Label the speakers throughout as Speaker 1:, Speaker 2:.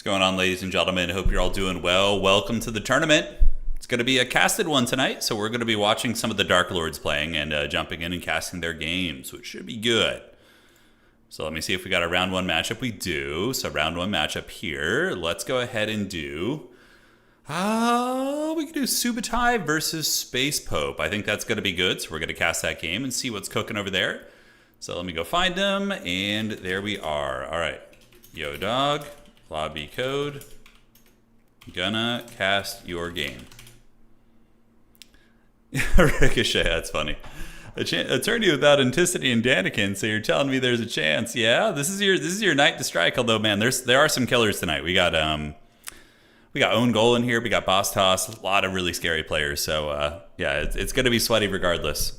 Speaker 1: What's going on, ladies and gentlemen? Hope you're all doing well. Welcome to the tournament. It's going to be a casted one tonight, so we're going to be watching some of the Dark Lords playing and jumping in and casting their games, which should be good. So let me see if we got a round one matchup. We do. So round one matchup here. Let's go ahead and do... we can do Subutai versus Space Pope. I think that's going to be good, so we're going to cast that game and see what's cooking over there. So let me go find them, and there we are. All right. Yo, dog. Lobby code. Gonna cast your game. Ricochet, that's funny. Attorney without Anticity and Danikin, so you're telling me there's a chance. Yeah, this is your night to strike, although man, there are some killers tonight. We got Own Goal in here, we got Boss Toss, a lot of really scary players. So yeah, it's gonna be sweaty regardless.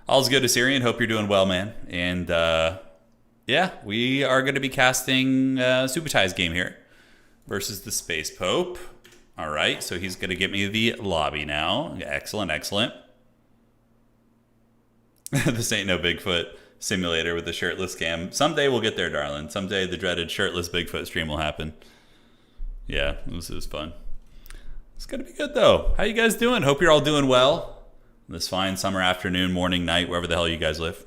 Speaker 1: All's good, Assyrian. Hope you're doing well, man. And yeah, we are going to be casting Subutai's game here versus the Space Pope. All right, so he's going to get me the lobby now. Excellent, excellent. This ain't no Bigfoot simulator with the shirtless cam. Someday we'll get there, darling. Someday the dreaded shirtless Bigfoot stream will happen. Yeah, this is fun. It's going to be good, though. How you guys doing? Hope you're all doing well. This fine summer afternoon, morning, night, wherever the hell you guys live.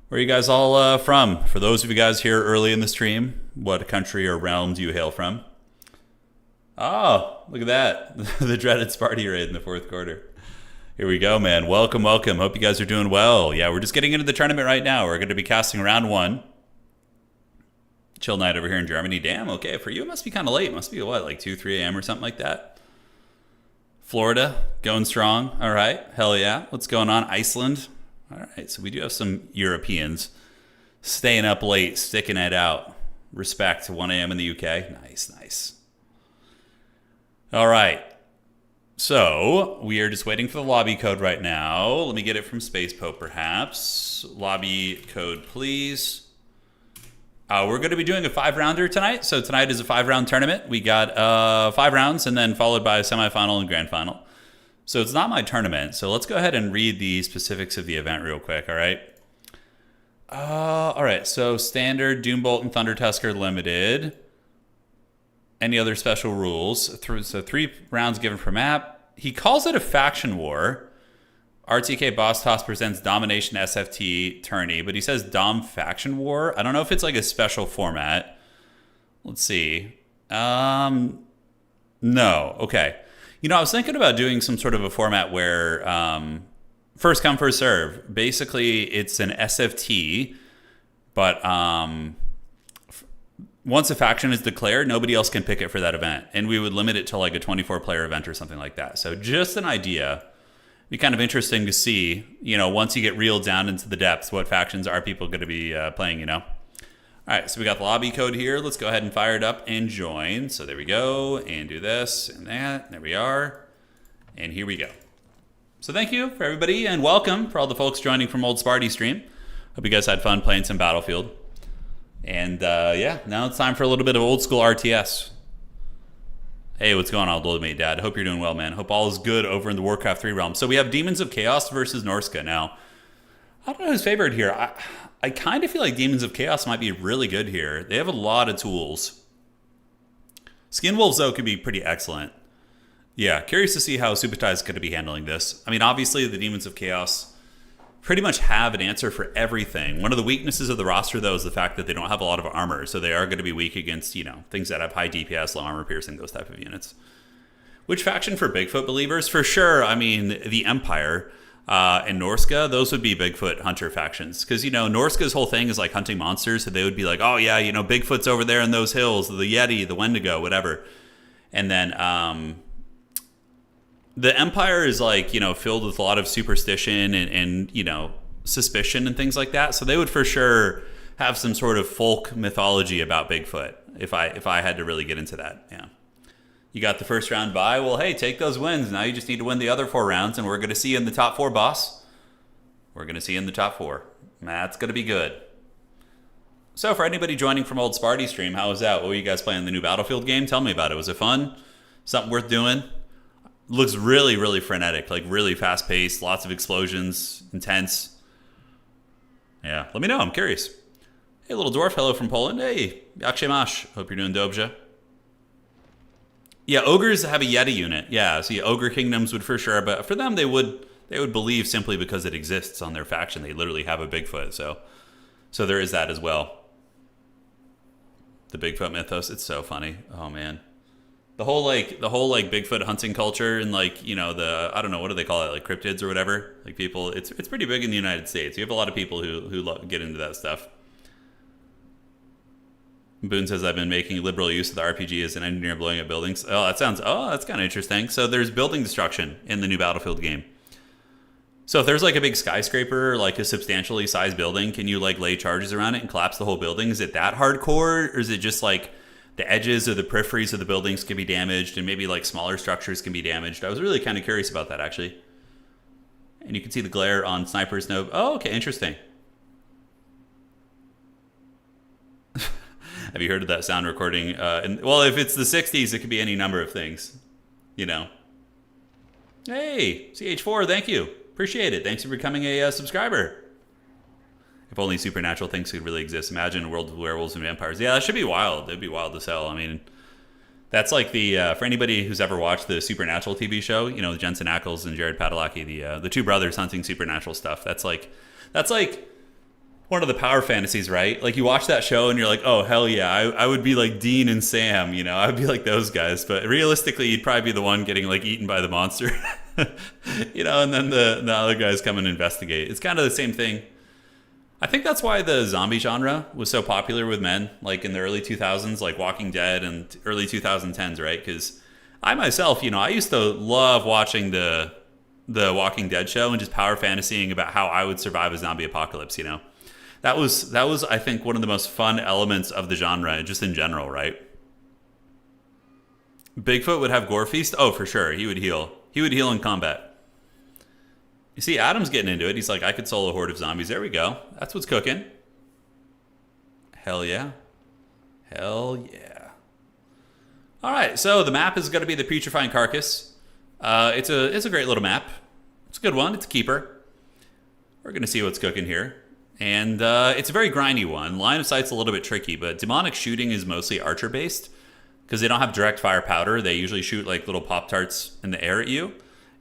Speaker 1: Where are you guys all from? For those of you guys here early in the stream, what country or realm do you hail from? Oh, look at that. The dreaded Sparty raid in the fourth quarter. Here we go, man. Welcome, welcome. Hope you guys are doing well. Yeah, we're just getting into the tournament right now. We're going to be casting round one. Chill night over here in Germany. Damn, okay. For you, it must be kind of late. It must be, what, like 2, 3 a.m. or something like that? Florida, going strong. All right. Hell yeah. What's going on? Iceland. All right, so we do have some Europeans staying up late, sticking it out. Respect to 1 a.m. in the UK. Nice, nice. All right, so we are just waiting for the lobby code right now. Let me get it from Space Pope, perhaps. Lobby code, please. We're going to be doing a 5-rounder tonight. So tonight is a 5-round tournament. We got 5 rounds and then followed by a semifinal and grand final. So it's not my tournament. So let's go ahead and read the specifics of the event real quick, all right? All right, so standard, Doombolt, and Thunder Tusker limited. Any other special rules? So 3 rounds given per map. He calls it a faction war. RTK Boss Toss presents Domination SFT tourney, but he says Dom Faction War. I don't know if it's like a special format. Let's see. No, okay. You know, I was thinking about doing some sort of a format where first come, first serve. Basically, it's an SFT, but once a faction is declared, nobody else can pick it for that event. And we would limit it to like a 24-player event or something like that. So just an idea. It'd be kind of interesting to see, you know, once you get reeled down into the depths, what factions are people going to be playing, you know? All right, so we got the lobby code here. Let's go ahead and fire it up and join. So there we go, and do this and that. There we are, and here we go. So thank you for everybody, and welcome for all the folks joining from Old Sparty stream. Hope you guys had fun playing some Battlefield. And yeah, now it's time for a little bit of old school RTS. Hey, what's going on, old mate dad? Hope you're doing well, man. Hope all is good over in the Warcraft 3 realm. So we have Demons of Chaos versus Norska. Now, I don't know who's favored here. I kind of feel like Demons of Chaos might be really good here. They have a lot of tools. Skinwolves, though, could be pretty excellent. Yeah, curious to see how Subutai is going to be handling this. I mean, obviously, the Demons of Chaos pretty much have an answer for everything. One of the weaknesses of the roster, though, is the fact that they don't have a lot of armor. So they are going to be weak against, you know, things that have high DPS, low armor piercing, those type of units. Which faction for Bigfoot believers? For sure, I mean, the Empire... and Norska, those would be Bigfoot hunter factions. Because, you know, Norska's whole thing is like hunting monsters. So they would be like, oh, yeah, you know, Bigfoot's over there in those hills, the Yeti, the Wendigo, whatever. And then the Empire is like, you know, filled with a lot of superstition and, you know, suspicion and things like that. So they would for sure have some sort of folk mythology about Bigfoot if I had to really get into that. Yeah. You got the first round bye. Well, hey, take those wins. Now you just need to win the other 4 rounds, and we're going to see you in the top 4, boss. We're going to see you in the top 4. That's going to be good. So for anybody joining from Old Sparty stream, how was that? What were you guys playing? The new Battlefield game? Tell me about it. Was it fun? Something worth doing? Looks really, really frenetic. Like really fast-paced. Lots of explosions. Intense. Yeah, let me know. I'm curious. Hey, little dwarf. Hello from Poland. Hey, jak się masz? Hope you're doing dobrze. Yeah, ogres have a Yeti unit. Yeah, so ogre kingdoms would for sure, but for them they would believe simply because it exists on their faction. They literally have a Bigfoot, so there is that as well. The Bigfoot mythos, it's so funny. Oh man. The whole Bigfoot hunting culture and like, the, I don't know, what do they call it? Like cryptids or whatever. Like people, it's pretty big in the United States. You have a lot of people who get into that stuff. Boone says, I've been making liberal use of the RPG as an engineer blowing up buildings. That's kind of interesting. So there's building destruction in the new Battlefield game. So if there's like a big skyscraper, like a substantially sized building, can you like lay charges around it and collapse the whole building? Is it that hardcore? Or is it just like the edges or the peripheries of the buildings can be damaged and maybe like smaller structures can be damaged? I was really kind of curious about that actually. And you can see the glare on Sniper's Node. Oh, okay, interesting. Have you heard of that sound recording? Well, if it's the 60s, it could be any number of things, Hey, CH4, thank you. Appreciate it. Thanks for becoming a subscriber. If only supernatural things could really exist. Imagine a world of werewolves and vampires. Yeah, that should be wild. It'd be wild to sell. I mean, that's like for anybody who's ever watched the Supernatural TV show, Jensen Ackles and Jared Padalecki, the two brothers hunting supernatural stuff. That's like one of the power fantasies, right? Like you watch that show and you're like, oh, hell yeah, I would be like Dean and Sam, I would be like those guys. But realistically, you'd probably be the one getting like eaten by the monster, and then the other guys come and investigate. It's kind of the same thing. I think that's why the zombie genre was so popular with men, like in the early 2000s, like Walking Dead and early 2010s, right? Because I myself, I used to love watching the Walking Dead show and just power fantasying about how I would survive a zombie apocalypse, That was, I think, one of the most fun elements of the genre, just in general, right? Bigfoot would have Gore Feast? Oh, for sure. He would heal. He would heal in combat. You see, Adam's getting into it. He's like, I could solo a horde of zombies. There we go. That's what's cooking. Hell yeah. Hell yeah. All right, so the map is going to be the Putrefying Carcass. It's a great little map. It's a good one. It's a keeper. We're going to see what's cooking here. And it's a very grindy one. Line of sight's a little bit tricky, but demonic shooting is mostly archer-based because they don't have direct fire powder. They usually shoot like little Pop-Tarts in the air at you,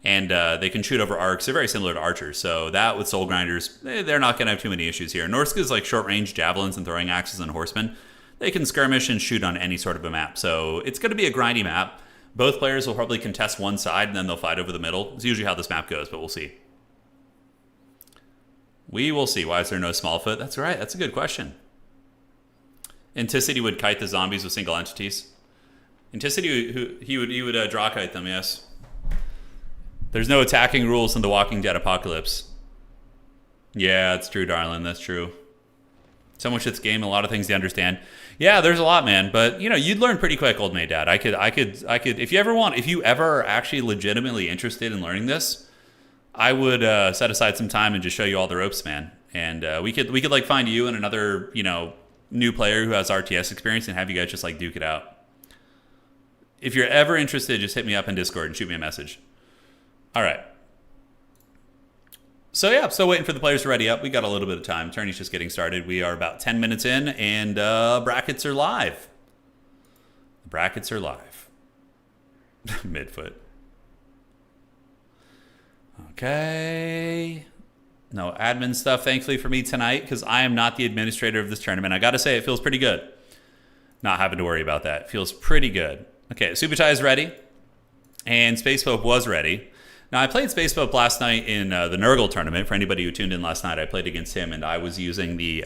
Speaker 1: and they can shoot over arcs. They're very similar to archers. So that with soul grinders, they're not going to have too many issues here. Norska's like short-range javelins and throwing axes and horsemen. They can skirmish and shoot on any sort of a map. So it's going to be a grindy map. Both players will probably contest one side, and then they'll fight over the middle. It's usually how this map goes, but we'll see. We will see. Why is there no Smallfoot? That's right. That's a good question. Anticity would kite the zombies with single entities. Anticity, he would draw kite them, yes. There's no attacking rules in the Walking Dead apocalypse. Yeah, that's true, darling. That's true. So much this game, a lot of things to understand. Yeah, there's a lot, man. But you'd learn pretty quick, old mate dad. I could. If you ever are actually legitimately interested in learning this, I would set aside some time and just show you all the ropes, man. And we could like find you and another new player who has RTS experience and have you guys just like duke it out. If you're ever interested, just hit me up in Discord and shoot me a message. All right. So yeah, still waiting for the players to ready up. We got a little bit of time. Tourney's just getting started. We are about 10 minutes in, and brackets are live. The brackets are live. Midfoot. Okay. No admin stuff, thankfully, for me tonight, because I am not the administrator of this tournament. I got to say, it feels pretty good. Not having to worry about that. It feels pretty good. Okay, Subutai is ready, and Space Pope was ready. Now, I played Space Pope last night in the Nurgle tournament. For anybody who tuned in last night, I played against him, and I was using the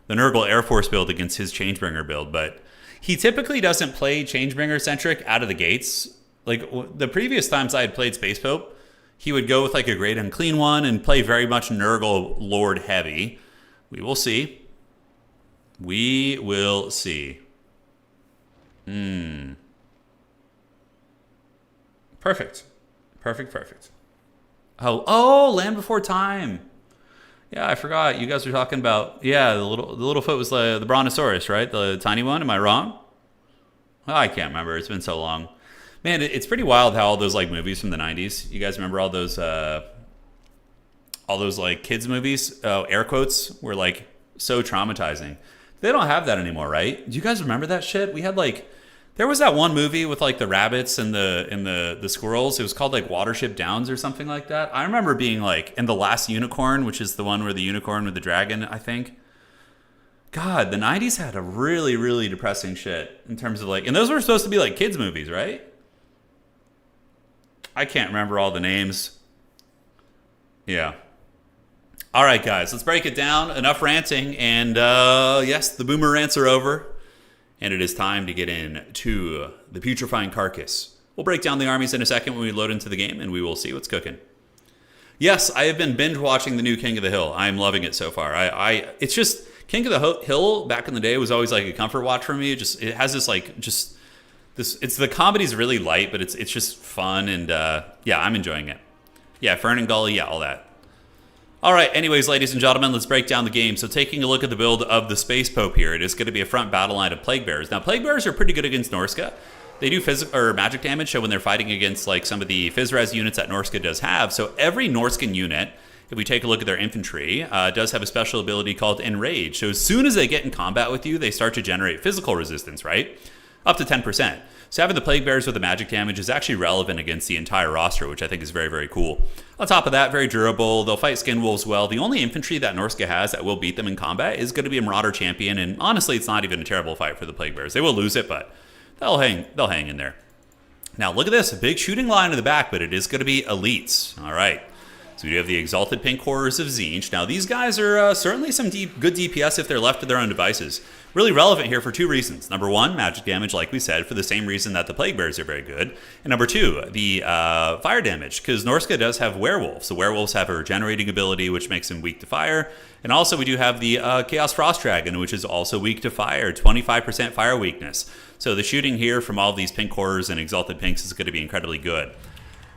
Speaker 1: Nurgle Air Force build against his Changebringer build. But he typically doesn't play Changebringer-centric out of the gates. Like, the previous times I had played Space Pope, he would go with like a Great Unclean One and play very much Nurgle Lord heavy. We will see. We will see. Perfect. Perfect. Oh, Land Before Time. Yeah, I forgot. You guys were talking about, the little foot was the Brontosaurus, right? The tiny one. Am I wrong? Well, I can't remember. It's been so long. Man, it's pretty wild how all those like movies from the 90s. You guys remember all those like kids movies, air quotes, were like so traumatizing. They don't have that anymore, right? Do you guys remember that shit? We had like There was that one movie with like the rabbits and the squirrels. It was called like Watership Downs or something like that. I remember being like, and The Last Unicorn, which is the one where the unicorn with the dragon, I think. God, the 90s had a really, really depressing shit in terms of like, and those were supposed to be like kids movies, right? I can't remember all the names. Yeah. All right, guys, let's break it down. Enough ranting, and yes, the boomer rants are over. And it is time to get into the putrefying carcass. We'll break down the armies in a second when we load into the game, and we will see what's cooking. Yes, I have been binge watching the new King of the Hill. I am loving it so far. It's just King of the Hill back in the day was always like a comfort watch for me. It has this like just this. It's the comedy's really light, but it's just fun, and yeah, I'm enjoying it. Yeah, Fern and Gully, yeah, all that. All right, anyways, ladies and gentlemen, let's break down the game. So taking a look at the build of the Space Pope here, it is going to be a front battle line of Plague Bearers. Now, Plague Bearers are pretty good against Norska. They do magic damage, so when they're fighting against like some of the Phys-Res units that Norska does have. So every Norscan unit, if we take a look at their infantry, does have a special ability called Enrage. So as soon as they get in combat with you, they start to generate physical resistance, right? Up to 10%. So having the Plague Bearers with the magic damage is actually relevant against the entire roster, which I think is very, very cool. On top of that, very durable. They'll fight Skin Wolves well. The only infantry that Norska has that will beat them in combat is going to be a Marauder Champion, and honestly, it's not even a terrible fight for the Plague Bearers. They will lose it, but they'll hang in there. Now, look at this. A big shooting line in the back, but it is going to be elites. All right. So we do have the Exalted Pink Horrors of Tzeentch. Now, these guys are certainly some good DPS if they're left to their own devices. Really relevant here for two reasons. Number one, magic damage, like we said, for the same reason that the Plague Bearers are very good. And number two, the fire damage, because Norska does have werewolves. The werewolves have a regenerating ability, which makes them weak to fire. And also, we do have the Chaos Frost Dragon, which is also weak to fire, 25% fire weakness. So the shooting here from all of these Pink Horrors and Exalted Pinks is going to be incredibly good.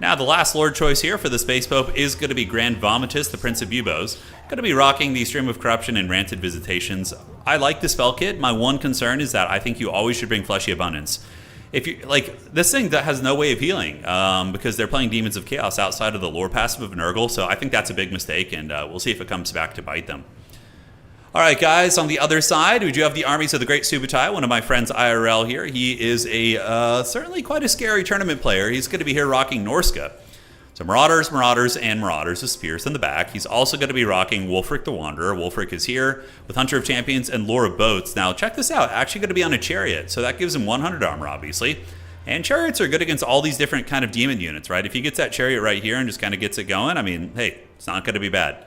Speaker 1: Now, the last Lord choice here for the Space Pope is going to be Grand Vomitus, the Prince of Bubos. Going to be rocking the Stream of Corruption and Ranted Visitations. I like the spell kit. My one concern is that I think you always should bring Fleshy Abundance. If you like, this thing that has no way of healing because they're playing Demons of Chaos outside of the lore passive of Nurgle, so I think that's a big mistake, and we'll see if it comes back to bite them. All right, guys, on the other side, we do have the armies of the Great Subutai, one of my friends IRL here. He is a certainly quite a scary tournament player. He's going to be here rocking Norska. So Marauders, Marauders, and Marauders with Spears in the back. He's also going to be rocking Wulfric the Wanderer. Wulfric is here with Hunter of Champions and Lore of Boats. Now, check this out. Actually going to be on a Chariot, so that gives him 100 armor, obviously. And Chariots are good against all these different kind of demon units, right? If he gets that Chariot right here and just kind of gets it going, I mean, hey, it's not going to be bad.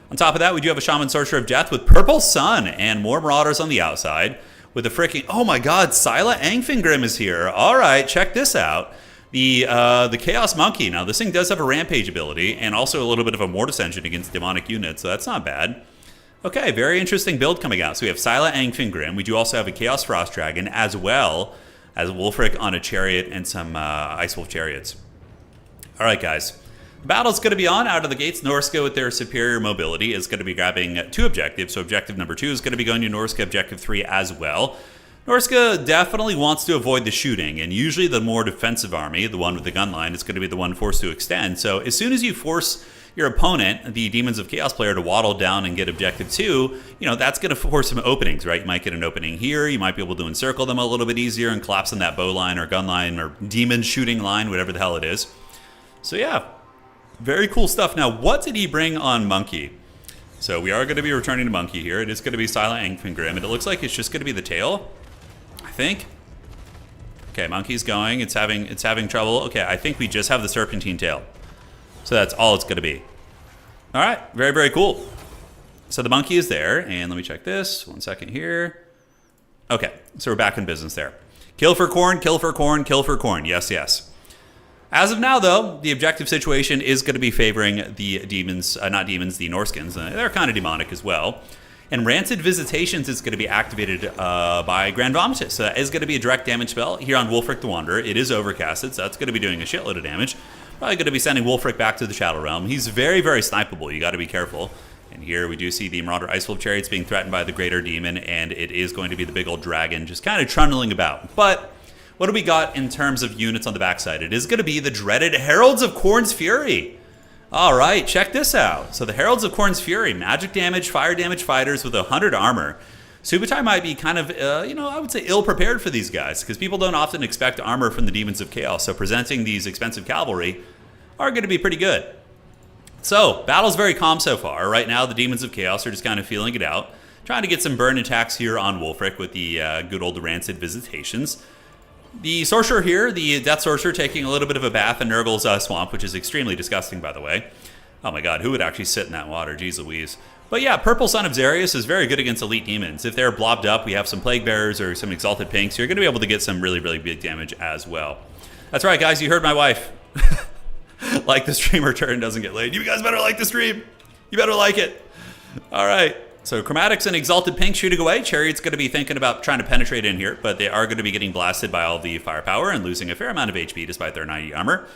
Speaker 1: On top of that, we do have a Shaman Sorcerer of Death with Purple Sun and more Marauders on the outside with a freaking, oh my god, Scylla Angfingrim is here. All right, check this out. The Chaos Monkey. Now, this thing does have a Rampage ability and also a little bit of a Mortis engine against demonic units, so that's not bad. Okay, very interesting build coming out. So we have Scylla Angfingrim. We do also have a Chaos Frost Dragon as well as Wulfric on a Chariot and some Ice Wolf Chariots. All right, guys. The battle's going to be on out of the gates. Norska, with their superior mobility, is going to be grabbing two objectives. So objective number 2 is going to be going to Norska. Objective 3 as well. Norska definitely wants to avoid the shooting, and usually the more defensive army, the one with the gun line, is going to be the one forced to extend. So as soon as you force your opponent, the Demons of Chaos player, to waddle down and get objective 2, you know, that's going to force some openings, right? You might get an opening here. You might be able to encircle them a little bit easier and collapse on that bow line or gun line or demon shooting line, whatever the hell it is. So yeah. Very cool stuff. Now, what did he bring on Monkey? So we are going to be returning to Monkey here. It is going to be Silent Angfingrim, and it looks like it's just going to be the tail, I think. Okay, Monkey's going. It's having trouble. Okay, I think we just have the Serpentine tail. So that's all it's going to be. All right, very, very cool. So the Monkey is there, and let me check this. 1 second here. Okay, so we're back in business there. Kill for corn, kill for corn, kill for corn. Yes, yes. As of now, though, the objective situation is going to be favoring the demons, not demons, the Norskins. They're kind of demonic as well. And Rancid Visitations is going to be activated by Grand Vomitus. So that is going to be a direct damage spell here on Wulfric the Wanderer. It is overcasted, so that's going to be doing a shitload of damage. Probably going to be sending Wulfric back to the Shadow Realm. He's very, very snipeable. You got to be careful. And here we do see the Marauder Ice Wolf Chariots being threatened by the Greater Demon, and it is going to be the big old dragon just kind of trundling about. But what do we got in terms of units on the backside? It is going to be the dreaded Heralds of Khorne's Fury. All right, check this out. So the Heralds of Khorne's Fury, magic damage, fire damage fighters with 100 armor. Subutai might be kind of, I would say ill-prepared for these guys, because people don't often expect armor from the Demons of Chaos, so presenting these expensive cavalry are going to be pretty good. So, battle's very calm so far. Right now, the Demons of Chaos are just kind of feeling it out, trying to get some burn attacks here on Wulfric with the good old Rancid Visitations. The Sorcerer here, the Death Sorcerer, taking a little bit of a bath in Nurgle's swamp, which is extremely disgusting, by the way. Oh my god, who would actually sit in that water? Jeez Louise. But yeah, Purple Son of Xarius is very good against elite demons. If they're blobbed up, we have some Plague Bearers or some Exalted Pinks, you're going to be able to get some really, really big damage as well. That's right, guys, you heard my wife. Like the stream or Turin doesn't get laid. You guys better like the stream. You better like it. All right. So Chromatics and Exalted Pink shooting away. Chariot's going to be thinking about trying to penetrate in here, but they are going to be getting blasted by all the firepower and losing a fair amount of HP despite their 90 armor.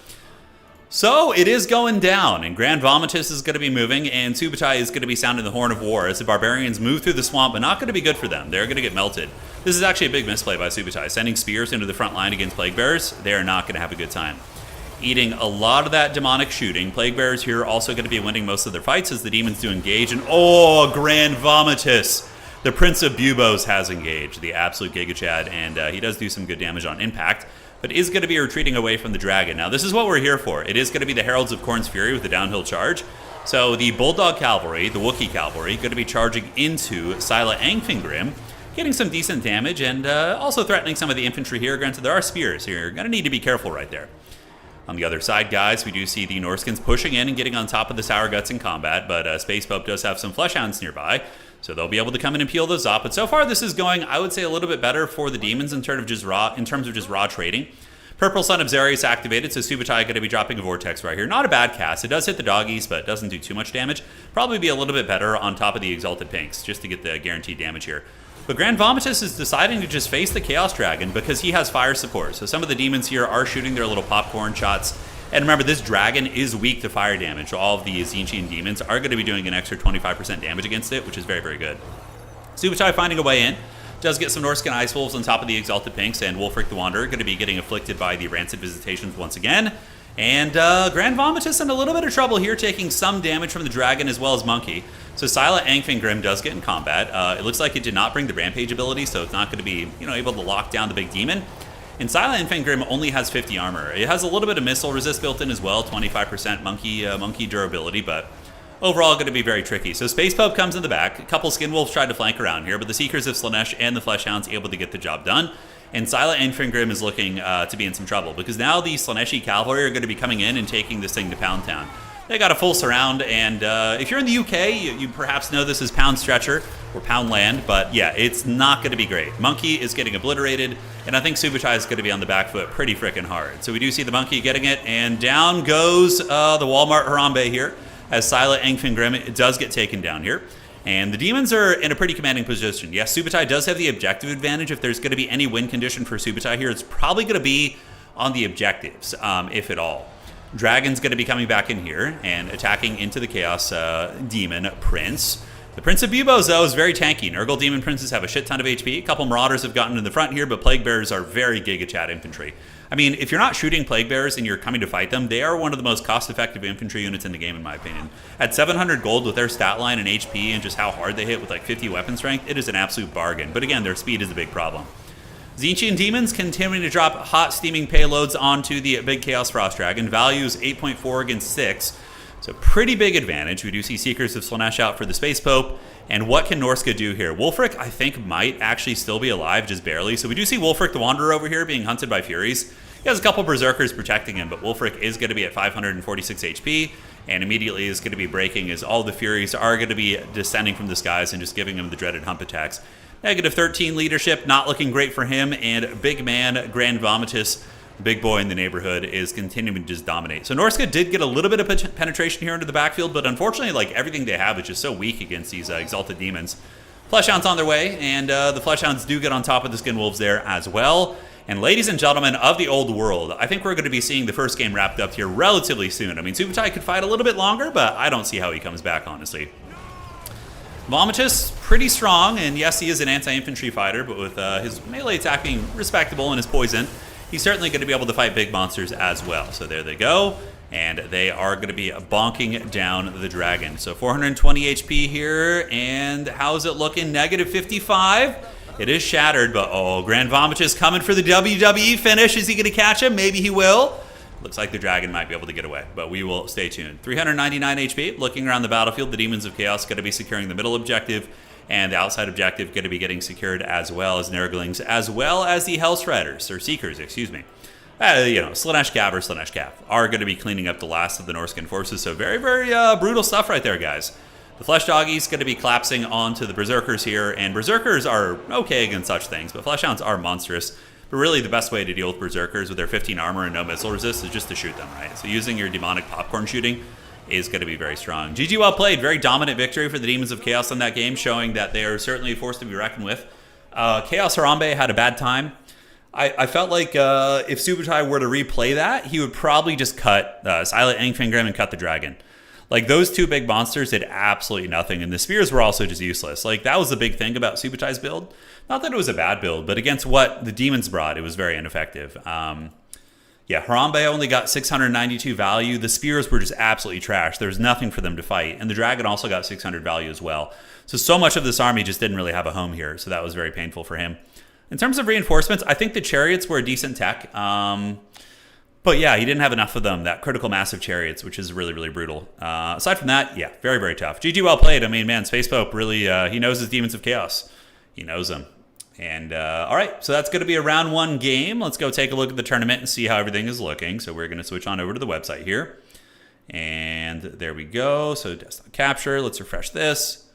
Speaker 1: So it is going down, and Grand Vomitus is going to be moving, and Subutai is going to be sounding the horn of war as the Barbarians move through the swamp, but not going to be good for them. They're going to get melted. This is actually a big misplay by Subutai. Sending spears into the front line against Plague Bearers, they are not going to have a good time. Eating a lot of that demonic shooting. Plague Bearers here are also going to be winning most of their fights as the demons do engage, and Grand Vomitus! The Prince of Bubos has engaged, the absolute Giga Chad, and he does do some good damage on impact, but is going to be retreating away from the dragon. Now, this is what we're here for. It is going to be the Heralds of Khorne's Fury with the downhill charge. So the Bulldog Cavalry, the Wookiee Cavalry, going to be charging into Sila Angfingrim, getting some decent damage, and also threatening some of the infantry here. Granted, there are spears here. You're going to need to be careful right there. On the other side, guys, we do see the Norskins pushing in and getting on top of the Sour Guts in combat, but Space Pope does have some Fleshhounds nearby, so they'll be able to come in and peel those off. But so far, this is going, I would say, a little bit better for the demons in terms of just raw trading. Purple Son of Xarius activated, so Subutai going to be dropping a Vortex right here. Not a bad cast. It does hit the doggies, but it doesn't do too much damage. Probably be a little bit better on top of the Exalted Pinks, just to get the guaranteed damage here. But Grand Vomitus is deciding to just face the Chaos Dragon because he has fire support. So some of the demons here are shooting their little popcorn shots. And remember, this dragon is weak to fire damage. So all of the Tzeentchian demons are going to be doing an extra 25% damage against it, which is very, very good. Subutai finding a way in. Does get some Norskin Ice Wolves on top of the Exalted Pinks, and Wulfric the Wanderer going to be getting afflicted by the Rancid Visitations once again. And Grand Vomitus in a little bit of trouble here, taking some damage from the dragon as well as Monkey. So Sila Angfingrim does get in combat. It looks like it did not bring the Rampage ability, so it's not going to be able to lock down the big demon. And Sila Angfingrim only has 50 armor. It has a little bit of missile resist built in as well, 25% monkey durability, but overall going to be very tricky. So Space Pope comes in the back. A couple Skin Wolves tried to flank around here, but the Seekers of Slaanesh and the Fleshhounds able to get the job done. And Sila Angfingrim is looking to be in some trouble because now the Slaaneshi cavalry are going to be coming in and taking this thing to Pound Town. They got a full surround, and if you're in the UK, you perhaps know this as Pound Stretcher or Pound Land, but yeah, it's not going to be great. Monkey is getting obliterated, and I think Subutai is going to be on the back foot pretty freaking hard. So we do see the Monkey getting it, and down goes the Walmart Harambe here, as Sila Angfingrim does get taken down here. And the demons are in a pretty commanding position. Yes, Subutai does have the objective advantage. If there's going to be any win condition for Subutai here, it's probably going to be on the objectives, if at all. Dragon's going to be coming back in here and attacking into the Chaos Demon Prince. The Prince of Bubos, though, is very tanky. Nurgle Demon Princes have a shit ton of HP. A couple Marauders have gotten in the front here, but Plague Bearers are very Giga Chad infantry. I mean, if you're not shooting Plague Bearers and you're coming to fight them, they are one of the most cost-effective infantry units in the game, in my opinion. At 700 gold with their stat line and HP and just how hard they hit with like 50 weapon strength, it is an absolute bargain. But again, their speed is a big problem. Tzeentchian Demons continuing to drop hot steaming payloads onto the big Chaos Frost Dragon. Values 8.4 against 6. So pretty big advantage. We do see Seekers of Slaanesh out for the Space Pope. And what can Norska do here? Wulfric, I think, might actually still be alive, just barely. So we do see Wulfric the Wanderer over here being hunted by Furies. He has a couple Berserkers protecting him, but Wulfric is going to be at 546 HP. And immediately is going to be breaking as all the Furies are going to be descending from the skies and just giving him the dreaded hump attacks. Negative 13 leadership, not looking great for him, and big man, Grand Vomitus, big boy in the neighborhood, is continuing to just dominate. So Norska did get a little bit of penetration here into the backfield, but unfortunately, like, everything they have is just so weak against these Exalted Demons. Fleshhounds on their way, and the Fleshhounds do get on top of the Skin Wolves there as well. And ladies and gentlemen of the old world, I think we're going to be seeing the first game wrapped up here relatively soon. I mean, Subutai could fight a little bit longer, but I don't see how he comes back, honestly. Vomitus, pretty strong, and yes, he is an anti-infantry fighter, but with his melee attack being respectable and his poison, he's certainly going to be able to fight big monsters as well. So there they go. And they are going to be bonking down the dragon. So 420 HP here, and how's it looking? Negative 55. It is shattered, but oh, Grand Vomich is coming for the WWE finish. Is he going to catch him? Maybe he will. Looks like the dragon might be able to get away, but we will stay tuned. 399 HP. Looking around the battlefield, the Demons of Chaos going to be securing the middle objective, and the outside objective going to be getting secured as well as Nurglings, as well as the Hell Shredders, or Seekers, excuse me. Slaanesh Cav or Slaanesh Cav are going to be cleaning up the last of the Norskin forces. So very, very brutal stuff right there, guys. The Flesh Doggies going to be collapsing onto the Berserkers here, and Berserkers are okay against such things, but Fleshhounds are monstrous. But really, the best way to deal with Berserkers with their 15 armor and no missile resist is just to shoot them, right? So using your demonic popcorn shooting is going to be very strong. GG, well played. Very dominant victory for the Demons of Chaos in that game, showing that they are certainly a force to be reckoned with. Chaos Harambe had a bad time. I felt like if Subutai were to replay that, he would probably just cut Silent Engfingrim and cut the dragon. Like, those two big monsters did absolutely nothing, and the spears were also just useless. Like, that was the big thing about Subutai's build. Not that it was a bad build, but against what the demons brought, it was very ineffective. Harambe only got 692 value. The spears were just absolutely trash. There was nothing for them to fight, and the dragon also got 600 value as well. So much of this army just didn't really have a home here, so that was very painful for him. In terms of reinforcements, I think the chariots were a decent tech. But yeah, he didn't have enough of them, that critical mass of chariots, which is really, really brutal. Aside from that, yeah, very, very tough. GG, well played. I mean, man, Space Pope really, he knows his Demons of Chaos. He knows them. And all right, so that's going to be a round one game. Let's go take a look at the tournament and see how everything is looking. So we're going to switch on over to the website here. And there we go. So desktop capture. Let's refresh this.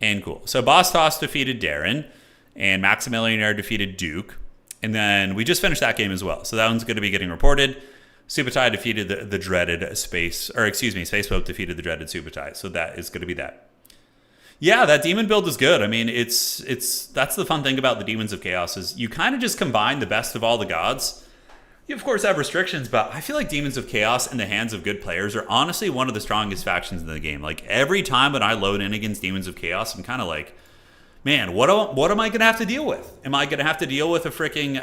Speaker 1: And cool. So Boss Toss defeated Darren. And Maximilianaire defeated Duke. And then we just finished that game as well. So that one's going to be getting reported. Subutai defeated the dreaded Space Pope defeated the dreaded Subutai. So that is going to be that. Yeah, that demon build is good. I mean, it's that's the fun thing about the Demons of Chaos is you kind of just combine the best of all the gods. You, of course, have restrictions, but I feel like Demons of Chaos in the hands of good players are honestly one of the strongest factions in the game. Like, every time when I load in against Demons of Chaos, I'm kind of like, man, what am I going to have to deal with? Am I going to have to deal with a freaking,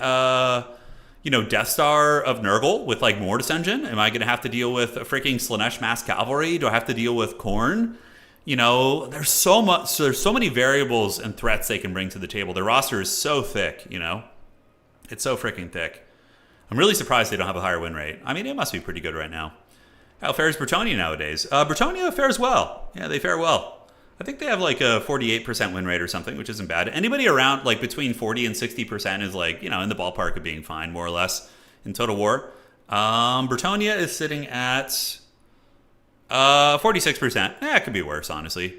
Speaker 1: Death Star of Nurgle with, like, Mortis Engine? Am I going to have to deal with a freaking Slaanesh Mass Cavalry? Do I have to deal with Khorne? You know, there's so many variables and threats they can bring to the table. Their roster is so thick, you know? It's so freaking thick. I'm really surprised they don't have a higher win rate. I mean, it must be pretty good right now. How fares Bretonnia nowadays? Bretonnia fares well. Yeah, they fare well. I think they have like a 48% win rate or something, which isn't bad. Anybody around like between 40 and 60% is like, in the ballpark of being fine, more or less, in Total War. Bretonnia is sitting at 46%. It could be worse, honestly.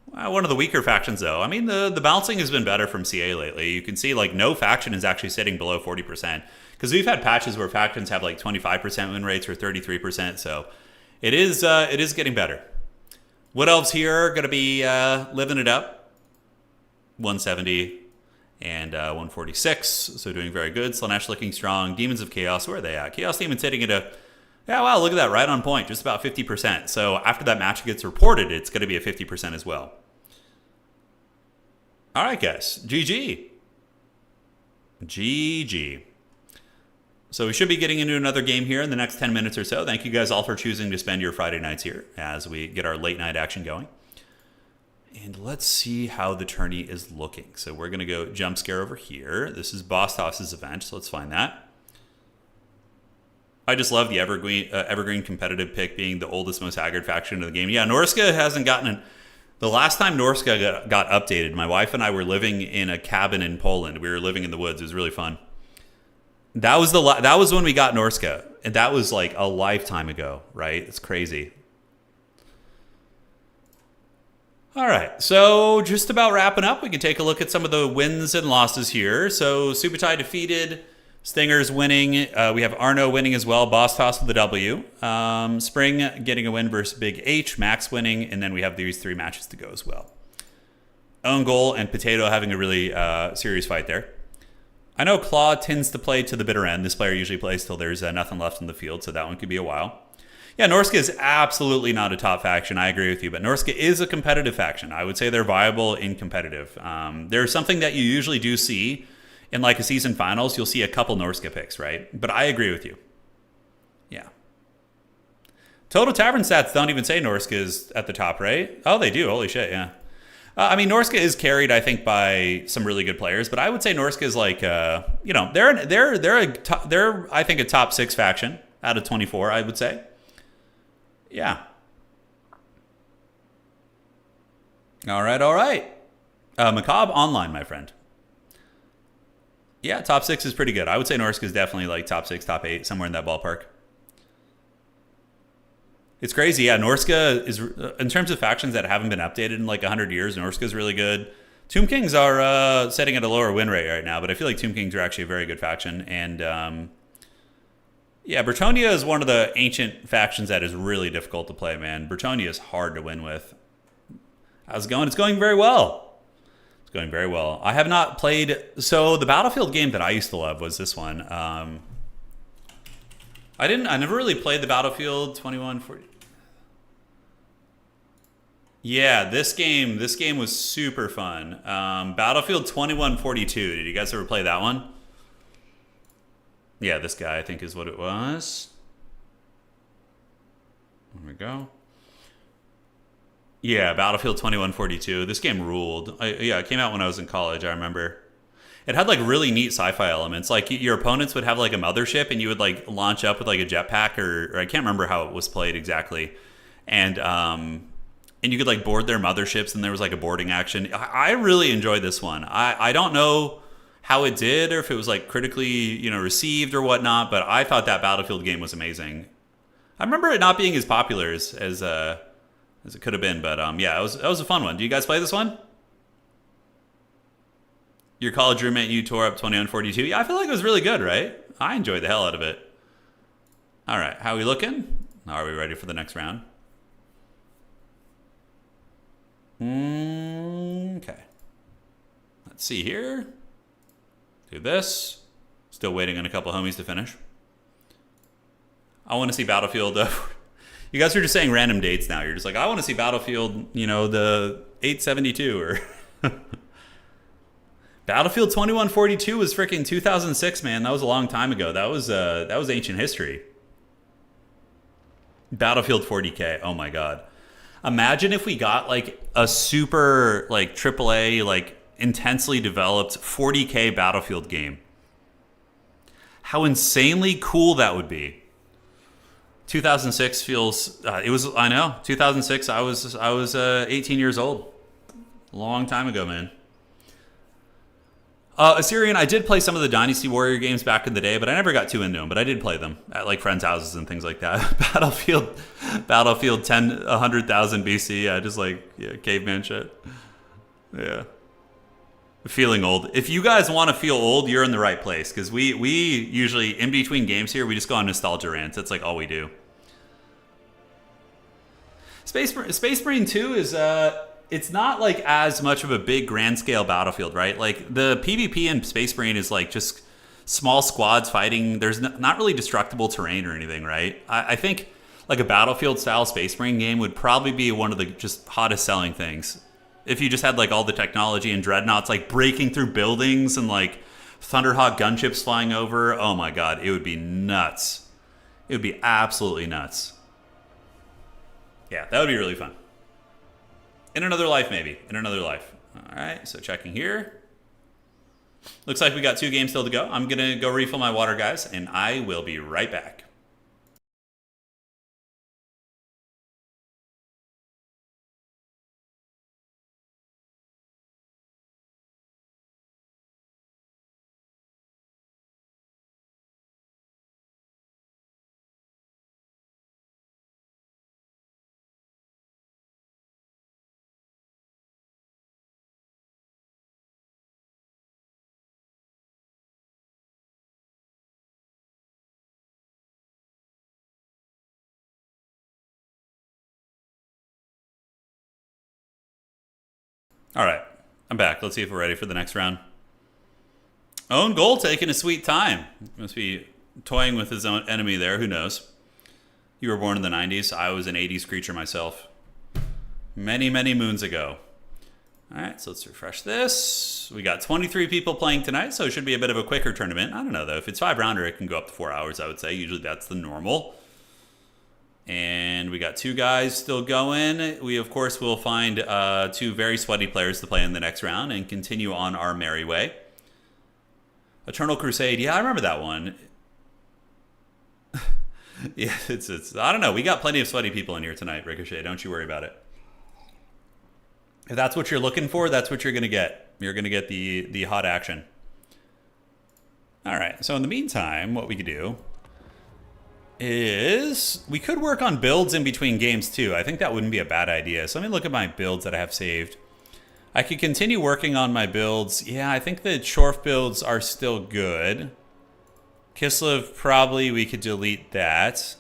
Speaker 1: One of the weaker factions, though. I mean, the bouncing has been better from CA lately. You can see like no faction is actually sitting below 40%. Because we've had patches where factions have like 25% win rates or 33%. So it is getting better. Wood Elves here are going to be living it up. 170 and 146. So doing very good. Slaanesh looking strong. Demons of Chaos, where are they at? Chaos Demons hitting it yeah, wow, look at that. Right on point. Just about 50%. So after that match gets reported, it's going to be a 50% as well. All right, guys. GG. GG. So we should be getting into another game here in the next 10 minutes or so. Thank you guys all for choosing to spend your Friday nights here as we get our late night action going. And let's see how the tourney is looking. So we're going to go jump scare over here. This is Boss Toss's event, so let's find that. I just love the Evergreen competitive pick being the oldest, most haggard faction of the game. Yeah, Norska hasn't gotten the last time Norska got updated, my wife and I were living in a cabin in Poland. We were living in the woods. It was really fun. That was when we got Norska, and that was like a lifetime ago, right? It's crazy. All right, so just about wrapping up, we can take a look at some of the wins and losses here. So Subutai defeated, Stinger's winning. We have Arno winning as well, Boss Toss with the W. Spring getting a win versus Big H, Max winning, and then we have these 3 matches to go as well. Own Goal and Potato having a really serious fight there. I know Claw tends to play to the bitter end. This player usually plays till there's nothing left in the field, so that one could be a while. Yeah, Norska is absolutely not a top faction. I agree with you, but Norska is a competitive faction. I would say they're viable in competitive. There's something that you usually do see in like a season finals. You'll see a couple Norska picks, right? But I agree with you. Yeah. Total Tavern stats don't even say Norska is at the top, right? Oh, they do. Holy shit, yeah. I mean, Norska is carried, I think, by some really good players, but I would say Norska is like, you know, they're I think a top 6 faction out of 24. I would say, yeah. All right, all right. Macabre Online, my friend. Yeah, top 6 is pretty good. I would say Norska is definitely like top 6, top 8, somewhere in that ballpark. It's crazy, yeah. Norska is, in terms of factions that haven't been updated in like 100 years, Norska is really good. Tomb Kings are setting at a lower win rate right now, but I feel like Tomb Kings are actually a very good faction. And yeah, Bretonnia is one of the ancient factions that is really difficult to play, man. Bretonnia is hard to win with. How's it going? It's going very well. It's going very well. I have not played... So the Battlefield game that I used to love was this one. I never really played the Battlefield 2140. Yeah, this game was super fun. Battlefield 2142. Did you guys ever play that one? Yeah, this guy I think is what it was. There we go. Yeah, Battlefield 2142. This game ruled. Yeah, it came out when I was in college, I remember. It had like really neat sci-fi elements. Like your opponents would have like a mothership and you would like launch up with like a jetpack or I can't remember how it was played exactly. And you could like board their motherships and there was like a boarding action. I really enjoyed this one. I don't know how it did or if it was like critically, you know, received or whatnot, but I thought that Battlefield game was amazing. I remember it not being as popular as it could have been, but yeah, that was a fun one. Do you guys play this one? Your college roommate, you tore up 2142. Yeah, I feel like it was really good, right? I enjoyed the hell out of it. All right, how are we looking? Are we ready for the next round? Okay. Let's see here. Do this. Still waiting on a couple homies to finish. I want to see Battlefield. You guys are just saying random dates now. You're just like, I want to see Battlefield, you know, the 872 or... Battlefield 2142 was freaking 2006, man. That was a long time ago. That was ancient history. Battlefield 40K. Oh my god. Imagine if we got like a super like AAA like intensely developed 40K Battlefield game. How insanely cool that would be. 2006 feels it was I know. 2006 I was 18 years old. A long time ago, man. Assyrian, I did play some of the Dynasty Warrior games back in the day, but I never got too into them. But I did play them at like friends' houses and things like that. Battlefield 100,000 BC. Yeah, just like caveman shit. Yeah. Feeling old. If you guys want to feel old, you're in the right place. Because we usually, in between games here, we just go on nostalgia rants. That's like all we do. Space Marine 2 is... it's not like as much of a big grand scale battlefield, right? Like the PvP in Space Marine is like just small squads fighting. There's not really destructible terrain or anything, right? I think like a Battlefield style Space Marine game would probably be one of the just hottest selling things. If you just had like all the technology and dreadnoughts like breaking through buildings and like Thunderhawk gunships flying over. Oh my god, it would be nuts. It would be absolutely nuts. Yeah, that would be really fun. In another life, maybe. In another life. All right, so checking here. Looks like we got 2 games still to go. I'm going to go refill my water, guys, and I will be right back. All right, I'm back. Let's see if we're ready for the next round. Own goal taking a sweet time. Must be toying with his own enemy there. Who knows? You were born in the 90s. I was an 80s creature myself. Many, many moons ago. All right, so let's refresh this. We got 23 people playing tonight, so it should be a bit of a quicker tournament. I don't know, though. If it's 5-rounder, it can go up to 4 hours, I would say. Usually that's the normal. And we got 2 guys still going. We, of course, will find 2 very sweaty players to play in the next round and continue on our merry way. Eternal Crusade. Yeah, I remember that one. Yeah, it's. I don't know. We got plenty of sweaty people in here tonight, Ricochet. Don't you worry about it. If that's what you're looking for, that's what you're going to get. You're going to get the hot action. All right. So in the meantime, what we could do is we could work on builds in between games too. I think that wouldn't be a bad idea. So let me look at my builds that I have saved. I could continue working on my builds. Yeah, I think the Chorf builds are still good. Kislev, probably we could delete that.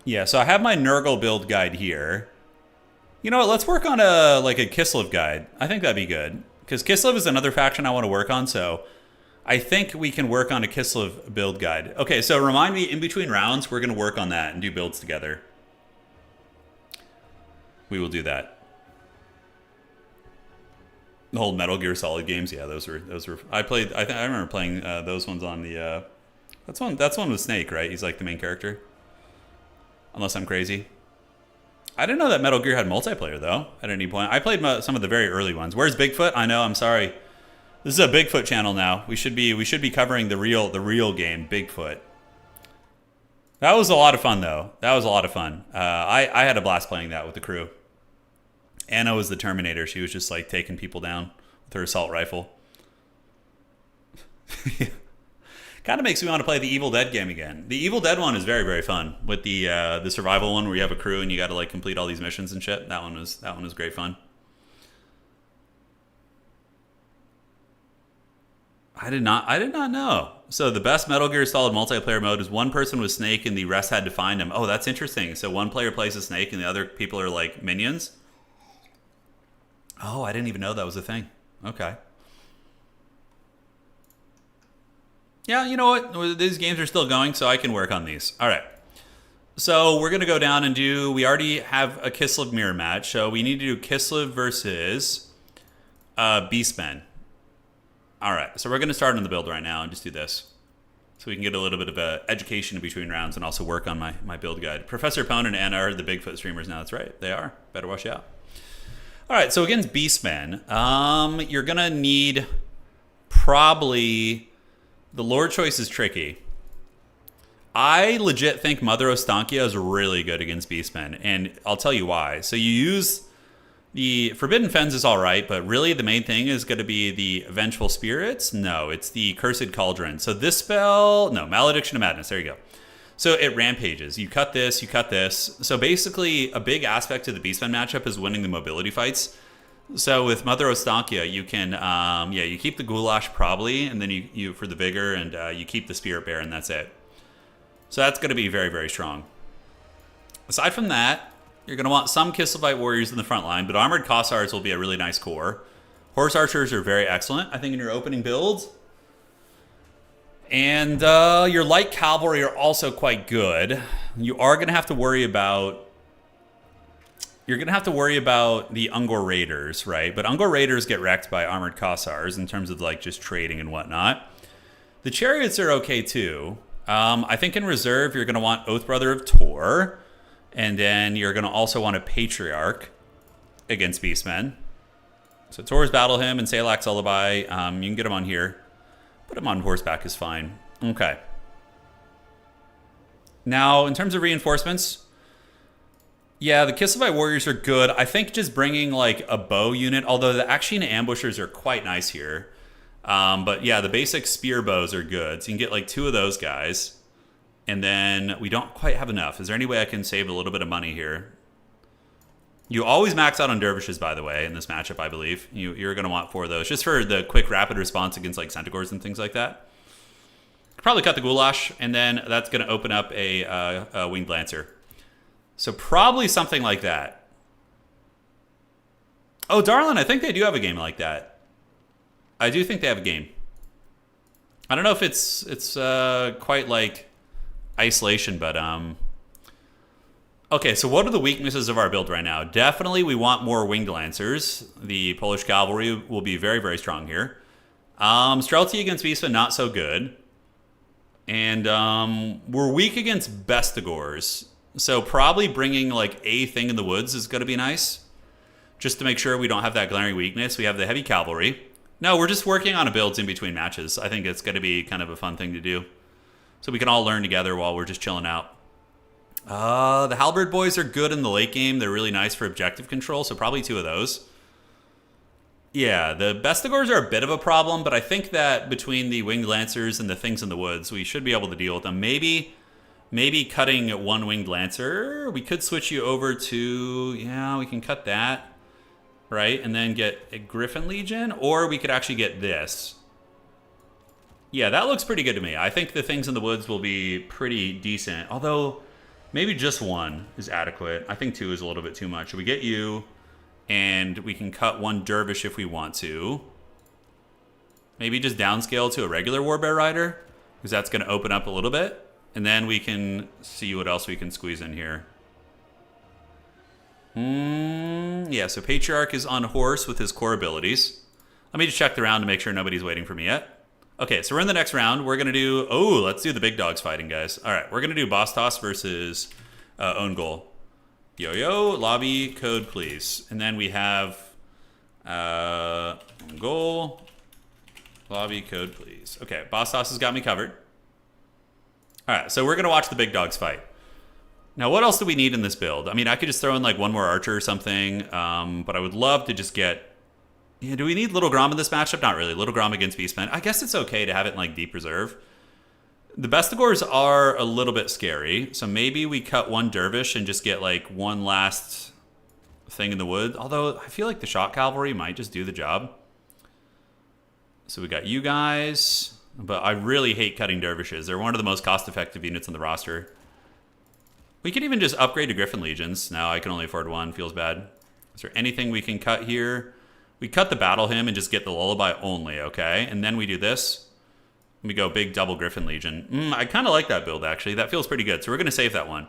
Speaker 1: Yeah, so I have my Nurgle build guide here. You know what, let's work on a Kislev guide. I think that'd be good. Because Kislev is another faction I want to work on, so I think we can work on a Kislev build guide. Okay, so remind me, in between rounds, we're going to work on that and do builds together. We will do that. The whole Metal Gear Solid games, yeah, those were. I remember playing those ones on the. That's one with Snake, right? He's like the main character. Unless I'm crazy. I didn't know that Metal Gear had multiplayer though. At any point, I played some of the very early ones. Where's Bigfoot? I know. I'm sorry. This is a Bigfoot channel now. We should be covering the real game, Bigfoot. That was a lot of fun though. That was a lot of fun. I had a blast playing that with the crew. Anna was the Terminator. She was just like taking people down with her assault rifle. Kind of makes me want to play the Evil Dead game again. The Evil Dead one is very, very fun. With the survival one where you have a crew and you got to like complete all these missions and shit. That one was great fun. I did not know. So the best Metal Gear Solid multiplayer mode is one person with Snake and the rest had to find him. Oh, that's interesting. So one player plays a Snake and the other people are like minions. Oh, I didn't even know that was a thing. Okay. Yeah, you know what? These games are still going, so I can work on these. All right. So we're going to go down and do... We already have a Kislev mirror match, so we need to do Kislev versus Beastmen. All right, so we're going to start on the build right now and just do this. So we can get a little bit of education in between rounds and also work on my build guide. Professor Pone and Anna are the Bigfoot streamers now. That's right. They are. Better watch out. All right, so against Beastmen, you're going to need probably... The lore choice is tricky. I legit think Mother Ostankia is really good against Beastmen, and I'll tell you why. So you use the Forbidden Fens is all right, but really the main thing is going to be the Vengeful Spirits? No, it's the Cursed Cauldron. So this spell... No, Malediction of Madness. There you go. So it rampages. You cut this, you cut this. So basically, a big aspect of the Beastmen matchup is winning the mobility fights. So with Mother Ostankia, you can, you keep the Goulash probably, and then you for the Vigor, and you keep the Spirit Bear, and that's it. So that's going to be very, very strong. Aside from that, you're going to want some Kislev Warriors in the front line, but Armored Kossars will be a really nice core. Horse Archers are very excellent, I think, in your opening builds. And your Light Cavalry are also quite good. You are going to have to worry about... You're going to have to worry about the Ungor Raiders, right? But Ungor Raiders get wrecked by Armored Kossars in terms of like just trading and whatnot. The Chariots are okay too. I think in reserve, you're going to want Oathbrother of Tor. And then you're going to also want a Patriarch against Beastmen. So Tor's Battle Hymn and Salak's Lullaby. You can get them on here. Put him on horseback is fine. Okay. Now, in terms of reinforcements... Yeah, the Kislev Warriors are good. I think just bringing like a bow unit, although the Akshin Ambushers are quite nice here. But yeah, the basic spear bows are good. So you can get like 2 of those guys. And then we don't quite have enough. Is there any way I can save a little bit of money here? You always max out on dervishes, by the way, in this matchup, I believe. You're going to want 4 of those, just for the quick rapid response against like Centaurs and things like that. Probably cut the Goulash, and then that's going to open up a Winged Lancer. So probably something like that. Oh, Darlin, I think they do have a game like that. I do think they have a game. I don't know if it's quite like Isolation, but okay, so what are the weaknesses of our build right now? Definitely we want more Winged Lancers. The Polish Cavalry will be very, very strong here. Streltsy against Beastmen, not so good. And we're weak against bestigors. So probably bringing like a thing in the woods is going to be nice. Just to make sure we don't have that glaring weakness. We have the heavy cavalry. No, we're just working on a builds in between matches. I think it's going to be kind of a fun thing to do. So we can all learn together while we're just chilling out. The halberd boys are good in the late game. They're really nice for objective control, so probably 2 of those. Yeah, the bestigors are a bit of a problem, but I think that between the winged lancers and the things in the woods, we should be able to deal with them. Maybe cutting 1 winged lancer. We could switch you over to... Yeah, we can cut that. Right, and then get a Griffin Legion, or we could actually get this. Yeah, that looks pretty good to me. I think the things in the woods will be pretty decent, although maybe just 1 is adequate. I think 2 is a little bit too much. So we get you, and we can cut 1 dervish if we want to. Maybe just downscale to a regular Warbear Rider, because that's going to open up a little bit, and then we can see what else we can squeeze in here. Yeah, so Patriarch is on horse with his core abilities. Let me just check the round to make sure nobody's waiting for me yet. Okay, so we're in the next round. We're going to do... Oh, let's do the big dogs fighting, guys. All right, we're going to do Boss Toss versus Own Goal. Yo-yo, lobby code, please. And then we have Own Goal, lobby code, please. Okay, Boss Toss has got me covered. All right, so we're going to watch the big dogs fight. Now, what else do we need in this build? I mean, I could just throw in like 1 more archer or something, but I would love to just get... Yeah, do we need Little Grom in this matchup? Not really. Little Grom against Beastman. I guess it's okay to have it in like deep reserve. The bestigors are a little bit scary, so maybe we cut 1 dervish and just get like 1 last thing in the wood. Although I feel like the shot cavalry might just do the job. So we got you guys, but I really hate cutting dervishes. They're one of the most cost-effective units on the roster. We could even just upgrade to Griffin Legions. Now I can only afford 1. Feels bad. Is there anything we can cut here? We cut the Battle Hymn and just get the Lullaby only, okay? And then we do this. We go big double Griffin Legion. I kind of like that build, actually. That feels pretty good. So we're going to save that one.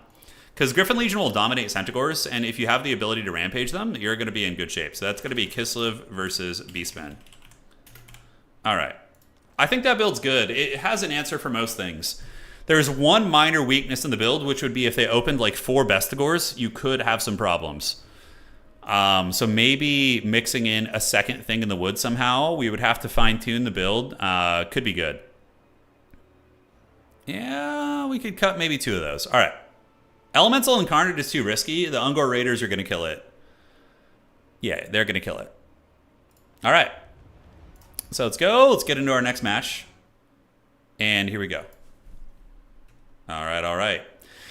Speaker 1: Because Griffin Legion will dominate Centaurs, and if you have the ability to rampage them, you're going to be in good shape. So that's going to be Kislev versus Beastman. All right. I think that build's good. It has an answer for most things. There's 1 minor weakness in the build, which would be if they opened like 4 bestigors, you could have some problems. So maybe mixing in a second thing in the wood somehow, we would have to fine-tune the build. Could be good. Yeah, we could cut maybe 2 of those. All right. Elemental Incarnate is too risky. The Ungor Raiders are going to kill it. Yeah, they're going to kill it. All right. So let's go. Let's get into our next match. And here we go. All right, all right.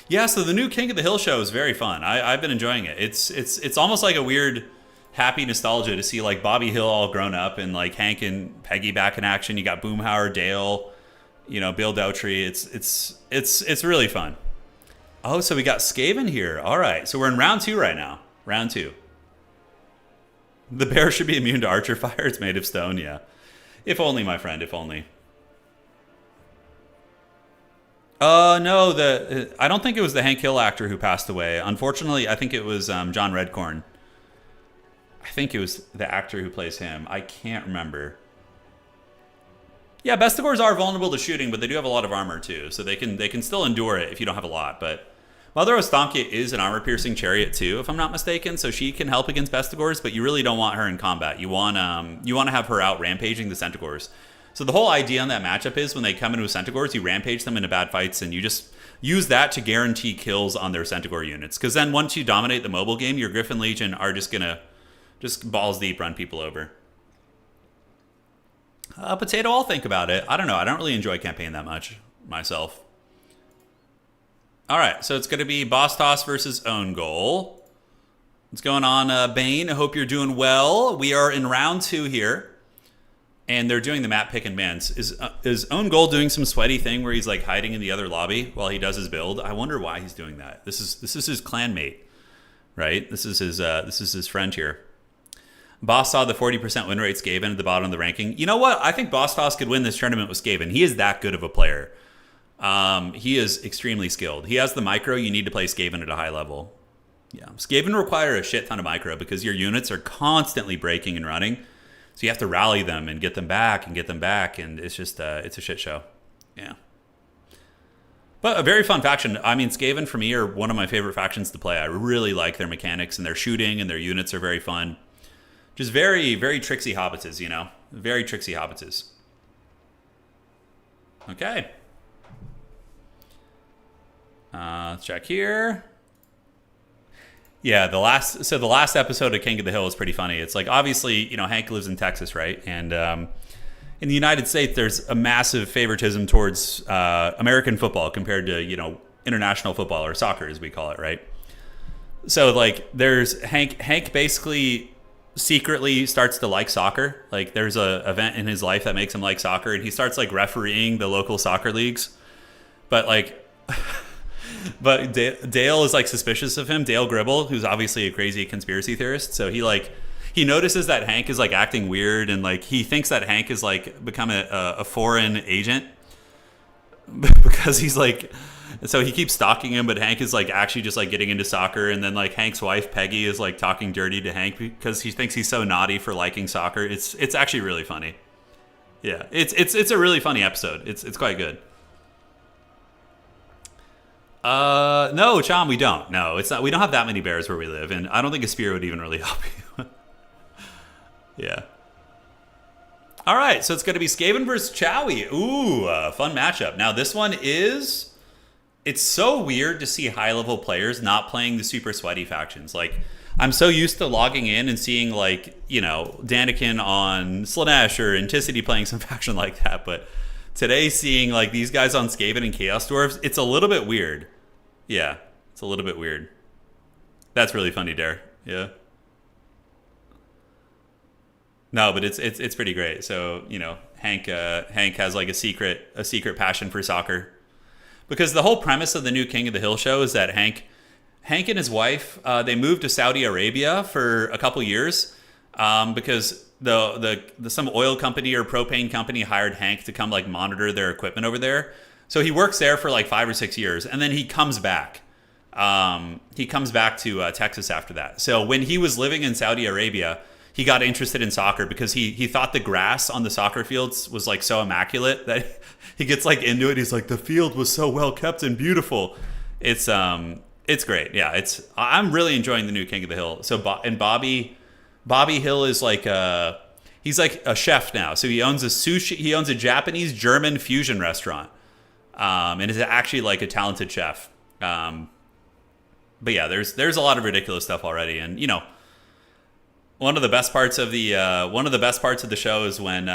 Speaker 1: Yeah, so the new King of the Hill show is very fun. I've been enjoying it. It's almost like a weird, happy nostalgia to see like Bobby Hill all grown up and like Hank and Peggy back in action. You got Boomhauer, Dale, you know, Bill Daughtry. It's really fun. Oh, so we got Skaven here. All right, so we're in round 2 right now. Round 2. The bear should be immune to archer fire. It's made of stone. Yeah, if only, my friend. If only. No, I don't think it was the Hank Hill actor who passed away. Unfortunately, I think it was John Redcorn. I think it was the actor who plays him. I can't remember. Yeah, bestigors are vulnerable to shooting, but they do have a lot of armor too, so they can still endure it if you don't have a lot. But Mother Ostankia is an armor-piercing chariot too, if I'm not mistaken, so she can help against bestigors, but you really don't want her in combat. You want to have her out rampaging the Centaurs. So the whole idea on that matchup is when they come in with Centaurs, you rampage them into bad fights, and you just use that to guarantee kills on their Centaur units. Because then once you dominate the mobile game, your Griffin Legion are just going to balls deep run people over. Potato, I'll think about it. I don't know. I don't really enjoy campaign that much myself. All right, so it's going to be Boss Toss versus Own Goal. What's going on, Bane? I hope you're doing well. We are in round 2 here. And they're doing the map pick and bans. Is Own Goal doing some sweaty thing where he's like hiding in the other lobby while he does his build? I wonder why he's doing that. This is his clanmate, right? This is his friend here. Boss saw the 40% win rate Skaven at the bottom of the ranking. You know what? I think Boss Toss could win this tournament with Skaven. He is that good of a player. He is extremely skilled. He has the micro you need to play Skaven at a high level. Yeah, Skaven require a shit ton of micro because your units are constantly breaking and running. So you have to rally them and get them back, and it's just it's a shit show. Yeah. But a very fun faction. I mean, Skaven for me are one of my favorite factions to play. I really like their mechanics and their shooting, and their units are very fun. Just very, very tricksy hobbitses, you know? Very tricksy hobbitses. Okay. Let's check here. Yeah, the last episode of King of the Hill is pretty funny. It's like, obviously, you know, Hank lives in Texas, right? And in the United States, there's a massive favoritism towards American football compared to, you know, international football, or soccer as we call it, right? So like, there's Hank basically secretly starts to like soccer. Like, there's a event in his life that makes him like soccer, and he starts like refereeing the local soccer leagues. But like, but Dale is like suspicious of him. Dale Gribble, who's obviously a crazy conspiracy theorist. So he notices that Hank is like acting weird, and like he thinks that Hank is like become a foreign agent because he's like, so he keeps stalking him, but Hank is like actually just like getting into soccer. And then like Hank's wife Peggy is like talking dirty to Hank because he thinks he's so naughty for liking soccer. It's actually really funny. Yeah, it's a really funny episode. It's quite good. No, Chom, we don't. No, it's not. We don't have that many bears where we live, and I don't think a spear would even really help you. Yeah. All right, so it's going to be Skaven versus Chowie. Ooh, fun matchup. Now, this one is... It's so weird to see high-level players not playing the super sweaty factions. Like, I'm so used to logging in and seeing, like, you know, Daniken on Slaanesh or Anticity playing some faction like that, but today seeing, like, these guys on Skaven and Chaos Dwarves, it's a little bit weird. Yeah, it's a little bit weird. That's really funny, Dare. Yeah. No, but it's pretty great. So, you know, Hank has like a secret passion for soccer, because the whole premise of the new King of the Hill show is that Hank and his wife, they moved to Saudi Arabia for a couple years because the some oil company or propane company hired Hank to come like monitor their equipment over there. So he works there for like 5 or 6 years, and then he comes back. He comes back to Texas after that. So when he was living in Saudi Arabia, he got interested in soccer because he thought the grass on the soccer fields was like so immaculate that he gets like into it. He's like, the field was so well kept and beautiful. It's great. Yeah, I'm really enjoying the new King of the Hill. So Bobby Hill is like he's like a chef now. So he owns a Japanese German fusion restaurant. And is actually like a talented chef. But yeah, there's a lot of ridiculous stuff already, and you know, one of the best parts of the show is when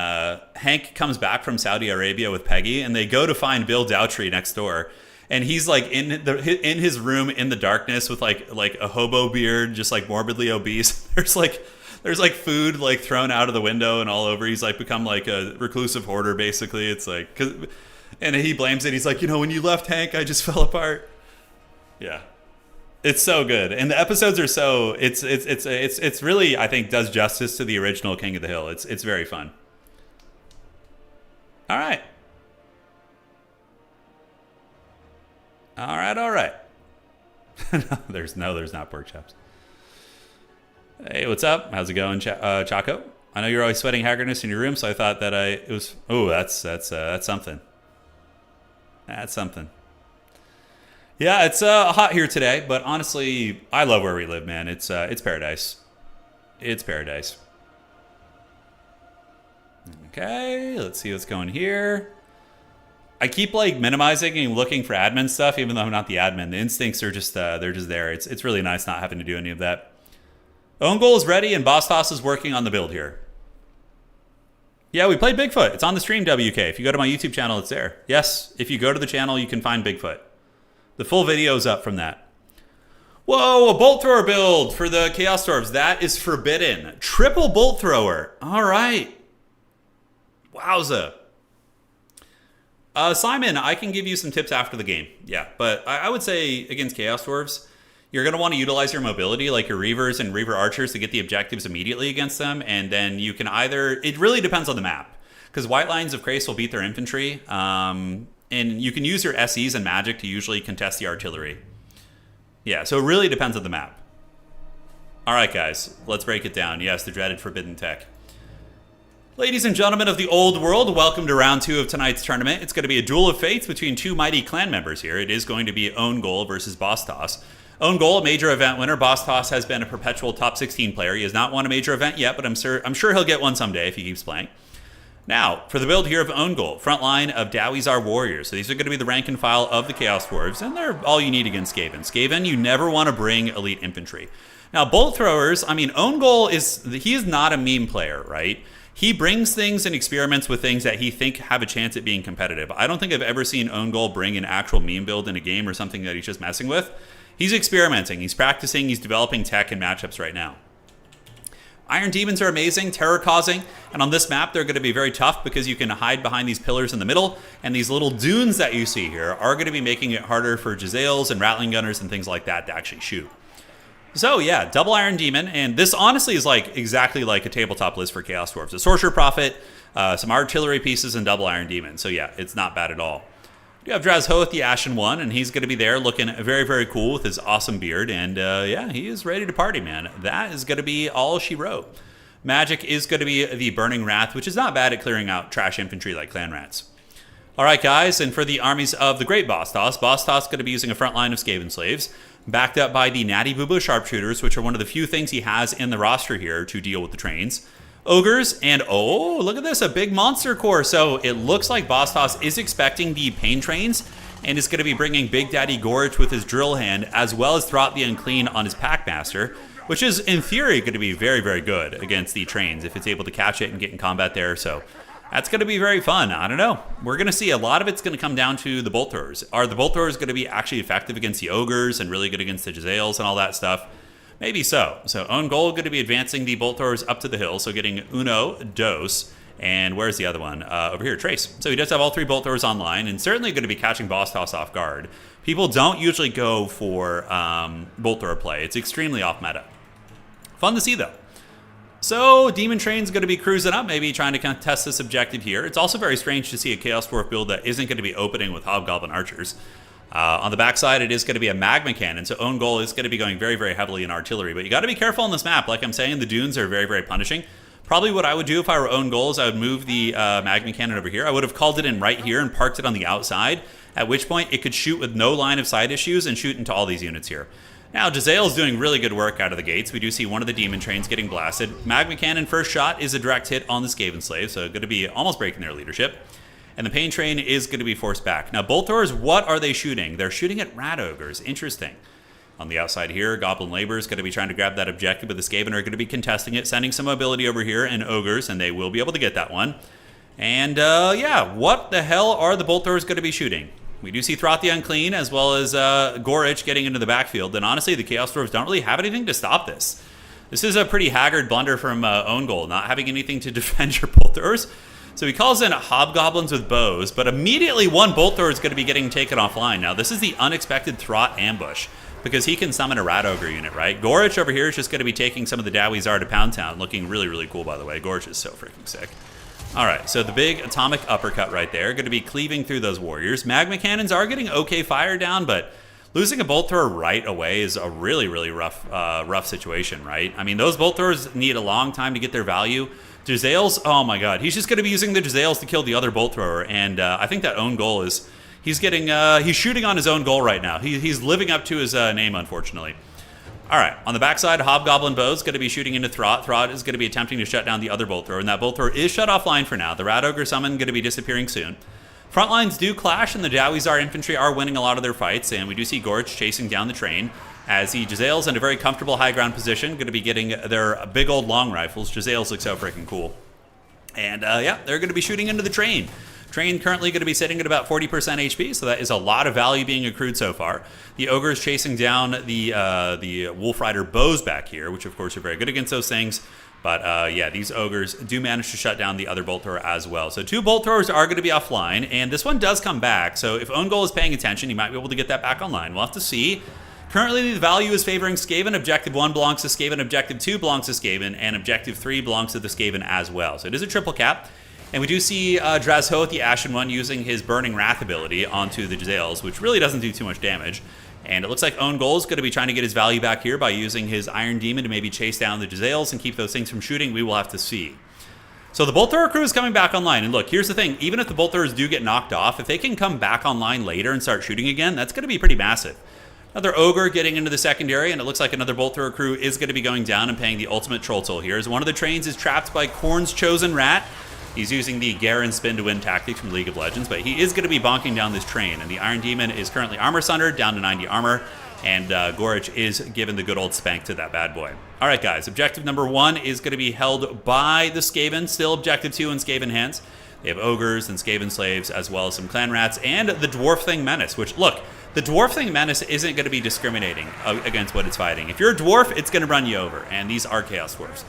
Speaker 1: Hank comes back from Saudi Arabia with Peggy, and they go to find Bill Dowtree next door, and he's like in his room in the darkness with like a hobo beard, just like morbidly obese. There's like food like thrown out of the window and all over. He's like become like a reclusive hoarder basically. It's like and he blames it. He's like, you know, when you left Hank, I just fell apart. Yeah. It's so good. And the episodes are so it's really, I think, does justice to the original King of the Hill. It's very fun. All right. All right. There's not pork chops. Hey, what's up? How's it going, Chaco? I know you're always sweating haggardness in your room, so I thought that that's something. That's something. Yeah, it's hot here today, but honestly, I love where we live, man. It's paradise. It's paradise. Okay, let's see what's going here. I keep like minimizing and looking for admin stuff, even though I'm not the admin. The instincts are just they're just there. It's really nice not having to do any of that. Own goal is ready, and Boss Toss is working on the build here. Yeah, we played Bigfoot. It's on the stream, WK. If you go to my YouTube channel, it's there. Yes, if you go to the channel, you can find Bigfoot. The full video is up from that. Whoa, a bolt thrower build for the Chaos Dwarves. That is forbidden. Triple bolt thrower. All right. Wowza. Simon, I can give you some tips after the game. Yeah, but I would say against Chaos Dwarves, you're going to want to utilize your mobility, like your Reavers and Reaver Archers, to get the objectives immediately against them. And then you can either... It really depends on the map, because White Lions of Crace will beat their infantry. And you can use your SEs and magic to usually contest the artillery. Yeah, so it really depends on the map. All right, guys, let's break it down. Yes, the dreaded forbidden tech. Ladies and gentlemen of the old world, welcome to round 2 of tonight's tournament. It's going to be a duel of fates between two mighty clan members here. It is going to be Own Goal versus Boss Toss. Own Goal, a major event winner. Boss Toss has been a perpetual top 16 player. He has not won a major event yet, but I'm sure he'll get one someday if he keeps playing. Now, for the build here of Own Goal, front line of Dowizar Warriors. So these are going to be the rank and file of the Chaos Dwarves, and they're all you need against Skaven. Skaven, you never want to bring elite infantry. Now, bolt throwers, I mean, Own Goal he is not a meme player, right? He brings things and experiments with things that he think have a chance at being competitive. I don't think I've ever seen Own Goal bring an actual meme build in a game or something that he's just messing with. He's experimenting, he's practicing, he's developing tech and matchups right now. Iron Demons are amazing, terror-causing, and on this map they're going to be very tough because you can hide behind these pillars in the middle, and these little dunes that you see here are going to be making it harder for Jezzails and Rattling Gunners and things like that to actually shoot. So yeah, double Iron Demon, and this honestly is like exactly like a tabletop list for Chaos Dwarves. A Sorcerer Prophet, some artillery pieces, and double Iron Demon. So yeah, it's not bad at all. We have Drazhoath, the Ashen One, and he's going to be there looking very, very cool with his awesome beard. And yeah, he is ready to party, man. That is going to be all she wrote. Magic is going to be the Burning Wrath, which is not bad at clearing out trash infantry like Clan Rats. All right, guys, and for the armies of the Great Boss Toss is going to be using a front line of Skaven Slaves, backed up by the Natty Boo Boo Sharpshooters, which are one of the few things he has in the roster here to deal with the trains. Ogres, and oh, look at this, a big monster core. So it looks like Boss Toss is expecting the Pain Trains and is going to be bringing Big Daddy Gorge with his drill hand, as well as Throt the Unclean on his Packmaster, which is, in theory, going to be very, very good against the trains if it's able to catch it and get in combat there. So that's going to be very fun. I don't know. We're going to see a lot of it's going to come down to the Bolt Throwers. Are the Bolt Throwers going to be actually effective against the Ogres and really good against the Jezzails and all that stuff? Maybe so. So Own Goal going to be advancing the Bolt Throwers up to the hill. So getting Uno, Dos, and where's the other one? Over here, Trace. So he does have all 3 Bolt Throwers online and certainly going to be catching Boss Toss off guard. People don't usually go for Bolt Thrower play. It's extremely off meta. Fun to see though. So Demon Train's going to be cruising up, maybe trying to contest this objective here. It's also very strange to see a Chaos Dwarf build that isn't going to be opening with Hobgoblin Archers. On the backside, it is going to be a Magma Cannon, so Own Goal is going to be going very, very heavily in artillery. But you got to be careful on this map. Like I'm saying, the dunes are very, very punishing. Probably what I would do if I were Own Goal is I would move the Magma Cannon over here. I would have called it in right here and parked it on the outside, at which point it could shoot with no line of sight issues and shoot into all these units here. Now, Jezzail is doing really good work out of the gates. We do see one of the Demon Trains getting blasted. Magma Cannon first shot is a direct hit on the Skaven Slave, so going to be almost breaking their leadership. And the Pain Train is going to be forced back. Now, Bolt Throwers, what are they shooting? They're shooting at Rat Ogres. Interesting. On the outside here, Goblin Labor is going to be trying to grab that objective, but the Skaven are going to be contesting it, sending some mobility over here and Ogres, and they will be able to get that one. And yeah, what the hell are the Bolt Throwers going to be shooting? We do see Throt the Unclean as well as Gorich getting into the backfield. And honestly, the Chaos Dwarves don't really have anything to stop this. This is a pretty haggard blunder from Own Goal, not having anything to defend your Bolt Throwers. So he calls in Hobgoblins with bows, but immediately one Bolt Thrower is going to be getting taken offline. Now, this is the unexpected Throt ambush, because he can summon a Rat Ogre unit, right? Gorich over here is just going to be taking some of the Dowizar to Pound Town, looking really, really cool, by the way. Gorich is so freaking sick. All right, so the big atomic uppercut right there, going to be cleaving through those warriors. Magma Cannons are getting okay fire down, but losing a Bolt Thrower right away is a really, really rough situation, right? I mean, those Bolt Throwers need a long time to get their value. Jezzails, oh my god, he's just going to be using the Jezzails to kill the other Bolt Thrower, and I think that Own Goal is, he's shooting on his own goal right now. He's living up to his name, unfortunately. All right, on the backside, Hobgoblin Bow is going to be shooting into Throt. Throt is going to be attempting to shut down the other Bolt Thrower, and that Bolt Thrower is shut offline for now. The Rat Ogre summon going to be disappearing soon. Front lines do clash, and the Dowizar infantry are winning a lot of their fights, and we do see Gorge chasing down the train, as the Jezzails in a very comfortable high ground position, going to be getting their big old long rifles. Jezzails look so freaking cool. And yeah, they're going to be shooting into the train. Train currently going to be sitting at about 40% HP, so that is a lot of value being accrued so far. The Ogre is chasing down the Wolf Rider bows back here, which of course are very good against those things. But yeah, these Ogres do manage to shut down the other Bolt Thrower as well. So 2 Bolt Throwers are going to be offline, and this one does come back. So if Own Goal is paying attention, he might be able to get that back online. We'll have to see. Currently, the value is favoring Skaven. Objective 1 belongs to Skaven, Objective 2 belongs to Skaven, and Objective 3 belongs to the Skaven as well. So it is a triple cap. And we do see Drazhoath, the Ashen One, using his Burning Wrath ability onto the Jezzails, which really doesn't do too much damage. And it looks like Own Goal is going to be trying to get his value back here by using his Iron Demon to maybe chase down the Jezzails and keep those things from shooting. We will have to see. So the Bolt Thrower crew is coming back online. And look, here's the thing. Even if the Bolt Throwers do get knocked off, if they can come back online later and start shooting again, that's going to be pretty massive. Another Ogre getting into the secondary, and it looks like another Bolt Thrower crew is going to be going down and paying the ultimate troll toll here. As one of the trains is trapped by Khorne's Chosen Rat. He's using the Garen spin to win tactic from League of Legends, but he is going to be bonking down this train. And the Iron Demon is currently armor sundered, down to 90 armor. And Gorich is given the good old spank to that bad boy. All right, guys. Objective number 1 is going to be held by the Skaven. Still objective 2 in Skaven hands. They have Ogres and Skaven Slaves, as well as some Clan Rats, and the Dwarf Thing Menace, which, look, the Dwarf Thing Menace isn't going to be discriminating against what it's fighting. If you're a Dwarf, it's going to run you over, and these are Chaos Dwarfs.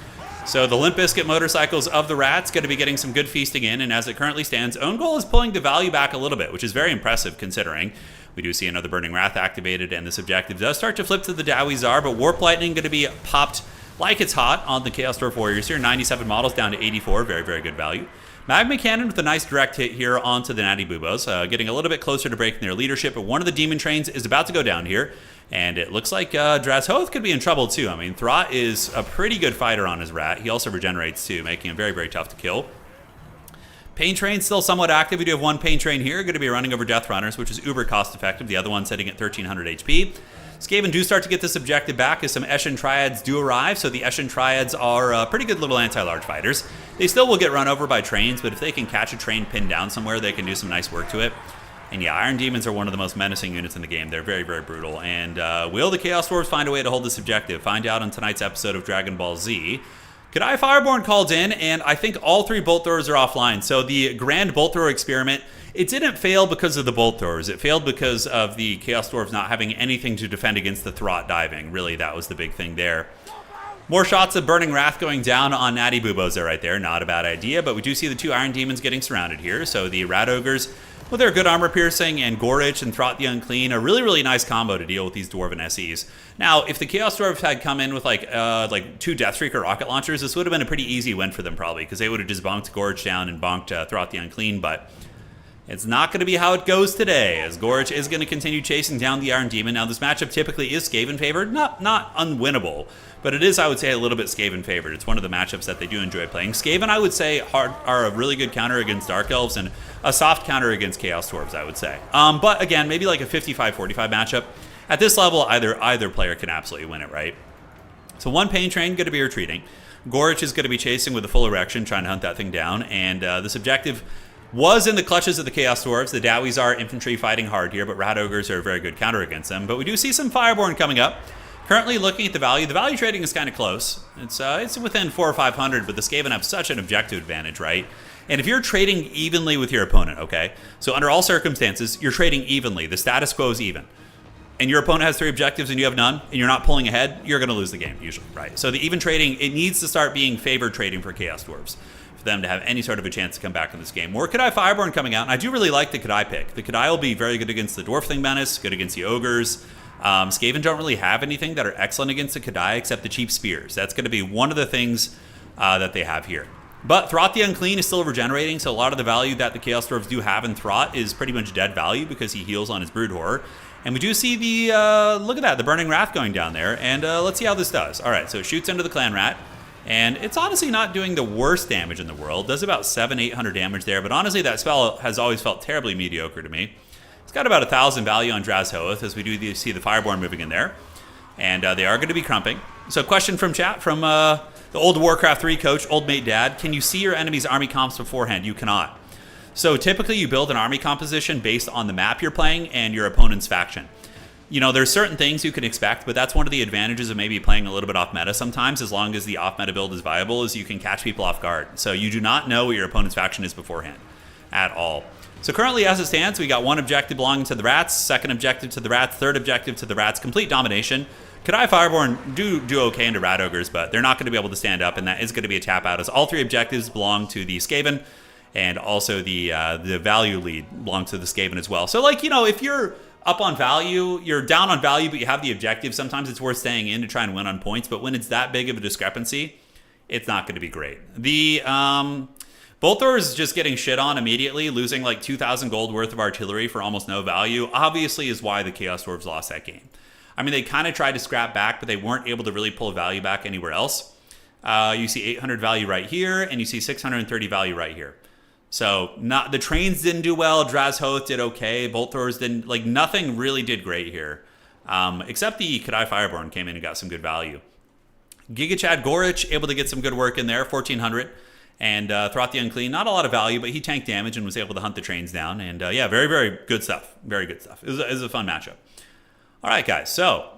Speaker 1: So the Limp Bizkit motorcycles of the Rats going to be getting some good feasting in, and as it currently stands, Own Goal is pulling the value back a little bit, which is very impressive considering. We do see another Burning Wrath activated, and this objective does start to flip to the Dowie Czar, but Warp Lightning going to be popped like it's hot on the Chaos Dwarf Warriors here. 97 models down to 84. Very, very good value. Magma Cannon with a nice direct hit here onto the Natty Boobos, getting a little bit closer to breaking their leadership, but one of the Demon Trains is about to go down here, and it looks like Drazhoth could be in trouble too. I mean, Throt is a pretty good fighter on his Rat. He also regenerates too, making him very, very tough to kill. Pain Train still somewhat active. We do have one Pain Train here, going to be running over Death Runners, which is uber cost effective. The other one sitting at 1300 HP. Skaven do start to get this objective back as some Eshin Triads do arrive. So the Eshin Triads are pretty good little anti-large fighters. They still will get run over by trains, but if they can catch a train pinned down somewhere, they can do some nice work to it. And yeah, Iron Demons are one of the most menacing units in the game. They're very, very brutal. And will the Chaos Dwarves find a way to hold this objective? Find out on tonight's episode of Dragon Ball Z. Kadai Fireborn called in, and I think all 3 Bolt Throwers are offline. So the Grand Bolt Thrower experiment, it didn't fail because of the Bolt Throwers. It failed because of the Chaos Dwarves not having anything to defend against the Throt diving. Really, that was the big thing there. More shots of Burning Wrath going down on Natty Boobos there right there. Not a bad idea, but we do see the 2 Iron Demons getting surrounded here. So the Rat Ogres, with their good armor piercing, and Gorich and Throt the Unclean, a really, really nice combo to deal with these Dwarven SEs. Now, if the Chaos Dwarves had come in with like 2 Deathstreaker rocket launchers, this would have been a pretty easy win for them probably, because they would have just bonked Gorich down and bonked Throt the Unclean, but it's not going to be how it goes today, as Gorich is going to continue chasing down the Iron Demon. Now, this matchup typically is Skaven favored, not unwinnable, but it is, I would say, a little bit Skaven favored. It's one of the matchups that they do enjoy playing. Skaven, I would say, are a really good counter against Dark Elves and a soft counter against Chaos Dwarves, I would say. But again, maybe like a 55-45 matchup. At this level, either player can absolutely win it, right? So one Pain Train going to be retreating. Gorich is going to be chasing with a full erection, trying to hunt that thing down, and this objective was in the clutches of the Chaos Dwarves. The Dowies are infantry fighting hard here, but Rat Ogres are a very good counter against them. But we do see some Fireborn coming up. Currently looking at the value trading is kind of close. It's within 400 or 500, but the Skaven have such an objective advantage, right? And if you're trading evenly with your opponent, okay? So under all circumstances, you're trading evenly. The status quo is even. And your opponent has 3 objectives and you have none, and you're not pulling ahead, you're going to lose the game usually, right? So the even trading, it needs to start being favored trading for Chaos Dwarves for them to have any sort of a chance to come back in this game. More Kadai Fireborn coming out, and I do really like the Kadai pick. The Kadai will be very good against the Dwarf Thing Menace, good against the Ogres. Skaven don't really have anything that are excellent against the Kadai except the cheap spears. That's going to be one of the things that they have here. But Throt the Unclean is still regenerating, so a lot of the value that the Chaos Dwarves do have in Throt is pretty much dead value because he heals on his Brood Horror. And we do see the, look at that, the Burning Wrath going down there. And let's see how this does. All right, so it shoots into the Clan Rat. And it's honestly not doing the worst damage in the world. Does about 700-800 damage there. But honestly, that spell has always felt terribly mediocre to me. It's got about 1,000 value on Drazhoth, as we do see the Fireborn moving in there. And they are going to be crumping. So question from chat, from the old Warcraft 3 coach, Old Mate Dad. Can you see your enemy's army comps beforehand? You cannot. So typically you build an army composition based on the map you're playing and your opponent's faction. You know, there's certain things you can expect, but that's one of the advantages of maybe playing a little bit off meta sometimes, as long as the off meta build is viable, is you can catch people off guard. So you do not know what your opponent's faction is beforehand at all. So currently, as it stands, we got one objective belonging to the Rats, second objective to the Rats, third objective to the Rats, complete domination. Kadai Fireborn do okay into Rat Ogres, but they're not going to be able to stand up, and that is going to be a tap out, as all 3 objectives belong to the Skaven, and also the value lead belongs to the Skaven as well. So, like, you know, if you're up on value, you're down on value, but you have the objective, sometimes it's worth staying in to try and win on points, but when it's that big of a discrepancy, it's not going to be great. The Bolt Thrower is just getting shit on immediately, losing like 2,000 gold worth of artillery for almost no value, obviously is why the Chaos Dwarves lost that game. I mean, they kind of tried to scrap back, but they weren't able to really pull value back anywhere else. You see 800 value right here, and you see 630 value right here. So not the trains didn't do well. Drazhoth did okay. Bolt throwers didn't, like, nothing really did great here. Except the Kadai Fireborn came in and got some good value. Giga Chad Gorich able to get some good work in there, 1400. And Throth the Unclean, not a lot of value, but he tanked damage and was able to hunt the trains down. And yeah, very, very good stuff. Very good stuff. It was a fun matchup. All right, guys. So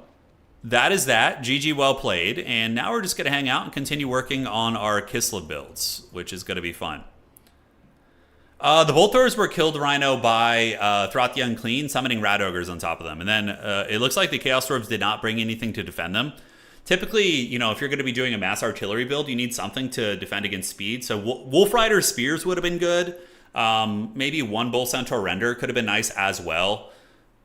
Speaker 1: that is that. GG, well played. And now we're just going to hang out and continue working on our Kislev builds, which is going to be fun. The Bolt Throwers were killed Rhino by Throth the Unclean, summoning Rat Ogres on top of them. And then it looks like the Chaos Dwarves did not bring anything to defend them. Typically, you know, if you're going to be doing a mass artillery build, you need something to defend against speed. So Wolf Rider Spears would have been good. Maybe one Bull Centaur Render could have been nice as well.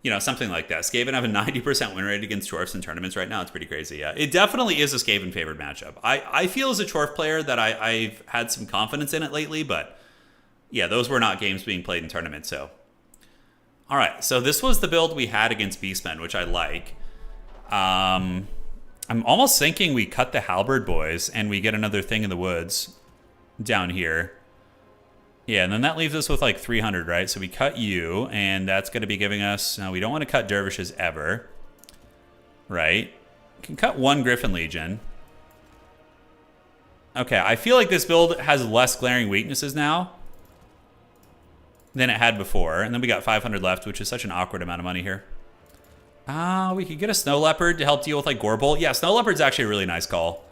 Speaker 1: You know, something like that. Skaven have a 90% win rate against Chorfs in tournaments right now. It's pretty crazy, yeah. It definitely is a Skaven favored matchup. I feel as a Chorf player that I've had some confidence in it lately, but yeah, those were not games being played in tournaments, so. All right, so this was the build we had against Beastmen, which I like. I'm almost thinking we cut the Halberd boys and we get another thing in the woods down here. Yeah, and then that leaves us with like 300, right? So we cut you, and that's going to be giving us... No, we don't want to cut Dervishes ever, right? We can cut one Griffin Legion. Okay, I feel like this build has less glaring weaknesses now than it had before. And then we got 500 left, which is such an awkward amount of money here. We could get a Snow Leopard to help deal with like Gorebolt. Yeah, Snow Leopard's actually a really nice call.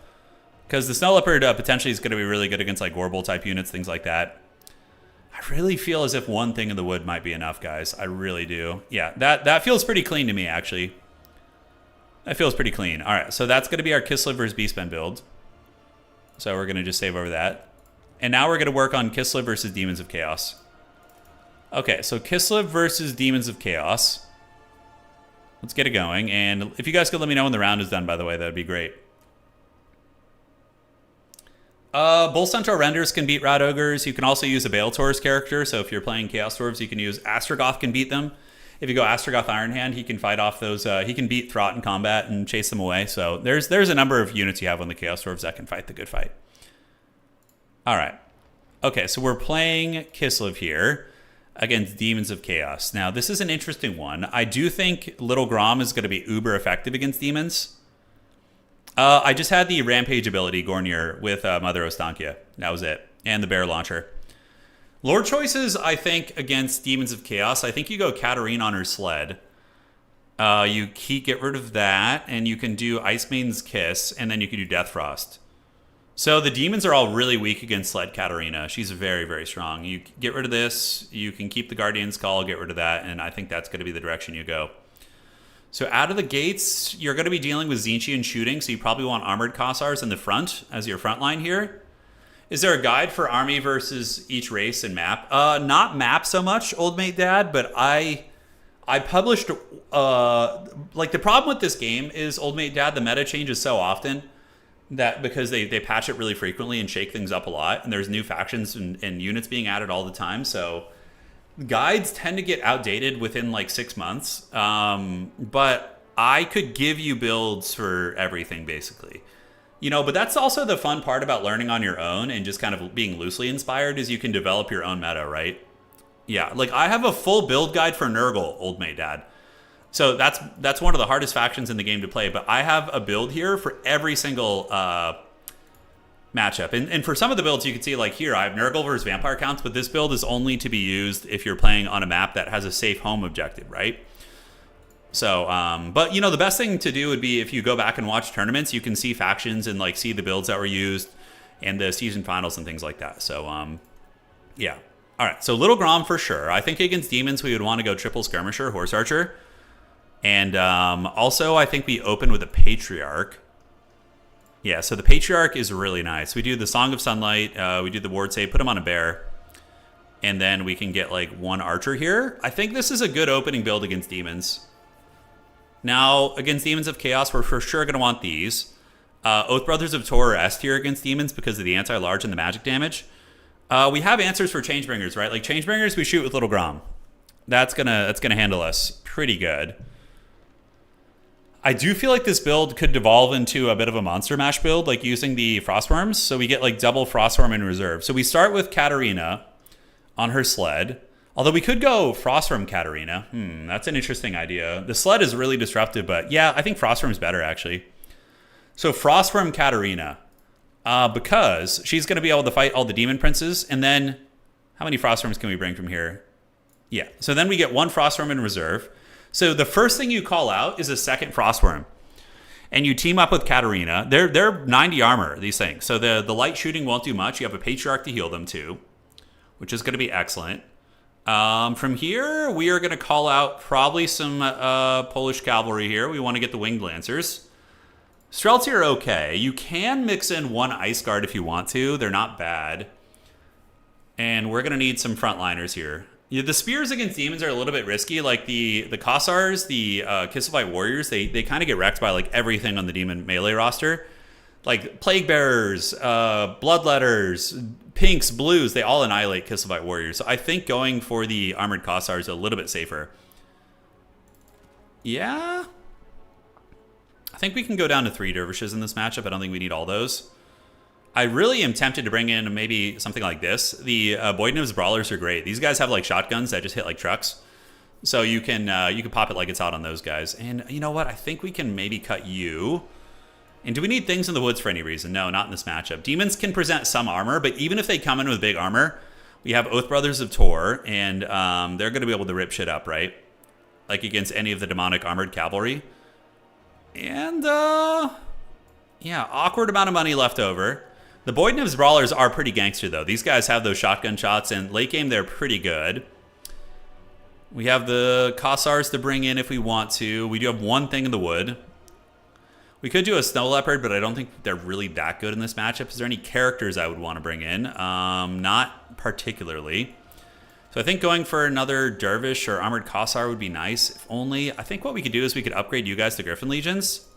Speaker 1: Because the Snow Leopard potentially is going to be really good against like Gorebolt type units, things like that. I really feel as if one thing in the wood might be enough, guys. I really do. Yeah, that feels pretty clean to me, actually. That feels pretty clean. All right, so that's going to be our Kislev versus Beastmen build. So we're going to just save over that. And now we're going to work on Kislev versus Demons of Chaos. Okay, so Kislev versus Demons of Chaos. Let's get it going. And if you guys could let me know when the round is done, by the way, that would be great. Bull Centaur Renders can beat Rat Ogres. You can also use a Bale Taurus character. So if you're playing Chaos Dwarves, you can use Astrogoth can beat them. If you go Astrogoth Iron Hand, he can fight off those. He can beat Throt in combat and chase them away. So there's a number of units you have on the Chaos Dwarves that can fight the good fight. All right. Okay, so we're playing Kislev here against Demons of Chaos. Now, this is an interesting one. I do think Little Grom is going to be uber effective against demons. I just had the Rampage ability, Gornier, with Mother Ostankia. That was it. And the Bear Launcher. Lord choices, I think, against Demons of Chaos. I think you go Katarine on her sled. You get rid of that, and you can do Ice Maiden's Kiss, and then you can do Death Frost. So the demons are all really weak against Sled Katarina. She's very, very strong. You get rid of this. You can keep the Guardian's Call, get rid of that, and I think that's going to be the direction you go. So out of the gates, you're going to be dealing with Tzeentchian shooting, so you probably want Armored Kossars in the front as your front line here. Is there a guide for army versus each race and map? Not map so much, Old Mate Dad, but I published... like, the problem with this game is, Old Mate Dad, the meta changes so often that because they patch it really frequently and shake things up a lot, and there's new factions and units being added all the time, so guides tend to get outdated within like 6 months. But I could give you builds for everything, basically. You know, but that's also the fun part about learning on your own and just kind of being loosely inspired is you can develop your own meta, right? Yeah, like I have a full build guide for Nurgle, Old Mate Dad. So that's one of the hardest factions in the game to play, but I have a build here for every single matchup. And for some of the builds, you can see like here, I have Nurgle versus Vampire Counts, but this build is only to be used if you're playing on a map that has a safe home objective, right? So, but you know, the best thing to do would be if you go back and watch tournaments, you can see factions and like see the builds that were used and the season finals and things like that. So, yeah. All right, so Little Grom for sure. I think against demons, we would want to go triple skirmisher, horse archer. And also, I think we open with a Patriarch. Yeah, so the Patriarch is really nice. We do the Song of Sunlight. We do the Ward Save, put him on a bear. And then we can get like one archer here. I think this is a good opening build against demons. Now, against Demons of Chaos, we're for sure going to want these. Oath Brothers of Tor are S tier against demons because of the anti-large and the magic damage. We have answers for Changebringers, right? Like Changebringers, we shoot with Little Grom. That's gonna handle us pretty good. I do feel like this build could devolve into a bit of a monster mash build, like using the Frostworms. So we get like double Frostworm in reserve. So we start with Katarina on her sled. Although we could go Frostworm Katarina. That's an interesting idea. The sled is really disruptive, but yeah, I think Frostworm's better actually. So Frostworm Katarina. Because she's going to be able to fight all the demon princes. And then, how many Frostworms can we bring from here? Yeah, so then we get one Frostworm in reserve. So the first thing you call out is a second Frostworm. And you team up with Katarina. They're 90 armor, these things. So the light shooting won't do much. You have a Patriarch to heal them too, which is going to be excellent. From here, we are going to call out probably some Polish cavalry here. We want to get the Winged Lancers. Streltsy are okay. You can mix in one Ice Guard if you want to. They're not bad. And we're going to need some frontliners here. Yeah, the spears against demons are a little bit risky. Like the Kossars, the Kisselfight Warriors, they kind of get wrecked by like everything on the demon melee roster. Like Plague Bearers, Bloodletters, Pinks, Blues, they all annihilate Kisselfight Warriors. So I think going for the Armored Kossars is a little bit safer. Yeah. I think we can go down to 3 Dervishes in this matchup. I don't think we need all those. I really am tempted to bring in maybe something like this. The Boydniv's Brawlers are great. These guys have like shotguns that just hit like trucks. So you can pop it like it's hot on those guys. And you know what? I think we can maybe cut you. And do we need things in the woods for any reason? No, not in this matchup. Demons can present some armor, but even if they come in with big armor, we have Oath Brothers of Tor, and they're going to be able to rip shit up, right? Like against any of the demonic armored cavalry. And, yeah, awkward amount of money left over. The Boydniv's Brawlers are pretty gangster, though. These guys have those shotgun shots, and late game, they're pretty good. We have the Kossars to bring in if we want to. We do have one thing in the wood. We could do a Snow Leopard, but I don't think they're really that good in this matchup. Is there any characters I would want to bring in? Not particularly. So I think going for another Dervish or Armored Kossar would be nice. If only, I think what we could do is we could upgrade you guys to Griffin Legions.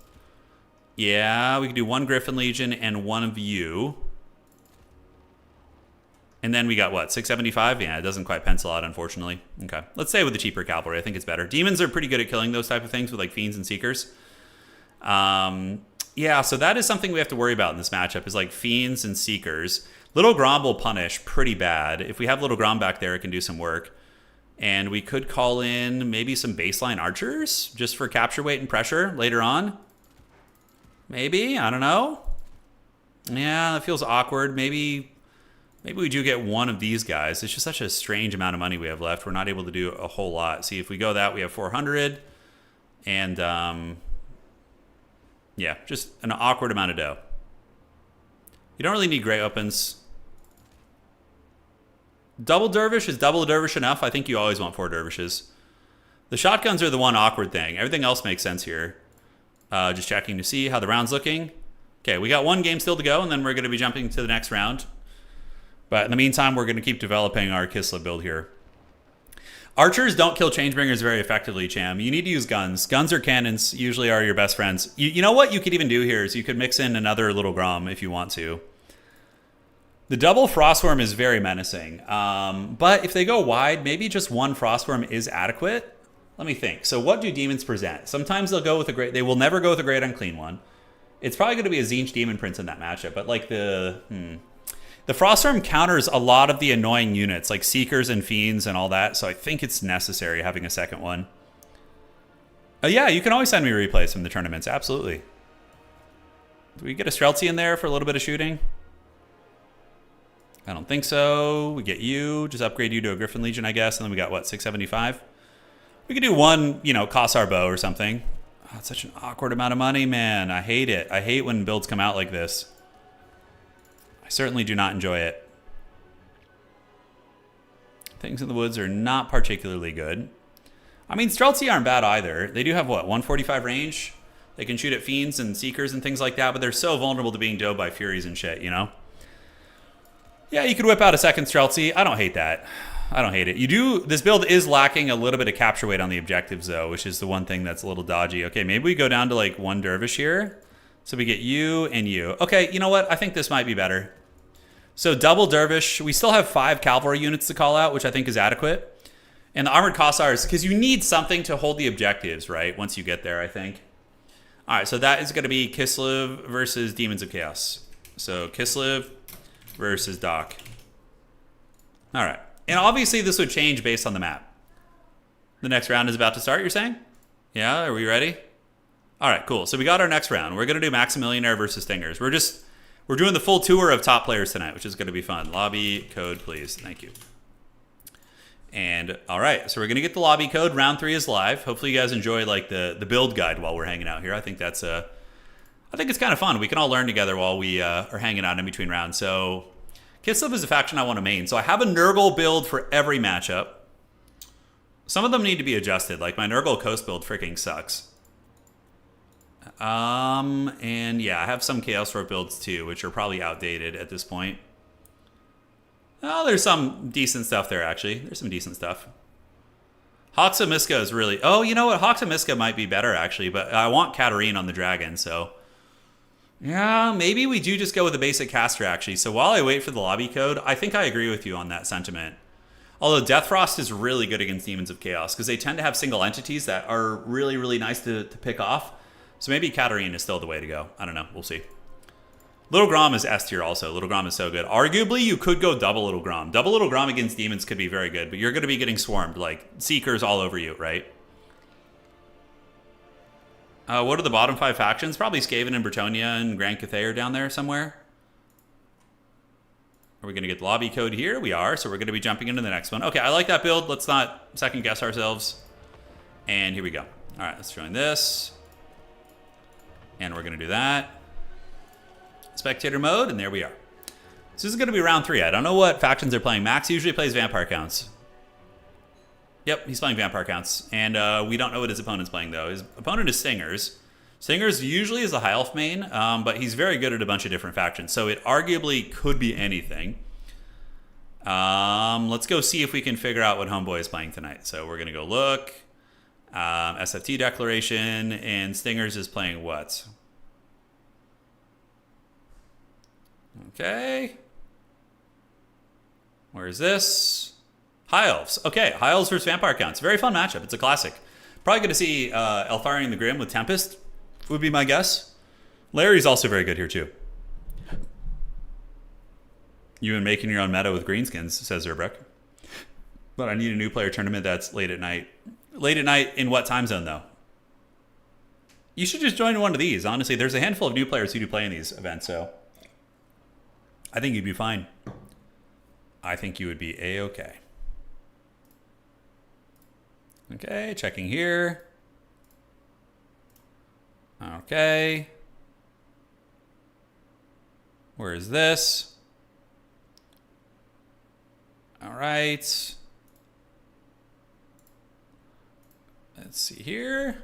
Speaker 1: Yeah, we could do 1 Griffin Legion and 1 of you. And then we got what, 675? Yeah, it doesn't quite pencil out, unfortunately. Okay, let's stay with the cheaper cavalry. I think it's better. Demons are pretty good at killing those type of things with like Fiends and Seekers. Yeah, so that is something we have to worry about in this matchup is like Fiends and Seekers. Little Grom will punish pretty bad. If we have Little Grom back there, it can do some work. And we could call in maybe some baseline archers just for capture weight and pressure later on. Maybe, I don't know. Yeah, that feels awkward. Maybe we do get one of these guys. It's just such a strange amount of money we have left. We're not able to do a whole lot. See, if we go that, we have 400. And, yeah, just an awkward amount of dough. You don't really need great weapons. Double Dervish, is double Dervish enough? I think you always want 4 Dervishes. The shotguns are the one awkward thing. Everything else makes sense here. Just checking to see how the round's looking. Okay, we got 1 game still to go, and then we're going to be jumping to the next round. But in the meantime, we're going to keep developing our Kislev build here. Archers don't kill Changebringers very effectively, Cham. You need to use guns. Guns or cannons usually are your best friends. You know what you could even do here is you could mix in another Little Grom if you want to. The double Frostworm is very menacing. But if they go wide, maybe just 1 Frostworm is adequate. Let me think. So what do demons present? Sometimes they'll go with a great... They will never go with a great unclean one. It's probably going to be a Tzeentch Demon Prince in that matchup. But like the Frostworm counters a lot of the annoying units, like Seekers and Fiends and all that. So I think it's necessary having a second one. Yeah, you can always send me replays from the tournaments. Absolutely. Do we get a Streltsy in there for a little bit of shooting? I don't think so. We get you. Just upgrade you to a Griffin Legion, I guess. And then we got, what, 675? We could do 1, Kossar bow or something. Oh, it's such an awkward amount of money, man. I hate it. I hate when builds come out like this. I certainly do not enjoy it. Things in the woods are not particularly good. I mean, Streltsy aren't bad either. They do have, what, 145 range? They can shoot at Fiends and Seekers and things like that, but they're so vulnerable to being dove by Furies and shit, Yeah, you could whip out a second Streltsy. I don't hate that. I don't hate it. This build is lacking a little bit of capture weight on the objectives, though, which is the one thing that's a little dodgy. Okay, maybe we go down to, like, 1 Dervish here. So we get you and you. Okay, you know what? I think this might be better. So double Dervish. We still have 5 cavalry units to call out, which I think is adequate. And the Armored Kossars, because you need something to hold the objectives, right? Once you get there, I think. All right, so that is going to be Kislev versus Demons of Chaos. So Kislev versus Doc. All right. And obviously this would change based on the map. The next round is about to start, you're saying? Yeah, are we ready? All right, cool. So we got our next round. We're going to do Maximillionaire versus Stingers. We're doing the full tour of top players tonight, which is going to be fun. Lobby code, please. Thank you. And all right, so we're going to get the lobby code. Round 3 is live. Hopefully you guys enjoy like the build guide while we're hanging out here. I think it's kind of fun. We can all learn together while we are hanging out in between rounds. So Kislev is a faction I want to main. So I have a Nurgle build for every matchup. Some of them need to be adjusted. Like my Nurgle Coast build freaking sucks. And yeah, I have some Chaos Sword builds too, which are probably outdated at this point. Oh, there's some decent stuff there, actually. There's some decent stuff. Hawks of Miska is really... Oh, you know what? Hawks of Miska might be better, actually, but I want Katarine on the dragon, so... Yeah, maybe we do just go with the basic caster, actually. So while I wait for the lobby code, I think I agree with you on that sentiment. Although Deathfrost is really good against Demons of Chaos, because they tend to have single entities that are really, really nice to pick off. So maybe Katarine is still the way to go. I don't know. We'll see. Little Grom is S tier also. Little Grom is so good. Arguably, you could go double Little Grom. Double Little Grom against demons could be very good, but you're going to be getting swarmed, like Seekers all over you, right? What are the bottom 5 factions? Probably Skaven and Bretonnia and Grand Cathay are down there somewhere. Are we going to get the lobby code here? We are, so we're going to be jumping into the next one. Okay, I like that build. Let's not second guess ourselves. And here we go. All right, let's join this. And we're going to do that. Spectator mode, and there we are. So this is going to be round 3. I don't know what factions they're playing. Max usually plays Vampire Counts. Yep, he's playing Vampire Counts. And we don't know what his opponent's playing, though. His opponent is Stingers. Stingers usually is a High Elf main, but he's very good at a bunch of different factions. So it arguably could be anything. Let's go see if we can figure out what Homeboy is playing tonight. So we're going to go look. SFT declaration, and Stingers is playing what? Okay. Where is this? High Elves. Okay, High Elves versus Vampire Counts. Very fun matchup. It's a classic. Probably going to see Eltharion the Grim with Tempest, would be my guess. Larry's also very good here, too. You and making your own meta with greenskins, says Zerbrek. But I need a new player tournament that's late at night. Late at night in what time zone, though? You should just join one of these. Honestly, there's a handful of new players who do play in these events, so I think you'd be fine. I think you would be A-okay. Okay, checking here. Okay. Where is this? All right. Let's see here.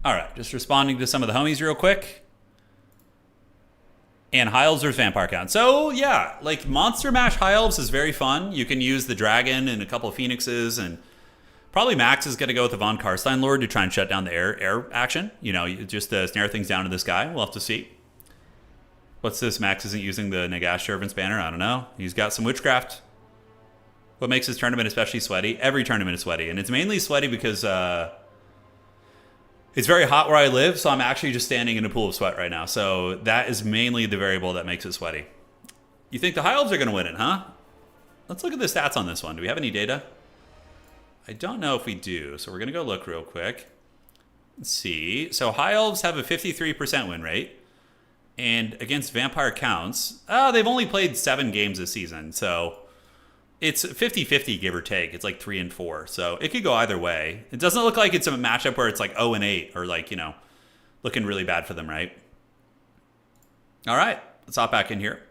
Speaker 1: All right, just responding to some of the homies real quick. And High Elves versus Vampire Count. So, yeah, like Monster Mash High Elves is very fun. You can use the Dragon and a couple of Phoenixes, and probably Max is going to go with the Von Karstein Lord to try and shut down the air action. You know, just snare things down to this guy. We'll have to see. What's this? Max isn't using the Nagash Servant's banner? I don't know. He's got some witchcraft. What makes his tournament especially sweaty? Every tournament is sweaty, and it's mainly sweaty because it's very hot where I live, so I'm actually just standing in a pool of sweat right now. So that is mainly the variable that makes it sweaty. You think the High Elves are going to win it, huh? Let's look at the stats on this one. Do we have any data? I don't know if we do, so we're going to go look real quick. Let's see. So High Elves have a 53% win rate. And against Vampire Counts, they've only played 7 games this season, so it's 50-50, give or take. It's like 3 and 4, so it could go either way. It doesn't look like it's a matchup where it's like 0 and 8 or like, you know, looking really bad for them, right? All right, let's hop back in here.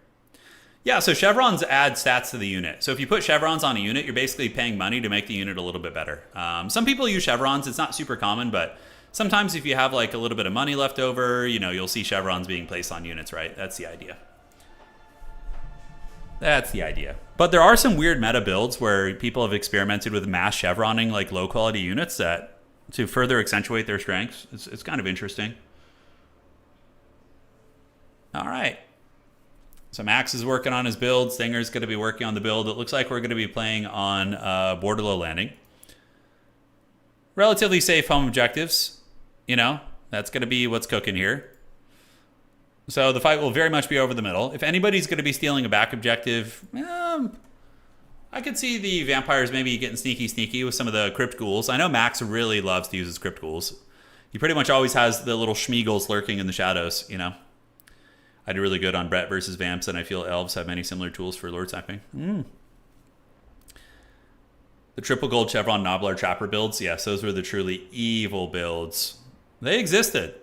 Speaker 1: Yeah, so chevrons add stats to the unit. So if you put chevrons on a unit, you're basically paying money to make the unit a little bit better. Some people use chevrons. It's not super common, but sometimes if you have like a little bit of money left over, you know, you'll see chevrons being placed on units, right? That's the idea. That's the idea. But there are some weird meta builds where people have experimented with mass chevroning like low quality units that to further accentuate their strengths. It's kind of interesting. All right. So Max is working on his build. Stinger's going to be working on the build. It looks like we're going to be playing on Borderlow Landing. Relatively safe home objectives. You know, that's going to be what's cooking here. So the fight will very much be over the middle. If anybody's going to be stealing a back objective, I could see the vampires maybe getting sneaky with some of the crypt ghouls. I know Max really loves to use his crypt ghouls. He pretty much always has the little schmeagles lurking in the shadows, you know. I do really good on Brett versus Vamps, and I feel elves have many similar tools for lord sniping. The triple gold chevron Nobbler trapper builds, yes, those were the truly evil builds. They existed.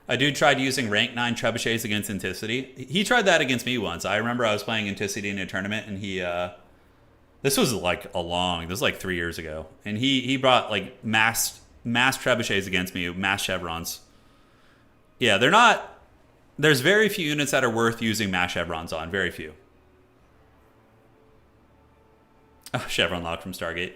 Speaker 1: A dude tried using rank 9 trebuchets against Anticity. He tried that against me once. I remember I was playing Anticity in a tournament, and he, this was like this was like 3 years ago. And he brought like mass trebuchets against me, mass chevrons. Yeah, they're not, there's very few units that are worth using mass chevrons on, very few. Oh, chevron lock from Stargate.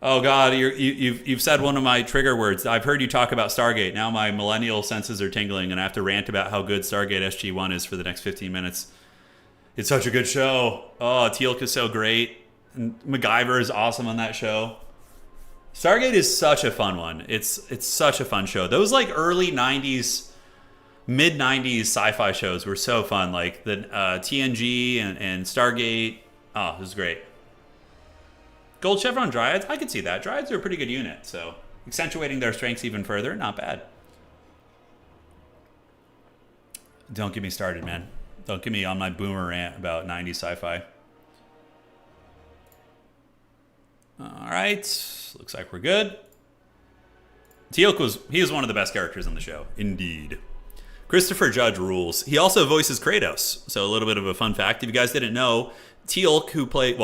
Speaker 1: Oh God, you've said one of my trigger words. I've heard you talk about Stargate. Now my millennial senses are tingling, and I have to rant about how good Stargate SG-1 is for the next 15 minutes. It's such a good show. Oh, Teal'c is so great. And MacGyver is awesome on that show. Stargate is such a fun one. It's such a fun show. Those like early 90s, mid 90s sci-fi shows were so fun. Like the TNG and Stargate. Oh, it was great. Gold Chevron Dryads, I could see that. Dryads are a pretty good unit, so accentuating their strengths even further, not bad. Don't get me started, man. Don't get me on my boomer rant about 90s sci-fi. All right, looks like we're good. Teal'c was one of the best characters on the show, indeed. Christopher Judge rules. He also voices Kratos, so a little bit of a fun fact. If you guys didn't know, Teal'c,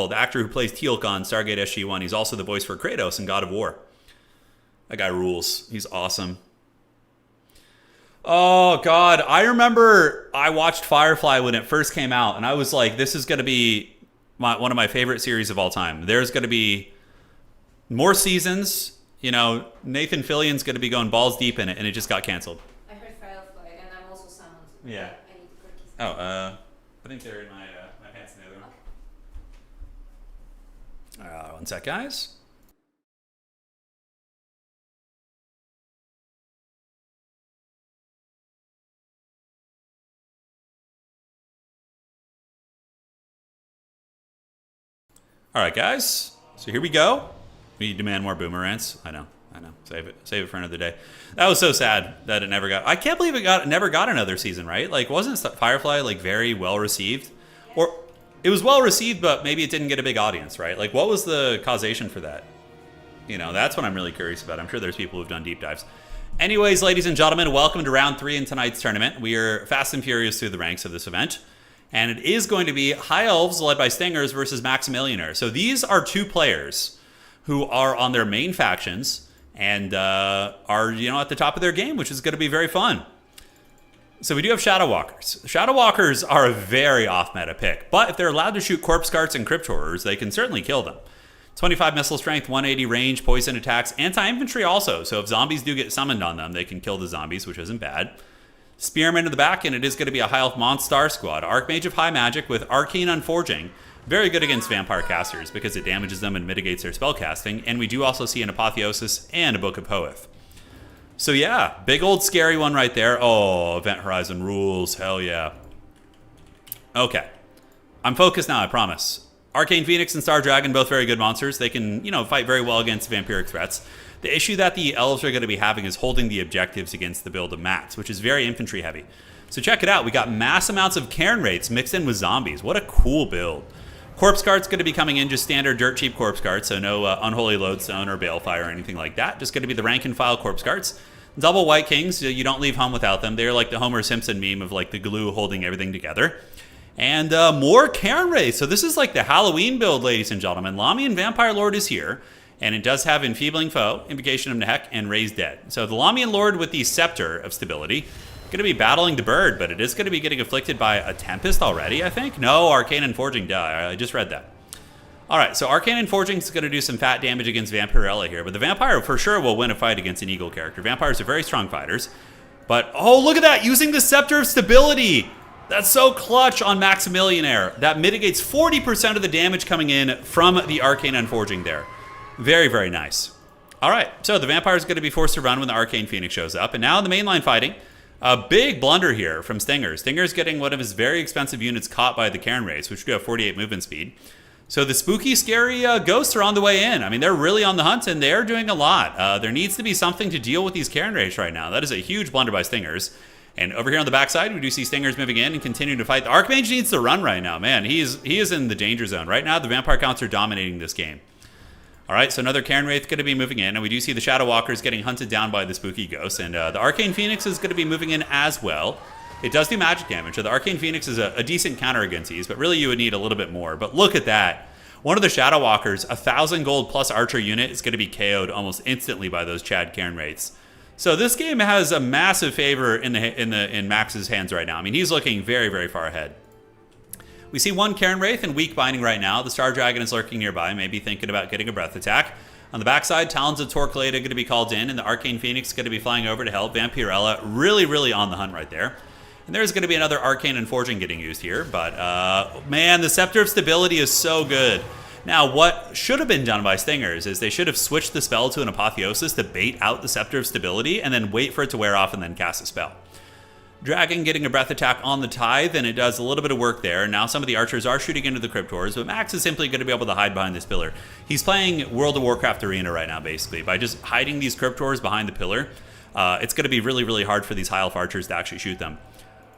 Speaker 1: the actor who plays Teal'c on Stargate SG-1, he's also the voice for Kratos in God of War. That guy rules. He's awesome. Oh, God. I remember I watched Firefly when it first came out, and I was like, this is going to be one of my favorite series of all time. There's going to be more seasons. You know, Nathan Fillion's going to be going balls deep in it, and it just got canceled.
Speaker 2: I heard Firefly, and I'm also summoned.
Speaker 1: Yeah.
Speaker 2: I need cookies.
Speaker 1: Oh, I think they're in my pants in the other one. One sec, guys. All right, guys. So here we go. We demand more boomerangs. I know. Save it for another day. That was so sad that it never got. I can't believe it never got another season, right? Like, wasn't Firefly like very well received? Or it was well received, but maybe it didn't get a big audience, right? Like, what was the causation for that? You know, that's what I'm really curious about. I'm sure there's people who've done deep dives. Anyways, ladies and gentlemen, welcome to round 3 in tonight's tournament. We are fast and furious through the ranks of this event. And it is going to be High Elves led by Stingers versus Maximilianer. So these are two players who are on their main factions and are, you know, at the top of their game, which is going to be very fun. So we do have Shadow Walkers. Shadow Walkers are a very off-meta pick, but if they're allowed to shoot Corpse Carts and Crypt Horrors, they can certainly kill them. 25 missile strength, 180 range, poison attacks, anti-infantry also. So if zombies do get summoned on them, they can kill the zombies, which isn't bad. Spearman in the back, and it is going to be a High Elf Monstar squad. Archmage of High Magic with Arcane Unforging. Very good against vampire casters because it damages them and mitigates their spell casting. And we do also see an Apotheosis and a Book of Hoeth. So yeah, big old scary one right there. Oh, Event Horizon rules. Hell yeah. Okay. I'm focused now, I promise. Arcane Phoenix and Star Dragon, both very good monsters. They can, you know, fight very well against vampiric threats. The issue that the elves are going to be having is holding the objectives against the build of Mats, which is very infantry heavy. So check it out. We got mass amounts of Cairn rates mixed in with zombies. What a cool build. Corpse Cart's going to be coming in just standard dirt cheap Corpse Carts, so no Unholy Lodestone or Balefire or anything like that. Just going to be the rank and file Corpse Carts. Double White Kings, you don't leave home without them. They're like the Homer Simpson meme of like the glue holding everything together. And more Cairn rates. So this is like the Halloween build, ladies and gentlemen. Lamian Vampire Lord is here. And it does have Enfeebling Foe, Invocation of Nehek, and Raised Dead. So the Lamian Lord with the Scepter of Stability, going to be battling the bird, but it is going to be getting afflicted by a Tempest already, I think? No, Arcane and Forging, I just read that. All right, so Arcane and Forging is going to do some fat damage against Vampirella here, but the Vampire for sure will win a fight against an Eagle character. Vampires are very strong fighters, but oh, look at that, using the Scepter of Stability. That's so clutch on Maximilianaire. That mitigates 40% of the damage coming in from the Arcane and Forging there. Very, very nice. All right, so the Vampire is going to be forced to run when the Arcane Phoenix shows up. And now in the mainline fighting, a big blunder here from Stinger. Stinger's getting one of his very expensive units caught by the Cairn Wraiths, which do have 48 movement speed. So the spooky, scary ghosts are on the way in. I mean, they're really on the hunt, and they're doing a lot. There needs to be something to deal with these Cairn Wraiths right now. That is a huge blunder by Stingers. And over here on the backside, we do see Stingers moving in and continuing to fight. The Archmage needs to run right now. Man, he is in the danger zone. Right now, the Vampire counts are dominating this game. All right, so another Cairn Wraith going to be moving in, and we do see the Shadow Walkers getting hunted down by the spooky ghosts, and the Arcane Phoenix is going to be moving in as well. It does do magic damage, so the Arcane Phoenix is a decent counter against these, but really you would need a little bit more. But look at that. One of the Shadow Walkers, 1,000 gold plus Archer unit, is going to be KO'd almost instantly by those Chad Cairn Wraiths. So this game has a massive favor in Max's hands right now. I mean, he's looking very, very far ahead. We see one Cairn Wraith in weak binding right now. The Star Dragon is lurking nearby, maybe thinking about getting a breath attack. On the backside, Talons of Torquilada are going to be called in, and the Arcane Phoenix is going to be flying over to help. Vampirella really, really on the hunt right there. And there's going to be another Arcane and Forging getting used here. But, man, the Scepter of Stability is so good. Now, what should have been done by Stingers is they should have switched the spell to an Apotheosis to bait out the Scepter of Stability and then wait for it to wear off and then cast a spell. Dragon getting a breath attack on the Tithe, and it does a little bit of work there. Now some of the archers are shooting into the Cryptors, but Max is simply going to be able to hide behind this pillar. He's playing World of Warcraft Arena right now, basically. By just hiding these Cryptors behind the pillar, it's going to be really, really hard for these High Elf archers to actually shoot them.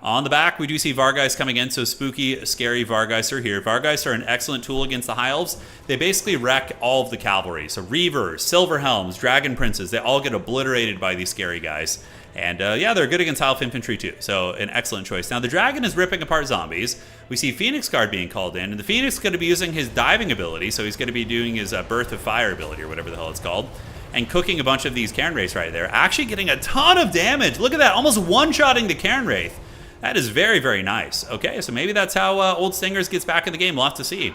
Speaker 1: On the back, we do see Vargeist coming in, so spooky, scary Vargeist are here. Vargeist are an excellent tool against the High Elves. They basically wreck all of the cavalry. So Reavers, Silver Helms, Dragon Princes, they all get obliterated by these scary guys. And yeah, they're good against High Elf Infantry too, so an excellent choice. Now the Dragon is ripping apart zombies. We see Phoenix Guard being called in, and the Phoenix is going to be using his diving ability, so he's going to be doing his Birth of Fire ability, or whatever the hell it's called, and cooking a bunch of these Cairn Wraiths right there. Actually getting a ton of damage. Look at that, almost one-shotting the Cairn Wraith. That is very, very nice. Okay, so maybe that's how Old Stingers gets back in the game. We'll have to see.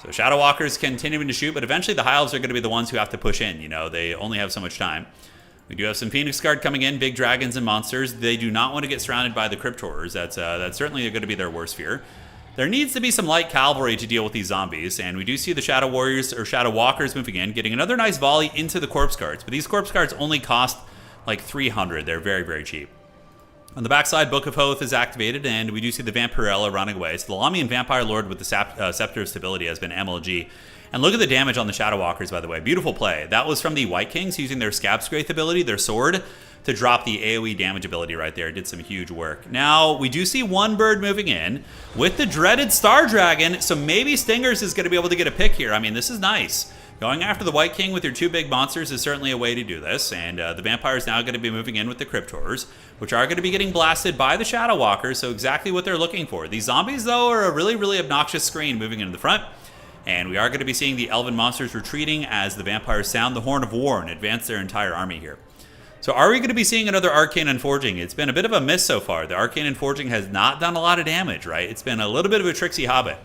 Speaker 1: So Shadow Walkers continuing to shoot, but eventually the High Elves are going to be the ones who have to push in. You know, they only have so much time. We do have some Phoenix Guard coming in, big dragons and monsters. They do not want to get surrounded by the Cryptors. That's certainly going to be their worst fear. There needs to be some light cavalry to deal with these zombies, and we do see the Shadow Warriors or Shadow Walkers moving in, getting another nice volley into the Corpse Guards. But these Corpse Guards only cost like 300. They're very, very cheap. On the backside, Book of Hoth is activated, and we do see the Vampirella running away. So the Lamian Vampire Lord with the Scepter of Stability has been MLG. And look at the damage on the Shadow Walkers, by the way. Beautiful play. That was from the White Kings using their Scab Scrape ability, their sword, to drop the AoE damage ability right there. It did some huge work. Now, we do see one bird moving in with the dreaded Star Dragon, so maybe Stingers is going to be able to get a pick here. I mean, this is nice. Going after the White King with your two big monsters is certainly a way to do this, and the Vampire is now going to be moving in with the Cryptors, which are going to be getting blasted by the Shadow Walkers, so exactly what they're looking for. These zombies, though, are a really, really obnoxious screen moving into the front, and we are going to be seeing the Elven monsters retreating as the Vampires sound the Horn of War and advance their entire army here. So are we going to be seeing another Arcane and Forging? It's been a bit of a miss so far. The Arcane and Forging has not done a lot of damage, right? It's been a little bit of a tricksy hobbit.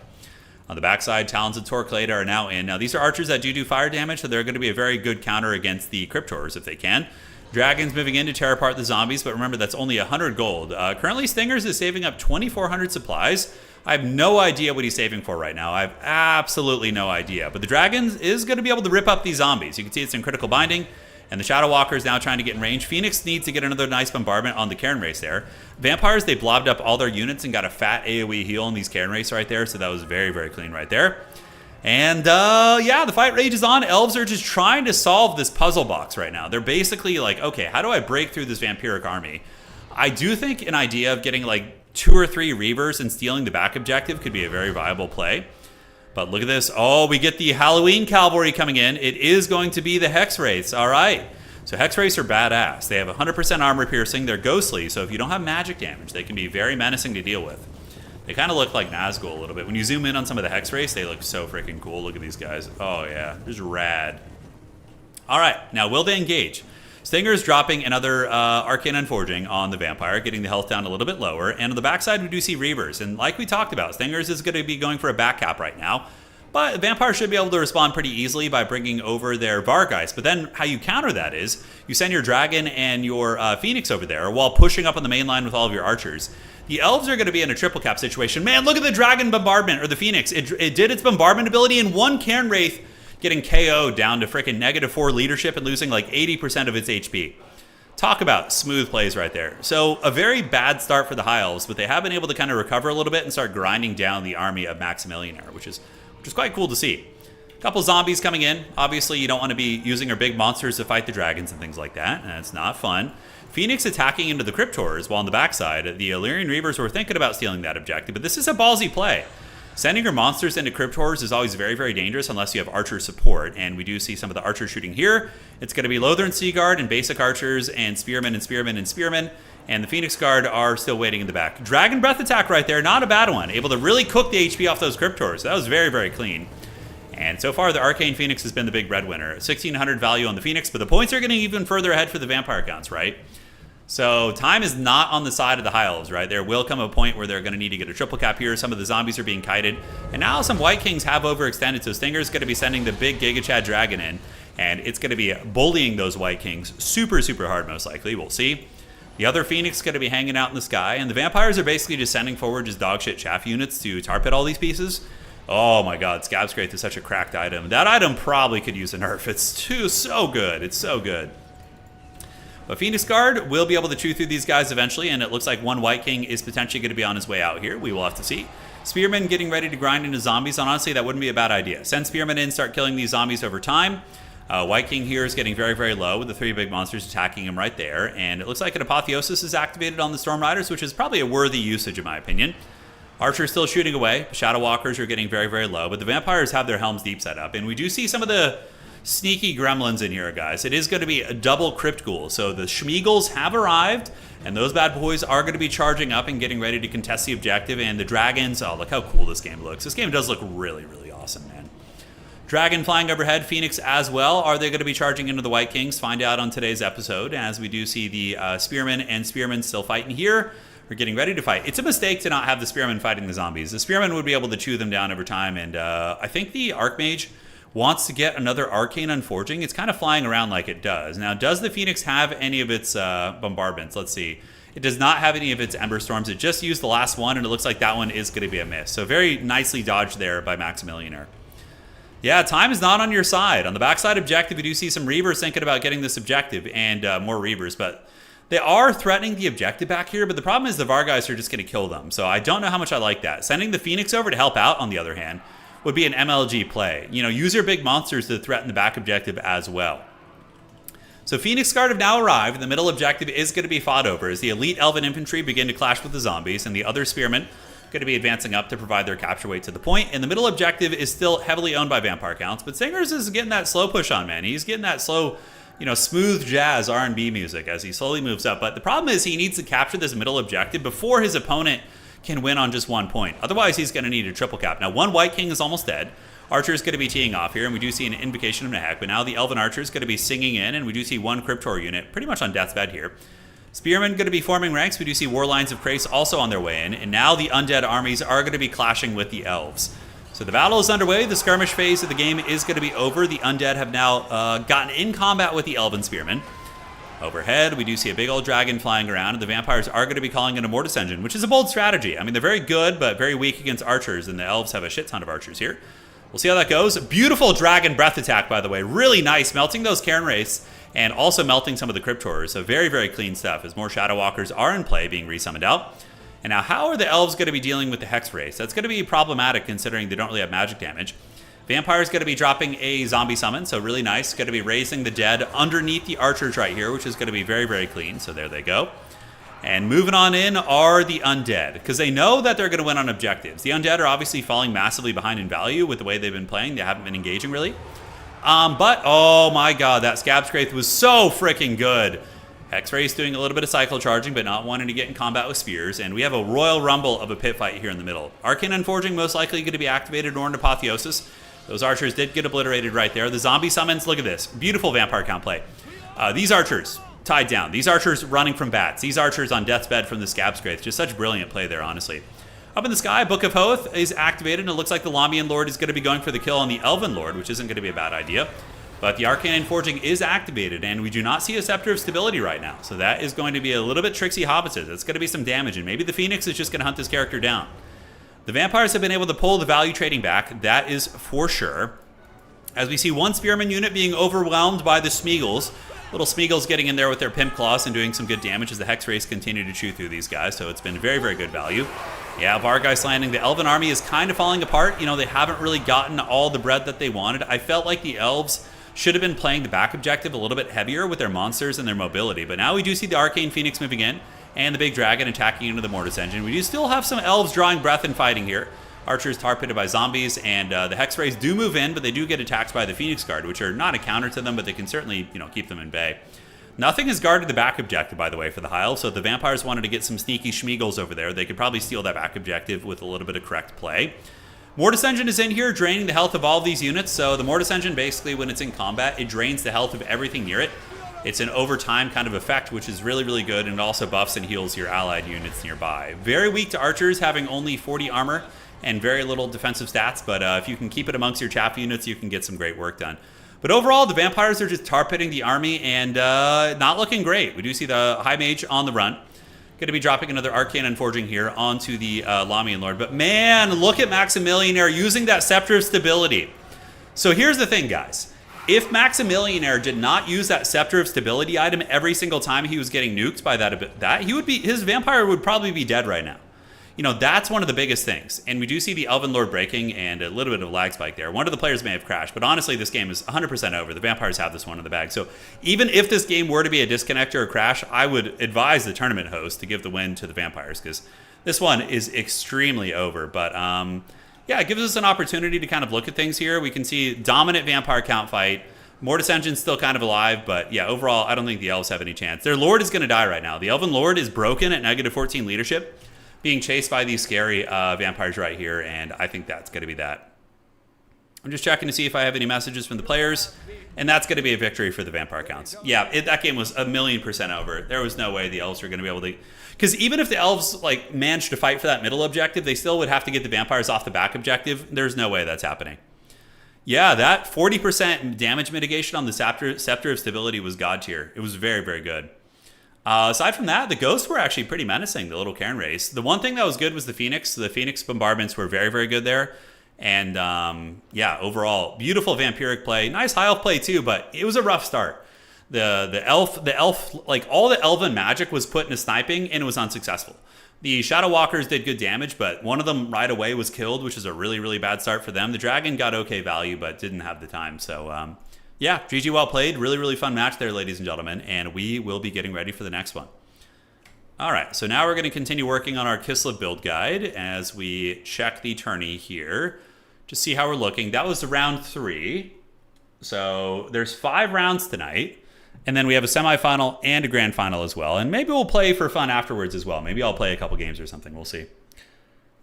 Speaker 1: On the backside, Talons of Torquilada are now in. Now, these are archers that do fire damage, so they're going to be a very good counter against the Cryptors if they can. Dragons moving in to tear apart the zombies, but remember, that's only 100 gold. Currently, Stingers is saving up 2,400 supplies. I have no idea what he's saving for right now. I have absolutely no idea. But the Dragons is going to be able to rip up these zombies. You can see it's in critical binding. And the Shadow Walker is now trying to get in range. Phoenix needs to get another nice bombardment on the Cairn Wraiths there. Vampires, they blobbed up all their units and got a fat AoE heal on these Cairn Wraiths right there. So that was very, very clean right there. And yeah, the fight rages on. Elves are just trying to solve this puzzle box right now. They're basically like, okay, how do I break through this vampiric army? I do think an idea of getting like 2 or 3 Reavers and stealing the back objective could be a very viable play. But look at this. Oh, we get the Halloween Cavalry coming in. It is going to be the Hex Wraiths. All right. So Hex Wraiths are badass. They have 100% armor piercing. They're ghostly, so if you don't have magic damage, they can be very menacing to deal with. They kind of look like Nazgul a little bit. When you zoom in on some of the Hex Wraiths, they look so freaking cool. Look at these guys. Oh, yeah. Just rad. All right. Now, will they engage? Stinger's dropping another Arcane and Forging on the Vampire, getting the health down a little bit lower. And on the backside, we do see Reavers. And like we talked about, Stingers is going to be going for a back cap right now. But the Vampire should be able to respond pretty easily by bringing over their Vargeist. But then how you counter that is you send your Dragon and your Phoenix over there while pushing up on the main line with all of your archers. The Elves are going to be in a triple cap situation. Man, look at the Dragon bombardment, or the Phoenix. It did its bombardment ability, and one Cairn Wraith getting KO'd down to freaking -4 leadership and losing like 80% of its HP. Talk about smooth plays right there. So a very bad start for the High Elves, but they have been able to kind of recover a little bit and start grinding down the army of Maximilian, which is quite cool to see. A couple zombies coming in. Obviously, you don't want to be using your big monsters to fight the dragons and things like that. That's not fun. Phoenix attacking into the Cryptors, while on the backside, the Illyrian Reavers were thinking about stealing that objective, but this is a ballsy play. Sending your monsters into Cryptors is always very, very dangerous unless you have archer support, and we do see some of the archers shooting here. It's going to be Lothar and Seaguard and basic archers and spearmen and spearmen and spearmen, and the Phoenix Guard are still waiting in the back. Dragon Breath attack right there, not a bad one. Able to really cook the HP off those Cryptors. That was very, very clean. And so far, the Arcane Phoenix has been the big breadwinner. 1,600 value on the Phoenix, but the points are getting even further ahead for the Vampire counts, right? So time is not on the side of the High Elves, right? There will come a point where they're going to need to get a triple cap here. Some of the zombies are being kited. And now some White Kings have overextended, so Stinger's going to be sending the big Giga Chad Dragon in. And it's going to be bullying those White Kings super, super hard, most likely. We'll see. The other Phoenix is going to be hanging out in the sky. And the Vampires are basically just sending forward just dogshit chaff units to tar pit all these pieces. Oh my god, Scab's Wraith is such a cracked item. That item probably could use a nerf. It's so good. It's so good. But Phoenix Guard will be able to chew through these guys eventually, and it looks like one White King is potentially going to be on his way out here. We will have to see. Spearmen getting ready to grind into zombies, and honestly, that wouldn't be a bad idea. Send Spearmen in, start killing these zombies over time. White King here is getting very, very low with the 3 big monsters attacking him right there, and it looks like an Apotheosis is activated on the Storm Riders, which is probably a worthy usage in my opinion. Archer's still shooting away. Shadow Walkers are getting very, very low, but the Vampires have their Helms Deep set up, and we do see some of the sneaky gremlins in here, guys. It is going to be a double Crypt Ghoul. So the Schmeagles have arrived, and those bad boys are going to be charging up and getting ready to contest the objective. And the dragons, oh, look how cool this game looks. This game does look really, really awesome, man. Dragon flying overhead, Phoenix as well. Are they going to be charging into the White Kings? Find out on today's episode, as we do see the Spearmen and Spearmen still fighting here. We're getting ready to fight. It's a mistake to not have the Spearmen fighting the zombies. The Spearmen would be able to chew them down over time, and I think the Archmage wants to get another Arcane Unforging. It's kind of flying around like it does. Now, does the Phoenix have any of its bombardments? Let's see. It does not have any of its Ember Storms. It just used the last one, and it looks like that one is going to be a miss. So very nicely dodged there by Maximilian. Yeah, time is not on your side. On the backside objective, we do see some Reavers thinking about getting this objective, and more Reavers, but they are threatening the objective back here, but the problem is the Vargeist are just going to kill them. So I don't know how much I like that. Sending the Phoenix over to help out, on the other hand, would be an MLG play. You know, use your big monsters to threaten the back objective as well. So Phoenix Guard have now arrived. The middle objective is going to be fought over as the elite Elven Infantry begin to clash with the zombies, and the other Spearmen going to be advancing up to provide their capture weight to the point. And the middle objective is still heavily owned by Vampire counts, but Singers is getting that slow push on, man. He's getting that slow, you know, smooth jazz R&B music as he slowly moves up. But the problem is he needs to capture this middle objective before his opponent can win on just 1 point. Otherwise, he's going to need a triple cap. Now, one White King is almost dead. Archer is going to be teeing off here, and we do see an Invocation of Nahak, but now the Elven Archer is going to be singing in, and we do see one Cryptor unit pretty much on death's bed here. Spearmen going to be forming ranks. We do see War Lines of Krace also on their way in, and now the undead armies are going to be clashing with the elves. So the battle is underway. The skirmish phase of the game is going to be over. The undead have now gotten in combat with the Elven Spearmen. Overhead, we do see a big old dragon flying around, and the Vampires are going to be calling in a Mortis Engine, which is a bold strategy. I mean, they're very good, but very weak against archers, and the elves have a shit ton of archers here. We'll see how that goes. Beautiful Dragon Breath attack, by the way. Really nice, melting those Cairn Wraiths, and also melting some of the Cryptors. So very, very clean stuff, as more Shadow Walkers are in play, being resummoned out. And now, how are the elves going to be dealing with the Hex Wraiths? That's going to be problematic, considering they don't really have magic damage. Vampire's going to be dropping a zombie summon, so really nice. Going to be raising the dead underneath the archers right here, which is going to be very, very clean. So there they go. And moving on in are the undead, because they know that they're going to win on objectives. The undead are obviously falling massively behind in value with the way they've been playing. They haven't been engaging really. But, oh my god, that Scab's Wraith was so freaking good. X-Ray's doing a little bit of cycle charging, but not wanting to get in combat with spears. And we have a Royal Rumble of a pit fight here in the middle. Arcane Unforging most likely going to be activated or an Apotheosis. Those archers did get obliterated right there. The zombie summons, look at this. Beautiful Vampire count play. These archers tied down. These archers running from bats. These archers on death's bed from the Scab's Wraith. Just such brilliant play there, honestly. Up in the sky, Book of Hoth is activated, and it looks like the Lamian Lord is going to be going for the kill on the Elven Lord, which isn't going to be a bad idea. But the Arcane Forging is activated, and we do not see a Scepter of Stability right now. So that is going to be a little bit tricksy hobbitses. It's going to be some damage, and maybe the Phoenix is just going to hunt this character down. The Vampires have been able to pull the value trading back. That is for sure. As we see one Spearman unit being overwhelmed by the Smeagol's. Little Smeagol's getting in there with their Pimp Claws and doing some good damage as the Hex Race continue to chew through these guys, so it's been very, very good value. Yeah, Vargeist landing. The Elven army is kind of falling apart. You know, they haven't really gotten all the bread that they wanted. I felt like the Elves should have been playing the back objective a little bit heavier with their monsters and their mobility, but now we do see the Arcane Phoenix moving in and the big dragon attacking into the Mortis engine. We do still have some Elves drawing breath and fighting here. Archers tar pitted by zombies, and the Hex Rays do move in, but they do get attacked by the Phoenix Guard, which are not a counter to them, but they can certainly, you know, keep them in bay. Nothing has guarded the back objective, by the way, for the Heil, so if the Vampires wanted to get some sneaky Schmeagles over there, they could probably steal that back objective with a little bit of correct play. Mortis Engine is in here, draining the health of all of these units, so the Mortis Engine, basically, when it's in combat, it drains the health of everything near it. It's an overtime kind of effect, which is really, really good, and it also buffs and heals your allied units nearby. Very weak to Archers, having only 40 armor, and very little defensive stats, but if you can keep it amongst your chaff units, you can get some great work done. But overall, the Vampires are just tar-pitting the army and not looking great. We do see the High Mage on the run. Going to be dropping another Arcane Unforging here onto the Lamian Lord. But man, look at Maximilianaire using that Scepter of Stability. So here's the thing, guys. If Maximilianaire did not use that Scepter of Stability item every single time he was getting nuked by his Vampire would probably be dead right now. You know, that's one of the biggest things. And we do see the Elven Lord breaking and a little bit of a lag spike there. One of the players may have crashed, but honestly, this game is 100% over. The Vampires have this one in the bag. So even if this game were to be a disconnect or a crash, I would advise the tournament host to give the win to the Vampires, because this one is extremely over. But yeah, it gives us an opportunity to kind of look at things here. We can see dominant Vampire count fight. Mortis Engine's still kind of alive, but yeah, overall, I don't think the Elves have any chance. Their Lord is going to die right now. The Elven Lord is broken at -14 leadership, being chased by these scary Vampires right here, and I think that's going to be that. I'm just checking to see if I have any messages from the players, and that's going to be a victory for the Vampire counts. Yeah, that game was 1,000,000% over. There was no way the Elves were going to be able to... Because even if the Elves like managed to fight for that middle objective, they still would have to get the Vampires off the back objective. There's no way that's happening. Yeah, that 40% damage mitigation on the Scepter of Stability was god tier. It was very, very good. Aside from that, the Ghosts were actually pretty menacing, the little Cairn race. The one thing that was good was the Phoenix. The Phoenix bombardments were very, very good there. And yeah, overall, beautiful vampiric play. Nice high elf play too, but it was a rough start. The elf, like all the elven magic was put into sniping and it was unsuccessful. The Shadow Walkers did good damage, but one of them right away was killed, which is a really, really bad start for them. The Dragon got okay value, but didn't have the time. So yeah, GG well played. Really, really fun match there, ladies and gentlemen. And we will be getting ready for the next one. All right, so now we're going to continue working on our Kislev build guide as we check the tourney here to see how we're looking. That was round 3. So there's 5 rounds tonight. And then we have a semifinal and a grand final as well. And maybe we'll play for fun afterwards as well. Maybe I'll play a couple games or something. We'll see.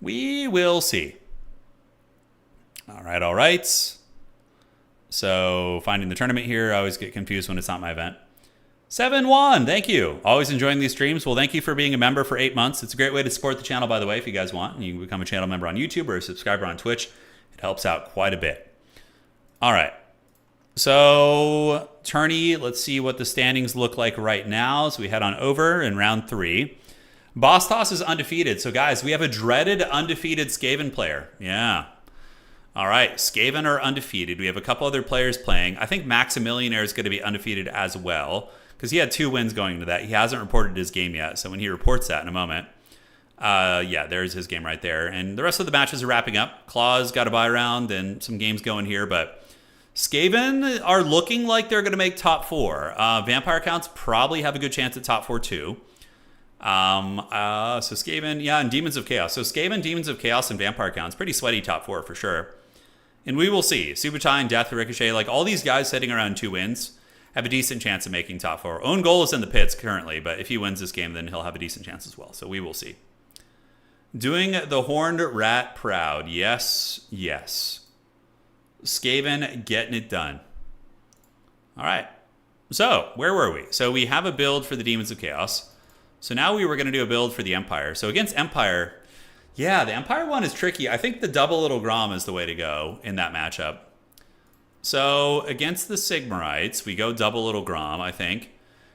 Speaker 1: We will see. All right, all right. So finding the tournament here, I always get confused when it's not my event. 7-1, thank you. Always enjoying these streams. Well, thank you for being a member for 8 months. It's a great way to support the channel, by the way, if you guys want. You can become a channel member on YouTube or a subscriber on Twitch. It helps out quite a bit. All right. So, tourney, let's see what the standings look like right now. So we head on over in round 3. Boss Toss is undefeated. So, guys, we have a dreaded undefeated Skaven player. Yeah. All right, Skaven are undefeated. We have a couple other players playing. I think Maximilianaire is going to be undefeated as well, because he had 2 wins going into that. He hasn't reported his game yet, so when he reports that in a moment, yeah, there's his game right there. And the rest of the matches are wrapping up. Claw's got a bye round and some games going here, but Skaven are looking like they're going to make top 4. Vampire counts probably have a good chance at top 4 too. So Skaven, yeah, and Demons of Chaos. So Skaven, Demons of Chaos, and Vampire counts. Pretty sweaty top 4 for sure. And we will see. Subutai and Death, Ricochet, like all these guys sitting around 2 wins have a decent chance of making top 4. Own Goal is in the pits currently, but if he wins this game, then he'll have a decent chance as well. So we will see. Doing the Horned Rat proud. Yes, yes. Skaven getting it done. All right. So where were we? So we have a build for the Demons of Chaos. So now we were going to do a build for the Empire. So against Empire, yeah, the Empire one is tricky. I think the double Little Grom is the way to go in that matchup. So against the Sigmarites, we go double Little Grom, I think.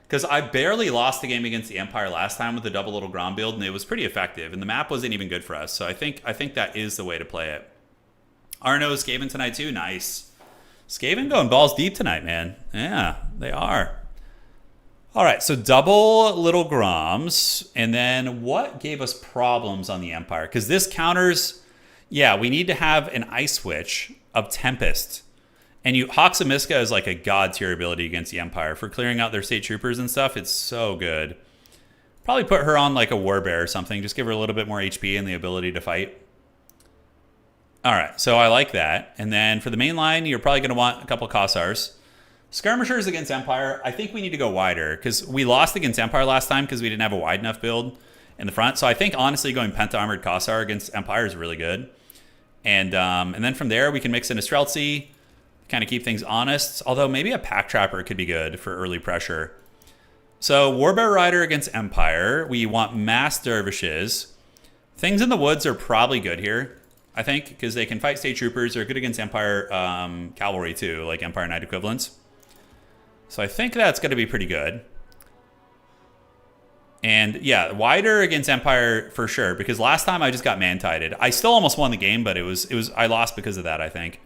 Speaker 1: Because I barely lost the game against the Empire last time with the double Little Grom build, and it was pretty effective. And the map wasn't even good for us. So I think that is the way to play it. Arno is Skaven tonight too. Nice. Skaven going balls deep tonight, man. Yeah, they are. All right, so double Little Groms. And then what gave us problems on the Empire? Because this counters, yeah, we need to have an Ice Witch of Tempest. And Hawks of Miska is like a god tier ability against the Empire. For clearing out their state troopers and stuff, it's so good. Probably put her on like a Warbear or something. Just give her a little bit more HP and the ability to fight. All right, so I like that. And then for the main line, you're probably going to want a couple Kossars. Skirmishers against Empire, I think we need to go wider because we lost against Empire last time because we didn't have a wide enough build in the front. So I think honestly going Penta-Armored Kossar against Empire is really good. And then from there, we can mix in a Streltsy, kind of keep things honest. Although maybe a Pack Trapper could be good for early pressure. So Warbear Rider against Empire. We want Mass Dervishes. Things in the Woods are probably good here, I think, because they can fight state troopers. They're good against Empire cavalry too, like Empire Knight equivalents. So I think that's going to be pretty good. And yeah, wider against Empire for sure, because last time I just got man-tided. I still almost won the game, but I lost because of that, I think.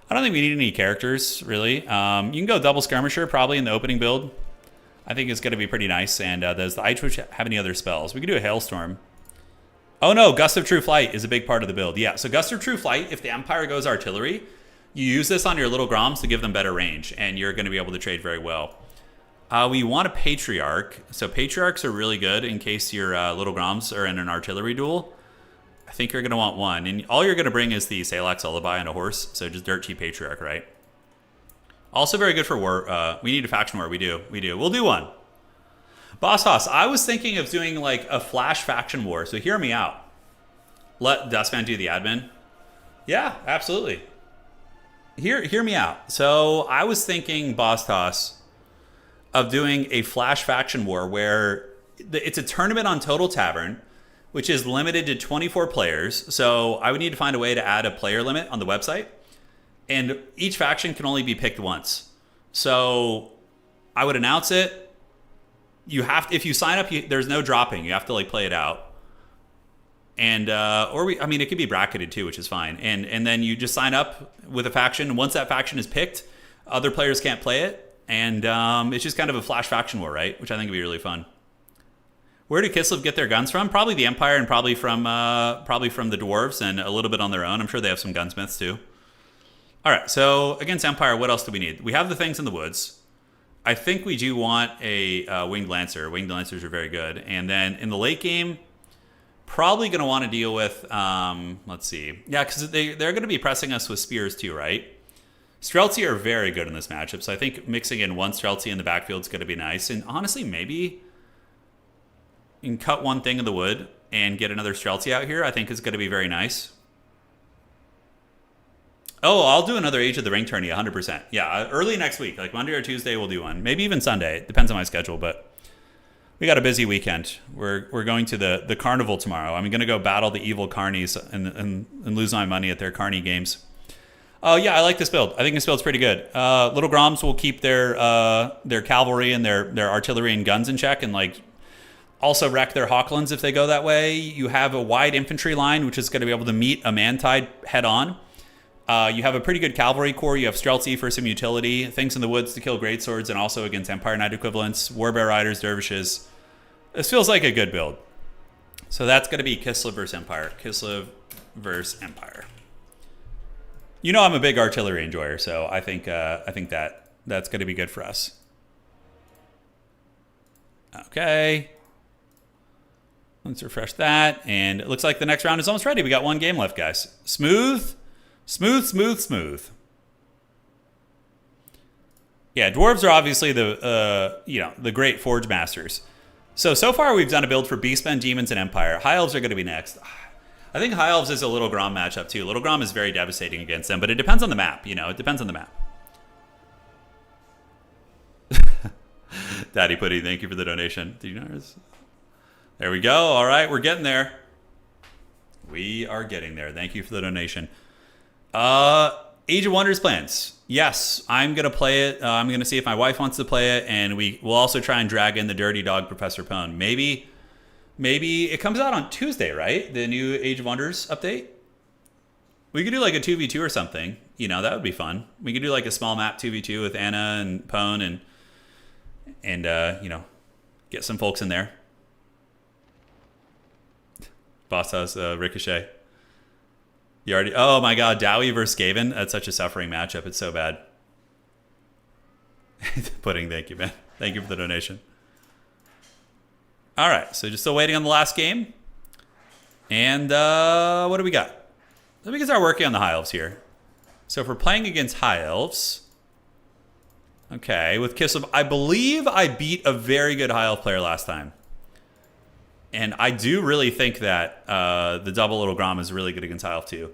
Speaker 1: I don't think we need any characters, really. You can go double Skirmisher probably in the opening build. I think it's going to be pretty nice. And does the Ice Witch have any other spells? We could do a Hailstorm. Oh no, Gust of True Flight is a big part of the build. Yeah, so Gust of True Flight, if the Empire goes artillery, you use this on your Little Groms to give them better range, and you're going to be able to trade very well. We want a Patriarch. So Patriarchs are really good in case your Little Groms are in an artillery duel. I think you're going to want one. And all you're going to bring is the Salak's Lullaby and a horse, so just dirt cheap Patriarch, right? Also very good for war. We need a faction war. We do. We'll do one. Boss Hoss, I was thinking of doing like a flash faction war, so hear me out. Let Dustman do the admin. Yeah, absolutely. Hear me out. So I was thinking, Boss Toss, of doing a flash faction war where it's a tournament on Total Tavern, which is limited to 24 players. So I would need to find a way to add a player limit on the website. And each faction can only be picked once. So I would announce it. If you sign up, there's no dropping. You have to like play it out. And it could be bracketed too, which is fine. And then you just sign up with a faction. And once that faction is picked, other players can't play it. And it's just kind of a flash faction war, right? Which I think would be really fun. Where do Kislev get their guns from? Probably the Empire, and probably from the dwarves, and a little bit on their own. I'm sure they have some gunsmiths too. All right, so against Empire, what else do we need? We have the things in the woods. I think we do want a Winged Lancer. Winged Lancers are very good. And then in the late game, probably going to want to deal with, let's see. Yeah, because they're going to be pressing us with spears too, right? Streltsy are very good in this matchup, so I think mixing in one Streltsy in the backfield is going to be nice. And honestly, maybe you can cut one thing in the wood and get another Streltsy out here. I think is going to be very nice. Oh, I'll do another Age of the Ring tourney, 100%. Yeah, early next week, like Monday or Tuesday, we'll do one. Maybe even Sunday. It depends on my schedule, but we got a busy weekend. We're going to the carnival tomorrow. I'm going to go battle the evil carnies and lose my money at their carny games. Oh, yeah, I like this build. I think this build's pretty good. Little Groms will keep their cavalry and their artillery and guns in check, and like also wreck their Hawklands if they go that way. You have a wide infantry line, which is going to be able to meet a man-tide head-on. You have a pretty good cavalry corps. You have Streltsy for some utility, things in the woods to kill greatswords, and also against Empire Knight equivalents, Warbear Riders, Dervishes. This feels like a good build. So that's going to be Kislev versus Empire. Kislev versus Empire. You know I'm a big artillery enjoyer, so I think that's going to be good for us. Okay. Let's refresh that, and it looks like the next round is almost ready. We got one game left, guys. Smooth. Yeah, dwarves are obviously the great forge masters. So far we've done a build for Beastmen, Demons, and Empire. High Elves are going to be next. I think High Elves is a Little Grom matchup too. Little Grom is very devastating against them, but it depends on the map. It depends on the map. Daddy Putty, thank you for the donation. There we go. All right, we're getting there. We are getting there. Thank you for the donation. Age of Wonders plans. Yes, I'm going to play it. I'm going to see if my wife wants to play it, and we'll also try and drag in the Dirty Dog Professor Pone. Maybe it comes out on Tuesday, right? The new Age of Wonders update? We could do like a 2v2 or something. You know, that would be fun. We could do like a small map 2v2 with Anna and Pone and you know, get some folks in there. Boss House, Ricochet. You already... Oh my god, Dowie versus Skaven. That's such a suffering matchup. It's so bad. Pudding, thank you, man. Thank you for the donation. All right, so just still waiting on the last game. And what do we got? Let me get start working on the High Elves here. So if we're playing against High Elves... Okay, with Kiss of... I believe I beat a very good High Elf player last time. And I do really think that the double Little Grom is really good against High Elf too.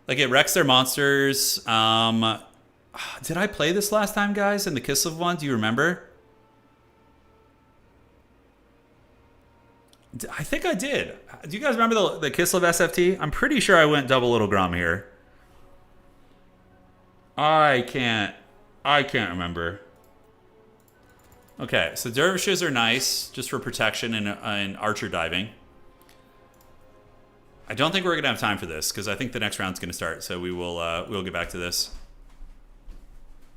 Speaker 1: Like, it wrecks their monsters. Did I play this last time, guys, in the Kislev one? Do you remember? I think I did. Do you guys remember the Kislev SFT? I'm pretty sure I went double Little Grom here. I can't remember. Okay, so dervishes are nice just for protection and archer diving. I don't think we're gonna have time for this because I think the next round's gonna start. So we'll get back to this.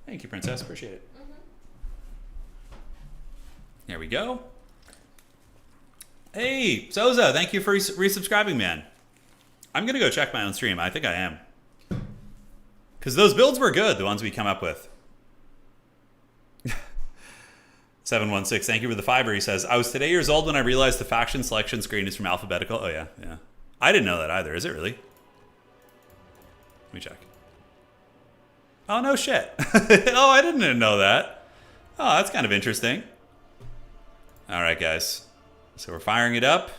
Speaker 1: Thank you, Princess. Appreciate it. There we go. Hey, Soza, thank you for resubscribing, man. I'm gonna go check my own stream. I think I am. Because those builds were good, the ones we come up with. 716, thank you for the fiber. He says, I was today years old when I realized the faction selection screen is from alphabetical. Oh, yeah, yeah. I didn't know that either. Is it really? Let me check. Oh, no shit. Oh, I didn't know that. Oh, that's kind of interesting. All right, guys. So we're firing it up.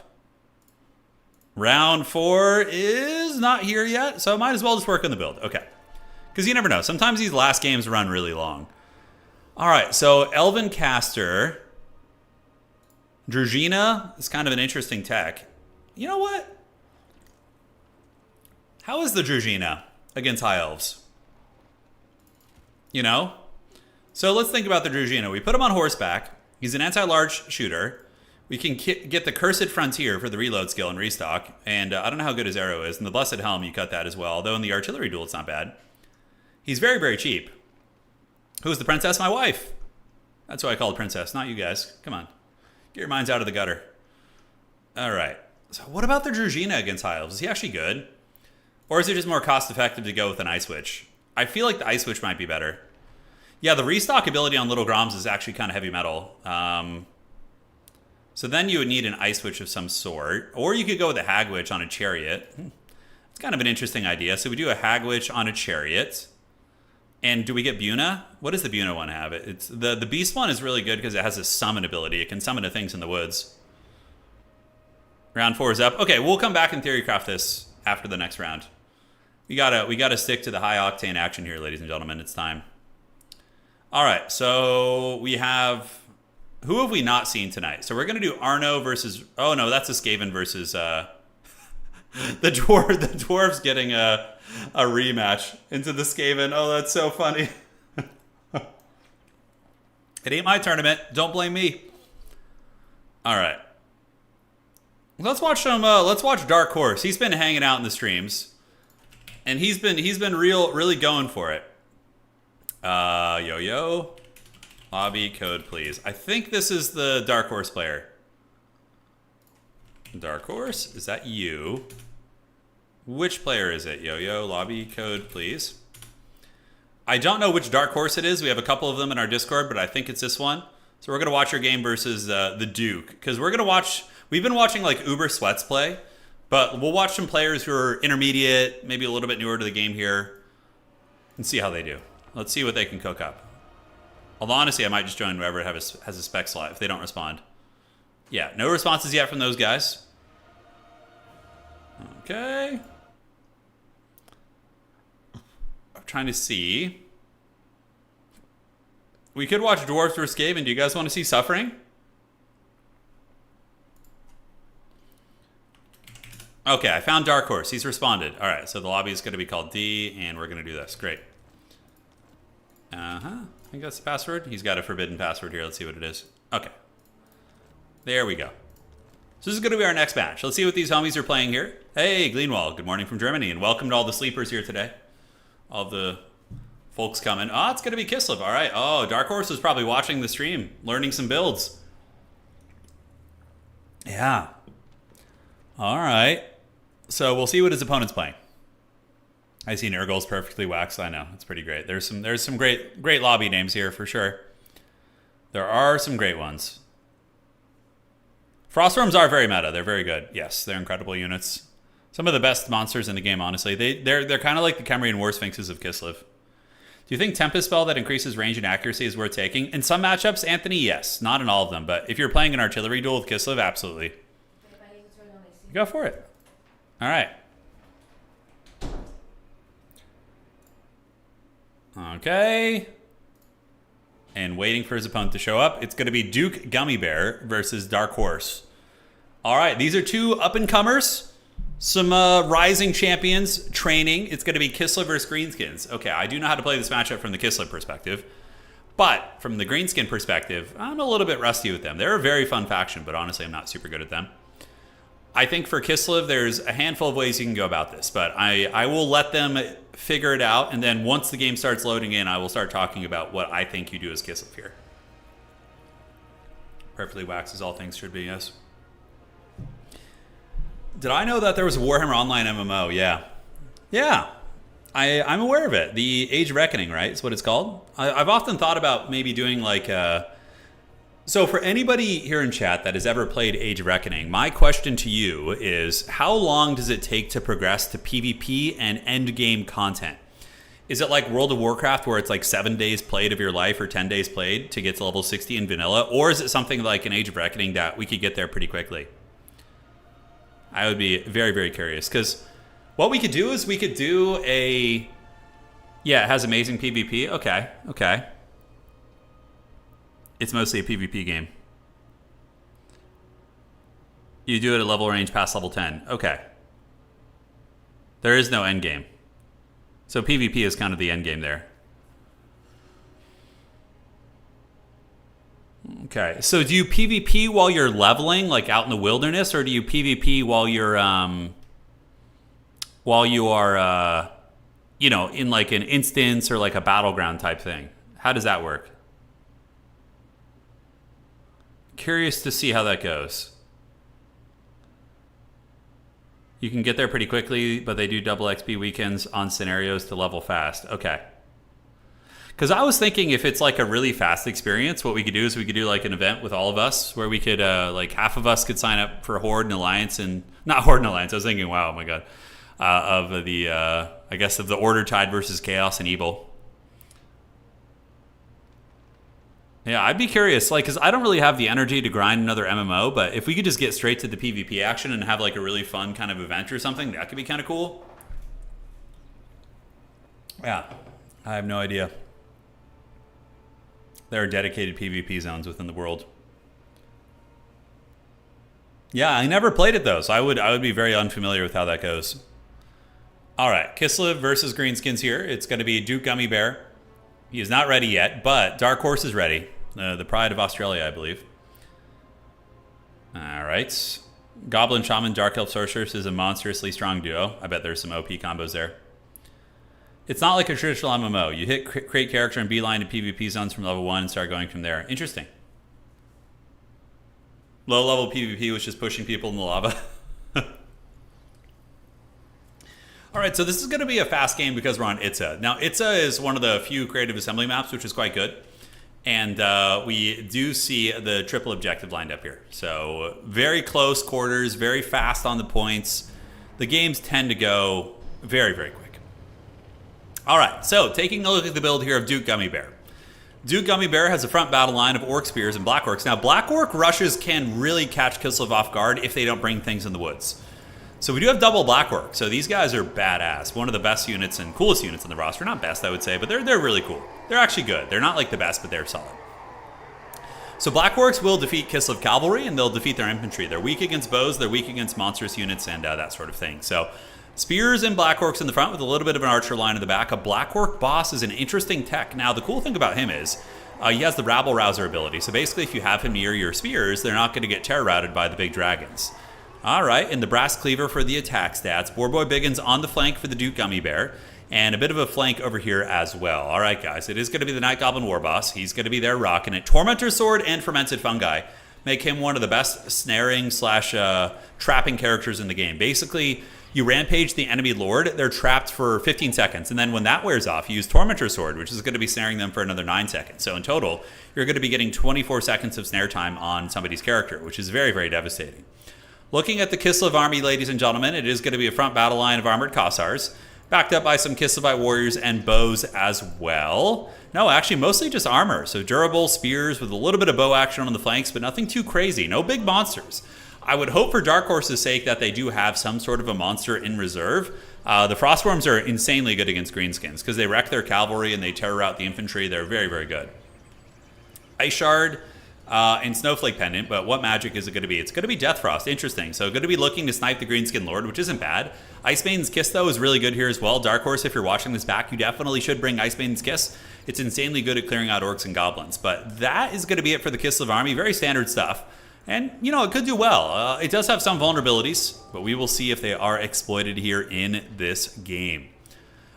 Speaker 1: Round 4 is not here yet, so might as well just work on the build. Okay. Because you never know. Sometimes these last games run really long. All right, so Elven Caster. Drugina is kind of an interesting tech. You know what? How is the Drugina against High Elves? You know? So let's think about the Drugina. We put him on horseback. He's an anti-large shooter. We can get the Cursed Frontier for the reload skill and restock. And I don't know how good his arrow is. And the Blessed Helm, you cut that as well. Although in the artillery duel, it's not bad. He's very, very cheap. Who's the princess? My wife. That's who I called princess, not you guys. Come on. Get your minds out of the gutter. All right. So what about the Drugina against High Elves? Is he actually good? Or is it just more cost-effective to go with an Ice Witch? I feel like the Ice Witch might be better. Yeah, the restock ability on Little Groms is actually kind of heavy metal. So then you would need an Ice Witch of some sort. Or you could go with a Hag Witch on a Chariot. It's kind of an interesting idea. So we do a Hag Witch on a Chariot. And do we get Buna? What does the Buna one have? It's the Beast one is really good because it has a summon ability. It can summon to things in the woods. Round 4 is up. Okay, we'll come back and theorycraft this after the next round. We gotta stick to the high octane action here, ladies and gentlemen. It's time. All right, so we have... Who have we not seen tonight? So we're gonna do Arno versus... Oh no, that's a Skaven versus... the dwarves getting a rematch into the Skaven. Oh, that's so funny. It ain't my tournament. Don't blame me. All right. Let's watch some. Let's watch Dark Horse. He's been hanging out in the streams, and he's been really going for it. Yo, lobby code, please. I think this is the Dark Horse player. Dark Horse, is that you? Which player is it? Yo, lobby code, please. I don't know which Dark Horse it is. We have a couple of them in our Discord, but I think it's this one. So we're going to watch your game versus the Duke. Because we're going to watch... We've been watching like Uber Sweats play. But we'll watch some players who are intermediate, maybe a little bit newer to the game here. And see how they do. Let's see what they can cook up. Although honestly, I might just join whoever has a spec slot if they don't respond. Yeah, no responses yet from those guys. Okay. I'm trying to see. We could watch Dwarves vs. Skaven. Do you guys want to see Suffering? Okay, I found Dark Horse. He's responded. All right, so the lobby is going to be called D, and we're going to do this. Great. I think that's the password. He's got a forbidden password here. Let's see what it is. Okay. There we go. So this is going to be our next match. Let's see what these homies are playing here. Hey, Gleenwald, good morning from Germany, and welcome to all the sleepers here today. All the folks coming. Oh, it's going to be Kislev. All right. Oh, Dark Horse is probably watching the stream, learning some builds. Yeah. All right. So we'll see what his opponent's playing. I see Nurgle's perfectly waxed. I know. It's pretty great. There's some great lobby names here for sure. There are some great ones. Frostworms are very meta. They're very good. Yes, they're incredible units. Some of the best monsters in the game, honestly. They're kind of like the Kemrian War Sphinxes of Kislev. Do you think Tempest spell that increases range and accuracy is worth taking? In some matchups, Anthony, yes. Not in all of them, but if you're playing an artillery duel with Kislev, absolutely. Go for it. All right. Okay. And waiting for his opponent to show up. It's going to be Duke Gummy Bear versus Dark Horse. All right, these are two up-and-comers. Some rising champions training. It's going to be Kislev versus Greenskins. Okay, I do know how to play this matchup from the Kislev perspective. But from the Greenskin perspective, I'm a little bit rusty with them. They're a very fun faction, but honestly, I'm not super good at them. I think for Kislev, there's a handful of ways you can go about this, but I will let them figure it out, and then once the game starts loading in, I will start talking about what I think you do as Kislev here. Perfectly waxed as all things should be, yes. Did I know that there was a Warhammer Online MMO? Yeah. Yeah. I'm aware of it. The Age of Reckoning, right? Is what it's called. I've often thought about maybe doing like a... So for anybody here in chat that has ever played Age of Reckoning, my question to you is, how long does it take to progress to PvP and end game content? Is it like World of Warcraft where it's like 7 days played of your life or 10 days played to get to level 60 in vanilla? Or is it something like an Age of Reckoning that we could get there pretty quickly? I would be very, very curious, because what we could do is we could do a... Yeah, it has amazing PvP. Okay. It's mostly a PvP game. You do it at level range past level 10. Okay. There is no end game. So PvP is kind of the end game there. Okay. So do you PvP while you're leveling, like out in the wilderness, or do you PvP while you're in like an instance or like a battleground type thing? How does that work? Curious to see how that goes. You can get there pretty quickly, but they do double XP weekends on scenarios to level fast. Okay. Because I was thinking if it's like a really fast experience, what we could do is we could do like an event with all of us where we could, like half of us could sign up for Horde and Alliance, and not Horde and Alliance. I was thinking, wow, oh my God, of the, I guess of the Order Tide versus Chaos and Evil. Yeah, I'd be curious, like, because I don't really have the energy to grind another MMO, but if we could just get straight to the PvP action and have like a really fun kind of event or something, that could be kind of cool. Yeah, I have no idea. There are dedicated PvP zones within the world. Yeah, I never played it though, so I would be very unfamiliar with how that goes. All right, Kislev versus Greenskins here. It's going to be Duke Gummy Bear. He is not ready yet, but Dark Horse is ready. The pride of Australia, I believe. All right. Goblin Shaman, Dark Elf Sorceress is a monstrously strong duo. I bet there's some OP combos there. It's not like a traditional MMO. You hit create character and beeline to PvP zones from level 1 and start going from there. Interesting. Low level PvP was just pushing people in the lava. All right, so this is going to be a fast game because we're on Itza. Now, Itza is one of the few creative assembly maps, which is quite good. And we do see the triple objective lined up here. So very close quarters, very fast on the points. The games tend to go very, very quick. All right, so taking a look at the build here of Duke Gummy Bear. Duke Gummy Bear has a front battle line of Orc Spears and Black Orcs. Now, Black Orc rushes can really catch Kislev off guard if they don't bring things in the woods. So we do have double Black Orc. So these guys are badass. One of the best units and coolest units in the roster. Not best, I would say, but they're really cool. They're actually good. They're not like the best, but they're solid. So Black Orcs will defeat Kislev Cavalry, and they'll defeat their infantry. They're weak against bows. They're weak against monstrous units and that sort of thing. So Spears and Black Orcs in the front with a little bit of an archer line in the back. A Black Orc boss is an interesting tech. Now, the cool thing about him is He has the Rabble Rouser ability. So basically, if you have him near your spears, they're not going to get terror routed by the big dragons. All right, and the Brass Cleaver for the attack stats. Boarboy Biggins on the flank for the Duke Gummy Bear. And a bit of a flank over here as well. All right, guys, it is going to be the Night Goblin War Boss. He's going to be there rocking it. Tormentor Sword and Fermented Fungi make him one of the best snaring slash trapping characters in the game. Basically, you rampage the enemy lord, they're trapped for 15 seconds. And then when that wears off, you use Tormentor Sword, which is going to be snaring them for another 9 seconds. So in total, you're going to be getting 24 seconds of snare time on somebody's character, which is very, very devastating. Looking at the Kislev army, ladies and gentlemen, it is going to be a front battle line of armored Kossars, backed up by some Kislevite warriors and bows as well. No, actually, mostly just armor. So durable spears with a little bit of bow action on the flanks, but nothing too crazy. No big monsters. I would hope for Dark Horse's sake that they do have some sort of a monster in reserve. The Frostworms are insanely good against Greenskins because they wreck their cavalry and they terror out the infantry. They're very, very good. Ice Shard and Snowflake Pendant, but what magic is it going to be? It's going to be Death Frost. Interesting. So going to be looking to snipe the Greenskin Lord, which isn't bad. Icebane's Kiss, though, is really good here as well. Dark Horse, if you're watching this back, you definitely should bring Icebane's Kiss. It's insanely good at clearing out orcs and goblins. But that is going to be it for the Kislev army. Very standard stuff. And, you know, it could do well. It does have some vulnerabilities, but we will see if they are exploited here in this game.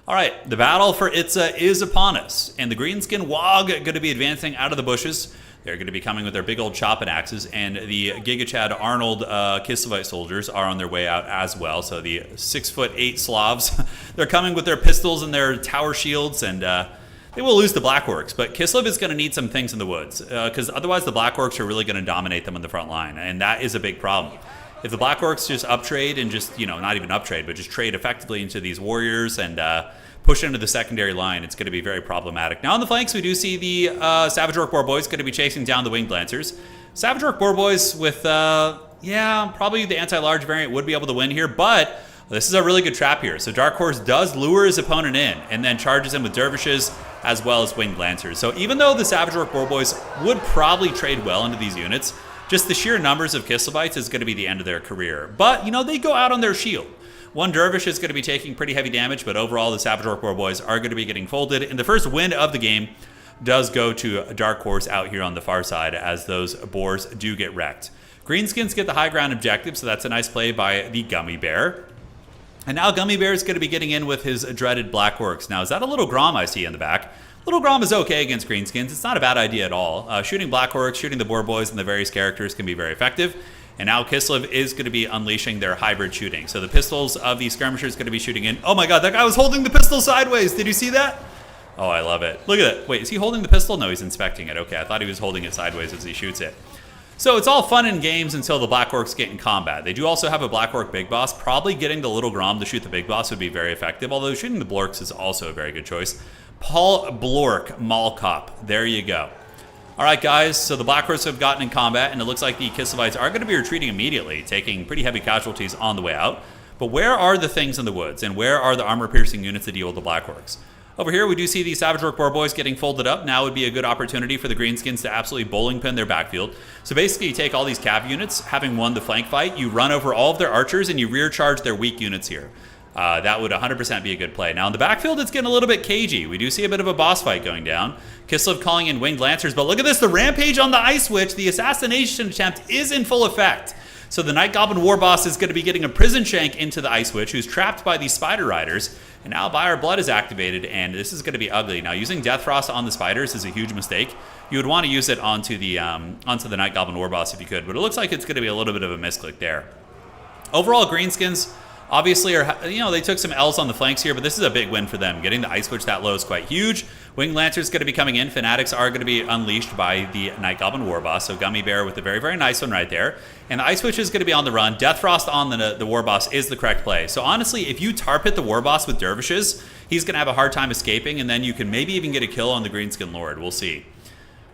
Speaker 1: All right, the battle for Itza is upon us. And the Greenskin Wog are going to be advancing out of the bushes. They're going to be coming with their big old chopping axes, and the Giga Chad Arnold Kislevite soldiers are on their way out as well. So the 6'8" Slavs, they're coming with their pistols and their tower shields, and they will lose the Black Orcs. But Kislev is going to need some things in the woods, because otherwise the Black Orcs are really going to dominate them on the front line, and that is a big problem. If the Black Orcs just uptrade and just, you know, not even uptrade, but just trade effectively into these warriors and push into the secondary line, it's going to be very problematic. Now on the flanks, we do see the Savage Orc Boar Boys going to be chasing down the Winged Lancers. Savage Orc Boar Boys with, probably the anti-large variant would be able to win here, but this is a really good trap here. So Dark Horse does lure his opponent in and then charges him with Dervishes as well as Winged Lancers. So even though the Savage Orc Boar Boys would probably trade well into these units, just the sheer numbers of Kislevites is going to be the end of their career. But, you know, they go out on their shield. One Dervish is going to be taking pretty heavy damage, but overall the Savage Orc Boar Boys are going to be getting folded. And the first win of the game does go to Dark Horse out here on the far side as those boars do get wrecked. Greenskins get the high ground objective, so that's a nice play by the Gummy Bear. And now Gummy Bear is going to be getting in with his dreaded Black Orcs. Now, is that a Little Grom I see in the back? Little Grom is okay against Greenskins. It's not a bad idea at all. Shooting Black Orcs, shooting the Boar Boys and the various characters can be very effective. And now Kislev is going to be unleashing their hybrid shooting. So the pistols of the skirmishers going to be shooting in. Oh my god, that guy was holding the pistol sideways. Did you see that? Oh, I love it. Look at it. Wait, is he holding the pistol? No, he's inspecting it. Okay, I thought he was holding it sideways as he shoots it. So it's all fun and games until the Black Orcs get in combat. They do also have a Black Orc Big Boss. Probably getting the Little Grom to shoot the Big Boss would be very effective, although shooting the Blorks is also a very good choice. Paul Blork Malkop. There you go. All right, guys, so the Black Orcs have gotten in combat, and it looks like the Kislevites are going to be retreating immediately, taking pretty heavy casualties on the way out. But where are the things in the woods, and where are the armor-piercing units to deal with the Black Orcs? Over here, we do see the Savage Orc Boar Boys getting folded up. Now would be a good opportunity for the Greenskins to absolutely bowling pin their backfield. So basically, you take all these cav units, having won the flank fight, you run over all of their archers, and you rear charge their weak units here. That would 100% be a good play. Now, in the backfield, it's getting a little bit cagey. We do see a bit of a boss fight going down. Kislev calling in Winged Lancers, but look at this, the rampage on the Ice Witch. The assassination attempt is in full effect. So the Night Goblin War Boss is going to be getting a prison shank into the Ice Witch, who's trapped by these Spider Riders. And now Buyer Blood is activated, and this is going to be ugly. Now, using Death Frost on the spiders is a huge mistake. You would want to use it onto the Night Goblin War Boss if you could, but it looks like it's going to be a little bit of a misclick there. Overall, Greenskins obviously are, you know, they took some L's on the flanks here, but this is a big win for them. Getting the Ice Witch that low is quite huge. Winged Lancers going to be coming in. Fanatics are going to be unleashed by the Night Goblin War Boss. So Gummy Bear with a very, very nice one right there. And the Ice Witch is going to be on the run. Death Frost on the War Boss is the correct play. So honestly, if you tar pit the War Boss with Dervishes, he's going to have a hard time escaping, and then you can maybe even get a kill on the Greenskin Lord. We'll see.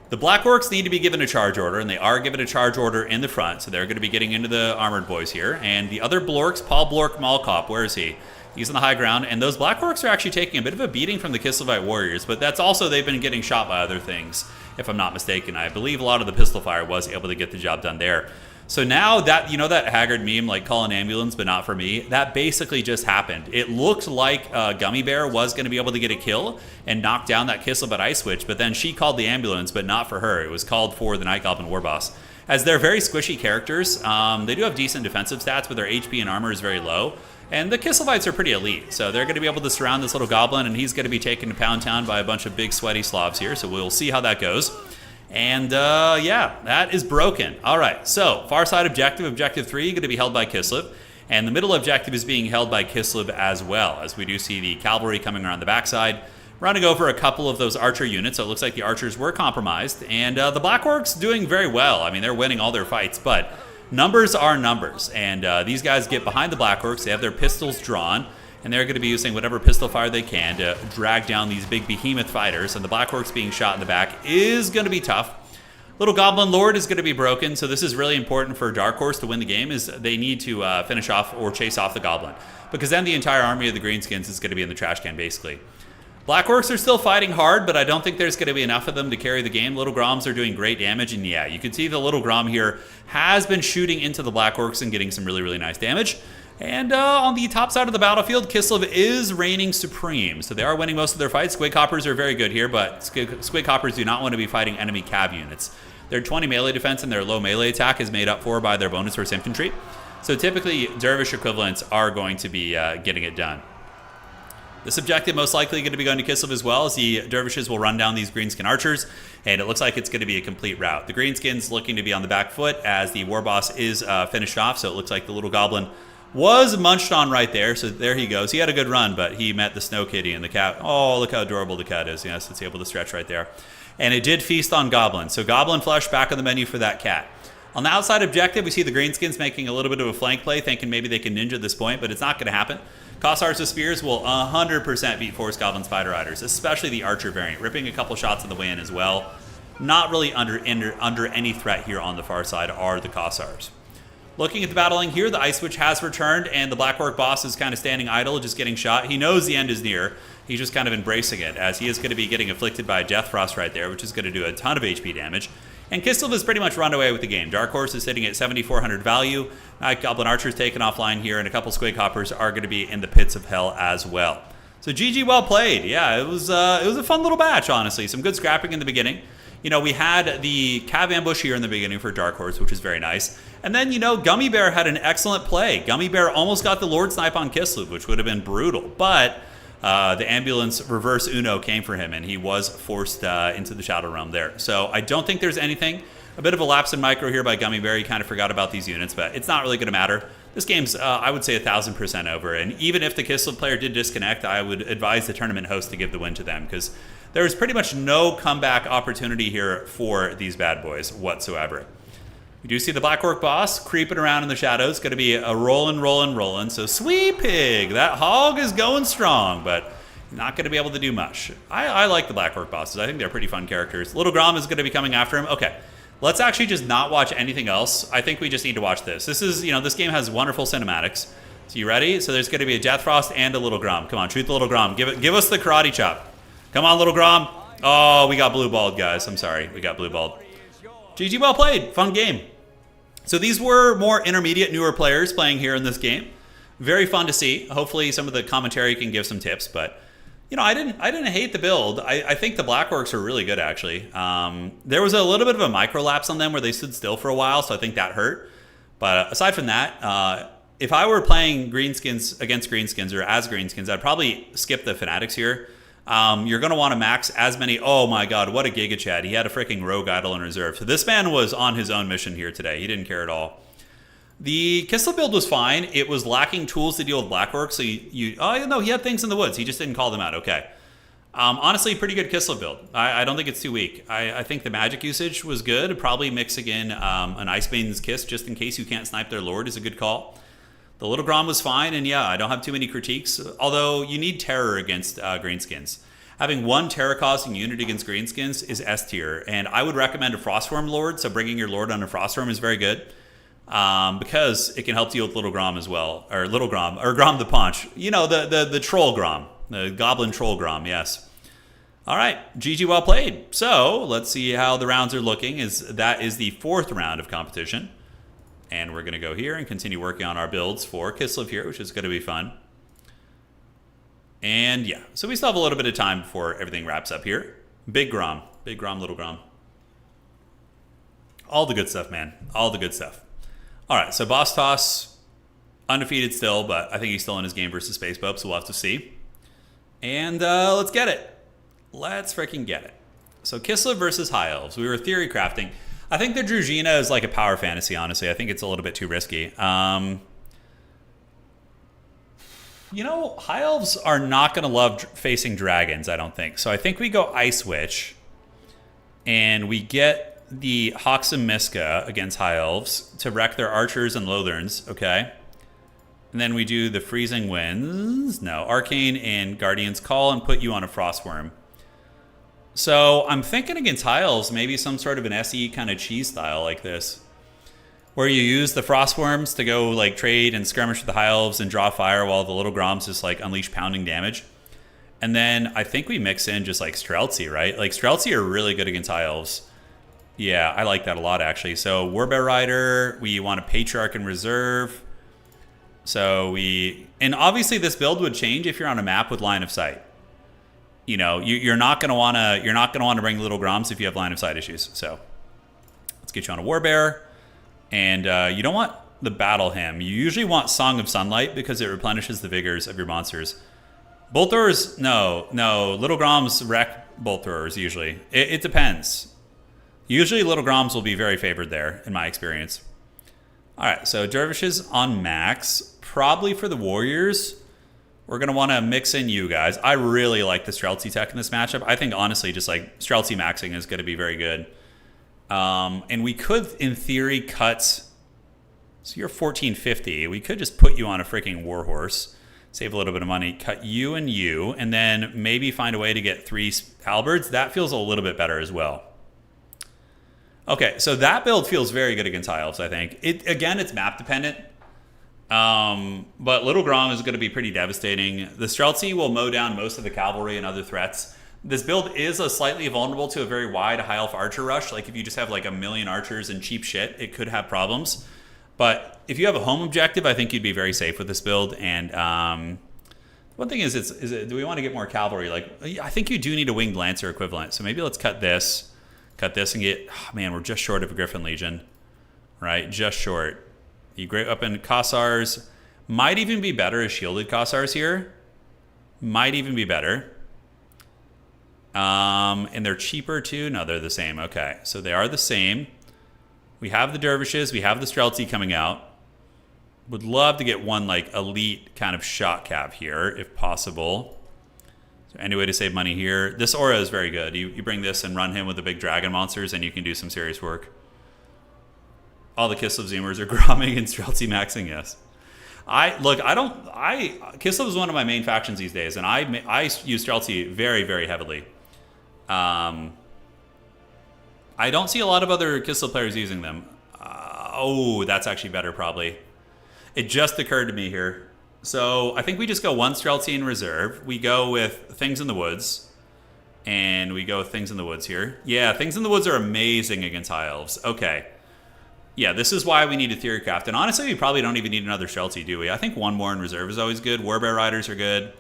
Speaker 1: The Black Orcs need to be given a charge order, and they are given a charge order in the front, so they're going to be getting into the armored boys here. And the other Blorks, Paul Blork Malkop, where is he? He's on the high ground, and those Black Orcs are actually taking a bit of a beating from the Kislevite warriors, but that's also, they've been getting shot by other things, if I'm not mistaken. I believe a lot of the pistol fire was able to get the job done there. So now that, you know that Haggard meme, like call an ambulance, but not for me, that basically just happened. It looked like Gummy Bear was going to be able to get a kill and knock down that Kislev Ice Witch, but then she called the ambulance, but not for her. It was called for the Night Goblin War Boss. As they're very squishy characters, they do have decent defensive stats, but their HP and armor is very low. And the Kislevites are pretty elite, so they're going to be able to surround this little goblin, and he's going to be taken to Pound Town by a bunch of big sweaty Slavs here, so we'll see how that goes. And yeah, that is broken. All right, so far side objective, objective 3, going to be held by Kislev. And the middle objective is being held by Kislev as well, as we do see the cavalry coming around the backside, running over a couple of those archer units. So it looks like the archers were compromised. And the Black Orcs doing very well. I mean, they're winning all their fights, but numbers are numbers. And these guys get behind the Black Orcs. They have their pistols drawn, and they're going to be using whatever pistol fire they can to drag down these big behemoth fighters. And the Black Orcs being shot in the back is going to be tough. Little Goblin Lord is going to be broken, so this is really important for Dark Horse to win the game, is they need to finish off or chase off the Goblin, because then the entire army of the Greenskins is going to be in the trash can, basically. Black Orcs are still fighting hard, but I don't think there's going to be enough of them to carry the game. Little Groms are doing great damage, and yeah, you can see the Little Grom here has been shooting into the Black Orcs and getting some really, really nice damage. And on the top side of the battlefield, Kislev is reigning supreme. So they are winning most of their fights. Squig Hoppers are very good here, but Squig Hoppers do not want to be fighting enemy cav units. Their 20 melee defense and their low melee attack is made up for by their bonus force infantry. So typically, Dervish equivalents are going to be getting it done. This objective most likely going to be going to Kislev as well, as the Dervishes will run down these Greenskin archers, and it looks like it's going to be a complete rout. The Greenskins looking to be on the back foot as the War Boss is finished off, so it looks like the Little Goblin was munched on right there, so there he goes. He had a good run, but he met the Snow Kitty and the cat. Oh, look how adorable the cat is. Yes, it's able to stretch right there. And it did feast on Goblin, so Goblin flesh back on the menu for that cat. On the outside objective, we see the Greenskins making a little bit of a flank play, thinking maybe they can ninja this point, but it's not going to happen. Cossars with Spears will 100% beat Forest Goblin Spider Riders, especially the Archer variant, ripping a couple shots in the way in as well. Not really under any threat here on the far side are the Cossars. Looking at the battling here, the Ice Witch has returned, and the Black Orc boss is kind of standing idle, just getting shot. He knows the end is near. He's just kind of embracing it, as he is going to be getting afflicted by Death Frost right there, which is going to do a ton of HP damage. And Kislev has pretty much run away with the game. Dark Horse is sitting at 7,400 value. Night Goblin Archer's taken offline here, and a couple Squig Hoppers are going to be in the pits of hell as well. So GG, well played. Yeah, it was a fun little match, honestly. Some good scrapping in the beginning. You know, we had the Cav ambush here in the beginning for Dark Horse, which is very nice. And then, you know, Gummy Bear had an excellent play. Gummy Bear almost got the Lord Snipe on Kislev, which would have been brutal. But the ambulance reverse Uno came for him, and he was forced into the Shadow Realm there. So I don't think there's anything. A bit of a lapse in micro here by Gummy Bear. He kind of forgot about these units, but it's not really going to matter. This game's, I would say, 1,000% over. And even if the Kislev player did disconnect, I would advise the tournament host to give the win to them, because there is pretty much no comeback opportunity here for these bad boys whatsoever. We do see the Black Orc boss creeping around in the shadows. Going to be a rolling. So Sweet Pig, that hog is going strong, but not going to be able to do much. I like the Black Orc bosses. I think they're pretty fun characters. Little Grom is going to be coming after him. Okay, let's actually just not watch anything else. I think we just need to watch this. This is, you know, this game has wonderful cinematics. So you ready? So there's going to be a Death Frost and a Little Grom. Come on, shoot the Little Grom. Give us the karate chop. Come on, Little Grom. Oh, we got blue balled, guys. I'm sorry. We got blue balled. GG, well played. Fun game. So these were more intermediate, newer players playing here in this game. Very fun to see. Hopefully some of the commentary can give some tips, but you know, I didn't hate the build. I think the Black Orcs are really good, actually. There was a little bit of a micro lapse on them where they stood still for a while, so I think that hurt. But aside from that, if I were playing Greenskins against Greenskins or as Greenskins, I'd probably skip the Fanatics here. You're going to want to max as many. Oh my god, what a Giga Chad. He had a freaking Rogue Idol in reserve. So this man was on his own mission here today. He didn't care at all. The Kislev build was fine. It was lacking tools to deal with Black Orcs. So oh no, he had things in the woods. He just didn't call them out. Okay. Honestly, pretty good Kislev build. I don't think it's too weak. I think the magic usage was good. Probably mixing in an Ice Maiden's Kiss just in case you can't snipe their Lord is a good call. The Little Grom was fine, and yeah, I don't have too many critiques, although you need Terror against Greenskins. Having one Terror-causing unit against Greenskins is S tier, and I would recommend a Frostworm Lord, so bringing your Lord on a Frostworm is very good, because it can help deal with Little Grom as well, or Little Grom, or Grom the Punch. You know, the Troll Grom, the Goblin Troll Grom, yes. All right, GG, well played. So let's see how the rounds are looking. That is the fourth round of competition. And we're going to go here and continue working on our builds for Kislev here, which is going to be fun. And yeah, so we still have a little bit of time before everything wraps up here. Big Grom, little Grom. All the good stuff, man. All the good stuff. All right, so Boss Toss, undefeated still, but I think he's still in his game versus Space Pope, so we'll have to see. And let's get it. Let's freaking get it. So Kislev versus High Elves. We were theory crafting. I think the Drugina is like a power fantasy, honestly. I think it's a little bit too risky. You know, High Elves are not going to love facing dragons, I don't think. So I think we go Ice Witch, and we get the Hoxam Miska against High Elves to wreck their archers and Lotherns, okay? And then we do the Freezing Winds, no, Arcane and Guardian's Call, and put you on a Frostworm. So I'm thinking against High Elves, maybe some sort of an SE kind of cheese style like this, where you use the Frostworms to go like trade and skirmish with the High Elves and draw fire while the little Groms just like unleash pounding damage. And then I think we mix in just like Streltsy, right? Like Streltsy are really good against High Elves. Yeah, I like that a lot actually. So Warbear Rider, we want a Patriarch in reserve. So and obviously this build would change if you're on a map with line of sight. You know, you're not gonna wanna bring little Groms if you have line of sight issues. So let's get you on a Warbear. And you don't want the Battle Hymn. You usually want Song of Sunlight because it replenishes the vigors of your monsters. Bolt Throwers, no. Little Groms wreck Bolt Throwers usually. It depends. Usually Little Groms will be very favored there, in my experience. All right, so Dervishes on max. Probably for the Warriors, we're going to want to mix in you guys. I really like the Streltsy tech in this matchup. I think, honestly, just like Streltsy maxing is going to be very good. And we could, in theory, cut... So you're 1450. We could just put you on a freaking Warhorse, save a little bit of money, cut you, and then maybe find a way to get 3 Halberds. That feels a little bit better as well. Okay, so that build feels very good against High Elves, I think. Again, it's map dependent. But Little Grom is going to be pretty devastating. The Streltsy will mow down most of the cavalry and other threats. This build is slightly vulnerable to a very wide High Elf archer rush. Like if you just have like a million archers and cheap shit, it could have problems. But if you have a home objective, I think you'd be very safe with this build. And one thing is, do we want to get more cavalry? Like I think you do need a winged lancer equivalent. So maybe let's cut this, and get. Oh, man, we're just short of a Griffin Legion, right? Just short. You great weapon Kossars might even be better as shielded Kossars here. Might even be better. And they're cheaper too. No, they're the same. Okay, so they are the same. We have the Dervishes. We have the Streltsy coming out. Would love to get one like elite kind of shot cav here if possible. Is there any way to save money here? This aura is very good. You bring this and run him with the big dragon monsters and you can do some serious work. All the Kislev Zoomers are gromming and Streltsy maxing, yes. Kislev is one of my main factions these days, and I use Streltsy very, very heavily. I don't see a lot of other Kislev players using them. That's actually better probably. It just occurred to me here. So I think we just go one Streltsy in reserve. We go with Things in the Woods. And we go with Things in the Woods here. Yeah, Things in the Woods are amazing against High Elves. Okay. Yeah, this is why we need a theorycraft. And honestly, we probably don't even need another Streltsy, do we? I think one more in reserve is always good. Warbear Riders are good.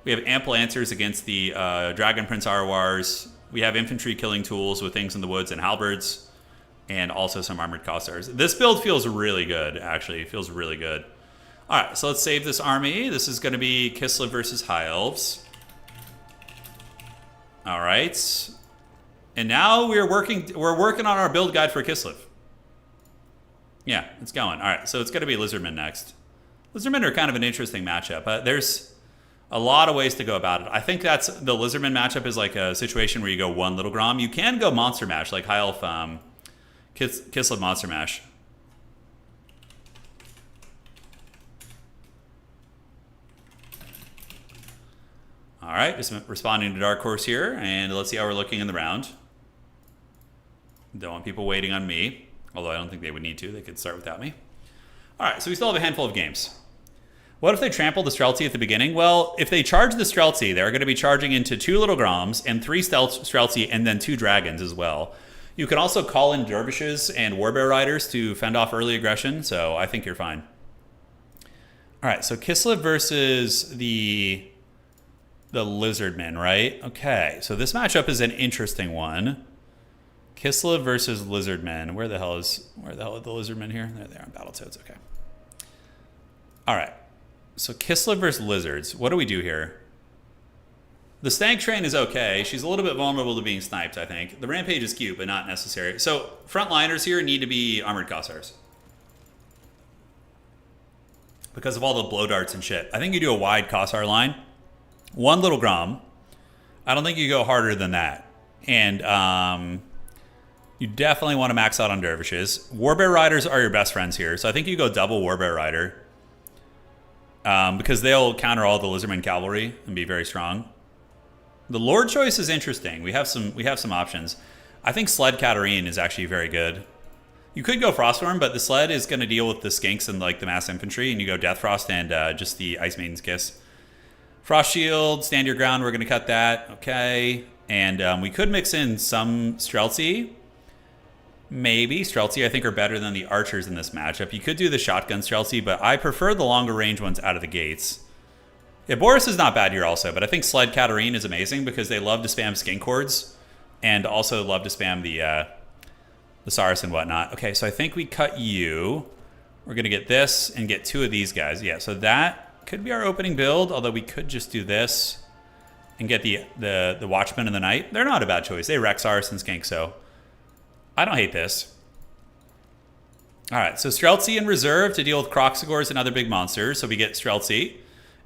Speaker 1: We have ample answers against the Dragon Prince Arwars. We have infantry killing tools with Things in the Woods and Halberds. And also some armored Kossars. This build feels really good, actually. It feels really good. All right, so let's save this army. This is going to be Kislev versus High Elves. All right. And now we're working on our build guide for Kislev. Yeah, it's going. All right, so it's going to be Lizardmen next. Lizardmen are kind of an interesting matchup. There's a lot of ways to go about it. I think the Lizardmen matchup is like a situation where you go one Little Grom. You can go Monster Mash, like High Elf Kislev Monster Mash. All right, just responding to Dark Horse here, and let's see how we're looking in the round. Don't want people waiting on me. Although I don't think they would need to. They could start without me. All right, so we still have a handful of games. What if they trample the Streltsy at the beginning? Well, if they charge the Streltsy, they're going to be charging into 2 Little Groms and 3 Streltsy and then 2 Dragons as well. You can also call in dervishes and warbear riders to fend off early aggression, so I think you're fine. All right, so Kislev versus the Lizardmen, right? Okay, so this matchup is an interesting one. Kislev versus Lizardmen. Where the hell are the Lizardmen here? There they are, Battletoads. Okay. All right. So Kislev versus Lizards. What do we do here? The Stank Train is okay. She's a little bit vulnerable to being sniped, I think. The Rampage is cute, but not necessary. So frontliners here need to be Armored Cossars, because of all the blow darts and shit. I think you do a wide Kossar line. One little Grom. I don't think you go harder than that. And you definitely want to max out on dervishes. Warbear Riders are your best friends here. So I think you go double Warbear Rider. Because they'll counter all the Lizardman cavalry and be very strong. The Lord choice is interesting. We have some options. I think Sled Katarine is actually very good. You could go Froststorm, but the sled is going to deal with the skinks and like the mass infantry, and you go Death Frost and just the Ice Maiden's Kiss. Frost Shield, stand your ground. We're going to cut that. Okay, and we could mix in some Streltsy. Maybe Streltsy, I think, are better than the archers in this matchup. You could do the shotgun Streltsy, but I prefer the longer range ones out of the gates. Yeah, Boris is not bad here also, but I think Sled Katarine is amazing because they love to spam skink hordes and also love to spam the Saurus and whatnot. Okay, so I think we cut you. We're going to get this and get two of these guys. Yeah, so that could be our opening build, although we could just do this and get the Watchmen in the Night. They're not a bad choice. They wreck Saurus and skink, so I don't hate this. All right, so Streltsy in reserve to deal with Kroxigors and other big monsters. So we get Streltsy.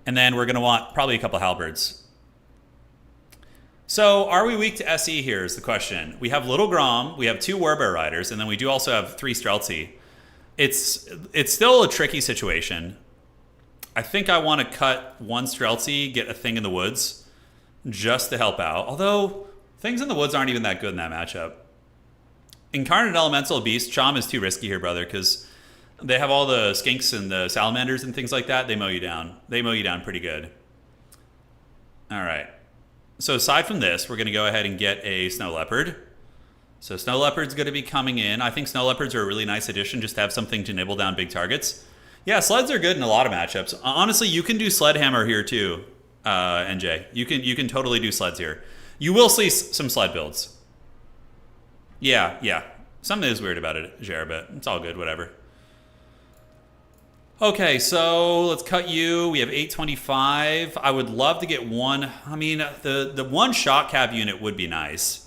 Speaker 1: And then we're going to want probably a couple of halberds. So are we weak to SE here is the question. We have Little Grom, we have 2 Warbear Riders, and then we do also have 3 Streltsy. It's still a tricky situation. I think I want to cut 1 Streltsy, get a Thing in the Woods, just to help out. Although, Things in the Woods aren't even that good in that matchup. Incarnate Elemental Beast, Chom is too risky here, brother, because they have all the skinks and the salamanders and things like that. They mow you down. They mow you down pretty good. All right. So aside from this, we're going to go ahead and get a Snow Leopard. So Snow Leopard's going to be coming in. I think Snow Leopards are a really nice addition just to have something to nibble down big targets. Yeah, sleds are good in a lot of matchups. Honestly, you can do Sledhammer here too, NJ. You can totally do sleds here. You will see some sled builds. Yeah. Something is weird about it, Jer, but it's all good, whatever. Okay, so let's cut you. We have 825. I would love to get one. I mean, the one shot cab unit would be nice.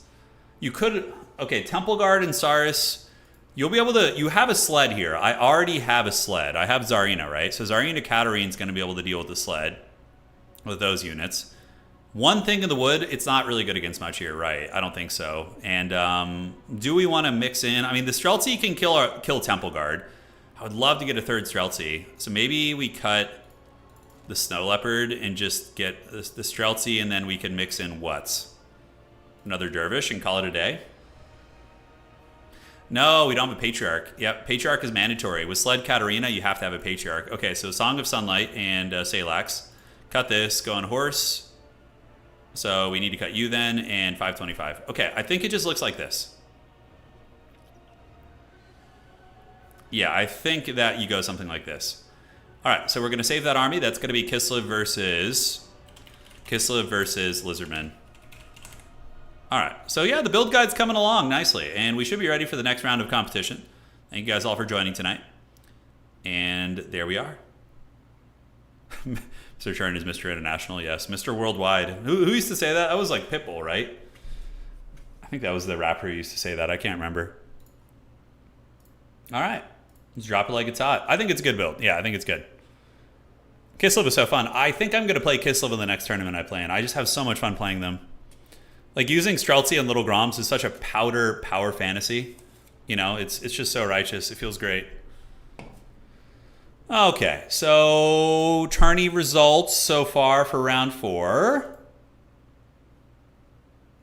Speaker 1: You could, okay, Temple Guard and Saurus. You'll be able to, you have a sled here. I already have a sled. I have Tsarina, right? So Tsarina Katarine's going to be able to deal with the sled with those units. One Thing in the Wood, it's not really good against much here, right? I don't think so. And do we want to mix in? I mean, the Streltsy can kill Temple Guard. I would love to get a 3rd Streltsy. So maybe we cut the Snow Leopard and just get the Streltsy, and then we can mix in what? Another Dervish and call it a day? No, we don't have a Patriarch. Yep, Patriarch is mandatory. With Sled Katarina, you have to have a Patriarch. Okay, so Song of Sunlight and Salax. Cut this, go on Horse. So we need to cut you then, and 525. Okay, I think it just looks like this. Yeah, I think that you go something like this. All right, so we're going to save that army. That's going to be Kislev versus Lizardmen. All right, so yeah, the build guide's coming along nicely, and we should be ready for the next round of competition. Thank you guys all for joining tonight. And there we are. Mr. Turin is Mr. International, yes. Mr. Worldwide. Who used to say that? That was like Pitbull, right? I think that was the rapper who used to say that. I can't remember. All right. Let's drop it like it's hot. I think it's a good build. Yeah, I think it's good. Kislev is so fun. I think I'm going to play Kislev in the next tournament I play in. I just have so much fun playing them. Like, using Streltsy and Little Groms is such a power fantasy. You know, it's just so righteous. It feels great. Okay, so tourney results so far for round 4.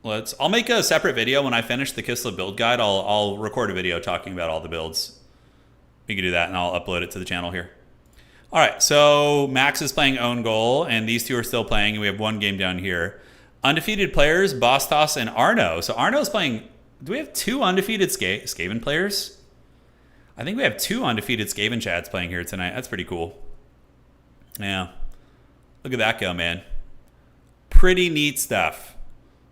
Speaker 1: I'll make a separate video when I finish the Kislev build guide. I'll record a video talking about all the builds. We can do that, and I'll upload it to the channel here. All right, so Max is playing Own Goal, and these two are still playing, and we have one game down here. Undefeated players, Bostos and Arno. So Arno's playing Do we have 2 undefeated Skaven players? I think we have 2 undefeated Skaven chads playing here tonight. That's pretty cool. Yeah. Look at that go, man. Pretty neat stuff.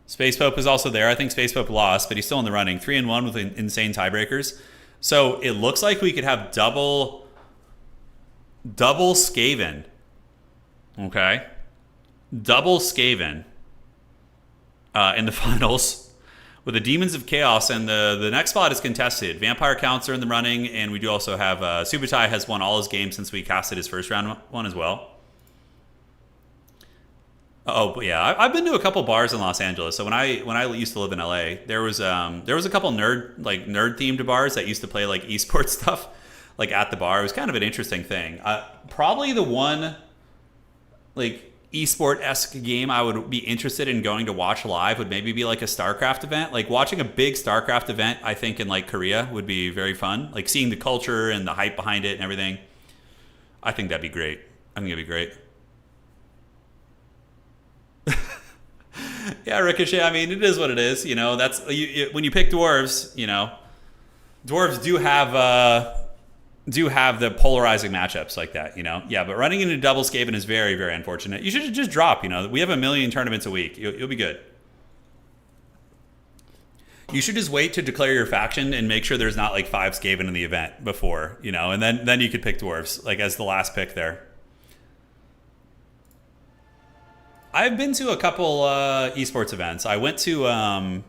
Speaker 1: Space Pope is also there. I think Space Pope lost, but he's still in the running. 3-1 with insane tiebreakers. So it looks like we could have double Skaven. Okay. Double Skaven in the finals with the Demons of Chaos, and the next spot is contested. Vampire Counts are in the running, and we do also have Subutai has won all his games since we casted his first round one as well. Oh, but yeah, I've been to a couple bars in Los Angeles. So when I used to live in LA, there was a couple nerd themed bars that used to play like esports stuff like at the bar. It was kind of an interesting thing. Probably the one like esport-esque game I would be interested in going to watch live would maybe be like a StarCraft event. Like watching a big StarCraft event, I think in like Korea would be very fun. Like seeing the culture and the hype behind it and everything. I think that'd be great. I think it'd be great. Yeah, Ricochet. I mean, it is what it is. You know, that's when you pick dwarves. You know, dwarves do have the polarizing matchups like that. You know, yeah. But running into double Skaven is very, very unfortunate. You should just drop. You know, we have 1 million tournaments a week. You'll be good. You should just wait to declare your faction and make sure there's not like 5 Skaven in the event before. You know, and then you could pick dwarves like as the last pick there. I've been to a couple esports events. I went to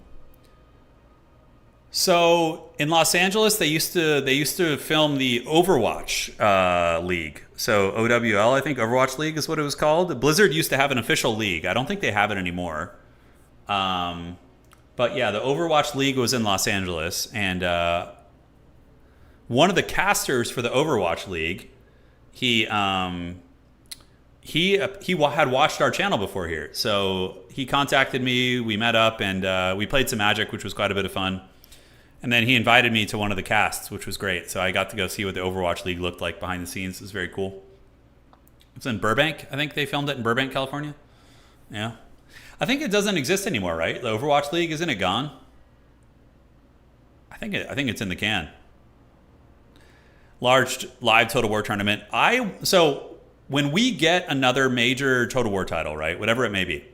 Speaker 1: so in Los Angeles they used to film the Overwatch League. So OWL, I think Overwatch League is what it was called. Blizzard used to have an official league. I don't think they have it anymore. But yeah, the Overwatch League was in Los Angeles, and one of the casters for the Overwatch League, he had watched our channel before here. So he contacted me, we met up, and we played some Magic, which was quite a bit of fun. And then he invited me to one of the casts, which was great. So I got to go see what the Overwatch League looked like behind the scenes. It was very cool. It was in Burbank. I think they filmed it in Burbank, California. Yeah. I think it doesn't exist anymore, right? The Overwatch League, isn't it gone? I think it's in the can. Large live Total War tournament. So when we get another major Total War title, right, whatever it may be,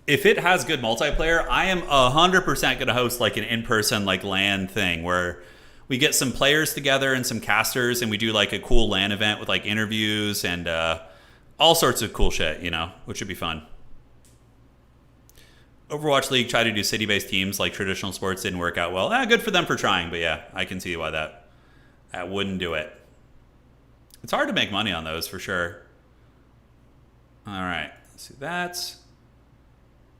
Speaker 1: if it has good multiplayer, I am 100% going to host like an in-person like LAN thing where we get some players together and some casters, and we do like a cool LAN event with like interviews and all sorts of cool shit, you know, which would be fun. Overwatch League tried to do city-based teams like traditional sports, didn't work out well. Good for them for trying, but yeah, I can see why that wouldn't do it. It's hard to make money on those for sure. All right, let's see that.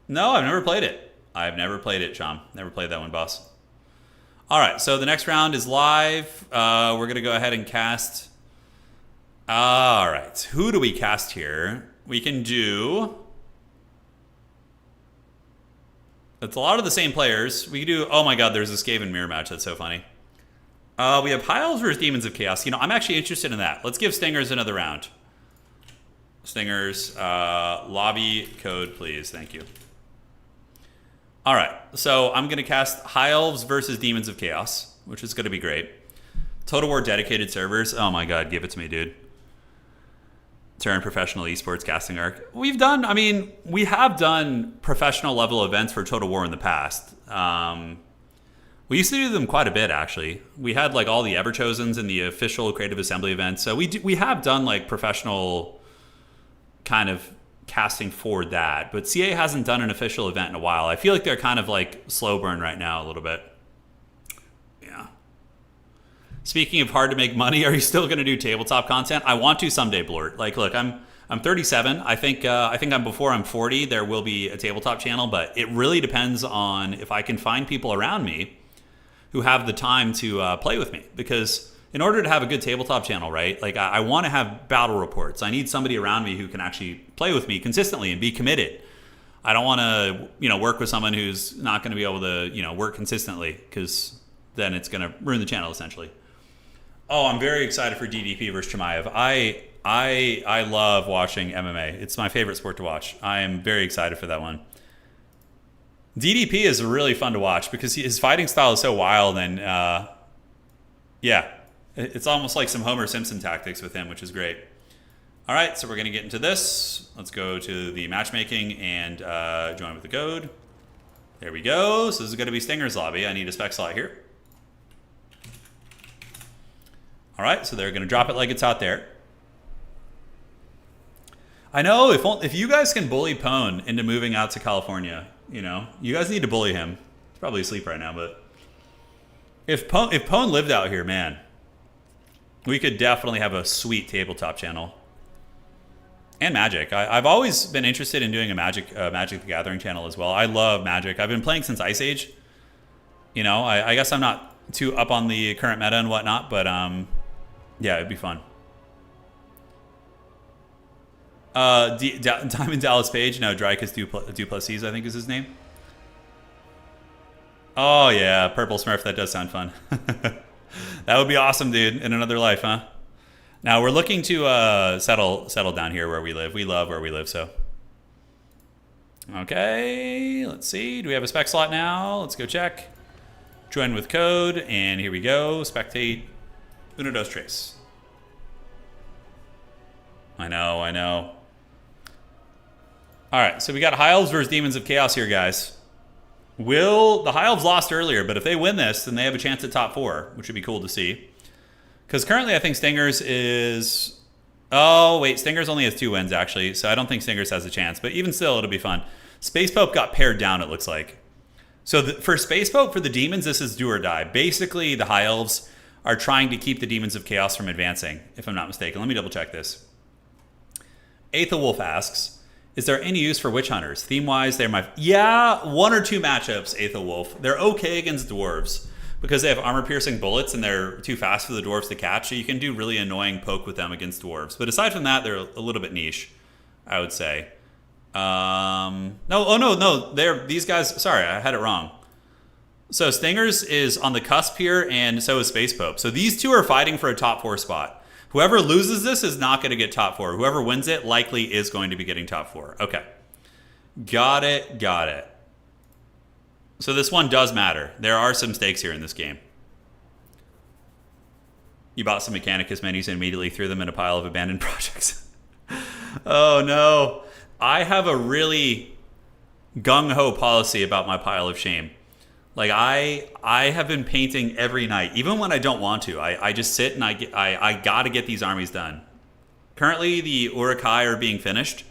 Speaker 1: No, I've never played it. I've never played it, Chom. Never played that one, boss. All right, so the next round is live. We're going to go ahead and cast. All right, who do we cast here? We can do. It's a lot of the same players. We can do. Oh my God, there's a Skaven mirror match. That's so funny. We have High Elves versus Demons of Chaos. You know, I'm actually interested in that. Let's give Stingers another round. Stingers, lobby code, please. Thank you. All right, so I'm going to cast High Elves versus Demons of Chaos, which is going to be great. Total War dedicated servers. Oh my God, give it to me, dude. Turin professional esports casting arc. We have done professional level events for Total War in the past. We used to do them quite a bit, actually. We had like all the Everchosens and the official Creative Assembly events. So we have done like professional kind of casting for that. But CA hasn't done an official event in a while. I feel like they're kind of like slow burn right now a little bit. Yeah. Speaking of hard to make money, are you still going to do tabletop content? I want to someday, Blort. Like, look, I'm 37. I think before I'm 40, there will be a tabletop channel, but it really depends on if I can find people around me who have the time to play with me. Because in order to have a good tabletop channel, right, like I want to have battle reports. I need somebody around me who can actually play with me consistently and be committed. I don't want to, work with someone who's not going to be able to, work consistently, because then it's going to ruin the channel essentially. Oh, I'm very excited for DDP versus Chimaev. I love watching MMA. It's my favorite sport to watch. I am very excited for that one. DDP is really fun to watch because his fighting style is so wild, and yeah, it's almost like some Homer Simpson tactics with him, which is great. All right, so we're going to get into this. Let's go to the matchmaking and join with the code. There we go. So this is going to be Stinger's lobby. I need a spec slot here. All right, so they're going to drop it like it's hot there. I know if you guys can bully Pone into moving out to California, you know, you guys need to bully him. He's probably asleep right now, but if Pone lived out here, man, we could definitely have a sweet tabletop channel. And Magic. I've always been interested in doing a Magic the Gathering channel as well. I love Magic. I've been playing since Ice Age. You know, I guess I'm not too up on the current meta and whatnot, but yeah, it'd be fun. Diamond Dallas Page, no, Dreykus Duplessis, I think is his name. Oh yeah, Purple Smurf, that does sound fun. That would be awesome, dude, in another life, huh? Now we're looking to settle down here where we live. We love where we live, so. Okay, let's see. Do we have a spec slot now? Let's go check. Join with code, and here we go. Spectate. Uno, dos, tres. I know. All right, so we got High Elves versus Demons of Chaos here, guys. The High Elves lost earlier, but if they win this, then they have a chance at top 4, which would be cool to see. Because currently I think Stingers is... Oh, wait, Stingers only has 2 wins, actually, so I don't think Stingers has a chance. But even still, it'll be fun. Space Pope got pared down, it looks like. So for Space Pope, for the Demons, this is do or die. Basically, the High Elves are trying to keep the Demons of Chaos from advancing, if I'm not mistaken. Let me double check this. Aethelwolf asks, is there any use for Witch Hunters? Theme-wise, they're my... Yeah, 1 or 2 matchups, Aethelwolf. They're okay against Dwarves, because they have armor-piercing bullets and they're too fast for the Dwarves to catch, so you can do really annoying poke with them against Dwarves. But aside from that, they're a little bit niche, I would say. No, these guys... Sorry, I had it wrong. So Stingers is on the cusp here, and so is Space Pope. So these two are fighting for a top 4 spot. Whoever loses this is not going to get top 4. Whoever wins it likely is going to be getting top 4. Okay. Got it. So this one does matter. There are some stakes here in this game. You bought some Mechanicus minis and immediately threw them in a pile of abandoned projects. Oh no. I have a really gung-ho policy about my pile of shame. Like I have been painting every night, even when I don't want to. I just sit and I got to get these armies done. Currently, the Uruk-hai are being finished.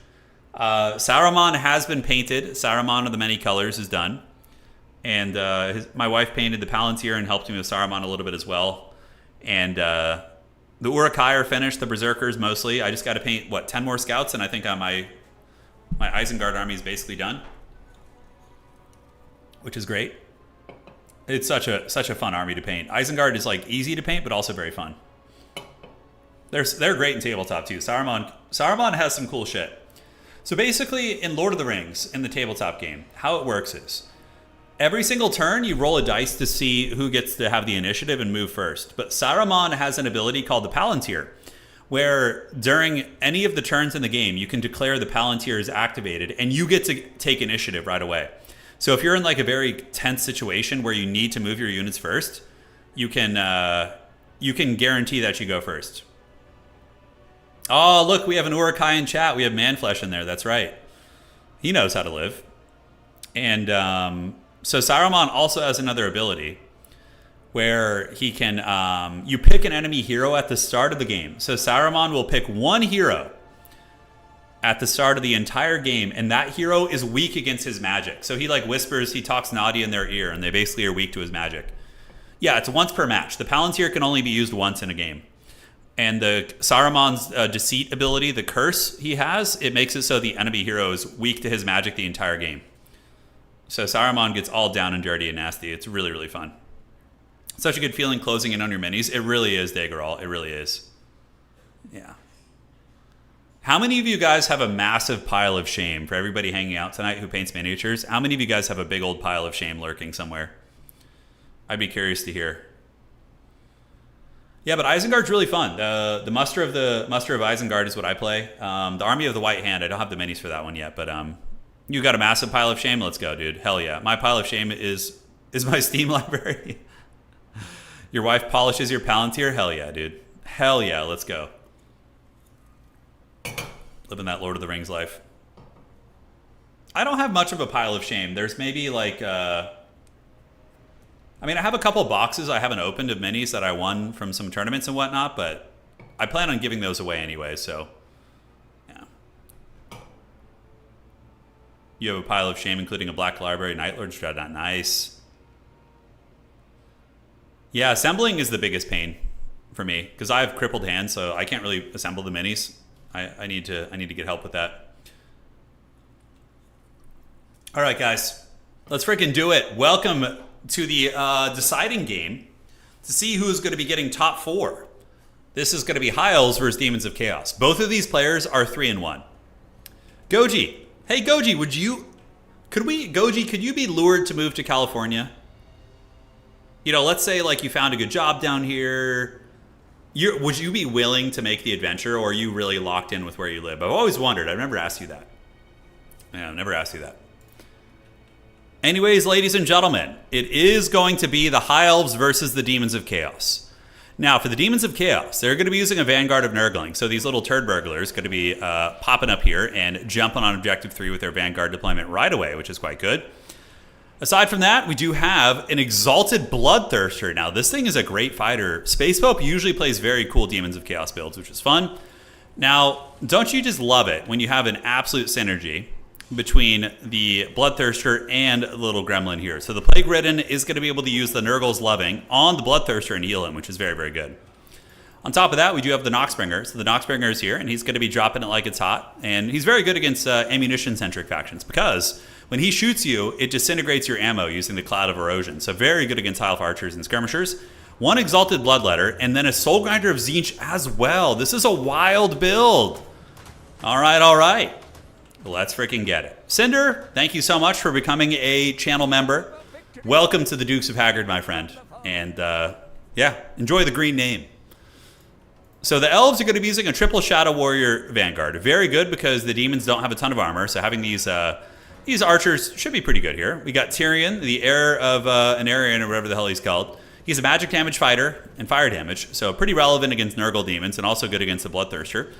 Speaker 1: Saruman has been painted. Saruman of the Many Colors is done. And my wife painted the Palantir and helped me with Saruman a little bit as well. And the Uruk-hai are finished, the Berserkers mostly. I just got to paint, 10 more scouts, and I think my Isengard army is basically done. Which is great. It's such a fun army to paint. Isengard is like easy to paint, but also very fun. They're great in tabletop too. Saruman has some cool shit. So basically, in Lord of the Rings, in the tabletop game, how it works is every single turn you roll a dice to see who gets to have the initiative and move first. But Saruman has an ability called the Palantir, where during any of the turns in the game, you can declare the Palantir is activated, and you get to take initiative right away. So if you're in like a very tense situation where you need to move your units first, you can guarantee that you go first. Oh, look, we have an Uruk-hai in chat. We have Manflesh in there. That's right. He knows how to live. And so Saruman also has another ability where he can... you pick an enemy hero at the start of the game. So Saruman will pick one hero at the start of the entire game, and that hero is weak against his magic. So he like whispers, he talks naughty in their ear, and they basically are weak to his magic. Yeah, it's once per match. The Palantir can only be used once in a game. And the Saruman's deceit ability, the curse he has, it makes it so the enemy hero is weak to his magic the entire game. So Saruman gets all down and dirty and nasty. It's really, really fun. Such a good feeling closing in on your minis. It really is, Daggerall. It really is. Yeah. How many of you guys have a massive pile of shame for everybody hanging out tonight who paints miniatures? How many of you guys have a big old pile of shame lurking somewhere? I'd be curious to hear. Yeah, but Isengard's really fun. The Muster of Isengard is what I play. The Army of the White Hand, I don't have the minis for that one yet, but You got a massive pile of shame? Let's go, dude. Hell yeah. My pile of shame is my Steam library. Your wife polishes your Palantir? Hell yeah, dude. Hell yeah, let's go. Living that Lord of the Rings life. I don't have much of a pile of shame. There's maybe like, I mean, I have a couple boxes I haven't opened of minis that I won from some tournaments and whatnot, but I plan on giving those away anyway, so yeah. You have a pile of shame, including a Black Library, Night Lord's Dreadnought. Nice. Yeah, assembling is the biggest pain for me because I have crippled hands, so I can't really assemble the minis. I need to get help with that. All right, guys, let's freaking do it. Welcome to the deciding game to see who's going to be getting top 4. This is going to be High Elves versus Demons of Chaos. Both of these players are 3-1. Goji, hey Goji, could you be lured to move to California? You know, let's say like you found a good job down here. Would you be willing to make the adventure, or are you really locked in with where you live? I've always wondered. I've never asked you that. Yeah, I've never asked you that. Anyways, ladies and gentlemen, it is going to be the High Elves versus the Demons of Chaos. Now, for the Demons of Chaos, they're going to be using a Vanguard of Nurgling. So these little turd burglars are going to be popping up here and jumping on Objective 3 with their Vanguard deployment right away, which is quite good. Aside from that, we do have an Exalted Bloodthirster. Now, this thing is a great fighter. Space Pope usually plays very cool Demons of Chaos builds, which is fun. Now, don't you just love it when you have an absolute synergy between the Bloodthirster and the little gremlin here? So the Plague Ridden is going to be able to use the Nurgle's Loving on the Bloodthirster and heal him, which is very, very good. On top of that, we do have the Noxbringer. So the Noxbringer is here, and he's going to be dropping it like it's hot. And he's very good against ammunition-centric factions because when he shoots you, it disintegrates your ammo using the Cloud of Erosion. So very good against High Elf Archers and Skirmishers. One Exalted Bloodletter, and then a Soul Grinder of Tzeentch as well. This is a wild build. All right. Let's freaking get it. Cinder, thank you so much for becoming a channel member. Welcome to the Dukes of Haggard, my friend. And yeah, enjoy the green name. So the Elves are going to be using a triple Shadow Warrior Vanguard. Very good because the demons don't have a ton of armor. So having these archers should be pretty good here. We got Tyrion, the heir of Anarion or whatever the hell he's called. He's a magic damage fighter and fire damage. So pretty relevant against Nurgle demons and also good against the Bloodthirster,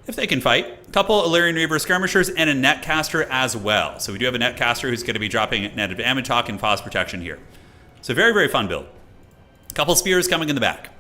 Speaker 1: if they can fight. A couple Illyrian Reaver Skirmishers and a Netcaster as well. So we do have a Netcaster who's going to be dropping Net of Amatok and Phos Protection here. So very, very fun build. A couple Spears coming in the back.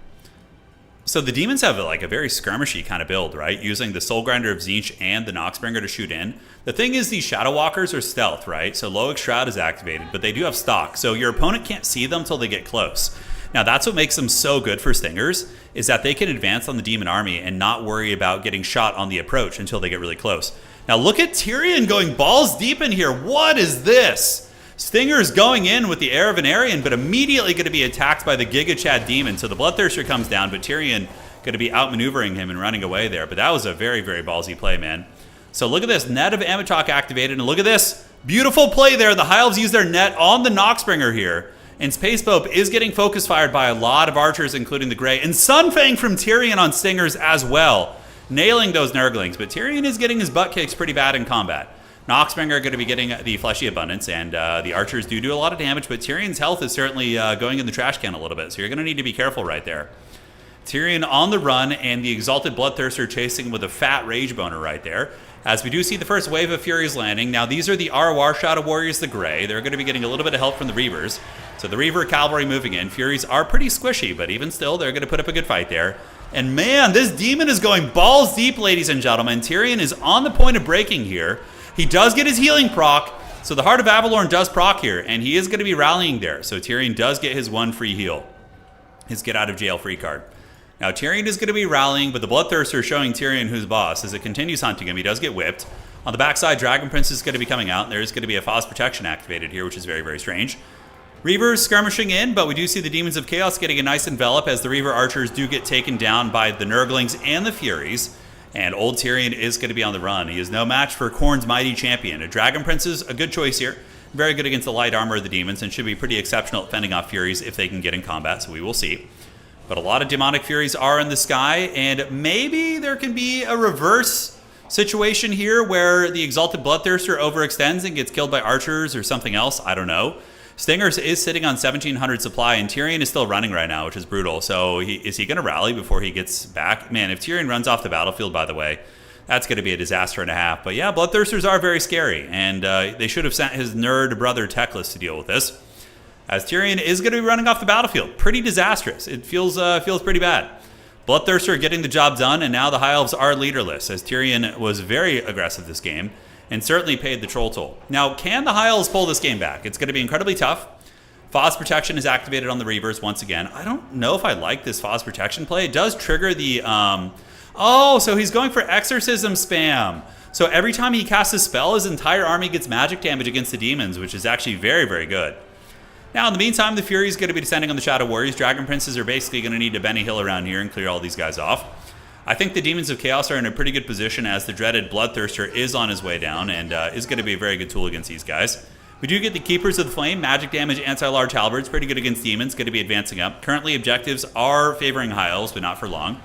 Speaker 1: So the demons have like a very skirmishy kind of build, right? Using the Soul Grinder of Tzeentch and the Noxbringer to shoot in. The thing is, these Shadow Walkers are stealth, right? So Loic Shroud is activated, but they do have stock. So your opponent can't see them till they get close. Now that's what makes them so good for Stingers, is that they can advance on the demon army and not worry about getting shot on the approach until they get really close. Now look at Tyrion going balls deep in here. What is this? Stinger's going in with the Heir of Anarion, but immediately going to be attacked by the Giga Chad Demon. So the Bloodthirster comes down, but Tyrion going to be outmaneuvering him and running away there. But that was a very, very ballsy play, man. So look at this. Net of Amatok activated. And look at this. Beautiful play there. The High Elves use their net on the Noxbringer here. And Space Pope is getting focus fired by a lot of archers, including the Grey. And Sunfang from Tyrion on Stingers as well. Nailing those Nurglings. But Tyrion is getting his butt kicks pretty bad in combat. Noxbringer are going to be getting the Fleshy Abundance, and the archers do a lot of damage, but Tyrion's health is certainly going in the trash can a little bit, so you're going to need to be careful right there. Tyrion on the run, and the Exalted Bloodthirster chasing with a fat Rage Boner right there, as we do see the first wave of Furies landing. Now, these are the ROR Shadow Warriors, the Grey. They're going to be getting a little bit of help from the Reavers. So the Reaver Cavalry moving in. Furies are pretty squishy, but even still, they're going to put up a good fight there. And man, this demon is going balls deep, ladies and gentlemen. Tyrion is on the point of breaking here. He does get his healing proc, so the Heart of Avalorn does proc here, and he is going to be rallying there. So Tyrion does get his one free heal, his get out of jail free card. Now Tyrion is going to be rallying, but the Bloodthirster is showing Tyrion who's boss as it continues hunting him. He does get whipped. On the backside, Dragon Prince is going to be coming out, and there's going to be a Phos Protection activated here, which is very, very strange. Reavers skirmishing in, but we do see the Demons of Chaos getting a nice envelop as the Reaver Archers do get taken down by the Nurglings and the Furies. And old Tyrion is going to be on the run. He is no match for Khorne's mighty champion. A Dragon Prince is a good choice here. Very good against the light armor of the demons and should be pretty exceptional at fending off Furies if they can get in combat, so we will see. But a lot of Demonic Furies are in the sky, and maybe there can be a reverse situation here where the Exalted Bloodthirster overextends and gets killed by archers or something else. I don't know. Stingers is sitting on 1,700 supply, and Tyrion is still running right now, which is brutal. So is he going to rally before he gets back? Man, if Tyrion runs off the battlefield, by the way, that's going to be a disaster and a half. But yeah, Bloodthirsters are very scary, and they should have sent his nerd brother Teclis to deal with this, as Tyrion is going to be running off the battlefield. Pretty disastrous. It feels pretty bad. Bloodthirster getting the job done, and now the High Elves are leaderless, as Tyrion was very aggressive this game and certainly paid the troll toll. Now, can the High Elves pull this game back? It's going to be incredibly tough. Phos Protection is activated on the Reavers once again. I don't know if I like this Phos Protection play. It does trigger the... Oh, so he's going for Exorcism spam. So every time he casts a spell, his entire army gets magic damage against the demons, which is actually very, very good. Now, in the meantime, the Fury is going to be descending on the Shadow Warriors. Dragon Princes are basically going to need to Benny Hill around here and clear all these guys off. I think the Demons of Chaos are in a pretty good position, as the dreaded Bloodthirster is on his way down and is going to be a very good tool against these guys. We do get the Keepers of the Flame, magic damage, anti-large halberds, pretty good against demons, going to be advancing up. Currently, objectives are favoring High Elves, but not for long,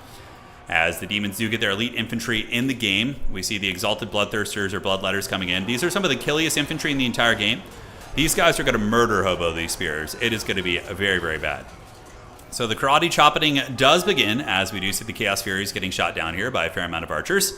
Speaker 1: as the demons do get their elite infantry in the game. We see the Exalted Bloodthirsters or Bloodletters coming in. These are some of the killiest infantry in the entire game. These guys are going to murder Hobo these spears. It is going to be very, very bad. So the karate chopping does begin, as we do see the Chaos Furies getting shot down here by a fair amount of archers.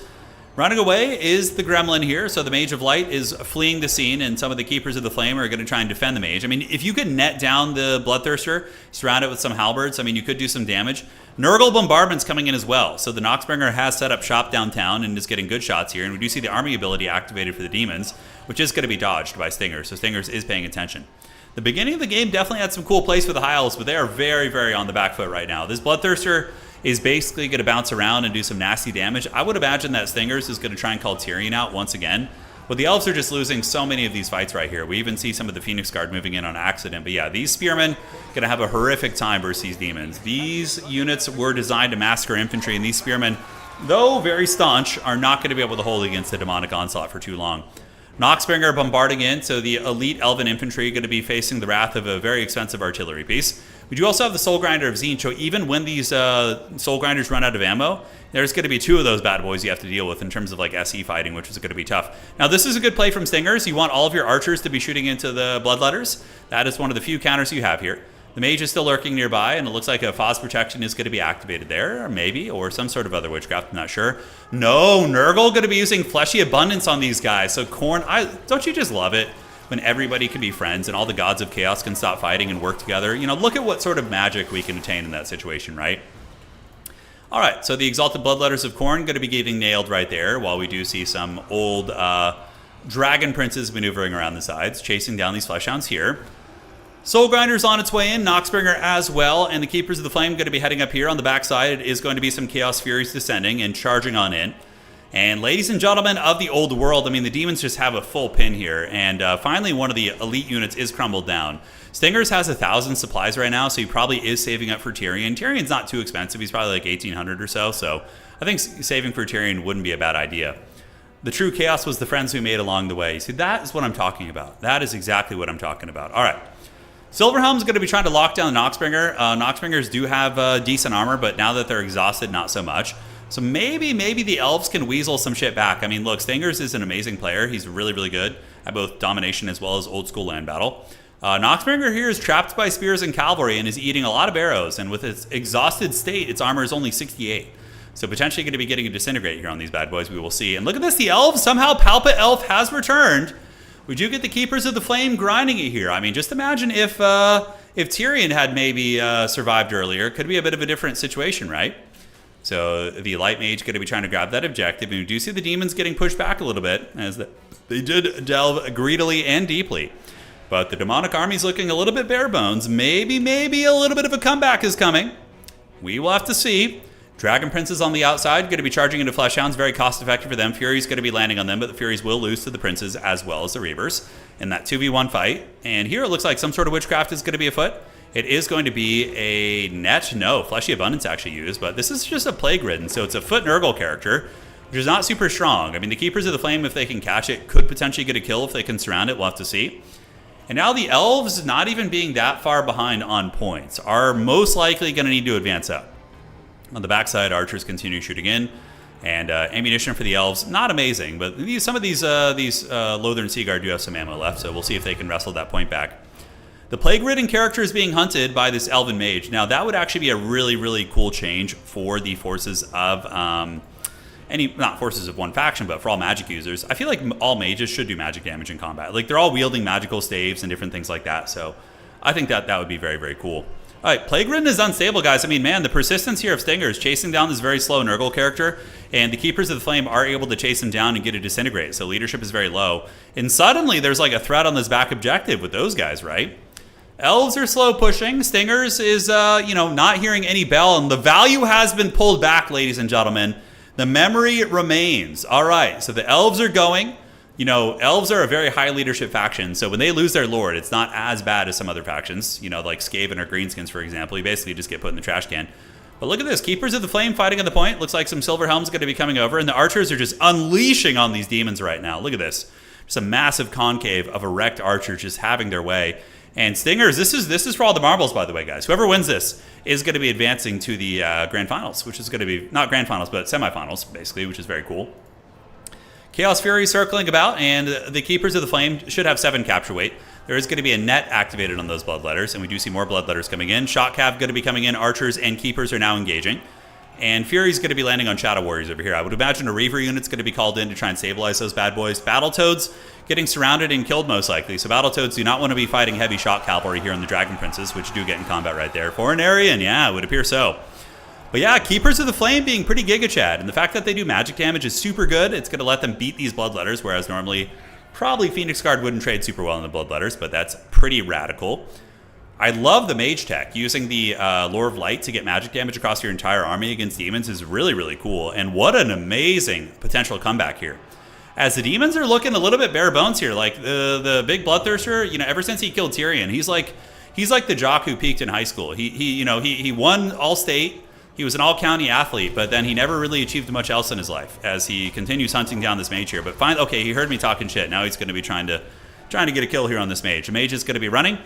Speaker 1: Running away is the Gremlin here, so the Mage of Light is fleeing the scene, and some of the Keepers of the Flame are going to try and defend the Mage. I mean, if you could net down the Bloodthirster, surround it with some halberds, I mean, you could do some damage. Nurgle Bombardment's coming in as well, so the Noxbringer has set up shop downtown and is getting good shots here, and we do see the Army ability activated for the Demons, which is going to be dodged by Stingers, so Stingers is paying attention. The beginning of the game definitely had some cool plays for the High Elves, but they are very, very on the back foot right now. This Bloodthirster is basically going to bounce around and do some nasty damage. I would imagine that Stingers is going to try and call Tyrion out once again. But the Elves are just losing so many of these fights right here. We even see some of the Phoenix Guard moving in on accident. But yeah, these Spearmen going to have a horrific time versus these demons. These units were designed to massacre infantry, and these Spearmen, though very staunch, are not going to be able to hold against the demonic onslaught for too long. Noxbringer bombarding in, so the elite elven infantry are going to be facing the wrath of a very expensive artillery piece. We do also have the Soul Grinder of Zinch, so even when these Soul Grinders run out of ammo, there's going to be two of those bad boys you have to deal with in terms of like SE fighting, which is going to be tough. Now, this is a good play from Stingers. You want all of your archers to be shooting into the Bloodletters. That is one of the few counters you have here. The Mage is still lurking nearby, and it looks like a Phos Protection is going to be activated there, or maybe, or some sort of other witchcraft, I'm not sure. No, Nurgle going to be using Fleshy Abundance on these guys. So Khorne, don't you just love it when everybody can be friends and all the gods of chaos can stop fighting and work together? You know, look at what sort of magic we can attain in that situation, right? All right, so the Exalted Bloodletters of Khorne going to be getting nailed right there, while we do see some old Dragon Princes maneuvering around the sides, chasing down these Fleshhounds here. Soul Grinder's on its way in, Noxbringer as well, and the Keepers of the Flame going to be heading up here on the backside. It is going to be some Chaos Furies descending and charging on in. And ladies and gentlemen of the old world, I mean, the demons just have a full pin here, and finally one of the elite units is crumbled down. Stingers has 1,000 supplies right now, so he probably is saving up for Tyrion. Tyrion's not too expensive, he's probably like 1,800 or so I think saving for Tyrion wouldn't be a bad idea. The true chaos was the friends we made along the way. See, that is what I'm talking about. That is exactly what I'm talking about. All right. Silverhelm's going to be trying to lock down the Noxbringer. Noxbringers do have decent armor, but now that they're exhausted, not so much. So maybe the Elves can weasel some shit back. I mean, look, Stingers is an amazing player. He's really, really good at both domination as well as old school land battle. Noxbringer here is trapped by spears and cavalry and is eating a lot of arrows. And with its exhausted state, its armor is only 68. So potentially going to be getting a disintegrate here on these bad boys. We will see. And look at this. The Elves, somehow Palpate Elf has returned. We do get the Keepers of the Flame grinding it here. I mean, just imagine if Tyrion had maybe survived earlier. It could be a bit of a different situation, right? So the Light Mage going to be trying to grab that objective. And we do see the demons getting pushed back a little bit, as they did delve greedily and deeply. But the demonic army's looking a little bit bare bones. Maybe a little bit of a comeback is coming. We will have to see. Dragon Princes on the outside, going to be charging into Fleshhounds, very cost effective for them. Fury's going to be landing on them, but the Furies will lose to the Princes as well as the Reavers in that 2v1 fight. And here it looks like some sort of witchcraft is going to be afoot. It is going to be a net, no, Fleshy Abundance actually used, but this is just a Plague Ridden, so it's a foot Nurgle character, which is not super strong. I mean, the Keepers of the Flame, if they can catch it, could potentially get a kill if they can surround it. We'll have to see. And now the Elves, not even being that far behind on points, are most likely going to need to advance up. On the backside, archers continue shooting in. And ammunition for the elves, not amazing, but some of these Lothern Seaguard do have some ammo left, so we'll see if they can wrestle that point back. The plague-ridden character is being hunted by this elven mage. Now, that would actually be a really, really cool change for the forces of not forces of one faction, but for all magic users. I feel like all mages should do magic damage in combat. Like, they're all wielding magical staves and different things like that, so I think that would be very, very cool. All right, Plague-Ridden is unstable, guys. I mean, man, the persistence here of Stingers chasing down this very slow Nurgle character, and the Keepers of the Flame are able to chase him down and get a disintegrate, so leadership is very low. And suddenly, there's like a threat on this back objective with those guys, right? Elves are slow pushing. Stingers is, not hearing any bell, and the value has been pulled back, ladies and gentlemen. The memory remains. All right, so the Elves are going. Elves are a very high leadership faction, so when they lose their lord, it's not as bad as some other factions, like Skaven or Greenskins, for example. You basically just get put in the trash can. But look at this. Keepers of the Flame fighting on the point. Looks like some Silver Helm's going to be coming over, and the archers are just unleashing on these demons right now. Look at this. Just a massive concave of erect archers just having their way. And Stingers, this is for all the marbles, by the way, guys. Whoever wins this is going to be advancing to the Grand Finals, which is going to be, not Grand Finals, but semifinals, basically, which is very cool. Chaos Fury circling about, and the Keepers of the Flame should have 7 capture weight. There is going to be a net activated on those Bloodletters, and we do see more Bloodletters coming in. Shot Cav going to be coming in. Archers and Keepers are now engaging. And Fury's going to be landing on Shadow Warriors over here. I would imagine a Reaver unit's going to be called in to try and stabilize those bad boys. Battletoads getting surrounded and killed most likely. So Battletoads do not want to be fighting heavy shot cavalry here in the Dragon Princes, which do get in combat right there. For an Aryan, yeah, it would appear so. But yeah, Keepers of the Flame being pretty Giga Chad, and the fact that they do magic damage is super good. It's going to let them beat these Bloodletters, whereas normally probably Phoenix Guard wouldn't trade super well in the Bloodletters, but that's pretty radical. I love the mage tech. Using the Lore of Light to get magic damage across your entire army against demons is really, really cool, and what an amazing potential comeback here. As the demons are looking a little bit bare bones here, like the big Bloodthirster, ever since he killed Tyrion, he's like the jock who peaked in high school. He won all-state. He was an all-county athlete, but then he never really achieved much else in his life as he continues hunting down this mage here. But fine, okay, he heard me talking shit. Now he's going to be trying to get a kill here on this mage. The mage is going to be running.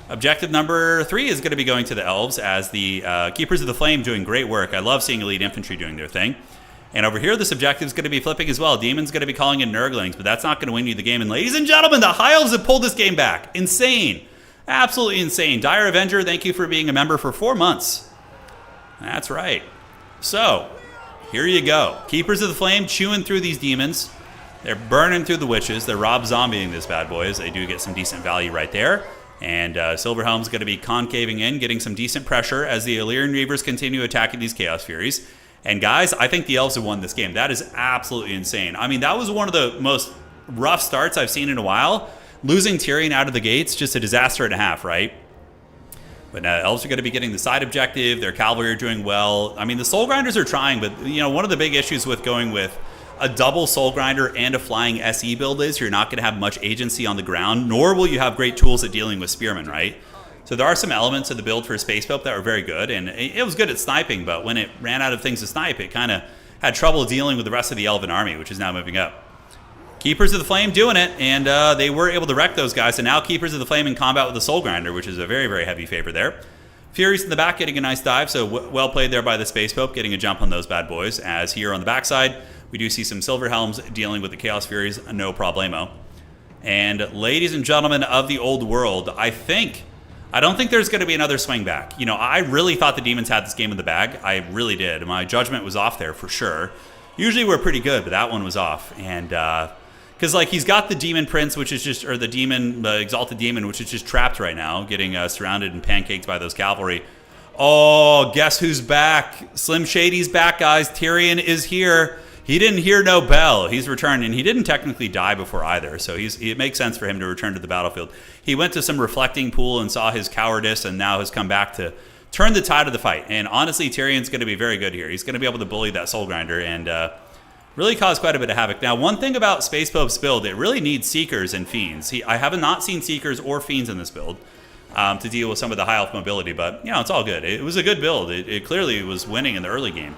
Speaker 1: Objective number 3 is going to be going to the elves as the Keepers of the Flame doing great work. I love seeing elite infantry doing their thing. And over here, this objective is going to be flipping as well. Demon's going to be calling in Nurglings, but that's not going to win you the game. And ladies and gentlemen, the High Elves have pulled this game back. Insane. Absolutely insane. Dire Avenger, thank you for being a member for 4 months. That's right. So, here you go. Keepers of the Flame chewing through these demons. They're burning through the witches. They're Rob Zombieing this bad boys. They do get some decent value right there. And Silverhelm's going to be concaving in, getting some decent pressure as the Illyrian Reavers continue attacking these Chaos Furies. And guys, I think the Elves have won this game. That is absolutely insane. I mean, that was one of the most rough starts I've seen in a while. Losing Tyrion out of the gates, just a disaster and a half, right? But Elves are going to be getting the side objective. Their cavalry are doing well. I mean, the Soul Grinders are trying, but one of the big issues with going with a double Soul Grinder and a flying SE build is you're not going to have much agency on the ground, nor will you have great tools at dealing with Spearmen, right? So there are some elements of the build for Space Pope that were very good, and it was good at sniping, but when it ran out of things to snipe, it kind of had trouble dealing with the rest of the Elven army, which is now moving up. Keepers of the Flame doing it, and they were able to wreck those guys, and now Keepers of the Flame in combat with the Soul Grinder, which is a very, very heavy favor there. Furies in the back getting a nice dive, so well played there by the Space Pope, getting a jump on those bad boys, as here on the backside, we do see some Silver Helms dealing with the Chaos Furies, no problemo. And ladies and gentlemen of the old world, I don't think there's going to be another swing back. I really thought the Demons had this game in the bag. I really did. My judgment was off there for sure. Usually we're pretty good, but that one was off. And because he's got the Demon Prince, which is just, or the Exalted Demon, which is just trapped right now, getting surrounded and pancaked by those cavalry. Oh, guess who's back? Slim Shady's back, guys. Tyrion is here. He didn't hear no bell. He's returned, and he didn't technically die before either, so it makes sense for him to return to the battlefield. He went to some reflecting pool and saw his cowardice, and now has come back to turn the tide of the fight. And honestly, Tyrion's going to be very good here. He's going to be able to bully that Soul Grinder and really cause quite a bit of havoc. Now, one thing about Space Pope's build, it really needs Seekers and Fiends. I have not seen Seekers or Fiends in this build to deal with some of the high elf mobility, but it's all good. It was a good build. It clearly was winning in the early game.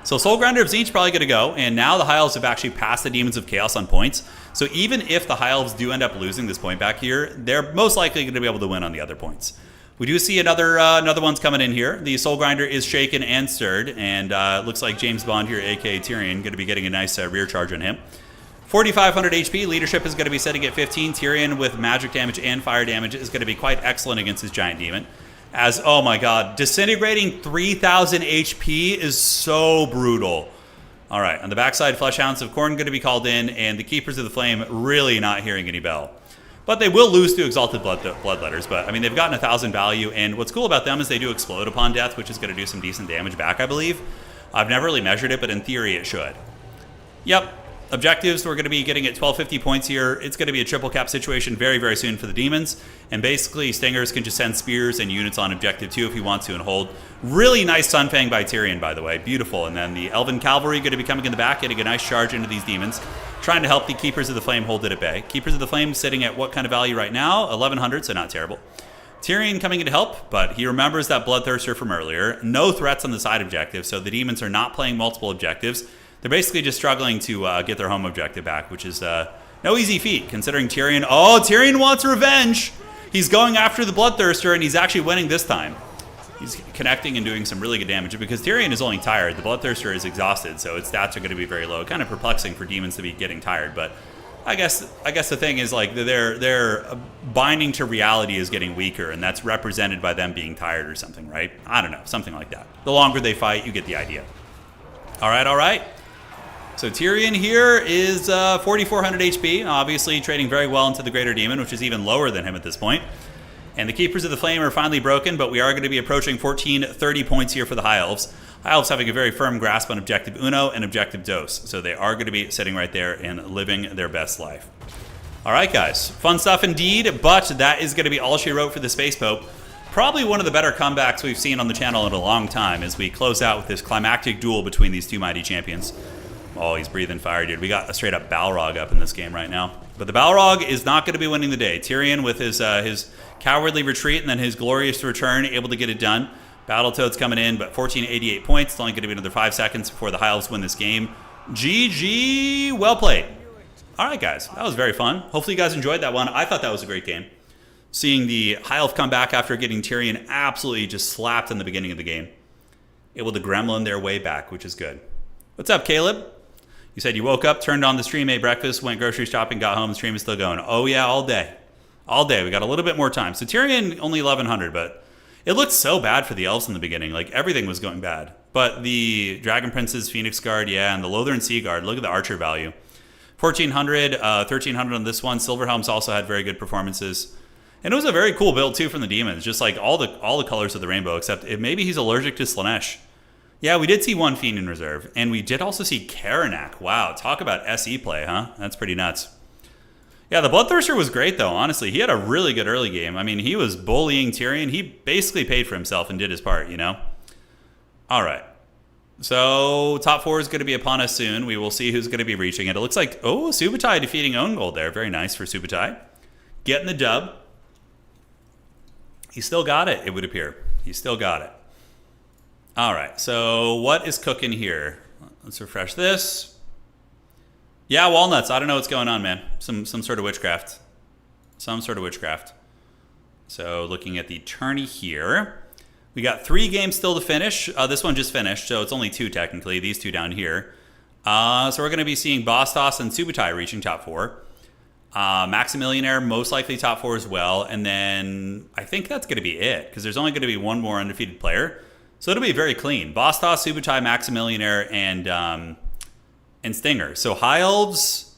Speaker 1: So Soul Grinder of Tzeentch probably going to go, and now the High Elves have actually passed the Demons of Chaos on points. So even if the High Elves do end up losing this point back here, they're most likely going to be able to win on the other points. We do see another one's coming in here. The Soul Grinder is shaken and stirred, and looks like James Bond here, aka Tyrion, going to be getting a nice rear charge on him. 4,500 HP. Leadership is going to be setting at 15. Tyrion with magic damage and fire damage is going to be quite excellent against his giant demon. As, oh my god, disintegrating 3,000 HP is so brutal. All right, on the backside, Fleshhounds of Khorne going to be called in, and the Keepers of the Flame really not hearing any bell. But they will lose to Exalted Bloodletters. But, I mean, they've gotten 1,000 value. And what's cool about them is they do explode upon death, which is going to do some decent damage back, I believe. I've never really measured it, but in theory it should. Yep. Objectives, we're going to be getting at 1250 points here. It's going to be a triple cap situation very, very soon for the demons. And basically, Stingers can just send spears and units on objective 2 if he wants to and hold. Really nice Sunfang by Tyrion, by the way. Beautiful. And then the Elven Cavalry going to be coming in the back, getting a nice charge into these demons, trying to help the Keepers of the Flame hold it at bay. Keepers of the Flame sitting at what kind of value right now? 1,100, so not terrible. Tyrion coming in to help, but he remembers that Bloodthirster from earlier. No threats on the side objective, so the demons are not playing multiple objectives. They're basically just struggling to get their home objective back, which is no easy feat, considering Tyrion... Oh, Tyrion wants revenge! He's going after the Bloodthirster, and he's actually winning this time. He's connecting and doing some really good damage, because Tyrion is only tired. The Bloodthirster is exhausted, so its stats are going to be very low. Kind of perplexing for demons to be getting tired, but I guess the thing is, like, their binding to reality is getting weaker, and that's represented by them being tired or something, right? I don't know, something like that. The longer they fight, you get the idea. All right. So Tyrion here is 4,400 HP, obviously trading very well into the Greater Demon, which is even lower than him at this point. And the Keepers of the Flame are finally broken, but we are going to be approaching 1430 points here for the High Elves. High Elves having a very firm grasp on Objective Uno and Objective Dos, so they are going to be sitting right there and living their best life. All right, guys. Fun stuff indeed, but that is going to be all she wrote for the Space Pope. Probably one of the better comebacks we've seen on the channel in a long time as we close out with this climactic duel between these two mighty champions. Oh, he's breathing fire, dude. We got a straight-up Balrog up in this game right now. But the Balrog is not going to be winning the day. Tyrion with his cowardly retreat and then his glorious return, able to get it done. Battletoads coming in, but 1488 points. It's only going to be another 5 seconds before the High Elves win this game. GG. Well played. All right, guys. That was very fun. Hopefully you guys enjoyed that one. I thought that was a great game. Seeing the High Elf come back after getting Tyrion absolutely just slapped in the beginning of the game. Able to gremlin their way back, which is good. What's up, Caleb? You said you woke up, turned on the stream, ate breakfast, went grocery shopping, got home, the stream is still going. Oh yeah, all day. All day. We got a little bit more time. So Tyrion, only 1,100, but it looked so bad for the elves in the beginning. Like, everything was going bad. But the Dragon Prince's Phoenix Guard, yeah, and the Lothern Sea Guard, look at the archer value. 1,400, 1,300 on this one. Silverhelms also had very good performances. And it was a very cool build, too, from the demons. Just like all the colors of the rainbow, except maybe he's allergic to Slanesh. Yeah, we did see one Fiend in reserve, and we did also see Karanak. Wow, talk about SE play, huh? That's pretty nuts. Yeah, the Bloodthirster was great, though, honestly. He had a really good early game. I mean, he was bullying Tyrion. He basically paid for himself and did his part, you know? All right. So, top 4 is going to be upon us soon. We will see who's going to be reaching it. It looks like, oh, Subutai defeating Own Gold there. Very nice for Subutai. Getting the dub. He still got it, it would appear. He still got it. All right, so what is cooking here? Let's refresh this. Yeah, walnuts. I don't know what's going on, man. Some sort of witchcraft. Some sort of witchcraft. So looking at the tourney here, we got 3 games still to finish. This one just finished, so it's only 2 technically. These 2 down here. So we're going to be seeing Bastos and Subutai reaching top 4. Maximillionaire most likely top 4 as well, and then I think that's going to be it because there's only going to be one more undefeated player. So it'll be very clean. Bastos, Subutai, Maximillionaire, and Stinger. So High Elves,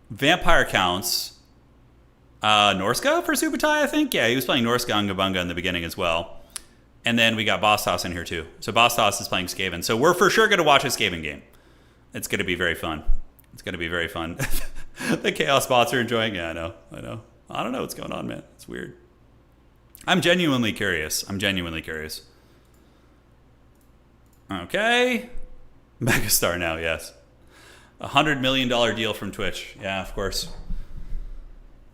Speaker 1: Vampire counts. Norska for Subutai, I think? Yeah, he was playing Norska Ungabunga in the beginning as well. And then we got Bastos in here too. So Bastos is playing Skaven. So we're for sure going to watch a Skaven game. It's going to be very fun. It's going to be very fun. The Chaos bots are enjoying it. Yeah, I know. I don't know what's going on, man. It's weird. I'm genuinely curious. Okay. Megastar now, yes. $100 million deal from Twitch. Yeah, of course.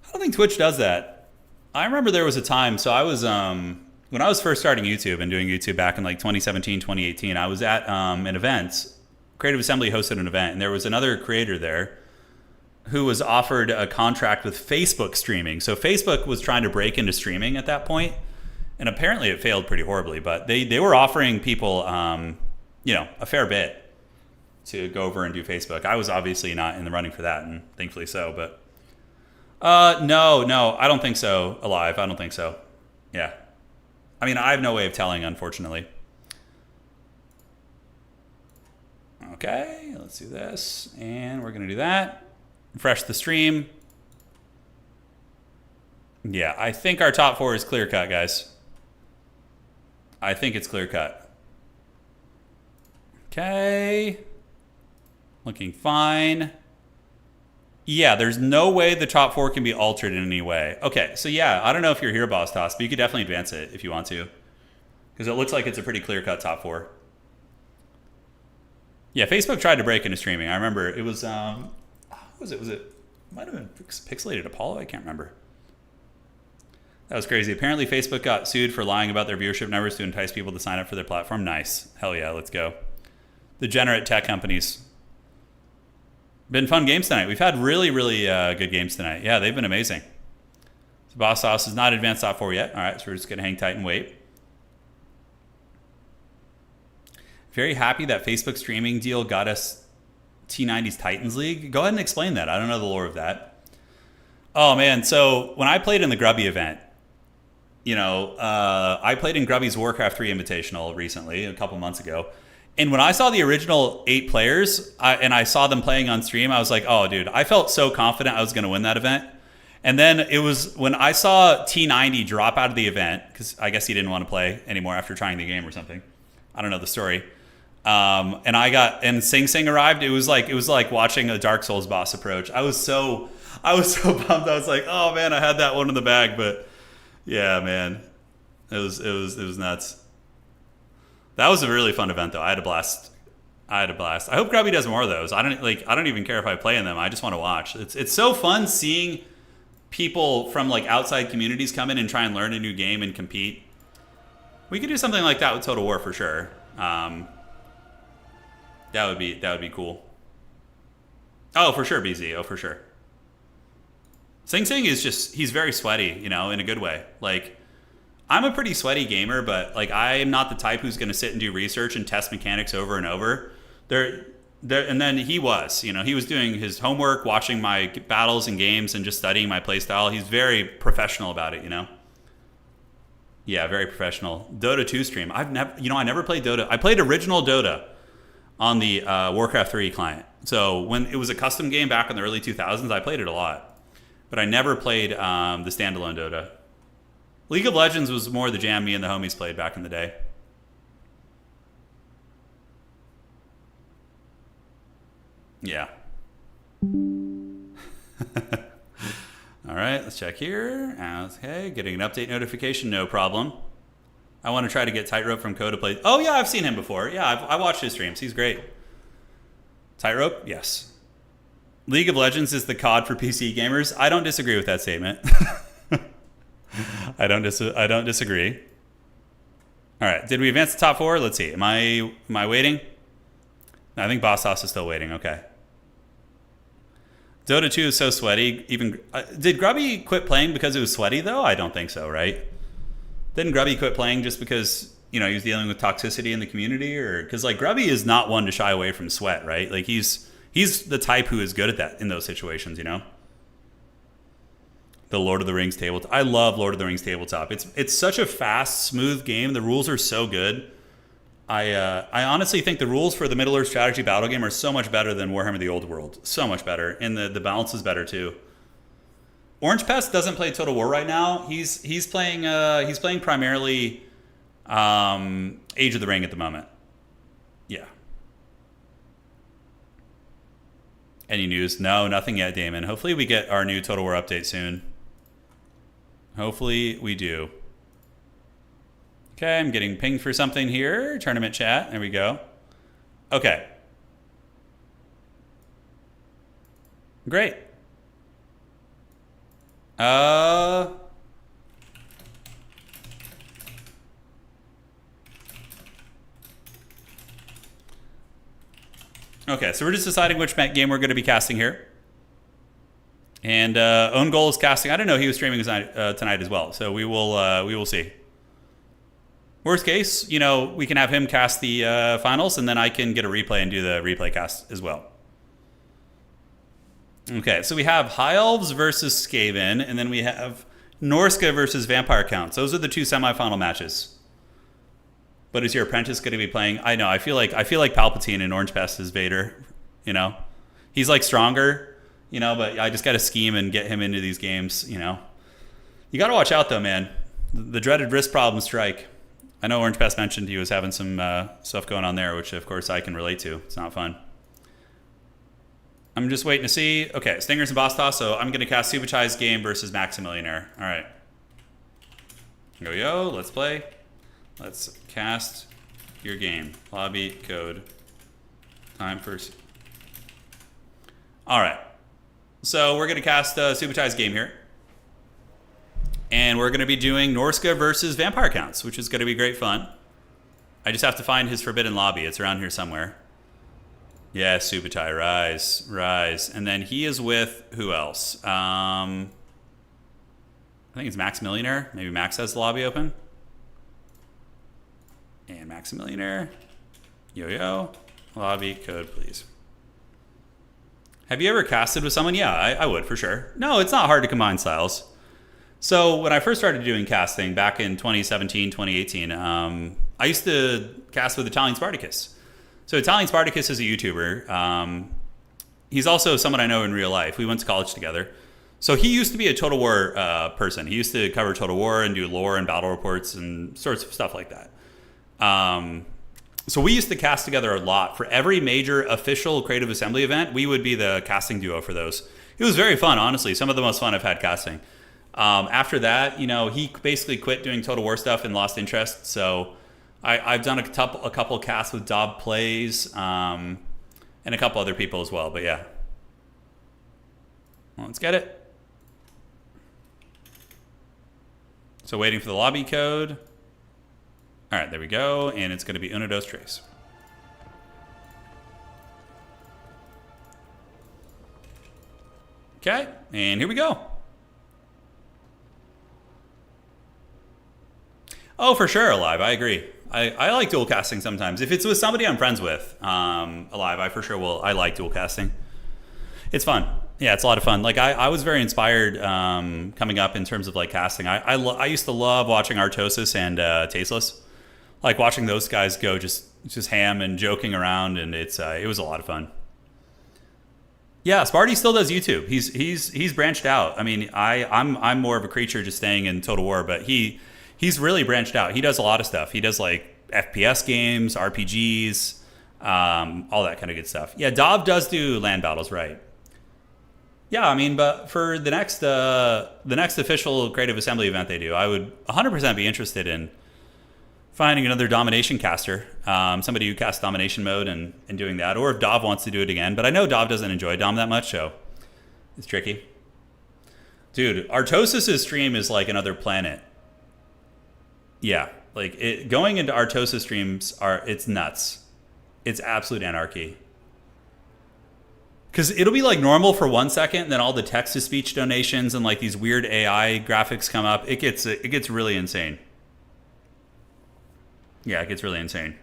Speaker 1: I don't think Twitch does that. I remember there was a time, so I was, when I was first starting YouTube and doing YouTube back in like 2017, 2018, I was at an event. Creative Assembly hosted an event, and there was another creator there who was offered a contract with Facebook streaming. So Facebook was trying to break into streaming at that point. And apparently it failed pretty horribly, but they were offering people, a fair bit to go over and do Facebook. I was obviously not in the running for that, and thankfully so, but no, I don't think so. Alive, I don't think so. Yeah. I mean, I have no way of telling, unfortunately. Okay, let's do this, and we're going to do that. Refresh the stream. Yeah, I think our top 4 is clear cut, guys. I think it's clear cut. Okay. Looking fine. Yeah, there's no way the top 4 can be altered in any way. Okay, so yeah, I don't know if you're here, Boss Toss, but you could definitely advance it if you want to. Because it looks like it's a pretty clear cut top 4. Yeah, Facebook tried to break into streaming. I remember it was, what was it? It might have been Pixelated Apollo? I can't remember. That was crazy. Apparently, Facebook got sued for lying about their viewership numbers to entice people to sign up for their platform. Nice. Hell yeah, let's go. Degenerate tech companies. Been fun games tonight. We've had really, really good games tonight. Yeah, they've been amazing. So Boss Sauce is not advanced top 4 yet. All right, so we're just going to hang tight and wait. Very happy that Facebook streaming deal got us T90's Titans League. Go ahead and explain that. I don't know the lore of that. Oh, man. So when I played in the Grubby event, I played in Grubby's Warcraft 3 Invitational recently, a couple months ago. And when I saw the original 8 players and I saw them playing on stream, I was like, oh, dude, I felt so confident I was going to win that event. And then it was when I saw T90 drop out of the event, because I guess he didn't want to play anymore after trying the game or something. I don't know the story. And Sing Sing arrived. It was like watching a Dark Souls boss approach. I was so bummed. I was like, oh man, I had that one in the bag, but yeah, man, it was nuts. That was a really fun event though. I had a blast. I hope Grubby does more of those. I don't even care if I play in them. I just want to watch. It's so fun seeing people from like outside communities come in and try and learn a new game and compete. We could do something like that with Total War for sure. That would be cool. Oh, for sure, BZ. Oh, for sure. Sing Sing is he's very sweaty, in a good way. Like, I'm a pretty sweaty gamer, but like I'm not the type who's going to sit and do research and test mechanics over and over. And then he was, he was doing his homework, watching my battles and games, and just studying my playstyle. He's very professional about it, Yeah, very professional. Dota 2 stream. I never played Dota. I played original Dota on the Warcraft 3 client. So when it was a custom game back in the early 2000s, I played it a lot. But I never played the standalone Dota. League of Legends was more the jam me and the homies played back in the day. Yeah. All right, let's check here. Okay, getting an update notification, no problem. I want to try to get Tightrope from Ko to play. Oh yeah, I've seen him before. Yeah, I watched his streams. He's great. Tightrope, yes. League of Legends is the COD for PC gamers. I don't disagree with that statement. I don't disagree. All right, did we advance the top 4? Let's see. Am I waiting? No, I think Boss House is still waiting. Okay. Dota 2 is so sweaty. Even did Grubby quit playing because it was sweaty though? I don't think so, right? Didn't Grubby quit playing just because he was dealing with toxicity in the community, or because like Grubby is not one to shy away from sweat, right? Like he's the type who is good at that in those situations, The Lord of the Rings tabletop. I love Lord of the Rings tabletop. It's such a fast, smooth game. The rules are so good. I honestly think the rules for the Middle-earth strategy battle game are so much better than Warhammer the Old World. So much better. And the balance is better too. Orange Pest doesn't play Total War right now. He's playing primarily Age of the Ring at the moment. Yeah. Any news? No, nothing yet, Damon. Hopefully we get our new Total War update soon. Hopefully we do. Okay, I'm getting pinged for something here. Tournament chat. There we go. Okay. Great. Okay, so we're just deciding which game we're going to be casting here. And Own Goal is casting. I didn't know he was streaming tonight as well. So we will see. Worst case, you know, we can have him cast the finals, and then I can get a replay and do the replay cast as well. Okay, so we have High Elves versus Skaven, and then we have Norska versus Vampire Counts. Those are the two semifinal matches. But is your apprentice going to be playing? I know. I feel like Palpatine in Orange Pest is Vader. You know, he's like stronger. You know, but I just got to scheme and get him into these games. You know, you got to watch out though, man. The dreaded wrist problems strike. I know Orange Pest mentioned he was having some stuff going on there, which of course I can relate to. It's not fun. I'm just waiting to see. Okay, Stingers and Boss Toss. So I'm going to cast Subuchai's game versus Maximillionaire. All right. Yo, let's play. Let's cast your game. Lobby code. Time for... All right. So we're going to cast Subuchai's game here. And we're going to be doing Norska versus Vampire Counts, which is going to be great fun. I just have to find his Forbidden Lobby. It's around here somewhere. Yeah, Subuchai, rise. And then he is with who else? I think it's Maximillionaire. Maybe Max has the lobby open. And Maximillionaire. Yo. Lobby code, please. Have you ever casted with someone? Yeah, I would for sure. No, it's not hard to combine styles. So when I first started doing casting back in 2017, 2018, I used to cast with Italian Spartacus. So Italian Spartacus is a YouTuber. He's also someone I know in real life. We went to college together. So he used to be a Total War person. He used to cover Total War and do lore and battle reports and sorts of stuff like that. So we used to cast together a lot. For every major official Creative Assembly event, we would be the casting duo for those. It was very fun, honestly. Some of the most fun I've had casting. After that, you know, he basically quit doing Total War stuff and lost interest. So I've done a couple casts with Dob Plays and a couple other people as well. But yeah, well, let's get it. So waiting for the lobby code. All right, there we go. And it's going to be Uno Dos Tres. Okay, and here we go. Oh, for sure, Alive. I agree. I like dual casting sometimes. If it's with somebody I'm friends with, Alive, I for sure will. I like dual casting. It's fun. Yeah, it's a lot of fun. Like I was very inspired coming up in terms of like casting. I used to love watching Artosis and Tasteless. Like watching those guys go just ham and joking around, and it was a lot of fun. Yeah, Sparty still does YouTube. He's branched out. I mean, I'm more of a creature just staying in Total War, but he's really branched out. He does a lot of stuff. He does like FPS games, RPGs, all that kind of good stuff. Yeah, Dov does do land battles, right? Yeah, I mean, but for the next official Creative Assembly event they do, I would 100% be interested in finding another domination caster, somebody who casts domination mode and doing that, or if Dov wants to do it again. But I know Dov doesn't enjoy Dom that much, so it's tricky. Dude, Artosis' stream is like another planet. Yeah, like going into Artosis streams it's nuts. It's absolute anarchy. Because it'll be like normal for 1 second, and then all the text-to-speech donations and like these weird AI graphics come up. It gets really insane. Yeah, it gets really insane.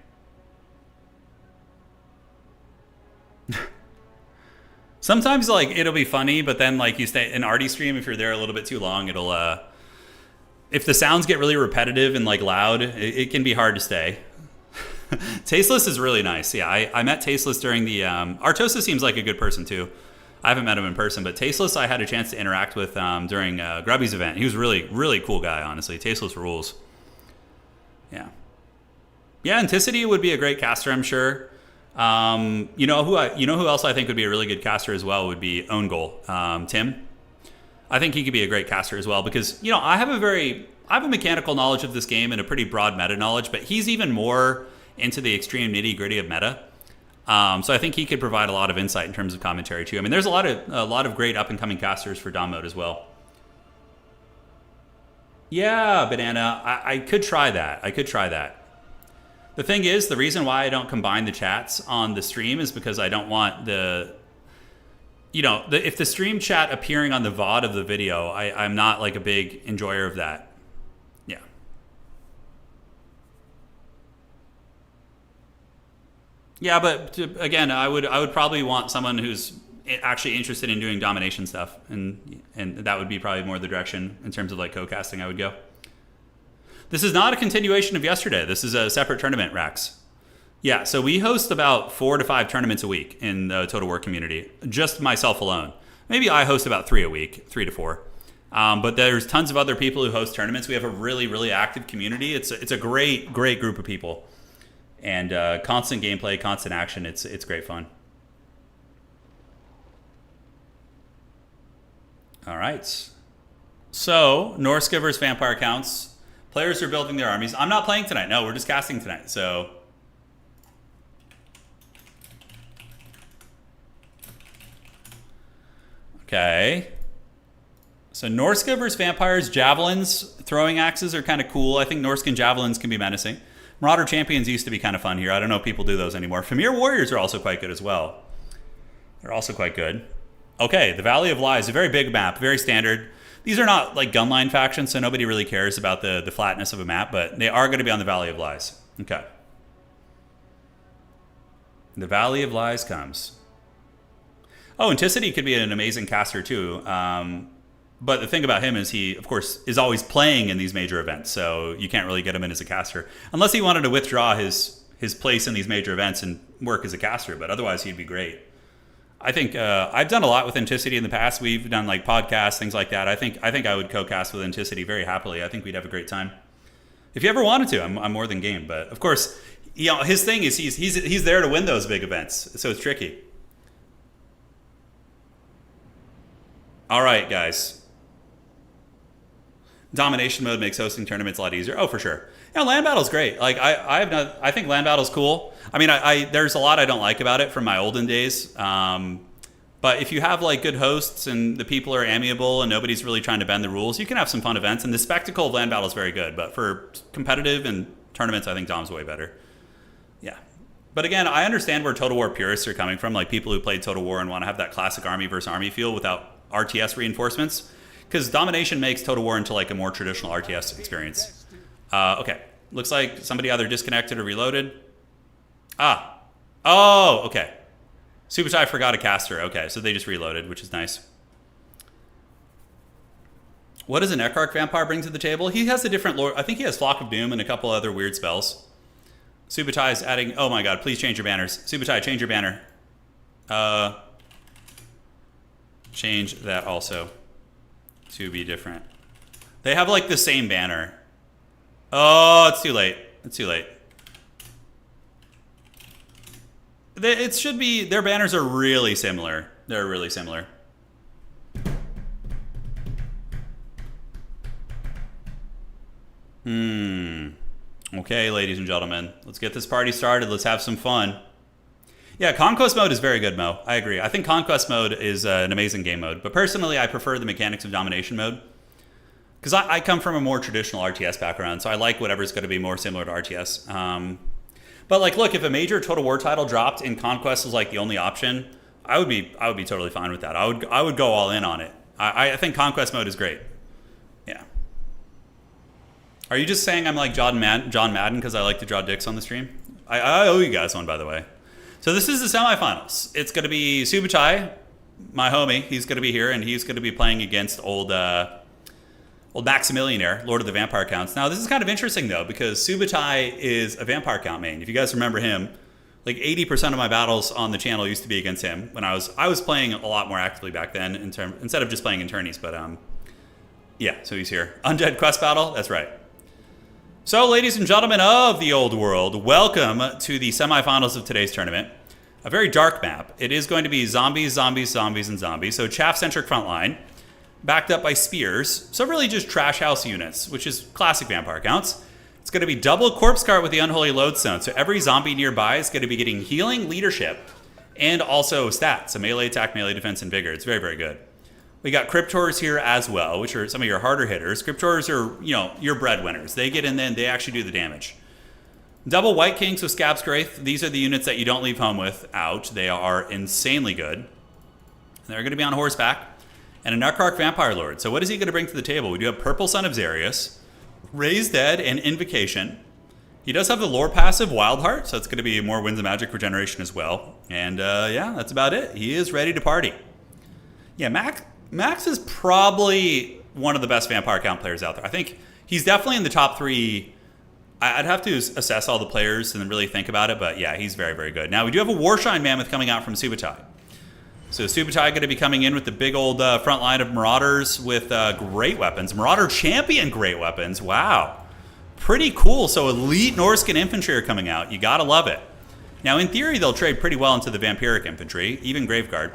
Speaker 1: Sometimes like it'll be funny, but then like you stay in Artie stream, if you're there a little bit too long, it'll if the sounds get really repetitive and like loud, it can be hard to stay. Tasteless is really nice. Yeah, I met Tasteless during the Artosa seems like a good person too. I haven't met him in person, but Tasteless I had a chance to interact with during Grubby's event. He was really cool guy, honestly. Tasteless rules. Yeah. Yeah, Anticity would be a great caster, I'm sure. You know who else I think would be a really good caster as well would be Own Goal, Tim. I think he could be a great caster as well because I have a mechanical knowledge of this game and a pretty broad meta knowledge, but he's even more into the extreme nitty gritty of meta. So I think he could provide a lot of insight in terms of commentary too. I mean, there's a lot of great up and coming casters for Dom mode as well. Yeah, Banana, I could try that. The thing is, the reason why I don't combine the chats on the stream is because I don't want if the stream chat appearing on the VOD of the video, I'm not like a big enjoyer of that. Yeah. Yeah, but again, I would probably want someone who's actually interested in doing domination stuff, and that would be probably more the direction in terms of like co-casting I would go. This is not a continuation of yesterday. This is a separate tournament, Rax. Yeah, so we host about 4 to 5 tournaments a week in the Total War community, just myself alone. Maybe I host about 3 a week, 3 to 4. But there's tons of other people who host tournaments. We have a really, really active community. It's a great, great group of people. And constant gameplay, constant action. It's great fun. All right. So, Norska versus Vampire counts. Players are building their armies. I'm not playing tonight. No, we're just casting tonight. So, okay. So, Norska versus Vampires, javelins, throwing axes are kind of cool. I think Norskan javelins can be menacing. Marauder Champions used to be kind of fun here. I don't know if people do those anymore. Famir Warriors are also quite good as well. They're also quite good. Okay, the Valley of Lies, a very big map, very standard. These are not like gunline factions, so nobody really cares about the flatness of a map, but they are going to be on the Valley of Lies. Okay. The Valley of Lies comes. Oh, Anticity could be an amazing caster too. But the thing about him is he, of course, is always playing in these major events, so you can't really get him in as a caster. Unless he wanted to withdraw his place in these major events and work as a caster, but otherwise he'd be great. I think I've done a lot with Anticity in the past. We've done like podcasts, things like that. I think I would co-cast with Anticity very happily. I think we'd have a great time. If you ever wanted to, I'm more than game. But of course, his thing is he's there to win those big events, so it's tricky. All right, guys. Domination mode makes hosting tournaments a lot easier. Oh, for sure. Land battle's great. Like I think land battle's cool. I mean, there's a lot I don't like about it from my olden days. But if you have like good hosts and the people are amiable and nobody's really trying to bend the rules, you can have some fun events. And the spectacle of land battle is very good. But for competitive and tournaments, I think Dom's way better. Yeah. But again, I understand where Total War purists are coming from, like people who played Total War and want to have that classic army versus army feel without RTS reinforcements. Because domination makes Total War into like a more traditional RTS experience. Okay. Looks like somebody either disconnected or reloaded. Oh, okay. Subutai forgot a caster. Okay, so they just reloaded, which is nice. What does an Necrarch Vampire bring to the table? He has a different lore. I think he has Flock of Doom and a couple other weird spells. Subutai is adding... Oh my god, please change your banners. Subutai, change your banner. Change that also to be different. They have like the same banner. Oh, it's too late. It's too late. It should be... Their banners are really similar. They're really similar. Okay, ladies and gentlemen. Let's get this party started. Let's have some fun. Yeah, Conquest mode is very good, Mo. I agree. I think Conquest mode is an amazing game mode. But personally, I prefer the mechanics of Domination mode. Because I come from a more traditional RTS background, so I like whatever's going to be more similar to RTS. But like, look, if a major Total War title dropped and Conquest was like the only option, I would be totally fine with that. I would go all in on it. I think Conquest mode is great. Yeah. Are you just saying I'm like John Madden because I like to draw dicks on the stream? I owe you guys one, by the way. So this is the semifinals. It's going to be Subutai, my homie. He's going to be here, and he's going to be playing against old Maximilianaire, Lord of the Vampire Counts. Now, this is kind of interesting, though, because Subutai is a Vampire Count main. If you guys remember him, like 80% of my battles on the channel used to be against him when I was playing a lot more actively back then instead of just playing in tourneys. But yeah, so he's here. Undead Quest Battle, that's right. So, ladies and gentlemen of the old world, welcome to the semifinals of today's tournament. A very dark map. It is going to be zombies, zombies, zombies, and zombies. So chaff-centric front line, backed up by spears. So really just trash house units, which is classic Vampire Counts. It's going to be double Corpse Cart with the Unholy Lodestone. So every zombie nearby is going to be getting healing, leadership, and also stats. So melee attack, melee defense, and vigor. It's very, very good. We got Cryptors here as well, which are some of your harder hitters. Cryptors are, your breadwinners. They get in there and they actually do the damage. Double White Kings with Scab's Graith. These are the units that you don't leave home without. They are insanely good. They're going to be on horseback. And a Necrarch Vampire Lord. So what is he going to bring to the table? We do have Purple Son of Xarius, Raised Dead, and Invocation. He does have the lore passive, Wild Heart, so it's going to be more Winds of Magic regeneration as well. And yeah, that's about it. He is ready to party. Yeah, Max is probably one of the best vampire count players out there. I think he's definitely in the top 3. I'd have to assess all the players and then really think about it, but yeah, he's very, very good. Now, we do have a Warshine Mammoth coming out from Subutai. So Subutai going to be coming in with the big old front line of Marauders with great weapons. Marauder champion great weapons. Wow. Pretty cool. So elite Norscan infantry are coming out. You got to love it. Now, in theory, they'll trade pretty well into the vampiric infantry, even Graveguard.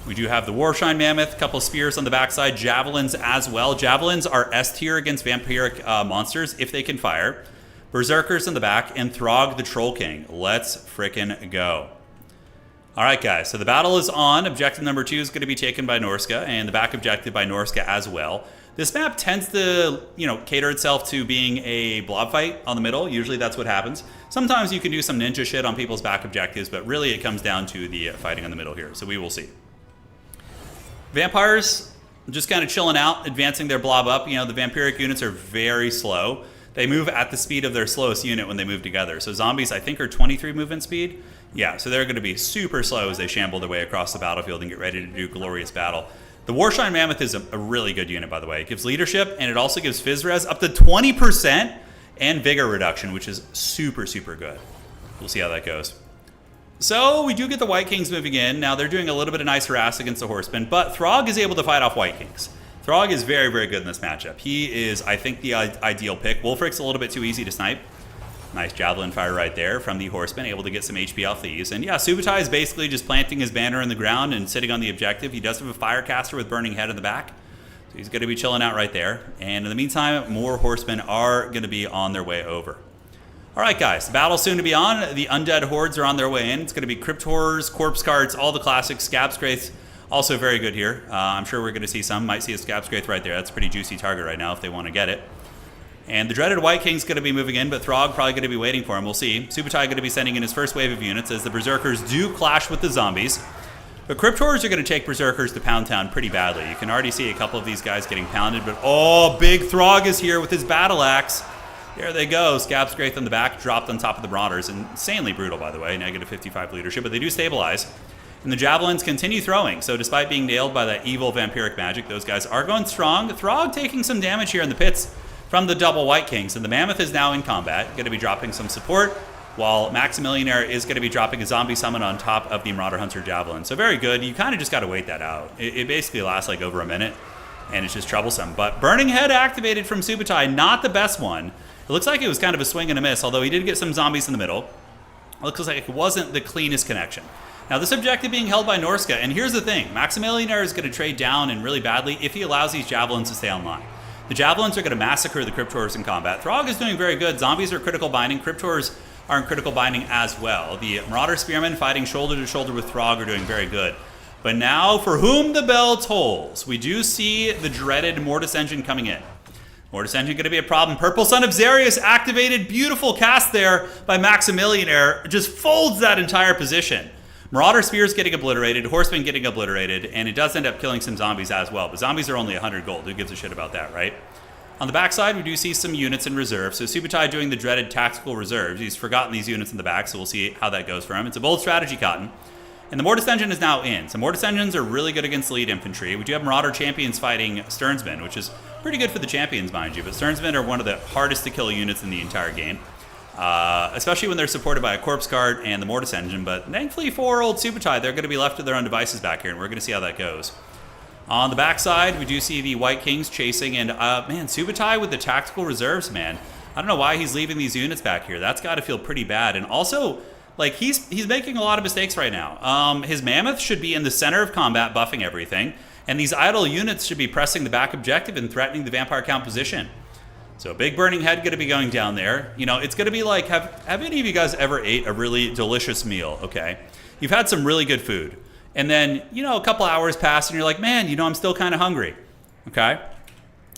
Speaker 1: We do have the Warshine Mammoth, a couple spears on the backside, Javelins as well. Javelins are S tier against vampiric monsters if they can fire. Berserkers in the back, and Throg the Troll King. Let's frickin' go. All right, guys, so the battle is on. Objective number 2 is going to be taken by Norska, and the back objective by Norska as well. This map tends to, cater itself to being a blob fight on the middle. Usually that's what happens. Sometimes you can do some ninja shit on people's back objectives, but really it comes down to the fighting on the middle here, so we will see. Vampires just kind of chilling out, advancing their blob up. The vampiric units are very slow. They move at the speed of their slowest unit when they move together. So zombies, I think, are 23 movement speed. Yeah, so they're going to be super slow as they shamble their way across the battlefield and get ready to do glorious battle. The Warshine Mammoth is a really good unit, by the way. It gives leadership, and it also gives Phys Res up to 20% and Vigor reduction, which is super, super good. We'll see how that goes. So we do get the White Kings moving in. Now they're doing a little bit of nice harass against the Horsemen, but Throg is able to fight off White Kings. Throg is very, very good in this matchup. He is, I think, the ideal pick. Wolfric's a little bit too easy to snipe. Nice Javelin fire right there from the Horsemen, able to get some HP off these. And yeah, Subutai is basically just planting his banner in the ground and sitting on the objective. He does have a Firecaster with Burning Head in the back, so he's going to be chilling out right there. And in the meantime, more Horsemen are going to be on their way over. All right, guys, the battle's soon to be on. The Undead Hordes are on their way in. It's going to be Crypt Horrors, Corpse Cards, all the classics. Scab Scraiths, also very good here. I'm sure we're going to see some. Might see a Scab Scraith right there. That's a pretty juicy target right now if they want to get it. And the dreaded White King's going to be moving in, but Throg probably going to be waiting for him. We'll see. Subutai going to be sending in his first wave of units as the Berserkers do clash with the zombies. But Crypt Horrors are going to take Berserkers to Pound Town pretty badly. You can already see a couple of these guys getting pounded, but oh, big Throg is here with his battle axe. There they go. Scab Scraith on the back, dropped on top of the Marauders. Insanely brutal, by the way. Negative 55 leadership, but they do stabilize. And the Javelins continue throwing. So despite being nailed by that evil vampiric magic, those guys are going strong. Throg taking some damage here in the pits from the double White Kings. And the Mammoth is now in combat, going to be dropping some support, while Maximillionaire is going to be dropping a zombie summon on top of the Marauder Hunter Javelin. So very good. You kind of just got to wait that out. It basically lasts like over a minute, and it's just troublesome. But Burning Head activated from Subutai, not the best one. It looks like it was kind of a swing and a miss, although he did get some zombies in the middle. It looks like it wasn't the cleanest connection. Now, this objective being held by Norska, and here's the thing. Maximillionaire is going to trade down and really badly if he allows these Javelins to stay online. The Javelins are going to massacre the Crypt Horrors in combat. Throg is doing very good. Zombies are critical binding. Crypt Horrors are in critical binding as well. The Marauder Spearmen fighting shoulder to shoulder with Throg are doing very good. But now, for whom the bell tolls, we do see the dreaded Mortis Engine coming in. Mortis Engine going to be a problem. Purple Son of Xarius activated. Beautiful cast there by Maximillionaire. Just folds that entire position. Marauder Spears getting obliterated. Horsemen getting obliterated. And it does end up killing some zombies as well. But zombies are only 100 gold. Who gives a shit about that, right? On the backside, we do see some units in reserve. So Subutai doing the dreaded tactical reserves. He's forgotten these units in the back, so we'll see how that goes for him. It's a bold strategy, Cotton. And the Mortis Engine is now in. So Mortis Engines are really good against lead infantry. We do have Marauder Champions fighting Sternsmen, which is pretty good for the champions, mind you. But Sternsmen are one of the hardest to kill units in the entire game. Especially when they're supported by a Corpse Card and the Mortis Engine. But thankfully for old Subutai, they're going to be left to their own devices back here, and we're going to see how that goes. On the backside, we do see the White Kings chasing, and man, Subutai with the tactical reserves, man. I don't know why he's leaving these units back here. That's got to feel pretty bad. And also, like, he's making a lot of mistakes right now. His Mammoth should be in the center of combat, buffing everything, and these idle units should be pressing the back objective and threatening the Vampire Count position. So big Burning Head going to be going down there. You know, it's going to be like, have any of you guys ever ate a really delicious meal, okay? You've had some really good food. And then, you know, a couple hours pass and you're like, man, you know, I'm still kind of hungry, okay?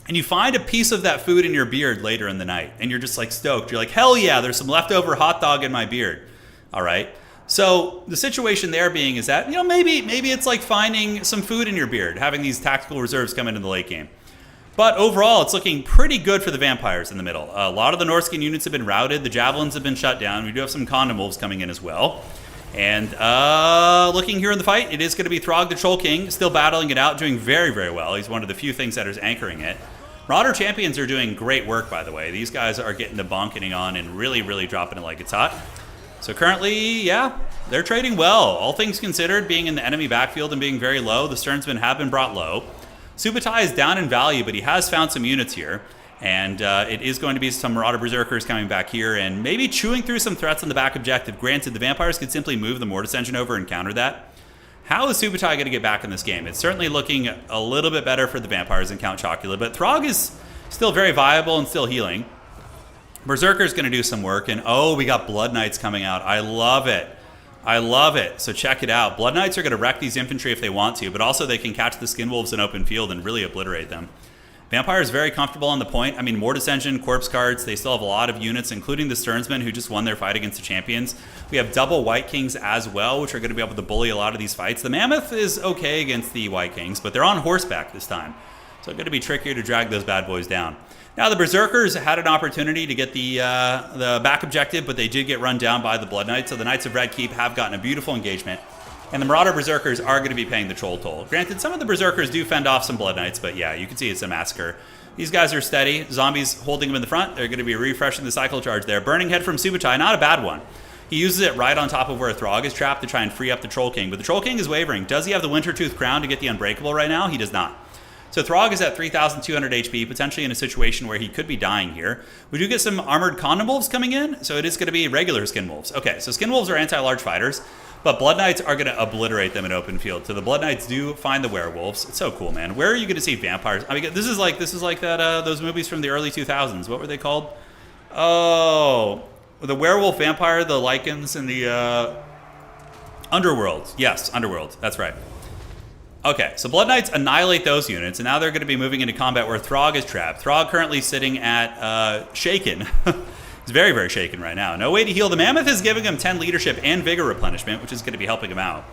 Speaker 1: And you find a piece of that food in your beard later in the night, and you're just like stoked. You're like, hell yeah, there's some leftover hot dog in my beard, all right? So the situation there being is that, you know, maybe it's like finding some food in your beard, having these tactical reserves come into the late game. But overall, it's looking pretty good for the vampires in the middle. A lot of the Norskin units have been routed. The javelins have been shut down. We do have some Condom Wolves coming in as well. And looking here in the fight, it is going to be Throg the Troll King, still battling it out, doing very, very well. He's one of the few things that is anchoring it. Marauder Champions are doing great work, by the way. These guys are getting the bonketing on and really, really dropping it like it's hot. So currently, yeah, they're trading well. All things considered, being in the enemy backfield and being very low, the Sternsmen have been brought low. Subutai is down in value, but he has found some units here. And it is going to be some Marauder Berserkers coming back here and maybe chewing through some threats on the back objective. Granted, the Vampires could simply move the Mortis Engine over and counter that. How is Subutai going to get back in this game? It's certainly looking a little bit better for the Vampires and Count Chocula, but Throg is still very viable and still healing. Berserker's going to do some work, and oh, we got Blood Knights coming out. I love it. I love it. So check it out. Blood Knights are going to wreck these infantry if they want to, but also they can catch the Skin Wolves in open field and really obliterate them. Vampire is very comfortable on the point. I mean, Mortis Engine, Corpse Cards, they still have a lot of units, including the Sternsmen, who just won their fight against the champions. We have double White Kings as well, which are going to be able to bully a lot of these fights. The Mammoth is okay against the White Kings, but they're on horseback this time. So it's going to be trickier to drag those bad boys down. Now, the Berserkers had an opportunity to get the back objective, but they did get run down by the Blood Knights. So the Knights of Red Keep have gotten a beautiful engagement. And the Marauder Berserkers are going to be paying the Troll Toll. Granted, some of the Berserkers do fend off some Blood Knights, but yeah, you can see it's a massacre. These guys are steady. Zombies holding them in the front. They're going to be refreshing the cycle charge there. Burning Head from Subutai, not a bad one. He uses it right on top of where Throg is trapped to try and free up the Troll King. But the Troll King is wavering. Does he have the Wintertooth Crown to get the Unbreakable right now? He does not. So Throg is at 3,200 HP, potentially in a situation where he could be dying here. We do get some Armored Condom Wolves coming in, so it is going to be regular Skin Wolves. Okay, so Skin Wolves are anti-large fighters, but Blood Knights are going to obliterate them in open field. So the Blood Knights do find the werewolves. It's so cool, man. Where are you going to see vampires? I mean, this is like that those movies from the early 2000s. What were they called? Oh, the werewolf vampire, the Lycans, and the Underworld. Yes, Underworld. That's right. Okay, so Blood Knights annihilate those units, and now they're going to be moving into combat where Throg is trapped. Throg currently sitting at shaken. He's very, very shaken right now. No way to heal. The Mammoth is giving him 10 leadership and vigor replenishment, which is going to be helping him out.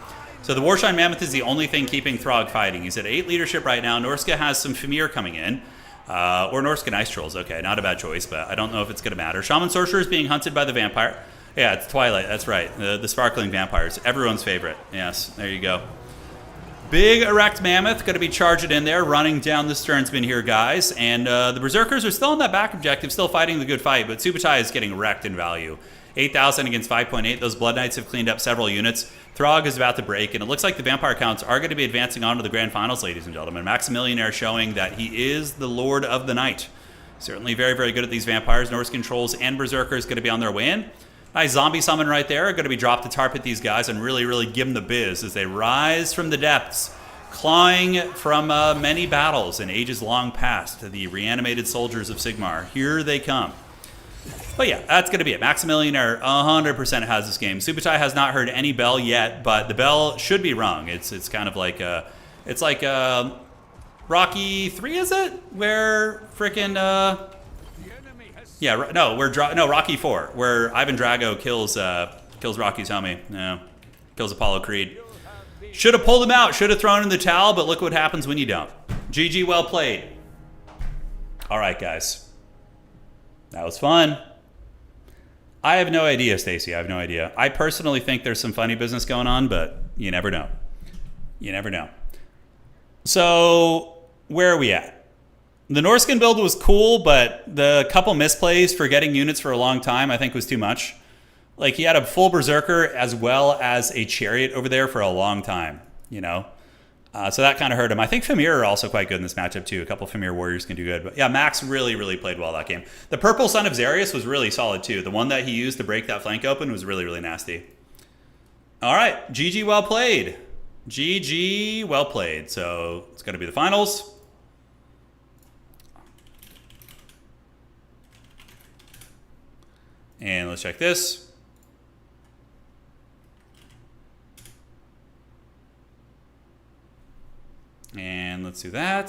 Speaker 1: So the Warshine Mammoth is the only thing keeping Throg fighting. He's at 8 leadership right now. Norska has some Famir coming in. Or Norscan Ice Trolls. Okay, not a bad choice, but I don't know if it's going to matter. Shaman Sorcerer is being hunted by the vampire. Yeah, it's Twilight. That's right. The sparkling vampires. Everyone's favorite. Yes, there you go. Big erect Mammoth going to be charging in there, running down the Sternsman here, guys. And the Berserkers are still on that back objective, still fighting the good fight, but Subutai is getting wrecked in value. 8,000 against 5.8. Those Blood Knights have cleaned up several units. Throg is about to break, and it looks like the Vampire counts are going to be advancing on to the Grand Finals, ladies and gentlemen. Maximilianaire showing that he is the Lord of the Night. Certainly very, very good at these Vampires. Norse Controls and Berserkers going to be on their way in. Nice zombie summon right there. Going to be dropped to tarp at these guys and really, really give them the biz as they rise from the depths, clawing from many battles in ages long past. The reanimated soldiers of Sigmar. Here they come. But yeah, that's going to be it. Maximilianaire 100% has this game. Subutai has not heard any bell yet, but the bell should be rung. It's kind of like it's like Rocky 3, is it? Where frickin' yeah, no, Rocky 4, where Ivan Drago kills Rocky's homie. No, kills Apollo Creed. Should have pulled him out. Should have thrown in the towel, but look what happens when you don't. GG, well played. All right, guys. That was fun. I have no idea, Stacy. I have no idea. I personally think there's some funny business going on, but you never know. You never know. So, where are we at? The Norscan build was cool, but the couple misplays for getting units for a long time I think was too much. Like, he had a full Berserker as well as a Chariot over there for a long time, you know? So that kind of hurt him. I think Famir are also quite good in this matchup, too. A couple Famir warriors can do good. But yeah, Max really, really played well that game. The Purple Son of Xarius was really solid, too. The one that he used to break that flank open was really, really nasty. All right, GG, well played. GG, well played. So it's going to be the finals. And let's check this. And let's do that.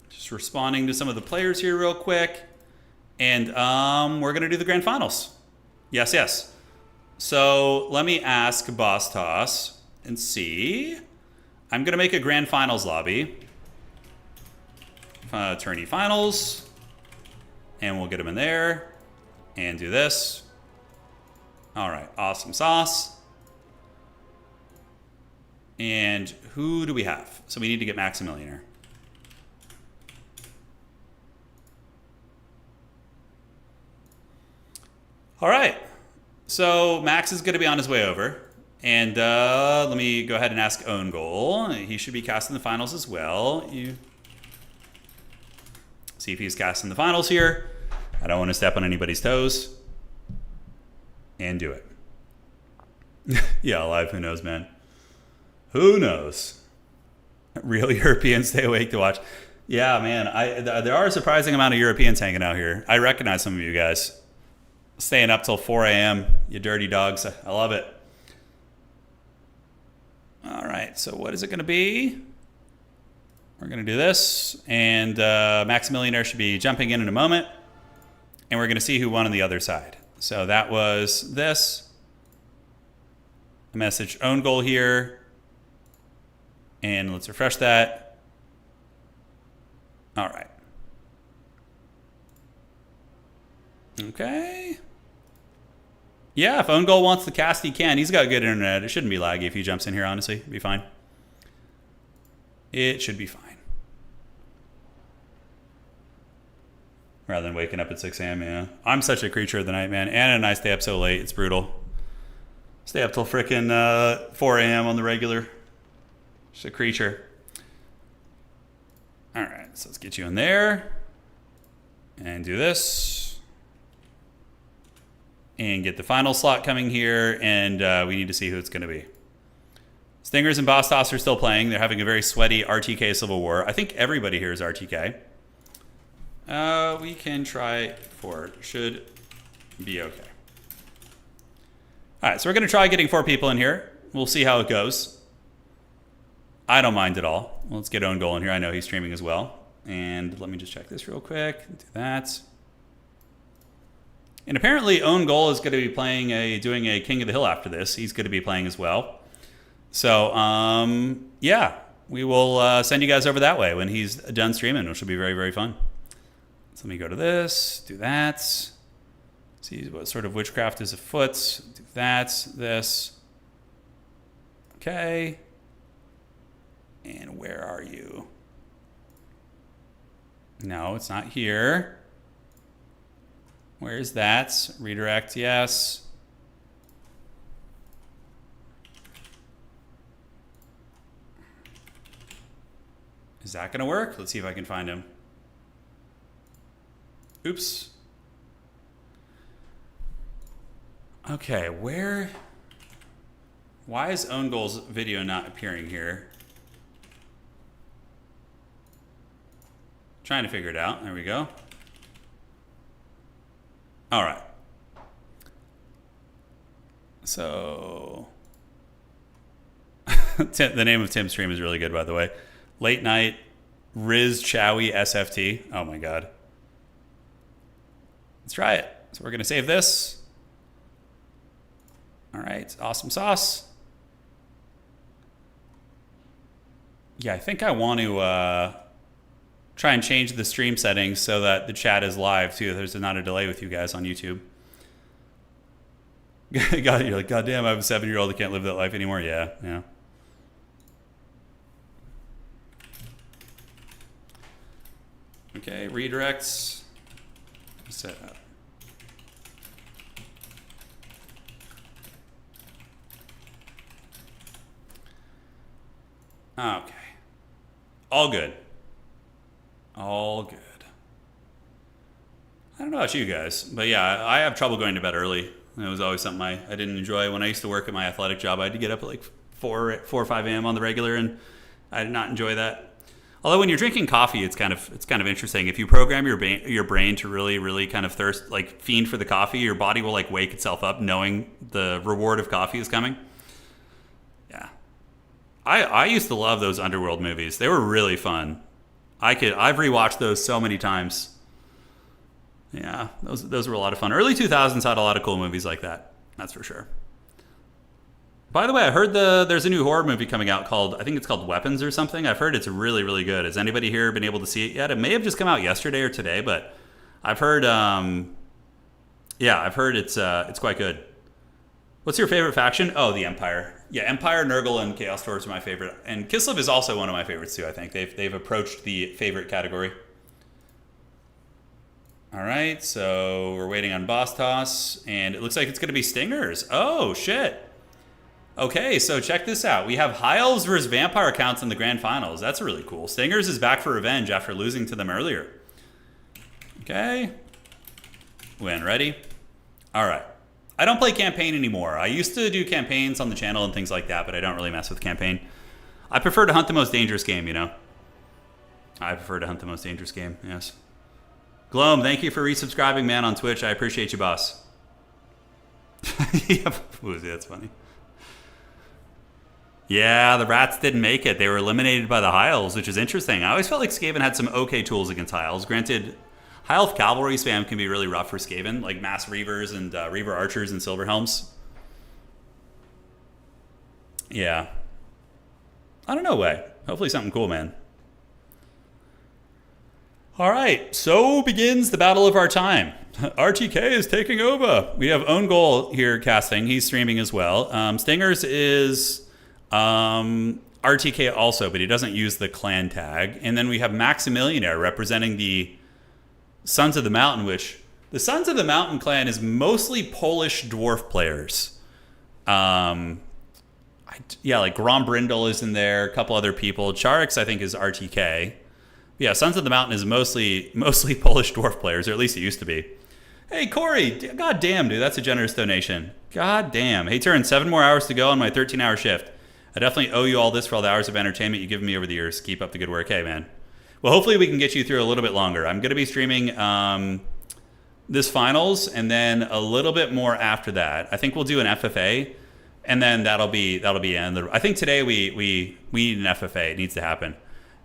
Speaker 1: Just responding to some of the players here real quick. And we're going to do the grand finals. Yes, yes. So let me ask Boss Toss. and see. I'm going to make a grand finals lobby. Tourney finals. And we'll get them in there. And do this. All right, awesome sauce. And who do we have? So we need to get Maximillionaire. All right. So Max is going to be on his way over. And let me go ahead and ask Own Goal. He should be casting the finals as well. See if he's casting the finals here. I don't want to step on anybody's toes. And do it. Yeah, live. Who knows, man? Who knows? Real Europeans stay awake to watch. Yeah, man. There are a surprising amount of Europeans hanging out here. I recognize some of you guys. Staying up till 4 a.m. You dirty dogs. I love it. All right. So what is it going to be? We're going to do this. And Maximillionaire should be jumping in a moment. And we're going to see who won on the other side. So that was this. A message Own Goal here. And let's refresh that. All right. Okay. Yeah, if Own Goal wants to cast, he can. He's got good internet. It shouldn't be laggy if he jumps in here, honestly. It'll be fine. It should be fine. Rather than waking up at 6 a.m., yeah. I'm such a creature of the night, man. Anna and I stay up so late. It's brutal. Stay up till frickin' 4 a.m. on the regular. Just a creature. All right, so let's get you in there. And do this. And get the final slot coming here. And we need to see who it's going to be. Stingers and Boss Toss are still playing. They're having a very sweaty RTK Civil War. I think everybody here is RTK. We can try 4. Should be okay. All right, so we're going to try getting 4 people in here. We'll see how it goes. I don't mind at all. Let's get Own Goal in here. I know he's streaming as well. And let me just check this real quick. Do that. And apparently Own Goal is going to be playing doing a King of the Hill after this. He's going to be playing as well. So, yeah, we will send you guys over that way when he's done streaming, which will be very, very fun. So let me go to this, do that. See what sort of witchcraft is afoot. Do that, this. Okay. And where are you? No, it's not here. Where is that? Redirect, yes. Is that going to work? Let's see if I can find him. Oops. Okay, where? Why is Own Goal's video not appearing here? Trying to figure it out. There we go. All right. So, the name of Tim's stream is really good, by the way. Late Night Riz Chowie SFT. Oh my God. Let's try it. So we're going to save this. All right. Awesome sauce. Yeah, I think I want to try and change the stream settings so that the chat is live too. There's not a delay with you guys on YouTube. God, you're like, God damn, I have a 7-year-old that can't live that life anymore. Yeah, yeah. Okay, redirects. Set up. Okay. All good. All good. I don't know about you guys, but yeah, I have trouble going to bed early. It was always something I didn't enjoy. When I used to work at my athletic job, I had to get up at like 4 or 5 a.m. on the regular, and I did not enjoy that. Although when you're drinking coffee, it's kind of interesting. If you program your brain to really kind of fiend for the coffee, your body will like wake itself up knowing the reward of coffee is coming. Yeah. I used to love those Underworld movies. They were really fun. I've rewatched those so many times. Yeah, those were a lot of fun. Early 2000s had a lot of cool movies like that. That's for sure. By the way, I heard there's a new horror movie coming out called, I think it's called Weapons or something. I've heard it's really, really good. Has anybody here been able to see it yet? It may have just come out yesterday or today, but I've heard, I've heard it's quite good. What's your favorite faction? Oh, the Empire. Yeah, Empire, Nurgle, and Chaos Dwarves are my favorite. And Kislev is also one of my favorites too, I think. They've approached the favorite category. All right, so we're waiting on boss toss, and it looks like it's going to be Stingers. Oh, shit. Okay, so check this out. We have High Elves versus Vampire counts in the Grand Finals. That's really cool. Stingers is back for revenge after losing to them earlier. Okay. Win. Ready? All right. I don't play campaign anymore. I used to do campaigns on the channel and things like that, but I don't really mess with campaign. I prefer to hunt the most dangerous game, you know? I prefer to hunt the most dangerous game, yes. Gloam, thank you for resubscribing, man, on Twitch. I appreciate you, boss. Yep. That's funny. Yeah, the rats didn't make it. They were eliminated by the High Elves, which is interesting. I always felt like Skaven had some okay tools against High Elves. Granted, High Elf cavalry spam can be really rough for Skaven, like mass Reavers and Reaver Archers and Silverhelms. Yeah. I don't know, way. Hopefully something cool, man. All right, so begins the battle of our time. RTK is taking over. We have Own Goal here casting. He's streaming as well. Stingers is RTK also, but he doesn't use the clan tag. And then we have Maximillionaire representing the Sons of the Mountain, which the Sons of the Mountain clan is mostly Polish dwarf players. Like Grombrindle is in there, a couple other people. Charix, I think, is RTK. Yeah, Sons of the Mountain is mostly Polish dwarf players, or at least it used to be. Hey, Corey, god damn, dude, that's a generous donation. God damn. Hey, Turin, 7 more hours to go on my 13-hour shift. I definitely owe you all this for all the hours of entertainment you've given me over the years. Keep up the good work. Hey, man. Well, hopefully we can get you through a little bit longer. I'm going to be streaming this finals and then a little bit more after that. I think we'll do an FFA, and then that'll be in. I think today we need an FFA. It needs to happen.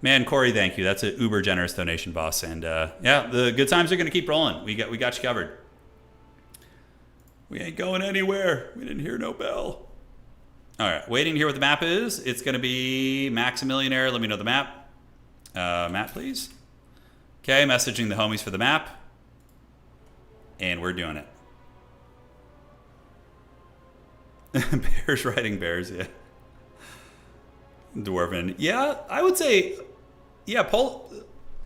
Speaker 1: Man, Corey, thank you. That's an uber generous donation, boss. And yeah, the good times are going to keep rolling. We got you covered. We ain't going anywhere. We didn't hear no bell. All right, waiting to hear what the map is. It's going to be Maximillionaire. Let me know the map. Map, please. Okay, messaging the homies for the map. And we're doing it. Bears riding bears, yeah. Dwarven. Yeah, I would say, yeah,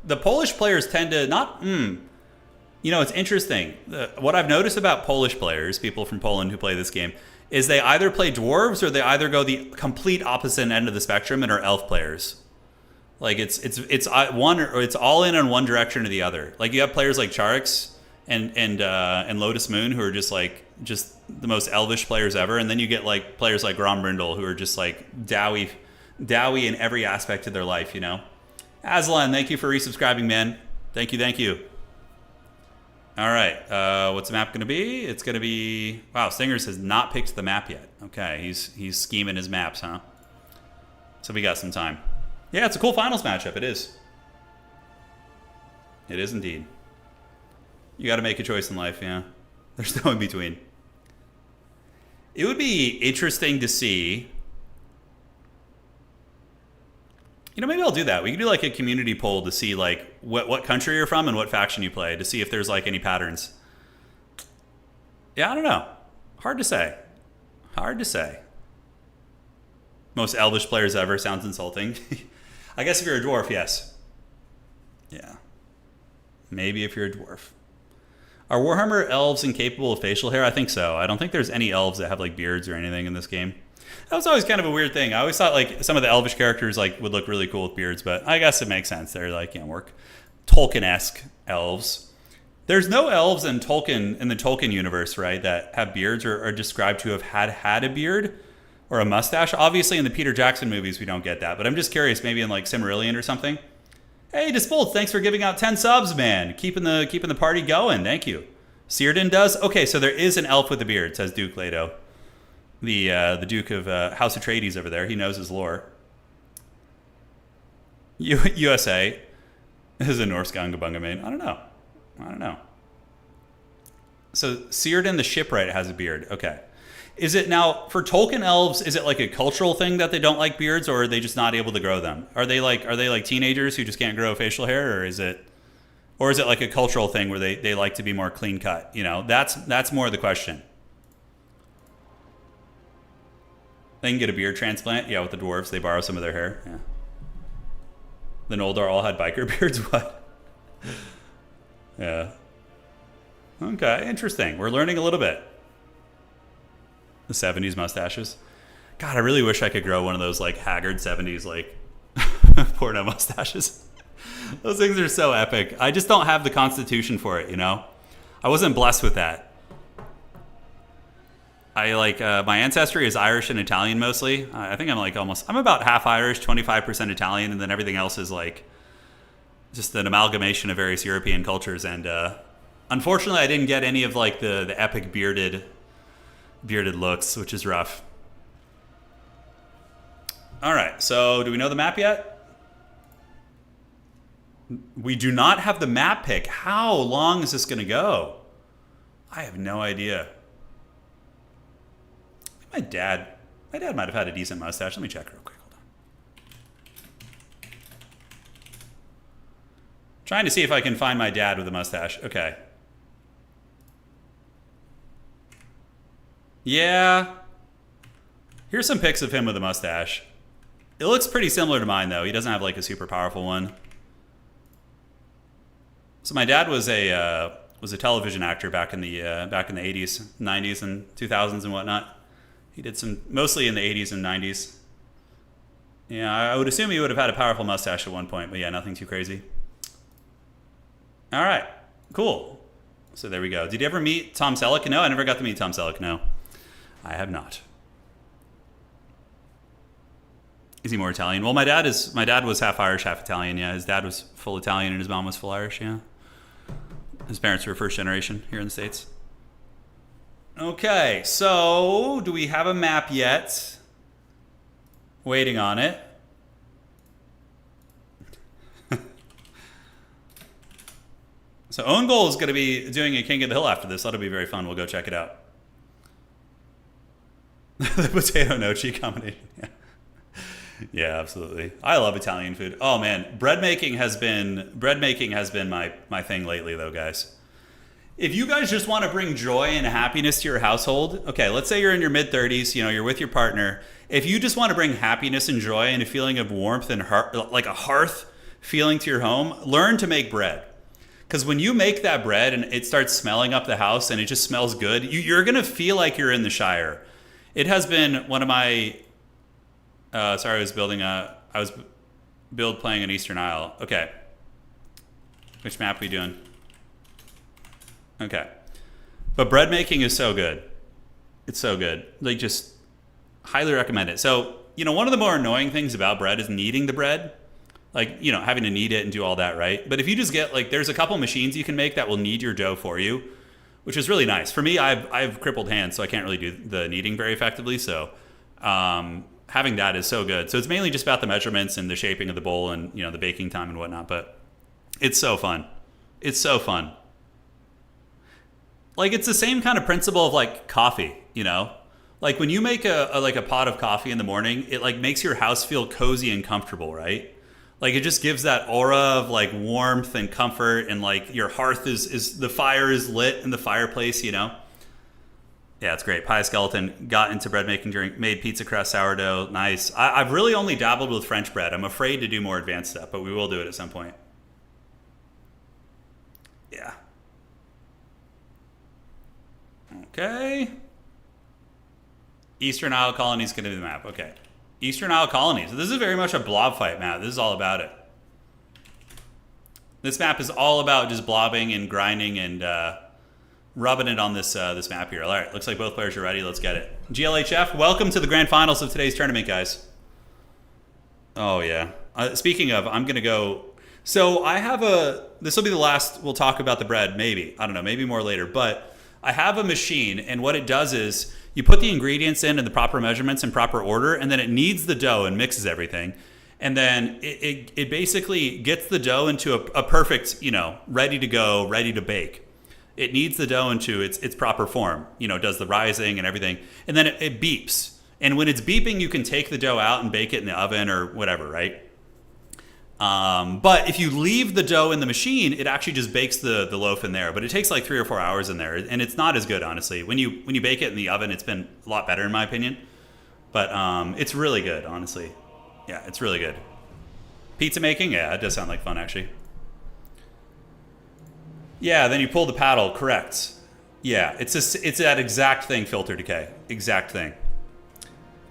Speaker 1: the Polish players tend to not, you know, it's interesting. What I've noticed about Polish players, people from Poland who play this game, is they either play dwarves or they either go the complete opposite end of the spectrum and are elf players. Like it's one, or it's all in on one direction or the other. Like you have players like Charix and Lotus Moon who are just the most elvish players ever, and then you get like players like Grombrindle who are just like Dowie in every aspect of their life, you know. Aslan, thank you for resubscribing, man. Thank you. All right, what's the map going to be? It's going to be... Wow, Stingers has not picked the map yet. Okay, he's scheming his maps, huh? So we got some time. Yeah, it's a cool finals matchup. It is. It is indeed. You got to make a choice in life, yeah. There's no in between. It would be interesting to see... You know, maybe I'll do that. We can do like a community poll to see like what country you're from and what faction you play, to see if there's like any patterns. Yeah, I don't know. Hard to say. Most elvish players ever sounds insulting. I guess if you're a dwarf, yes. Yeah. Maybe if you're a dwarf. Are Warhammer elves incapable of facial hair? I think so. I don't think there's any elves that have like beards or anything in this game. That was always kind of a weird thing. I always thought like some of the elvish characters like would look really cool with beards, but I guess it makes sense. They're like, you know, work Tolkien-esque elves. There's no elves in the Tolkien universe, right, that have beards or are described to have had a beard or a mustache. Obviously in the Peter Jackson movies we don't get that, but I'm just curious, maybe in like Silmarillion or something. Hey, Disbolts, thanks for giving out 10 subs, man. Keeping the party going. Thank you. Círdan does? Okay, so there is an elf with a beard, says Duke Leto. The Duke of House Atreides over there. He knows his lore. USA is a Norse Gungabunga main. I don't know. So Círdan the shipwright has a beard. Okay. Is it now for Tolkien elves? Is it like a cultural thing that they don't like beards, or are they just not able to grow them? Are they like teenagers who just can't grow facial hair, or is it like a cultural thing where they like to be more clean cut? You know, that's more the question. They can get a beard transplant. Yeah, with the dwarves, they borrow some of their hair. Yeah. The Noldor all had biker beards. What? Yeah. Okay, interesting. We're learning a little bit. The 70s mustaches. God, I really wish I could grow one of those like haggard 70s like porno mustaches. Those things are so epic. I just don't have the constitution for it, you know? I wasn't blessed with that. I like, my ancestry is Irish and Italian mostly. I think I'm about half Irish, 25% Italian, and then everything else is like just an amalgamation of various European cultures. And unfortunately, I didn't get any of like the epic bearded looks, which is rough. All right, so do we know the map yet? We do not have the map pick. How long is this going to go? I have no idea. My dad might have had a decent mustache. Let me check real quick. Hold on. Trying to see if I can find my dad with a mustache. Okay. Yeah. Here's some pics of him with a mustache. It looks pretty similar to mine, though. He doesn't have like a super powerful one. So my dad was a television actor back in the 80s, 90s, and 2000s and whatnot. He did some mostly in the 80s and 90s. Yeah, I would assume he would have had a powerful mustache at one point, but yeah, nothing too crazy. All right, cool. So there we go. Did you ever meet Tom Selleck? No, I never got to meet Tom Selleck. No, I have not. Is he more Italian? Well, my dad was half Irish, half Italian. Yeah, his dad was full Italian and his mom was full Irish. Yeah, his parents were first generation here in the States. Okay, so do we have a map yet? Waiting on it. So Own Goal is going to be doing a King of the Hill after this. That'll be very fun. We'll go check it out. The potato nochi combination. Yeah. Yeah, absolutely. I love Italian food. Oh man, bread making has been my thing lately though, guys. If you guys just want to bring joy and happiness to your household, okay, let's say you're in your mid-30s, you know, you're with your partner. If you just want to bring happiness and joy and a feeling of warmth and like a hearth feeling to your home, learn to make bread. Because when you make that bread and it starts smelling up the house and it just smells good, you're going to feel like you're in the Shire. It has been one of my... I was playing an Eastern Isle. Okay. Which map are we doing? Okay. But bread making is so good. It's so good. Like, just highly recommend it. So, you know, one of the more annoying things about bread is kneading the bread. Like, you know, having to knead it and do all that, right? But if you just get, like, there's a couple machines you can make that will knead your dough for you, which is really nice. For me, I have crippled hands, so I can't really do the kneading very effectively. So, having that is so good. So it's mainly just about the measurements and the shaping of the bowl and, you know, the baking time and whatnot. But it's so fun. It's so fun. Like, it's the same kind of principle of like coffee, you know, like when you make a pot of coffee in the morning, it like makes your house feel cozy and comfortable, right? Like, it just gives that aura of like warmth and comfort, and like your hearth is the fire is lit in the fireplace, you know? Yeah, it's great. Pie Skeleton got into bread making made pizza crust, sourdough. Nice. I've really only dabbled with French bread. I'm afraid to do more advanced stuff, but we will do it at some point. Yeah. Okay. Eastern Isle Colonies going to be the map. Okay. Eastern Isle Colonies. This is very much a blob fight map. This is all about it. This map is all about just blobbing and grinding and rubbing it on this map here. All right, looks like both players are ready. Let's get it. GLHF, welcome to the grand finals of today's tournament, guys. Oh, yeah. Speaking of, I'm going to go... So I have this will be the last we'll talk about the bread, maybe. I don't know, maybe more later. But I have a machine, and what it does is you put the ingredients in the proper measurements in proper order, and then it kneads the dough and mixes everything. And then it basically gets the dough into a perfect, you know, ready to go, ready to bake. It needs the dough into its proper form. You know, it does the rising and everything. And then it beeps. And when it's beeping, you can take the dough out and bake it in the oven or whatever, right? But if you leave the dough in the machine, it actually just bakes the loaf in there. But it takes like 3 or 4 hours in there. And it's not as good, honestly. When you bake it in the oven, it's been a lot better in my opinion. But it's really good, honestly. Yeah, it's really good. Pizza making? Yeah, it does sound like fun, actually. Yeah, then you pull the paddle, correct. Yeah, it's that exact thing, Filter Decay. Exact thing.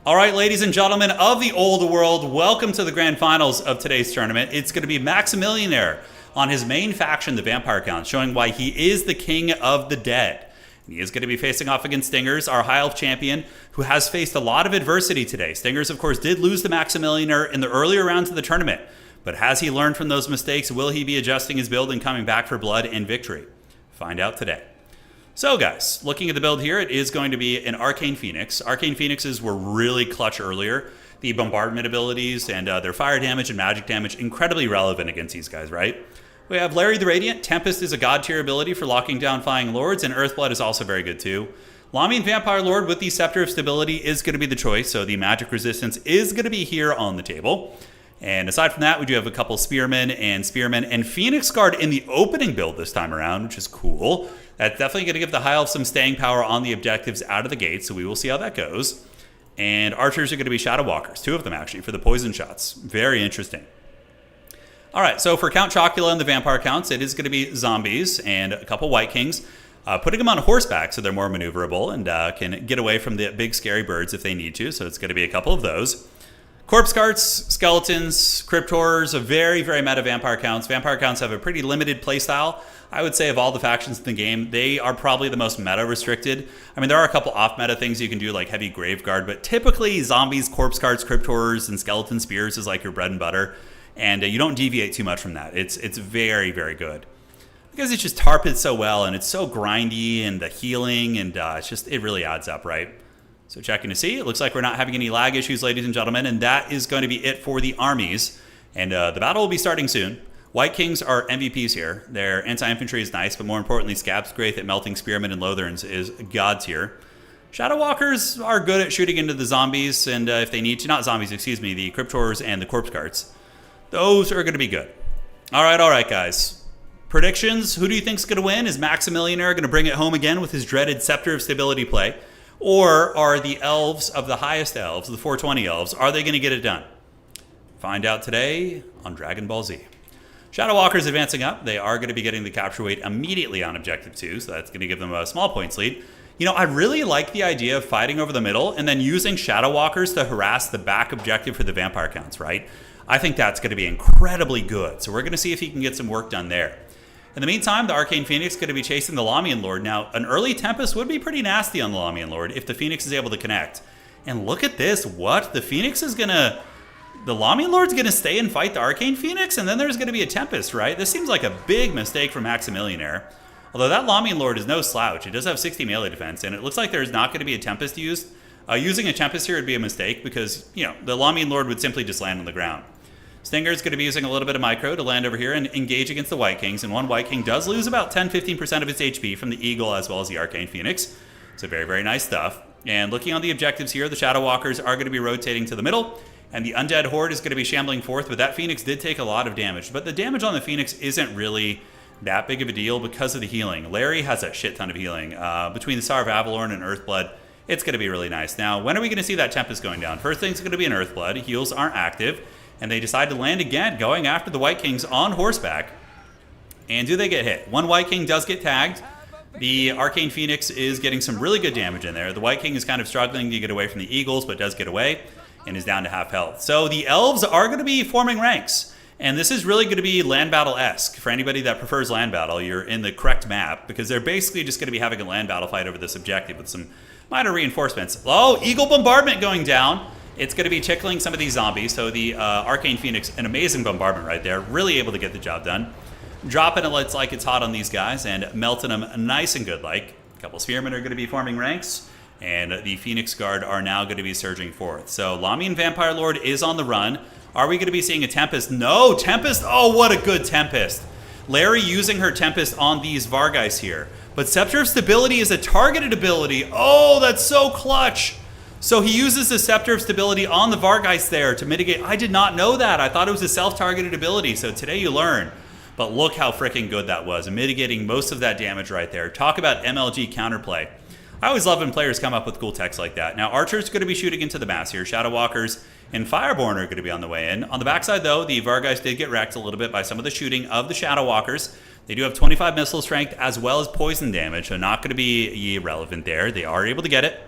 Speaker 1: All right, ladies and gentlemen of the old world, welcome to the grand finals of today's tournament. It's going to be Maximillionaire on his main faction, the Vampire Count, showing why he is the king of the dead. And he is going to be facing off against Stingers, our high elf champion, who has faced a lot of adversity today. Stingers, of course, did lose to Maximillionaire in the earlier rounds of the tournament. But has he learned from those mistakes? Will he be adjusting his build and coming back for blood and victory? Find out today. So guys, looking at the build here, it is going to be an Arcane Phoenix. Arcane Phoenixes were really clutch earlier. The bombardment abilities and their fire damage and magic damage, incredibly relevant against these guys, right? We have Larry the Radiant. Tempest is a god tier ability for locking down Flying Lords, and Earthblood is also very good too. Lamian Vampire Lord with the Scepter of Stability is going to be the choice, so the magic resistance is going to be here on the table. And aside from that, we do have a couple Spearmen and Phoenix Guard in the opening build this time around, which is cool. That's definitely going to give the High Elf some staying power on the objectives out of the gate, so we will see how that goes. And archers are going to be Shadow Walkers, 2 of them actually, for the poison shots. Very interesting. All right, so for Count Chocula and the Vampire Counts, it is going to be zombies and a couple White Kings, putting them on horseback so they're more maneuverable and can get away from the big scary birds if they need to, so it's going to be a couple of those. Corpse Carts, Skeletons, Crypt Horrors, a very, very meta Vampire Counts. Vampire Counts have a pretty limited playstyle. I would say of all the factions in the game, they are probably the most meta restricted. I mean, there are a couple off-meta things you can do like Heavy Graveguard, but typically zombies, Corpse Carts, Crypt Horrors, and Skeleton Spears is like your bread and butter. And you don't deviate too much from that. It's very, very good. Because it's just tarpeted so well, and it's so grindy, and the healing, and it really adds up, right? So checking to see, it looks like we're not having any lag issues, ladies and gentlemen, and that is going to be it for the armies. And the battle will be starting soon. White Kings are MVPs here. Their anti-infantry is nice, but more importantly, Scab's Graith at Melting Spearmen and Lotherns is god tier. Shadow Walkers are good at shooting into the zombies, and if they need to, not zombies, excuse me, the Crypt Horrors and the Corpse Carts. Those are going to be good. All right, guys. Predictions, who do you think is going to win? Is Maximillionaire going to bring it home again with his dreaded Scepter of Stability play? Or are the elves of the highest elves, the 420 elves, are they going to get it done? Find out today on Dragon Ball Z. Shadow Walkers advancing up. They are going to be getting the capture weight immediately on Objective 2, so that's going to give them a small points lead. You know, I really like the idea of fighting over the middle and then using Shadow Walkers to harass the back objective for the Vampire Counts, right? I think that's going to be incredibly good, so we're going to see if he can get some work done there. In the meantime, the Arcane Phoenix is going to be chasing the Lamian Lord. Now, an early Tempest would be pretty nasty on the Lamian Lord if the Phoenix is able to connect. And look at this. What? The Phoenix is going to... The Lamian Lord's going to stay and fight the Arcane Phoenix, and then there's going to be a Tempest, right? This seems like a big mistake from Maximillionaire. Although that Lamian Lord is no slouch. It does have 60 melee defense, and it looks like there's not going to be a Tempest used. Using a Tempest here would be a mistake because, you know, the Lamian Lord would simply just land on the ground. Stinger's going to be using a little bit of micro to land over here and engage against the White Kings, and one White King does lose about 10-15% of its HP from the Eagle as well as the Arcane Phoenix. So very, very nice stuff. And looking on the objectives here, the Shadow Walkers are going to be rotating to the middle, and the Undead Horde is going to be shambling forth, but that Phoenix did take a lot of damage. But the damage on the Phoenix isn't really that big of a deal because of the healing. Larry has a shit ton of healing. Between the Star of Avalorn and Earthblood, it's going to be really nice. Now, when are we going to see that Tempest going down? First thing's going to be an Earthblood. Heals aren't active. And they decide to land again, going after the White Kings on horseback. And do they get hit? One White King does get tagged. The Arcane Phoenix is getting some really good damage in there. The White King is kind of struggling to get away from the Eagles, but does get away and is down to half health. So the Elves are going to be forming ranks. And this is really going to be land battle-esque. For anybody that prefers land battle, you're in the correct map, because they're basically just going to be having a land battle fight over this objective with some minor reinforcements. Oh, Eagle Bombardment going down. It's going to be tickling some of these zombies, so the Arcane Phoenix, an amazing bombardment right there, really able to get the job done. Dropping it like it's hot on these guys and melting them nice and good like. A couple Spearmen are going to be forming ranks, and the Phoenix Guard are now going to be surging forth. So Lamian Vampire Lord is on the run. Are we going to be seeing a Tempest? No, Tempest, oh, what a good Tempest. Larry using her Tempest on these Vargeist here. But Scepter of Stability is a targeted ability. Oh, that's so clutch. So he uses the Scepter of Stability on the Vargeist there to mitigate. I did not know that. I thought it was a self-targeted ability. So today you learn. But look how freaking good that was, mitigating most of that damage right there. Talk about MLG counterplay. I always love when players come up with cool text like that. Now, Archer's going to be shooting into the mass here. Shadow Walkers and Fireborn are going to be on the way in. On the backside, though, the Vargeist did get wrecked a little bit by some of the shooting of the Shadow Walkers. They do have 25 missile strength as well as poison damage, so not going to be irrelevant there. They are able to get it.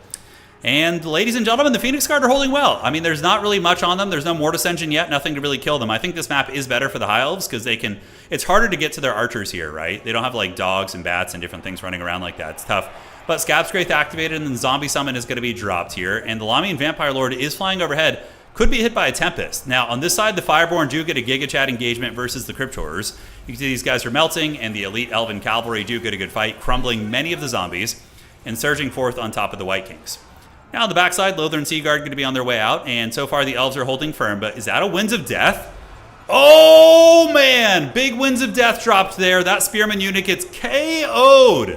Speaker 1: And ladies and gentlemen, the Phoenix Guard are holding well. I mean, there's not really much on them. There's no Mortis Engine yet, nothing to really kill them. I think this map is better for the High Elves because they can... It's harder to get to their archers here, right? They don't have like dogs and bats and different things running around like that. It's tough. But Scab's Wraith activated and the Zombie Summon is going to be dropped here. And the Lamian Vampire Lord is flying overhead. Could be hit by a Tempest. Now, on this side, the Fireborn do get a Giga Chad engagement versus the Crypt Horrors. You can see these guys are melting, and the Elite Elven Cavalry do get a good fight, crumbling many of the zombies and surging forth on top of the White Kings. Now, on the backside, Lothar and Seaguard going to be on their way out, and so far the Elves are holding firm, but is that a Winds of Death? Oh, man! Big Winds of Death dropped there. That Spearman unit gets KO'd.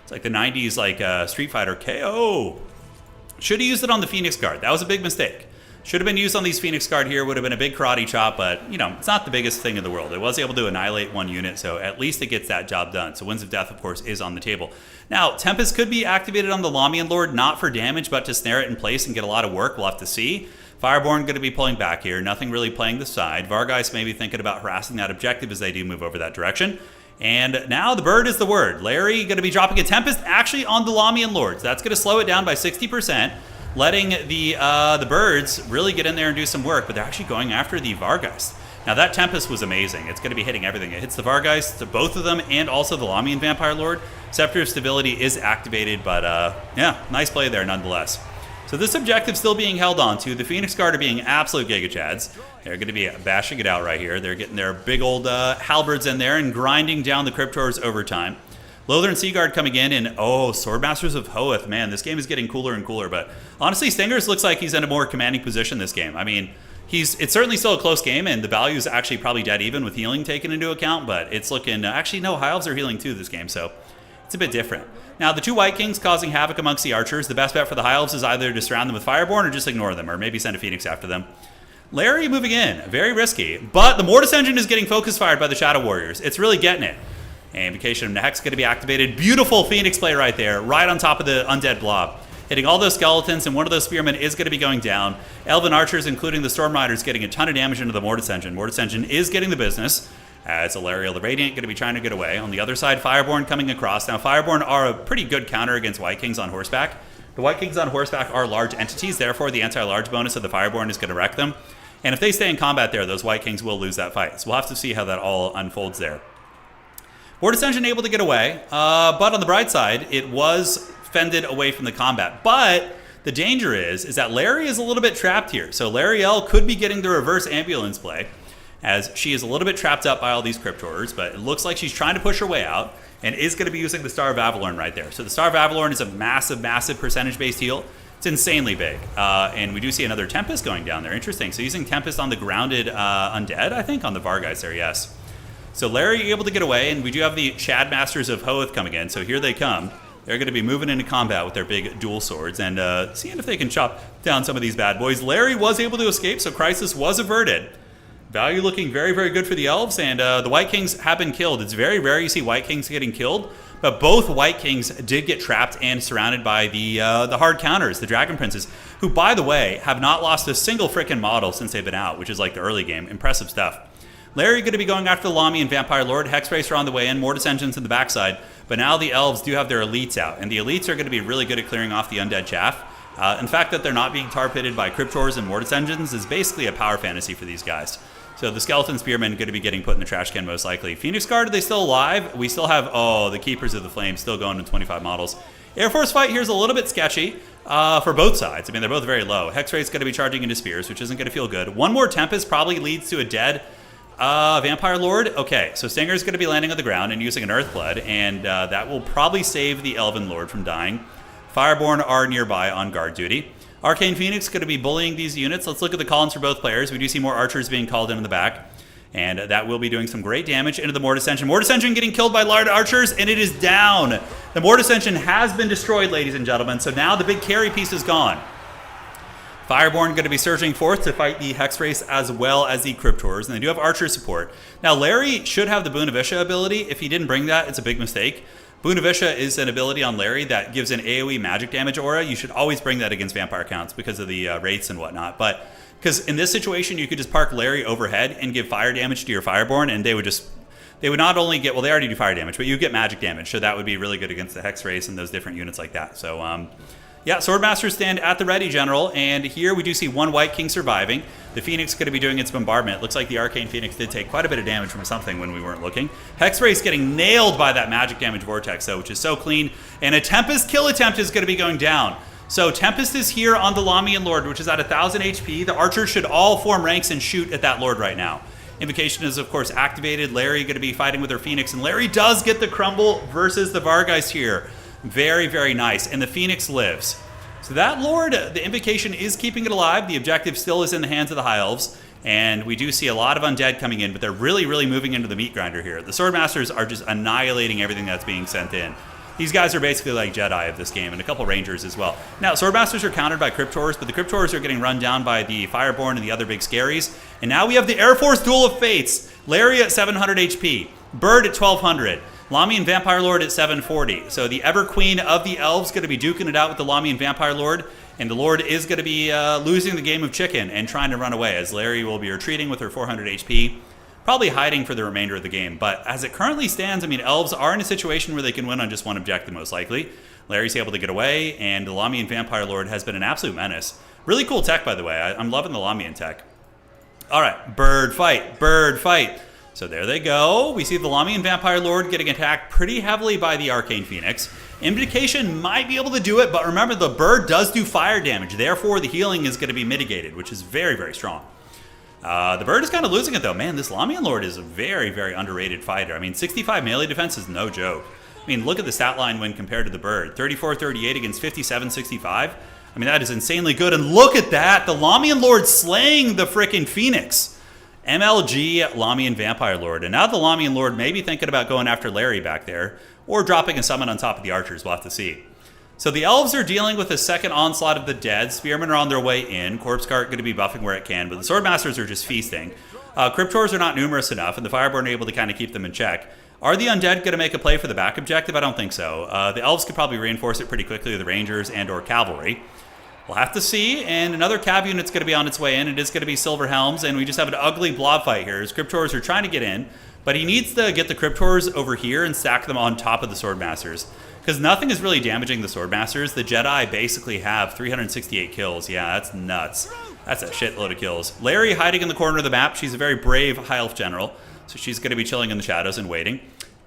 Speaker 1: It's like the 90s, like Street Fighter KO. Should have used it on the Phoenix Guard. That was a big mistake. Should have been used on these Phoenix Guard here. Would have been a big karate chop, but, you know, it's not the biggest thing in the world. It was able to annihilate one unit, so at least it gets that job done. So Winds of Death, of course, is on the table. Now, Tempest could be activated on the Lamian Lord, not for damage, but to snare it in place and get a lot of work. We'll have to see. Fireborn going to be pulling back here. Nothing really playing the side. Vargeist may be thinking about harassing that objective as they do move over that direction. And now the bird is the word. Larry going to be dropping a Tempest actually on the Lamian Lords. That's going to slow it down by 60%. Letting the birds really get in there and do some work, but they're actually going after the Vargeist. Now that Tempest was amazing. It's going to be hitting everything. It hits the Vargeist, both of them, and also the Lamian Vampire Lord. Scepter of Stability is activated, but yeah, nice play there nonetheless. So this objective still being held on to. The Phoenix Guard are being absolute Giga Chads. They're going to be bashing it out right here. They're getting their big old halberds in there and grinding down the Crypt Horrors over time. Lothar and Seaguard coming in, and oh, Swordmasters of Hoeth. Man, this game is getting cooler and cooler, but honestly, Stingers looks like he's in a more commanding position this game. I mean, it's certainly still a close game, and the value is actually probably dead even with healing taken into account, but it's looking... Actually, no, High Elves are healing too this game, so it's a bit different. Now, the two White Kings causing havoc amongst the archers. The best bet for the High Elves is either to surround them with Fireborn or just ignore them, or maybe send a Phoenix after them. Larry moving in, very risky, but the Mortis Engine is getting focus fired by the Shadow Warriors. It's really getting it. And Invocation of Hex going to be activated. Beautiful Phoenix play right there, right on top of the Undead Blob. Hitting all those skeletons, and one of those Spearmen is going to be going down. Elven Archers, including the Storm Riders, getting a ton of damage into the Mortis Engine. Mortis Engine is getting the business, as Alariel the Radiant going to be trying to get away. On the other side, Fireborn coming across. Now, Fireborn are a pretty good counter against White Kings on horseback. The White Kings on horseback are large entities, therefore the anti-large bonus of the Fireborn is going to wreck them. And if they stay in combat there, those White Kings will lose that fight. So we'll have to see how that all unfolds there. Mortis Engine able to get away, but on the bright side, it was fended away from the combat. But the danger is that Larry is a little bit trapped here. So Lariel could be getting the reverse ambulance play, as she is a little bit trapped up by all these Crypt Horrors, but it looks like she's trying to push her way out, and is going to be using the Star of Avalorn right there. So the Star of Avalorn is a massive, massive percentage-based heal. It's insanely big. And we do see another Tempest going down there. Interesting. So using Tempest on the grounded undead, I think, on the Vargeist there, yes. So Larry able to get away, and we do have the Chad Masters of Hoeth coming in. So here they come. They're going to be moving into combat with their big dual swords and seeing if they can chop down some of these bad boys. Larry was able to escape, so crisis was averted. Value looking very, very good for the Elves, and the White Kings have been killed. It's very rare you see White Kings getting killed, but both White Kings did get trapped and surrounded by the hard counters, the Dragon Princes, who, by the way, have not lost a single frickin' model since they've been out, which is like the early game. Impressive stuff. Larry going to be going after the Lamian Vampire Lord. Hexrace are on the way in. Mortis Engines in the backside. But now the Elves do have their Elites out. And the Elites are going to be really good at clearing off the Undead Chaff. In fact, that they're not being tar-pitted by Crypt Horrors and Mortis Engines is basically a power fantasy for these guys. So the Skeleton Spearmen are going to be getting put in the trash can most likely. Phoenix Guard, are they still alive? We still have, the Keepers of the Flame still going in 25 models. Air Force fight here is a little bit sketchy for both sides. I mean, they're both very low. Hexrace is going to be charging into Spears, which isn't going to feel good. One more Tempest probably leads to a dead Vampire Lord. Okay, so Stinger is going to be landing on the ground and using an Earthblood, and that will probably save the Elven Lord from dying. Fireborn are nearby on guard duty. Arcane Phoenix going to be bullying these units. Let's look at the columns for both players. We do see more archers being called in the back. And that will be doing some great damage into the Mortis Engine. Mortis Engine getting killed by large archers, and it is down. The Mortis Engine has been destroyed, ladies and gentlemen, so now the big carry piece is gone. Fireborn going to be surging forth to fight the Hex Race as well as the Cryptors, and they do have archer support. Now, Larry should have the Boon of Isha ability. If he didn't bring that, it's a big mistake. Boon of Isha is an ability on Larry that gives an AoE magic damage aura. You should always bring that against vampire counts because of the wraiths and whatnot. But because in this situation, you could just park Larry overhead and give fire damage to your Fireborn, and they would not only get, well, they already do fire damage, but you get magic damage. So that would be really good against the Hex Race and those different units like that. So, yeah, Swordmasters stand at the ready, General, and here we do see one White King surviving. The Phoenix going to be doing its bombardment. It looks like the Arcane Phoenix did take quite a bit of damage from something when we weren't looking. Hexrace getting nailed by that magic damage vortex, though, which is so clean. And a Tempest kill attempt is going to be going down. So Tempest is here on the Lamian Lord, which is at 1,000 HP. The archers should all form ranks and shoot at that Lord right now. Invocation is, of course, activated. Larry going to be fighting with her Phoenix, and Larry does get the crumble versus the Vargeist here. Very, very nice. And the Phoenix lives. So that Lord, the Invocation is keeping it alive. The objective still is in the hands of the High Elves. And we do see a lot of undead coming in, but they're really, really moving into the meat grinder here. The Swordmasters are just annihilating everything that's being sent in. These guys are basically like Jedi of this game, and a couple Rangers as well. Now, Swordmasters are countered by Cryptors, but the Cryptors are getting run down by the Fireborn and the other big scaries. And now we have the Air Force Duel of Fates. Larry at 700 HP. Bird at 1,200. Lamian Vampire Lord at 740. So the Ever Queen of the Elves going to be duking it out with the Lamian Vampire Lord. And the Lord is going to be losing the game of chicken and trying to run away, as Larry will be retreating with her 400 HP. Probably hiding for the remainder of the game. But as it currently stands, I mean, Elves are in a situation where they can win on just one objective, most likely. Larry's able to get away, and the Lamian Vampire Lord has been an absolute menace. Really cool tech, by the way. I'm loving the Lamian tech. All right, bird fight, bird fight. So there they go. We see the Lamian Vampire Lord getting attacked pretty heavily by the Arcane Phoenix. Invocation might be able to do it, but remember, the bird does do fire damage. Therefore, the healing is going to be mitigated, which is very, very strong. The bird is kind of losing it, though. Man, this Lamian Lord is a very, very underrated fighter. I mean, 65 melee defense is no joke. I mean, look at the stat line when compared to the bird. 34-38 against 57-65. I mean, that is insanely good. And look at that. The Lamian Lord slaying the frickin' Phoenix. MLG Lamian Vampire Lord. And now the Lamian Lord may be thinking about going after Larry back there, or dropping a summon on top of the archers. We'll have to see. So the Elves are dealing with a second onslaught of the dead. Spearmen are on their way in. Corpse Cart going to be buffing where it can, but the Swordmasters are just feasting. Cryptors are not numerous enough, and the Fireborn are able to kind of keep them in check. Are the Undead going to make a play for the back objective? I don't think so. The Elves could probably reinforce it pretty quickly with the Rangers and or Cavalry. We'll have to see, and another Cav unit's going to be on its way in. It is going to be Silver Helms, and we just have an ugly blob fight here as Cryptors are trying to get in, but he needs to get the Cryptors over here and stack them on top of the Swordmasters, because nothing is really damaging the Swordmasters. The Jedi basically have 368 kills. Yeah, that's nuts. That's a shitload of kills. Larry hiding in the corner of the map. She's a very brave High Elf General, so she's going to be chilling in the shadows and waiting.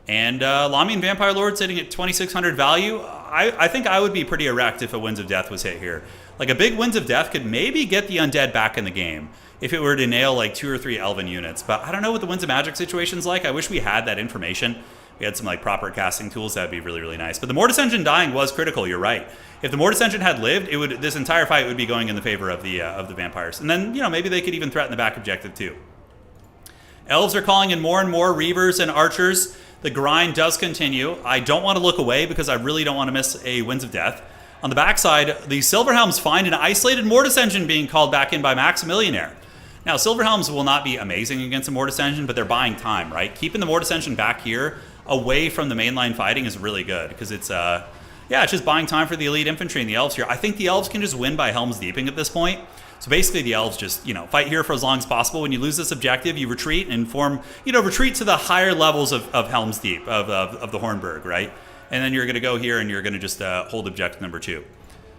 Speaker 1: And Lamian Vampire Lord sitting at 2,600 value. I think I would be pretty erect if a Winds of Death was hit here. Like, a big Winds of Death could maybe get the Undead back in the game if it were to nail like 2 or 3 Elven units. But I don't know what the Winds of Magic situation's like. I wish we had that information. We had some like proper casting tools. That'd be really, really nice. But the Mortis Engine dying was critical. You're right. If the Mortis Engine had lived, this entire fight would be going in the favor of the vampires. And then, you know, maybe they could even threaten the back objective too. Elves are calling in more and more Reavers and Archers. The grind does continue. I don't want to look away because I really don't want to miss a Winds of Death. On the backside, the Silverhelms find an isolated Mortis Engine being called back in by Maximillionaire. Now, Silverhelms will not be amazing against a Mortis Engine, but they're buying time, right? Keeping the Mortis Engine back here away from the mainline fighting is really good because it's just buying time for the elite infantry and the Elves here. I think the Elves can just win by Helm's Deeping at this point. So basically the Elves just, fight here for as long as possible. When you lose this objective, you retreat and retreat to the higher levels of Helm's Deep, of the Hornburg, right? And then you're going to go here and you're going to just hold objective number 2.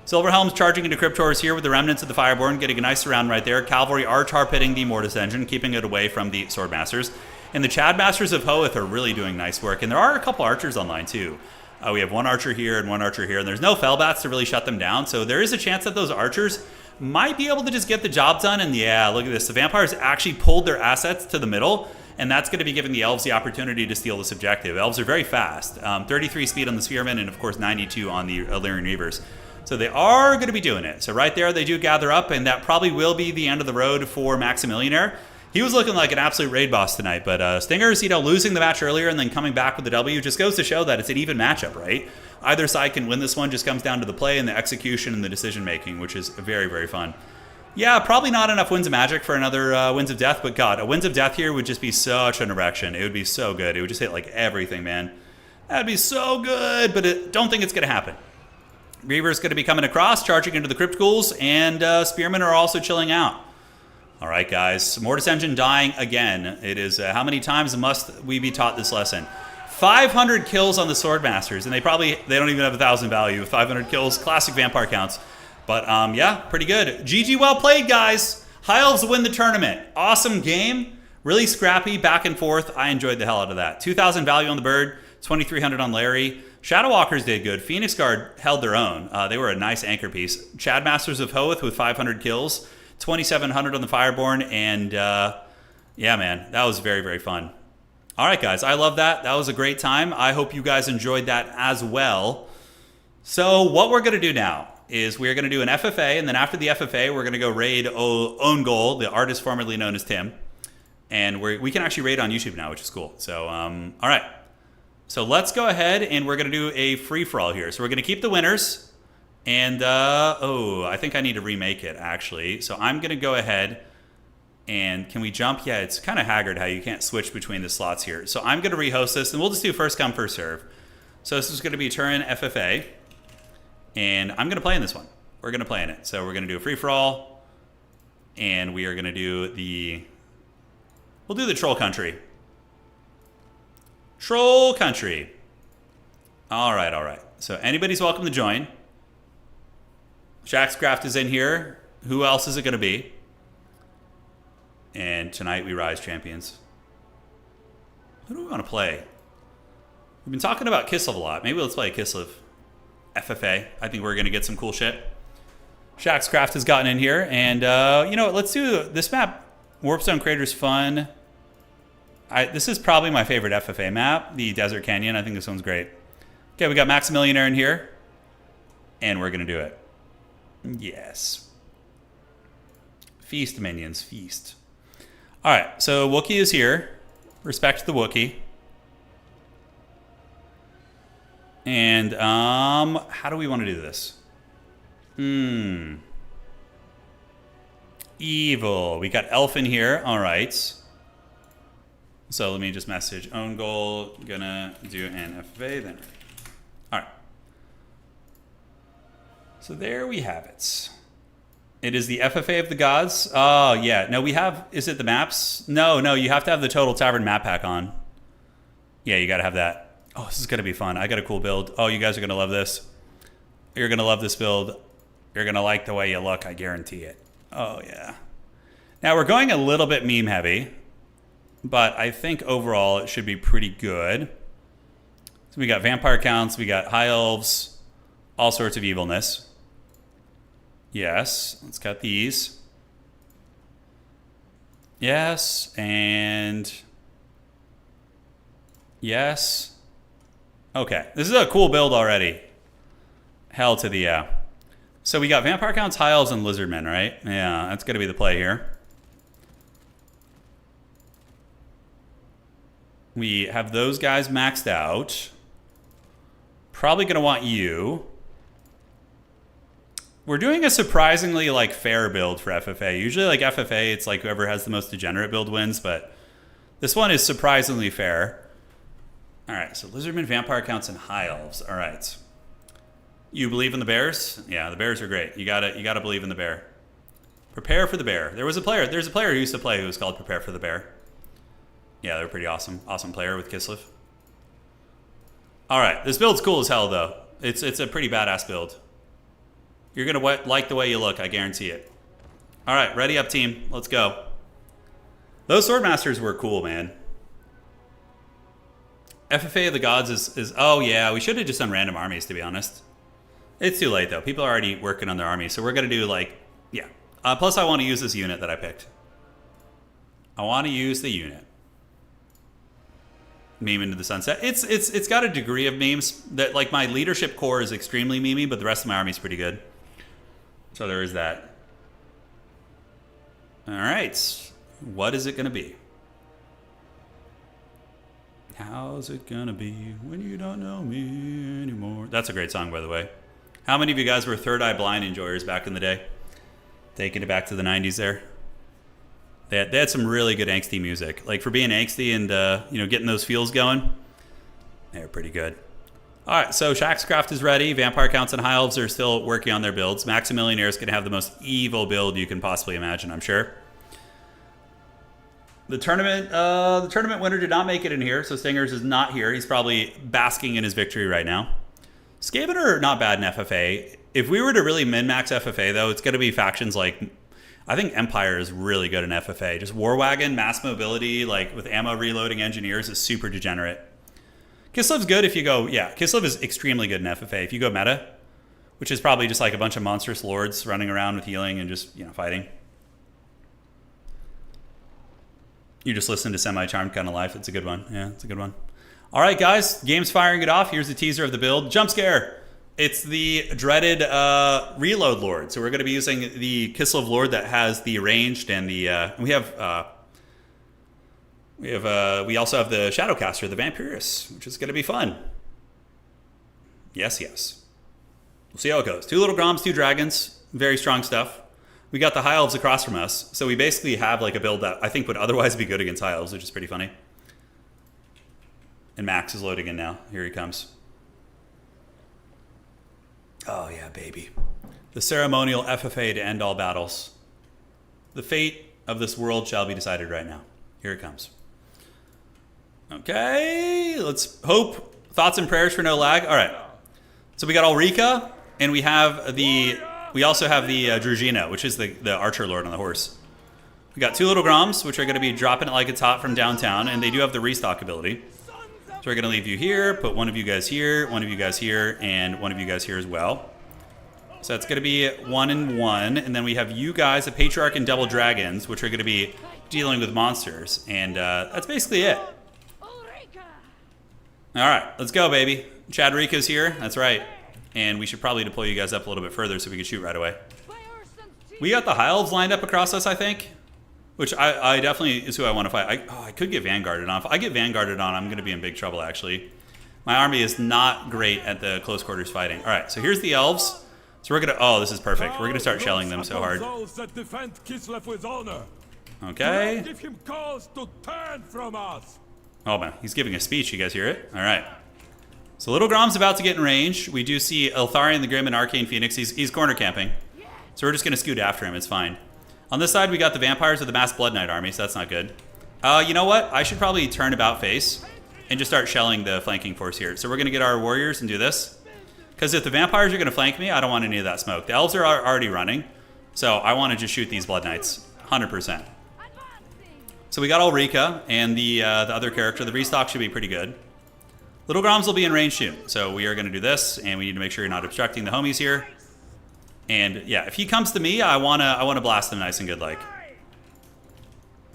Speaker 1: Silverhelm's charging into Cryptors here with the remnants of the Fireborn, getting a nice surround right there. Cavalry are tar-pitting the Mortis Engine, keeping it away from the Swordmasters. And the Chadmasters of Hoeth are really doing nice work. And there are a couple archers online too. We have one archer here and one archer here, and there's no Fellbats to really shut them down. So there is a chance that those archers might be able to just get the job done. And yeah, look at this. The Vampires actually pulled their assets to the middle, and that's going to be giving the Elves the opportunity to steal this objective. Elves are very fast. 33 speed on the Spearmen, and of course 92 on the Illyrian Reavers. So they are going to be doing it. So right there, they do gather up, and that probably will be the end of the road for Maximillionaire. He was looking like an absolute raid boss tonight, but Stingers, losing the match earlier and then coming back with the W just goes to show that it's an even matchup, right? Either side can win this one, just comes down to the play and the execution and the decision making, which is very, very fun. Yeah, probably not enough Winds of Magic for another Winds of Death, but God, a Winds of Death here would just be such an erection. It would be so good. It would just hit like everything, man. That'd be so good, but don't think it's going to happen. Reaver's going to be coming across, charging into the Crypt Ghouls, and Spearmen are also chilling out. All right, guys. Mortis Engine dying again. It is, how many times must we be taught this lesson? 500 kills on the Swordmasters, and they don't even have 1,000 value. 500 kills, classic Vampire counts. But, yeah, pretty good. GG, well played, guys. High Elves win the tournament. Awesome game. Really scrappy, back and forth. I enjoyed the hell out of that. 2,000 value on the Bird, 2,300 on Larry. Shadow Walkers did good. Phoenix Guard held their own. They were a nice anchor piece. Chad Masters of Hoeth with 500 kills. 2,700 on the Fireborn, and yeah, man, that was very, very fun. All right, guys, I love that. That was a great time. I hope you guys enjoyed that as well. So what we're going to do now is we're going to do an FFA, and then after the FFA, we're going to go raid Own Goal, the artist formerly known as Tim, and we can actually raid on YouTube now, which is cool. So, all right. So let's go ahead, and we're going to do a free-for-all here. So we're going to keep the winners. And, I think I need to remake it, actually. So I'm going to go ahead and can we jump? Yeah, it's kind of haggard how you can't switch between the slots here. So I'm going to rehost this, and we'll just do first come, first serve. So this is going to be Turin FFA, and I'm going to play in this one. We're going to play in it. So we're going to do a free-for-all, and we are going to do we'll do the Troll Country. Troll Country. All right, all right. So anybody's welcome to join. Shaxcraft is in here. Who else is it going to be? And tonight we rise champions. Who do we want to play? We've been talking about Kislev a lot. Maybe let's play Kislev. FFA. I think we're going to get some cool shit. Shaxcraft has gotten in here. And, you know what? Let's do this map. Warpstone Crater's fun. This is probably my favorite FFA map. The Desert Canyon. I think this one's great. Okay, we got Maximillionaire in here. And we're going to do it. Yes. Feast, minions. Feast. All right. So Wookiee is here. Respect the Wookiee. And how do we want to do this? Evil. We got Elf in here. All right. So let me just message Own Goal. Gonna do an FFA then. All right. So there we have it. It is the FFA of the gods. Oh, yeah. No, we have... Is it the maps? No, you have to have the Total Tavern map pack on. Yeah, you got to have that. Oh, this is going to be fun. I got a cool build. Oh, you guys are going to love this. You're going to love this build. You're going to like the way you look. I guarantee it. Oh, yeah. Now, we're going a little bit meme heavy. But I think overall it should be pretty good. So we got vampire counts. We got high elves. All sorts of evilness. Yes, let's cut these. Yes, and yes. Okay, this is a cool build already. Hell to the yeah. So we got vampire counts, high elves, and lizardmen, right? Yeah, that's gonna be the play here. We have those guys maxed out. Probably gonna want you. We're doing a surprisingly like fair build for FFA. Usually like FFA, it's like whoever has the most degenerate build wins, but this one is surprisingly fair. All right, so Lizardmen, Vampire Counts, and High Elves. All right. You believe in the Bears? Yeah, the Bears are great. You gotta believe in the Bear. Prepare for the Bear. There's a player who used to play who was called Prepare for the Bear. Yeah, they're pretty awesome. Awesome player with Kislev. All right, this build's cool as hell though. It's a pretty badass build. You're going to like the way you look, I guarantee it. All right, ready up, team. Let's go. Those Swordmasters were cool, man. FFA of the Gods is... Oh, yeah, we should have just done random armies, to be honest. It's too late, though. People are already working on their armies, so we're going to do, like... Yeah. Plus, I want to use this unit that I picked. I want to use the unit. Meme into the sunset. It's got a degree of memes. That like, my leadership core is extremely memey, but the rest of my army is pretty good. So there is that. All right. What is it going to be? How's it going to be when you don't know me anymore? That's a great song, by the way. How many of you guys were Third Eye Blind enjoyers back in the day? Taking it back to the 90s there. They had some really good angsty music. Like for being angsty and getting those feels going, they're pretty good. All right, so Shaxcraft is ready. Vampire Counts and High Elves are still working on their builds. Maximillionaire is going to have the most evil build you can possibly imagine, I'm sure. The tournament winner did not make it in here, so Stingers is not here. He's probably basking in his victory right now. Skaven are not bad in FFA. If we were to really min-max FFA, though, it's going to be factions like... I think Empire is really good in FFA. Just War Wagon, mass mobility, like with ammo reloading engineers is super degenerate. Kislev's good if you go... Yeah, Kislev is extremely good in FFA. If you go meta, which is probably just like a bunch of monstrous lords running around with healing and just, fighting. You just listen to Semi-Charmed Kind of Life. It's a good one. Yeah, it's a good one. All right, guys. Game's firing it off. Here's the teaser of the build. Jump scare. It's the dreaded Reload Lord. So we're going to be using the Kislev Lord that has the ranged and the... we also have the Shadowcaster, the Vampirus, which is going to be fun. Yes, yes. We'll see how it goes. 2 little Groms, 2 dragons. Very strong stuff. We got the High Elves across from us, so we basically have like a build that I think would otherwise be good against High Elves, which is pretty funny. And Max is loading in now. Here he comes. Oh yeah, baby. The ceremonial FFA to end all battles. The fate of this world shall be decided right now. Here it comes. Okay, let's hope. Thoughts and prayers for no lag. All right. So we got Ulrika, and we also have the Drugina, which is the Archer Lord on the horse. We got 2 little Groms, which are going to be dropping it like it's hot from downtown, and they do have the restock ability. So we're going to leave you here, put one of you guys here, one of you guys here, and one of you guys here as well. So that's going to be 1 and 1, and then we have you guys, the Patriarch and Double Dragons, which are going to be dealing with monsters, and that's basically it. All right, let's go, baby. Chadrika's here. That's right. And we should probably deploy you guys up a little bit further so we can shoot right away. We got the High Elves lined up across us, I think. Which I definitely is who I want to fight. I could get Vanguarded on. If I get Vanguarded on, I'm going to be in big trouble, actually. My army is not great at the close quarters fighting. All right, so here's the Elves. So we're going to... Oh, this is perfect. We're going to start shelling them so hard. Okay.
Speaker 3: Give him cause to turn from us.
Speaker 1: Oh, man. He's giving a speech. You guys hear it? All right. So Little Grom's about to get in range. We do see Eltharion the Grim and Arcane Phoenix. He's corner camping. So we're just going to scoot after him. It's fine. On this side, we got the Vampires of the Masked Blood Knight army, so that's not good. You know what? I should probably turn about face and just start shelling the flanking force here. So we're going to get our warriors and do this. Because if the Vampires are going to flank me, I don't want any of that smoke. The Elves are already running, so I want to just shoot these Blood Knights. 100%. So we got Ulrika and the other character. The restock should be pretty good. Little Groms will be in range soon, so we are going to do this, and we need to make sure you're not obstructing the homies here. And yeah, if he comes to me, I wanna blast him nice and good like.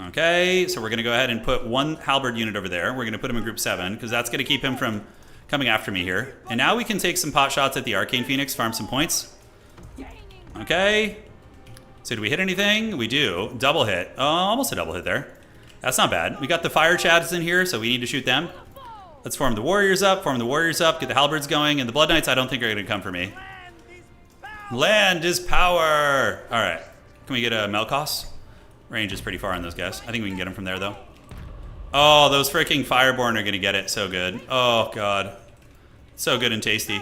Speaker 1: Okay, so we're gonna go ahead and put 1 halberd unit over there. We're gonna put him in group 7 because that's gonna keep him from coming after me here. And now we can take some pot shots at the Arcane Phoenix, farm some points. Okay. So do we hit anything? We do. Double hit. Oh, almost a double hit there. That's not bad. We got the Fire Chads in here, so we need to shoot them. Let's form the warriors up, get the halberds going, and the Blood Knights I don't think are gonna come for me. Land is power! Alright. Can we get a Melkos? Range is pretty far on those guys. I think we can get them from there, though. Oh, those freaking Fireborn are going to get it so good. Oh, God. So good and tasty.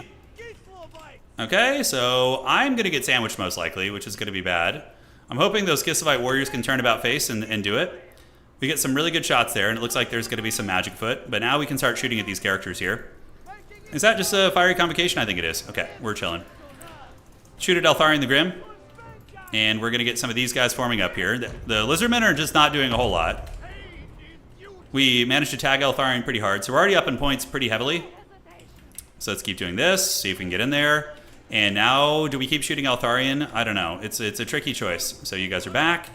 Speaker 1: Okay, so I'm going to get sandwiched most likely, which is going to be bad. I'm hoping those Kisavite warriors can turn about face and do it. We get some really good shots there, and it looks like there's going to be some magic foot. But now we can start shooting at these characters here. Is that just a fiery convocation? I think it is. Okay, we're chilling. Shoot at Eltharion the Grim. And we're going to get some of these guys forming up here. The Lizardmen are just not doing a whole lot. We managed to tag Eltharion pretty hard, so we're already up in points pretty heavily. So let's keep doing this, see if we can get in there. And now, do we keep shooting Eltharion? I don't know. It's a tricky choice. So you guys are back.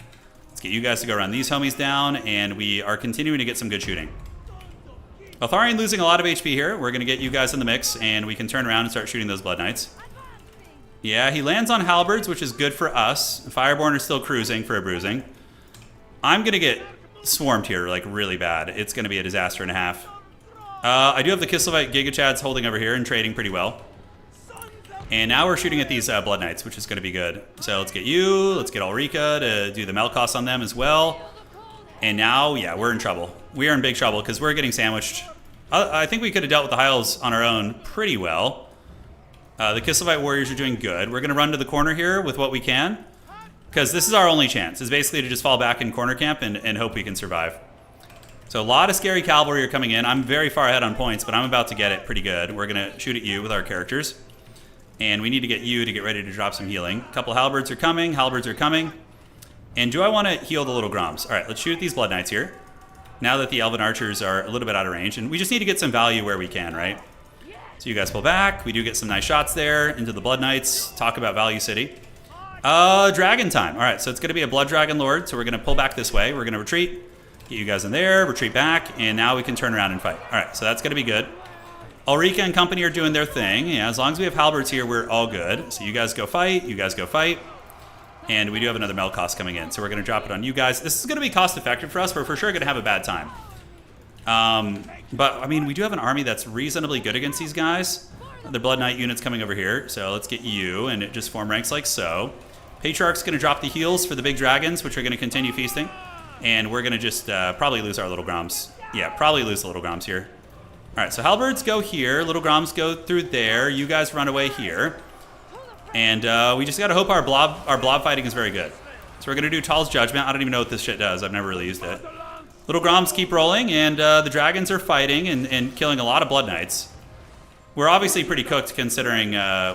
Speaker 1: Let's get you guys to go run these homies down, and we are continuing to get some good shooting. Eltharion losing a lot of HP here. We're going to get you guys in the mix, and we can turn around and start shooting those Blood Knights. Yeah, he lands on halberds, which is good for us. Fireborn are still cruising for a bruising. I'm going to get swarmed here, like, really bad. It's going to be a disaster and a half. I do have the Kislevites Giga Chads holding over here and trading pretty well. And now we're shooting at these Blood Knights, which is going to be good. So let's get you. Let's get Ulrika to do the Melkos on them as well. And now, yeah, we're in trouble. We are in big trouble because we're getting sandwiched. I think we could have dealt with the Hyles on our own pretty well. The Kislevites warriors are doing good. We're going to run to the corner here with what we can. Because this is our only chance, is basically to just fall back in corner camp and hope we can survive. So a lot of scary cavalry are coming in. I'm very far ahead on points, but I'm about to get it pretty good. We're going to shoot at you with our characters. And we need to get you to get ready to drop some healing. A couple halberds are coming. Halberds are coming. And do I want to heal the little Groms? All right, let's shoot at these Blood Knights here. Now that the Elven Archers are a little bit out of range. And we just need to get some value where we can, right? So you guys pull back. We do get some nice shots there into the Blood Knights. Talk about Value City. Dragon time. All right, so it's going to be a Blood Dragon Lord. So we're going to pull back this way. We're going to retreat. Get you guys in there. Retreat back. And now we can turn around and fight. All right, so that's going to be good. Ulrika and company are doing their thing. Yeah, as long as we have halberds here, we're all good. So you guys go fight. You guys go fight. And we do have another Melkos coming in. So we're going to drop it on you guys. This is going to be cost effective for us. We're for sure going to have a bad time. But, I mean, we do have an army that's reasonably good against these guys. The Blood Knight unit's coming over here. So let's get you. And it just form ranks like so. Patriarch's going to drop the heals for the big dragons, which are going to continue feasting. And we're going to just probably lose our little Groms. Yeah, probably lose the little Groms here. All right, so halberds go here. Little Groms go through there. You guys run away here. And we just got to hope our blob fighting is very good. So we're going to do Tal's Judgment. I don't even know what this shit does. I've never really used it. Little Groms keep rolling, and the dragons are fighting and killing a lot of Blood Knights. We're obviously pretty cooked considering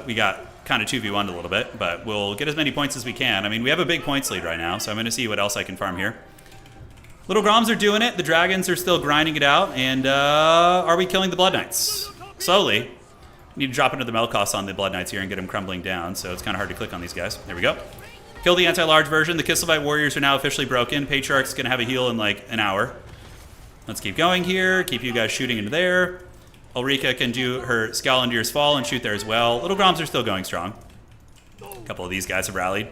Speaker 1: we got kind of 2v1'd a little bit, but we'll get as many points as we can. I mean, we have a big points lead right now, so I'm going to see what else I can farm here. Little Groms are doing it. The dragons are still grinding it out, and are we killing the Blood Knights? Slowly. We need to drop into the Melkos on the Blood Knights here and get them crumbling down, so it's kind of hard to click on these guys. There we go. Kill the anti-large version. The Kislevites warriors are now officially broken. Patriarch's going to have a heal in like an hour. Let's keep going here. Keep you guys shooting into there. Ulrika can do her Scalendir's Fall and shoot there as well. Little Groms are still going strong. A couple of these guys have rallied.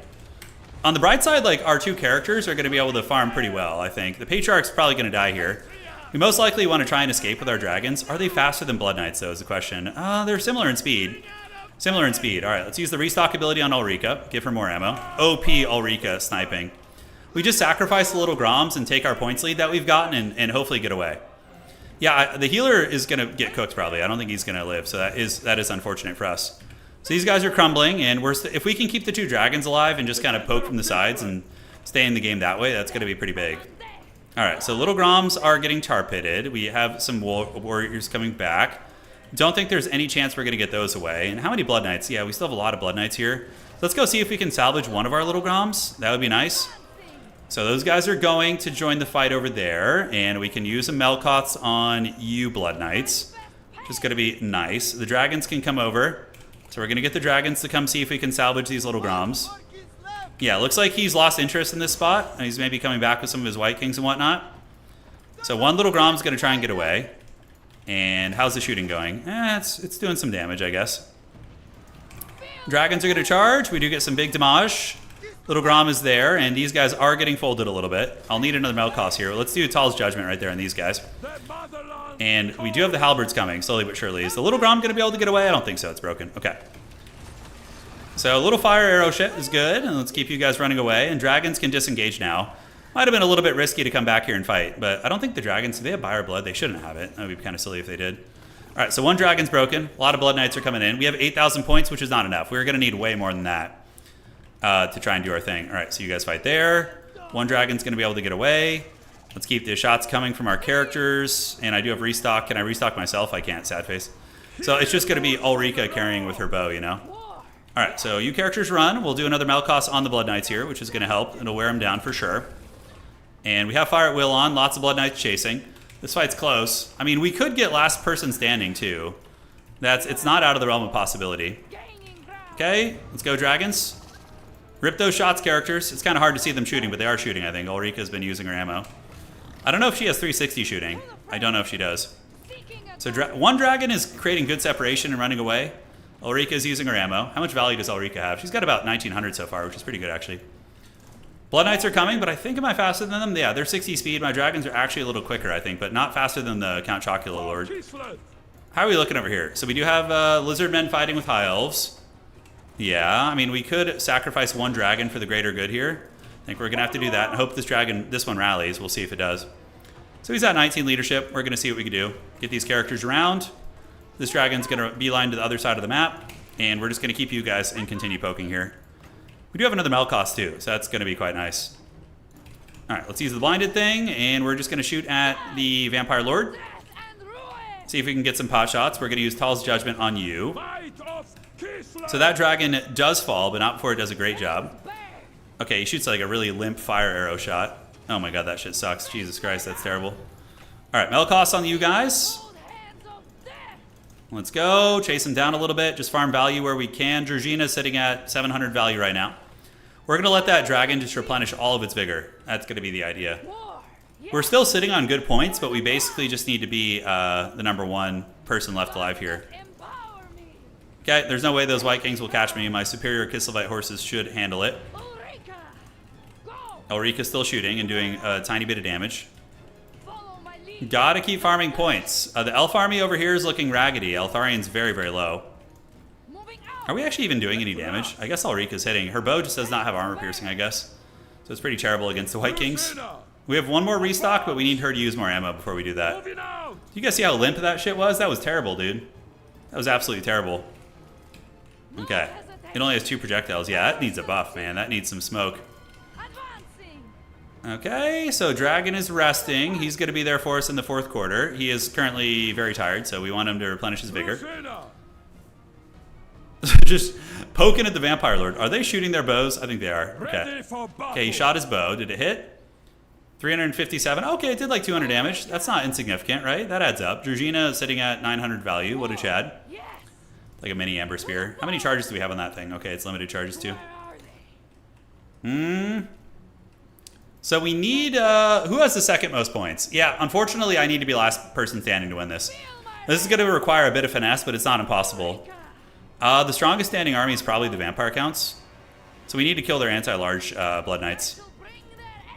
Speaker 1: On the bright side, like, our two characters are going to be able to farm pretty well, I think. The Patriarch's probably going to die here. We most likely want to try and escape with our dragons. Are they faster than Blood Knights, though, is the question. They're similar in speed. Similar in speed. All right, let's use the restock ability on Ulrika. Give her more ammo. OP Ulrika sniping. We just sacrifice the little Groms and take our points lead that we've gotten and hopefully get away. Yeah, the healer is going to get cooked probably. I don't think he's going to live, so that is unfortunate for us. So these guys are crumbling, and if we can keep the two dragons alive and just kind of poke from the sides and stay in the game that way, that's going to be pretty big. All right, so little Groms are getting tar pitted. We have some warriors coming back. Don't think there's any chance we're going to get those away. And how many Blood Knights? Yeah, we still have a lot of Blood Knights here. So let's go see if we can salvage one of our little Groms. That would be nice. So those guys are going to join the fight over there, and we can use a Melkots on you Blood Knights, which is going to be nice. The dragons can come over. So we're going to get the dragons to come see if we can salvage these little Groms. Yeah, looks like he's lost interest in this spot. And he's maybe coming back with some of his White Kings and whatnot. So one little Grom's going to try and get away. And how's the shooting going? It's doing some damage, I guess. Dragons are going to charge. We do get some big damage. Little Grom is there, and these guys are getting folded a little bit. I'll need another Melkos here. Let's do Tal's Judgment right there on these guys. And we do have the halberds coming, slowly but surely. Is the little Grom going to be able to get away? I don't think so. It's broken. Okay. So a little fire arrow shit is good, and let's keep you guys running away. And dragons can disengage now. Might have been a little bit risky to come back here and fight, but I don't think the dragons, do they have Buyer Blood? They shouldn't have it. That would be kind of silly if they did. All right, so one dragon's broken. A lot of Blood Knights are coming in. We have 8,000 points, which is not enough. We're going to need way more than that to try and do our thing. All right, so you guys fight there. One dragon's going to be able to get away. Let's keep the shots coming from our characters. And I do have restock. Can I restock myself? I can't, sad face. So it's just going to be Ulrika carrying with her bow, you know? All right, so you characters run. We'll do another Melkos on the Blood Knights here, which is going to help. It'll wear them down for sure. And we have Fire at Will on. Lots of Blood Knights chasing. This fight's close. I mean, we could get last person standing, too. It's not out of the realm of possibility. Okay, let's go, dragons. Rip those shots, characters. It's kind of hard to see them shooting, but they are shooting, I think. Ulrika's been using her ammo. I don't know if she has 360 shooting. I don't know if she does. So one dragon is creating good separation and running away. Ulrika is using her ammo. How much value does Ulrika have? She's got about 1,900 so far, which is pretty good, actually. Blood Knights are coming, but I think am I faster than them? Yeah, they're 60 speed. My dragons are actually a little quicker, I think, but not faster than the Count Chocula Lord. How are we looking over here? So we do have lizard men fighting with high elves. Yeah, I mean, we could sacrifice one dragon for the greater good here. I think we're going to have to do that and hope this one rallies. We'll see if it does. So he's at 19 leadership. We're going to see what we can do. Get these characters around. This dragon's going to beeline to the other side of the map, and we're just going to keep you guys and continue poking here. We do have another Melkoth too, so that's going to be quite nice. All right, let's use the blinded thing, and we're just going to shoot at the Vampire Lord. See if we can get some pot shots. We're going to use Tal's Judgment on you. So that dragon does fall, but not before it does a great job. Okay, he shoots like a really limp fire arrow shot. Oh my god, that shit sucks. Jesus Christ, that's terrible. All right, Melkoth's on you guys. Let's go. Chase him down a little bit. Just farm value where we can. Georgina's sitting at 700 value right now. We're going to let that dragon just replenish all of its vigor. That's going to be the idea. We're still sitting on good points, but we basically just need to be the #1 person left alive here. Okay, there's no way those White Kings will catch me. My superior Kislevites horses should handle it. Ulrika's still shooting and doing a tiny bit of damage. Gotta keep farming points. The Elf army over here is looking raggedy. Eltharian's very, very low. Are we actually even doing any damage? I guess Ulrika's hitting. Her bow just does not have armor piercing, I guess. So it's pretty terrible against the White Kings. We have one more restock, but we need her to use more ammo before we do that. Do you guys see how limp that shit was? That was terrible, dude. That was absolutely terrible. Okay. It only has 2 projectiles. Yeah, that needs a buff, man. That needs some smoke. Okay, so Dragon is resting. He's going to be there for us in the 4th quarter. He is currently very tired, so we want him to replenish his vigor. Just poking at the Vampire Lord. Are they shooting their bows? I think they are. Okay. Okay, he shot his bow. Did it hit? 357. Okay, it did like 200 damage. That's not insignificant, right? That adds up. Georgina is sitting at 900 value. What a Chad. Like a mini Amber Spear. How many charges do we have on that thing? Okay, it's limited charges too. So we need, who has the 2nd most points? Yeah, unfortunately I need to be last person standing to win this. This is going to require a bit of finesse, but it's not impossible. The strongest standing army is probably the Vampire Counts. So we need to kill their anti-large Blood Knights.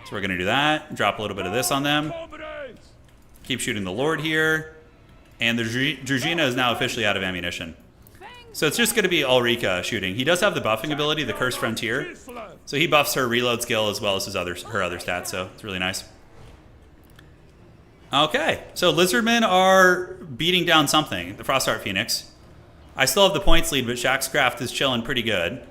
Speaker 1: So we're going to do that. Drop a little bit of this on them. Keep shooting the Lord here. And the Georgina is now officially out of ammunition. So it's just going to be Ulrika shooting. He does have the buffing ability, the Cursed Frontier. So he buffs her reload skill as well as her other stats, so it's really nice. Okay, so Lizardmen are beating down something, the Frostheart Phoenix. I still have the points lead, but Shaxcraft is chilling pretty good.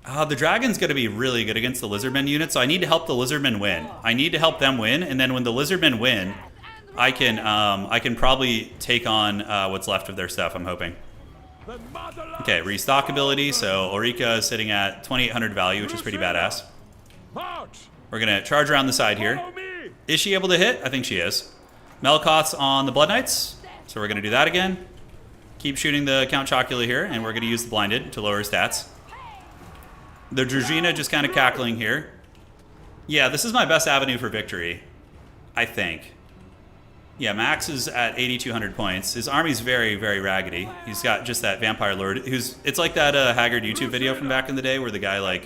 Speaker 1: The Dragon's going to be really good against the Lizardmen unit, so I need to help the Lizardmen win. I need to help them win, and then when the Lizardmen win, I can probably take on what's left of their stuff, I'm hoping. Okay, restock ability, so Ulrika is sitting at 2800 value, which is pretty badass. We're going to charge around the side here. Is she able to hit? I think she is. Melkoth's on the Blood Knights, so we're going to do that again. Keep shooting the Count Chocula here, and we're going to use the Blinded to lower his stats. The Georgina just kind of cackling here. Yeah, this is my best avenue for victory, I think. Yeah, Max is at 8,200 points. His army's very, very raggedy. He's got just that Vampire Lord, it's like that Haggard YouTube video from back in the day where the guy like,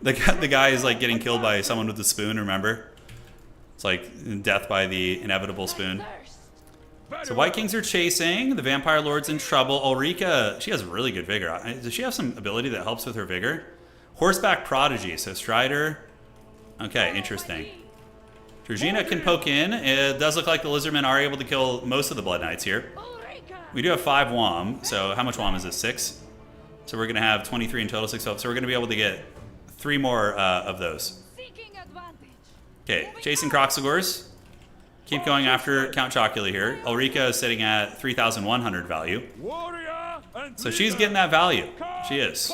Speaker 1: the guy is like getting killed by someone with a spoon. Remember? It's like death by the inevitable spoon. So White Kings are chasing. The Vampire Lord's in trouble. Ulrika, she has really good vigor. Does she have some ability that helps with her vigor? Horseback Prodigy. So Strider. Okay, interesting. Georgina can poke in. It does look like the Lizardmen are able to kill most of the Blood Knights here. We do have 5 WOM, so how much WOM is this? 6? So we're going to have 23 in total, 6 WOM. So we're going to be able to get 3 more of those. Okay, chasing Croxagors. Keep going after Count Chocula here. Ulrika is sitting at 3,100 value. So she's getting that value. She is.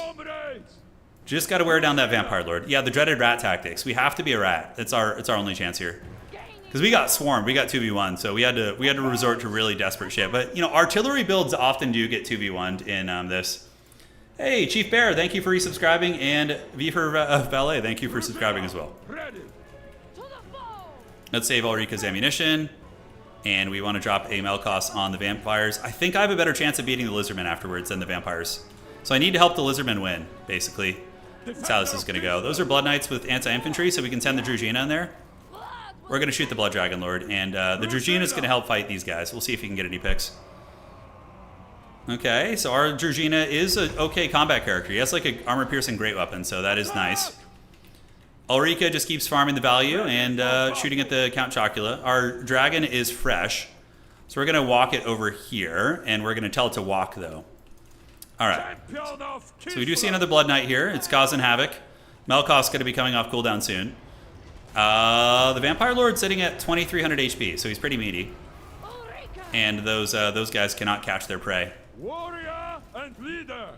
Speaker 1: Just got to wear down that Vampire Lord. Yeah, the dreaded rat tactics. We have to be a rat. It's our only chance here. Because we got swarmed. We got 2v1, so we had to resort to really desperate shit. But, you know, artillery builds often do get 2v1'd in this. Hey, Chief Bear, thank you for resubscribing. And V for Valet, thank you for subscribing as well. Let's save Ulrika's ammunition. And we want to drop a Melkoth on the Vampires. I think I have a better chance of beating the Lizardmen afterwards than the Vampires. So I need to help the Lizardmen win, basically. That's how this is going to go. Those are Blood Knights with anti-infantry, so we can send the Drugina in there. We're going to shoot the Blood Dragon Lord, and the Drugina is going to help fight these guys. We'll see if he can get any picks. Okay, so our Drugina is an okay combat character. He has like a armor-piercing great weapon, so that is nice. Ulrika just keeps farming the value and shooting at the Count Chocula. Our dragon is fresh, so we're going to walk it over here, and we're going to tell it to walk, though. All right, so we do see another Blood Knight here. It's causing havoc. Melkoth's going to be coming off cooldown soon. The Vampire Lord's sitting at 2,300 HP, so he's pretty meaty. And those guys cannot catch their prey.
Speaker 3: Warrior and leader.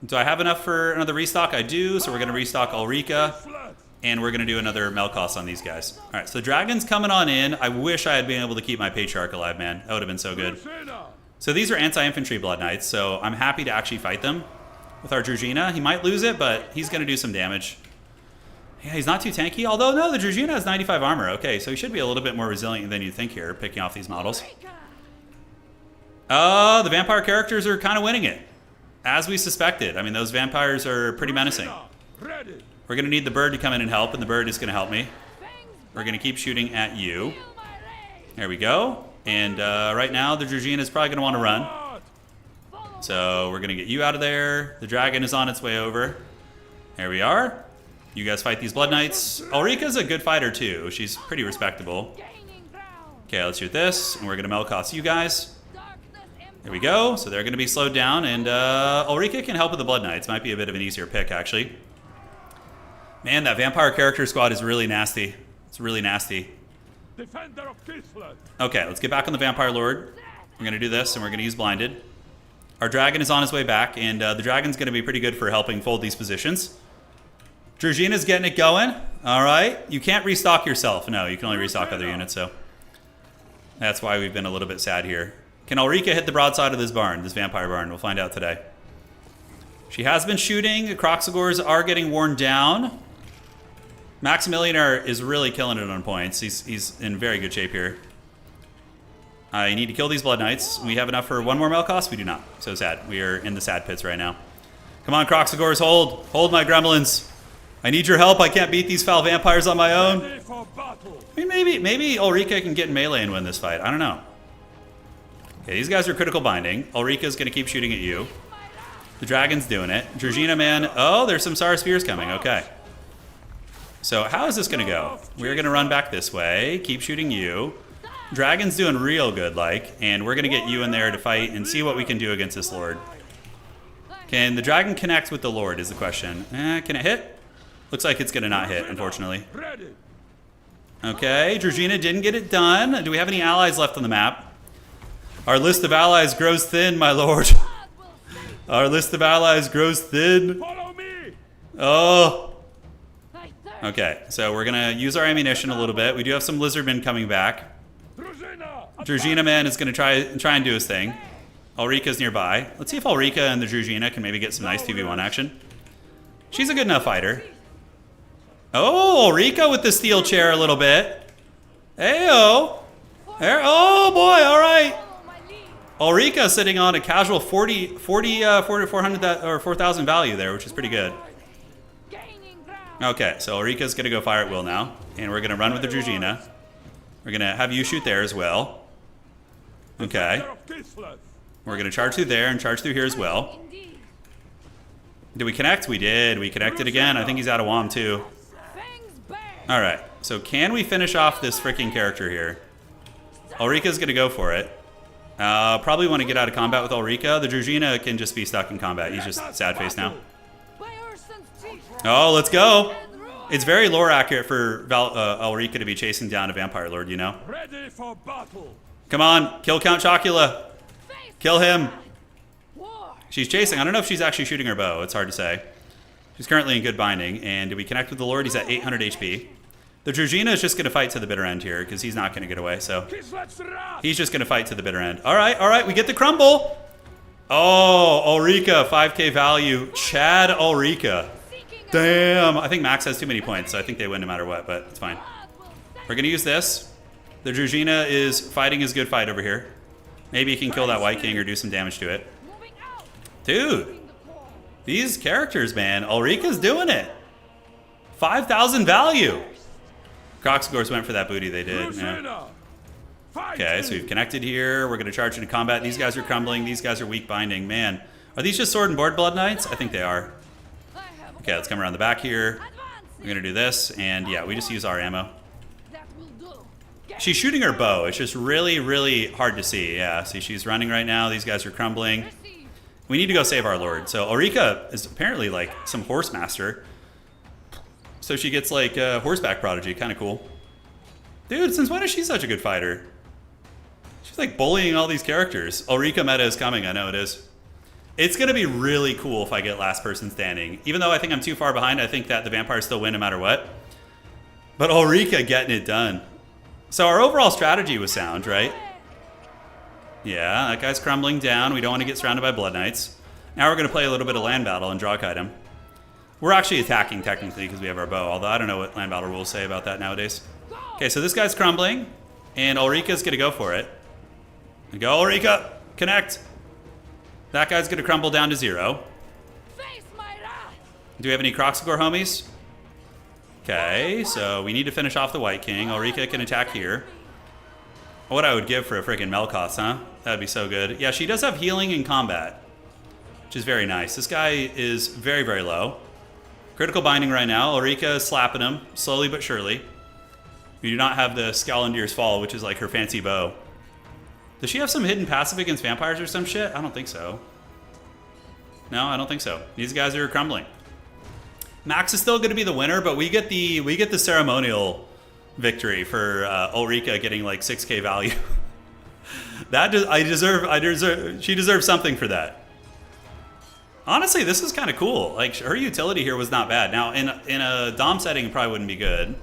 Speaker 1: Do I have enough for another restock? I do, so we're going to restock Ulrika. And we're going to do another Melkoth on these guys. All right, so the dragon's coming on in. I wish I had been able to keep my Patriarch alive, man. That would have been so good. So these are anti-infantry Blood Knights, so I'm happy to actually fight them with our Drugina. He might lose it, but he's going to do some damage. Yeah, he's not too tanky. Although, no, the Drugina has 95 armor. Okay, so he should be a little bit more resilient than you'd think here, picking off these models. The vampire characters are kind of winning it, as we suspected. I mean, those vampires are pretty menacing. We're going to need the bird to come in and help, and the bird is going to help me. We're going to keep shooting at you. There we go. And right now, the Drugina is probably going to want to run. So we're going to get you out of there. The dragon is on its way over. There we are. You guys fight these Blood Knights. Ulrika's a good fighter, too. She's pretty respectable. Okay, let's shoot this, and we're going to Melkoth you guys. There we go. So they're going to be slowed down, and Ulrika can help with the Blood Knights. Might be a bit of an easier pick, actually. Man, that vampire character squad is really nasty. It's really nasty. Okay, let's get back on the Vampire Lord. We're going to do this, and we're going to use Blinded. Our dragon is on his way back, and the dragon's going to be pretty good for helping fold these positions. Drugina's getting it going. All right. You can't restock yourself. No, you can only restock other units, so that's why we've been a little bit sad here. Can Ulrika hit the broadside of this barn, this vampire barn? We'll find out today. She has been shooting. The Croxagors are getting worn down. Maximilianer is really killing it on points. He's in very good shape here. I need to kill these Blood Knights. We have enough for one more Melkoth? We do not. So sad. We are in the sad pits right now. Come on, Croxagors, hold. Hold my gremlins. I need your help. I can't beat these foul vampires on my own. I mean, maybe Ulrika can get in melee and win this fight. I don't know. Okay, these guys are critical binding. Ulrika's going to keep shooting at you. The dragon's doing it. Drugina, man. Oh, there's some Sara Spears coming. Okay. So how is this going to go? We're going to run back this way. Keep shooting you. Dragon's doing real good, and we're going to get you in there to fight and see what we can do against this Lord. Can the dragon connect with the Lord is the question. Can it hit? Looks like it's going to not hit, unfortunately. Okay, Drugina didn't get it done. Do we have any allies left on the map? Our list of allies grows thin, my lord. Our list of allies grows thin. Oh. Okay, so we're going to use our ammunition a little bit. We do have some lizardmen coming back. Drugina man is going to try and do his thing. Ulrika's nearby. Let's see if Ulrika and the Drugina can maybe get some nice 2v1 action. She's a good enough fighter. Oh, Ulrika with the steel chair a little bit. Hey-oh. There. Oh, boy, all right. Ulrika sitting on a casual 4,000 value there, which is pretty good. Okay, so Ulrika's going to go fire at will now, and we're going to run with the Drugina. We're going to have you shoot there as well. Okay. We're going to charge through there and charge through here as well. Did we connect? We did. We connected again. I think he's out of WOM too. All right, so can we finish off this freaking character here? Ulrika's going to go for it. Probably want to get out of combat with Ulrika. The Drugina can just be stuck in combat. He's just sad face now. Oh, let's go. It's very lore accurate for Ulrika to be chasing down a Vampire Lord, you know?
Speaker 3: Ready for battle.
Speaker 1: Come on, kill Count Chocula. Kill him. She's chasing. I don't know if she's actually shooting her bow. It's hard to say. She's currently in good binding. And did we connect with the Lord? He's at 800 HP. The Drugina is just going to fight to the bitter end here because he's not going to get away. So he's just going to fight to the bitter end. All right, we get the crumble. Oh, Ulrika, 5k value. Chad Ulrika. Damn. I think Max has too many points, so I think they win no matter what, but it's fine. We're going to use this. The Drugina is fighting his good fight over here. Maybe he can kill that White King or do some damage to it. Dude. These characters, man. Ulrika's doing it. 5,000 value. Croxagors went for that booty they did. Yeah.
Speaker 3: Crusader! Fight
Speaker 1: Okay, so we've connected here. We're going to charge into combat. These guys are crumbling. These guys are weak binding. Man, are these just sword and board blood knights? I think they are. Okay, let's come around the back here. We're going to do this. And yeah, we just use our ammo. She's shooting her bow. It's just really, really hard to see. Yeah, see, she's running right now. These guys are crumbling. We need to go save our lord. So Ulrika is apparently like some horse master. So she gets like a horseback prodigy. Kind of cool. Dude, since when is she such a good fighter? She's like bullying all these characters. Ulrika meta is coming. I know it is. It's going to be really cool if I get last person standing. Even though I think I'm too far behind, I think that the vampires still win no matter what. But Ulrika getting it done. So our overall strategy was sound, right? Yeah, that guy's crumbling down. We don't want to get surrounded by blood knights. Now we're going to play a little bit of land battle and draw a item. We're actually attacking technically because we have our bow, although I don't know what land battle rules say about that nowadays. Okay, so this guy's crumbling, and Ulrika's going to go for it. Go, Ulrika! Connect! That guy's going to crumble down to 0. Do we have any Croxagor homies? Okay, so we need to finish off the White King. Ulrika can attack here. What I would give for a freaking Melkoth, huh? That'd be so good. Yeah, she does have healing in combat, which is very nice. This guy is very, very low. Critical binding right now. Ulrika is slapping him, slowly but surely. We do not have the Scalendir's Fall, which is like her fancy bow. Does she have some hidden passive against vampires or some shit? I don't think so. No, I don't think so. These guys are crumbling. Max is still going to be the winner, but we get the ceremonial victory for Ulrika getting like 6k value. She deserves something for that. Honestly, this is kind of cool. Like, her utility here was not bad. Now, in a Dom setting, it probably wouldn't be good.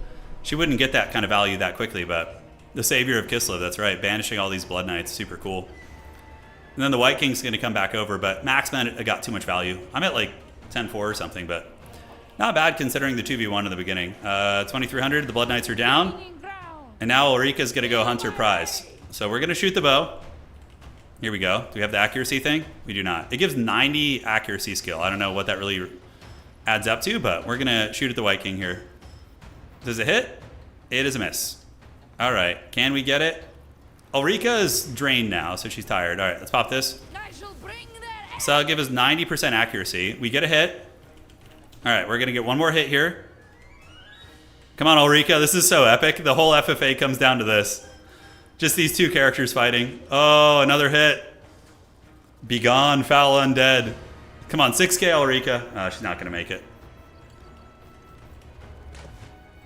Speaker 1: She wouldn't get that kind of value that quickly, but the Savior of Kislev, that's right. Banishing all these Blood Knights, super cool. And then the White King's going to come back over, but Max Man got too much value. I'm at like 10-4 or something, but not bad considering the 2v1 in the beginning. 2300, the Blood Knights are down. And now Ulrika's going to go Hunter Prize. So we're going to shoot the bow. Here we go. Do we have the accuracy thing? We do not. It gives 90 accuracy skill. I don't know what that really adds up to, but we're going to shoot at the White King here. Does it hit? It is a miss. All right. Can we get it? Ulrika is drained now, so she's tired. All right, let's pop this. So that'll give us 90% accuracy. We get a hit. All right, we're going to get one more hit here. Come on, Ulrika. This is so epic. The whole FFA comes down to this. Just these two characters fighting. Oh, another hit. Begone, foul undead. Come on, 6k Ulrika. Oh, she's not going to make it.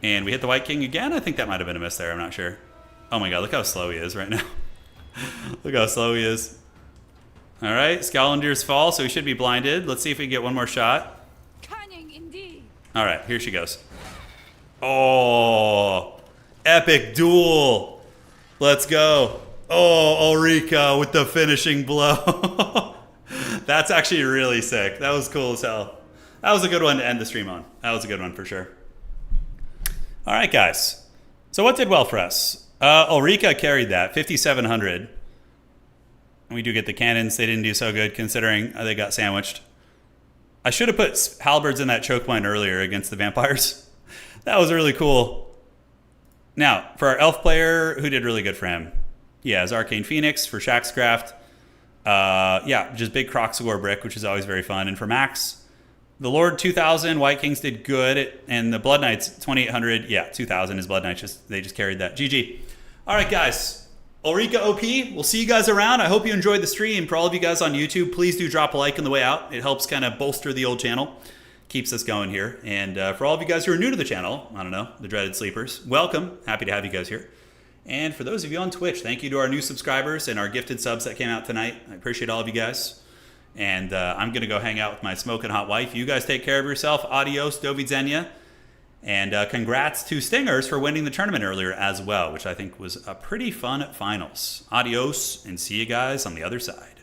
Speaker 1: And we hit the White King again. I think that might have been a miss there. I'm not sure. Oh my god, look how slow he is right now. Look how slow he is. All right, Scalendir's Fall, so he should be blinded. Let's see if we can get one more shot.
Speaker 4: Cunning indeed.
Speaker 1: All right, here she goes. Oh, epic duel. Let's go. Oh, Ulrika with the finishing blow. That's actually really sick. That was cool as hell. That was a good one to end the stream on. That was a good one for sure. All right, guys. So what did well for us? Ulrika carried that, 5,700. And we do get the cannons. They didn't do so good considering they got sandwiched. I should have put halberds in that choke point earlier against the vampires. That was really cool. Now, for our elf player, who did really good for him? Yeah, it's Arcane Phoenix for Shaxcraft. Yeah, just big Croxagor brick, which is always very fun. And for Max, the Lord 2,000, White Kings did good. And the Blood Knights 2,800, yeah, 2,000 is Blood Knights. They just carried that. GG. All right, guys. Ulrika OP, we'll see you guys around. I hope you enjoyed the stream. For all of you guys on YouTube, please do drop a like on the way out. It helps kind of bolster the old channel. Keeps us going here. And for all of you guys who are new to the channel, I don't know, the dreaded sleepers, welcome. Happy to have you guys here. And for those of you on Twitch, thank you to our new subscribers and our gifted subs that came out tonight. I appreciate all of you guys. And I'm going to go hang out with my smoking hot wife. You guys take care of yourself. Adios, do widzenia. And congrats to Stingers for winning the tournament earlier as well, which I think was a pretty fun finals. Adios, and see you guys on the other side.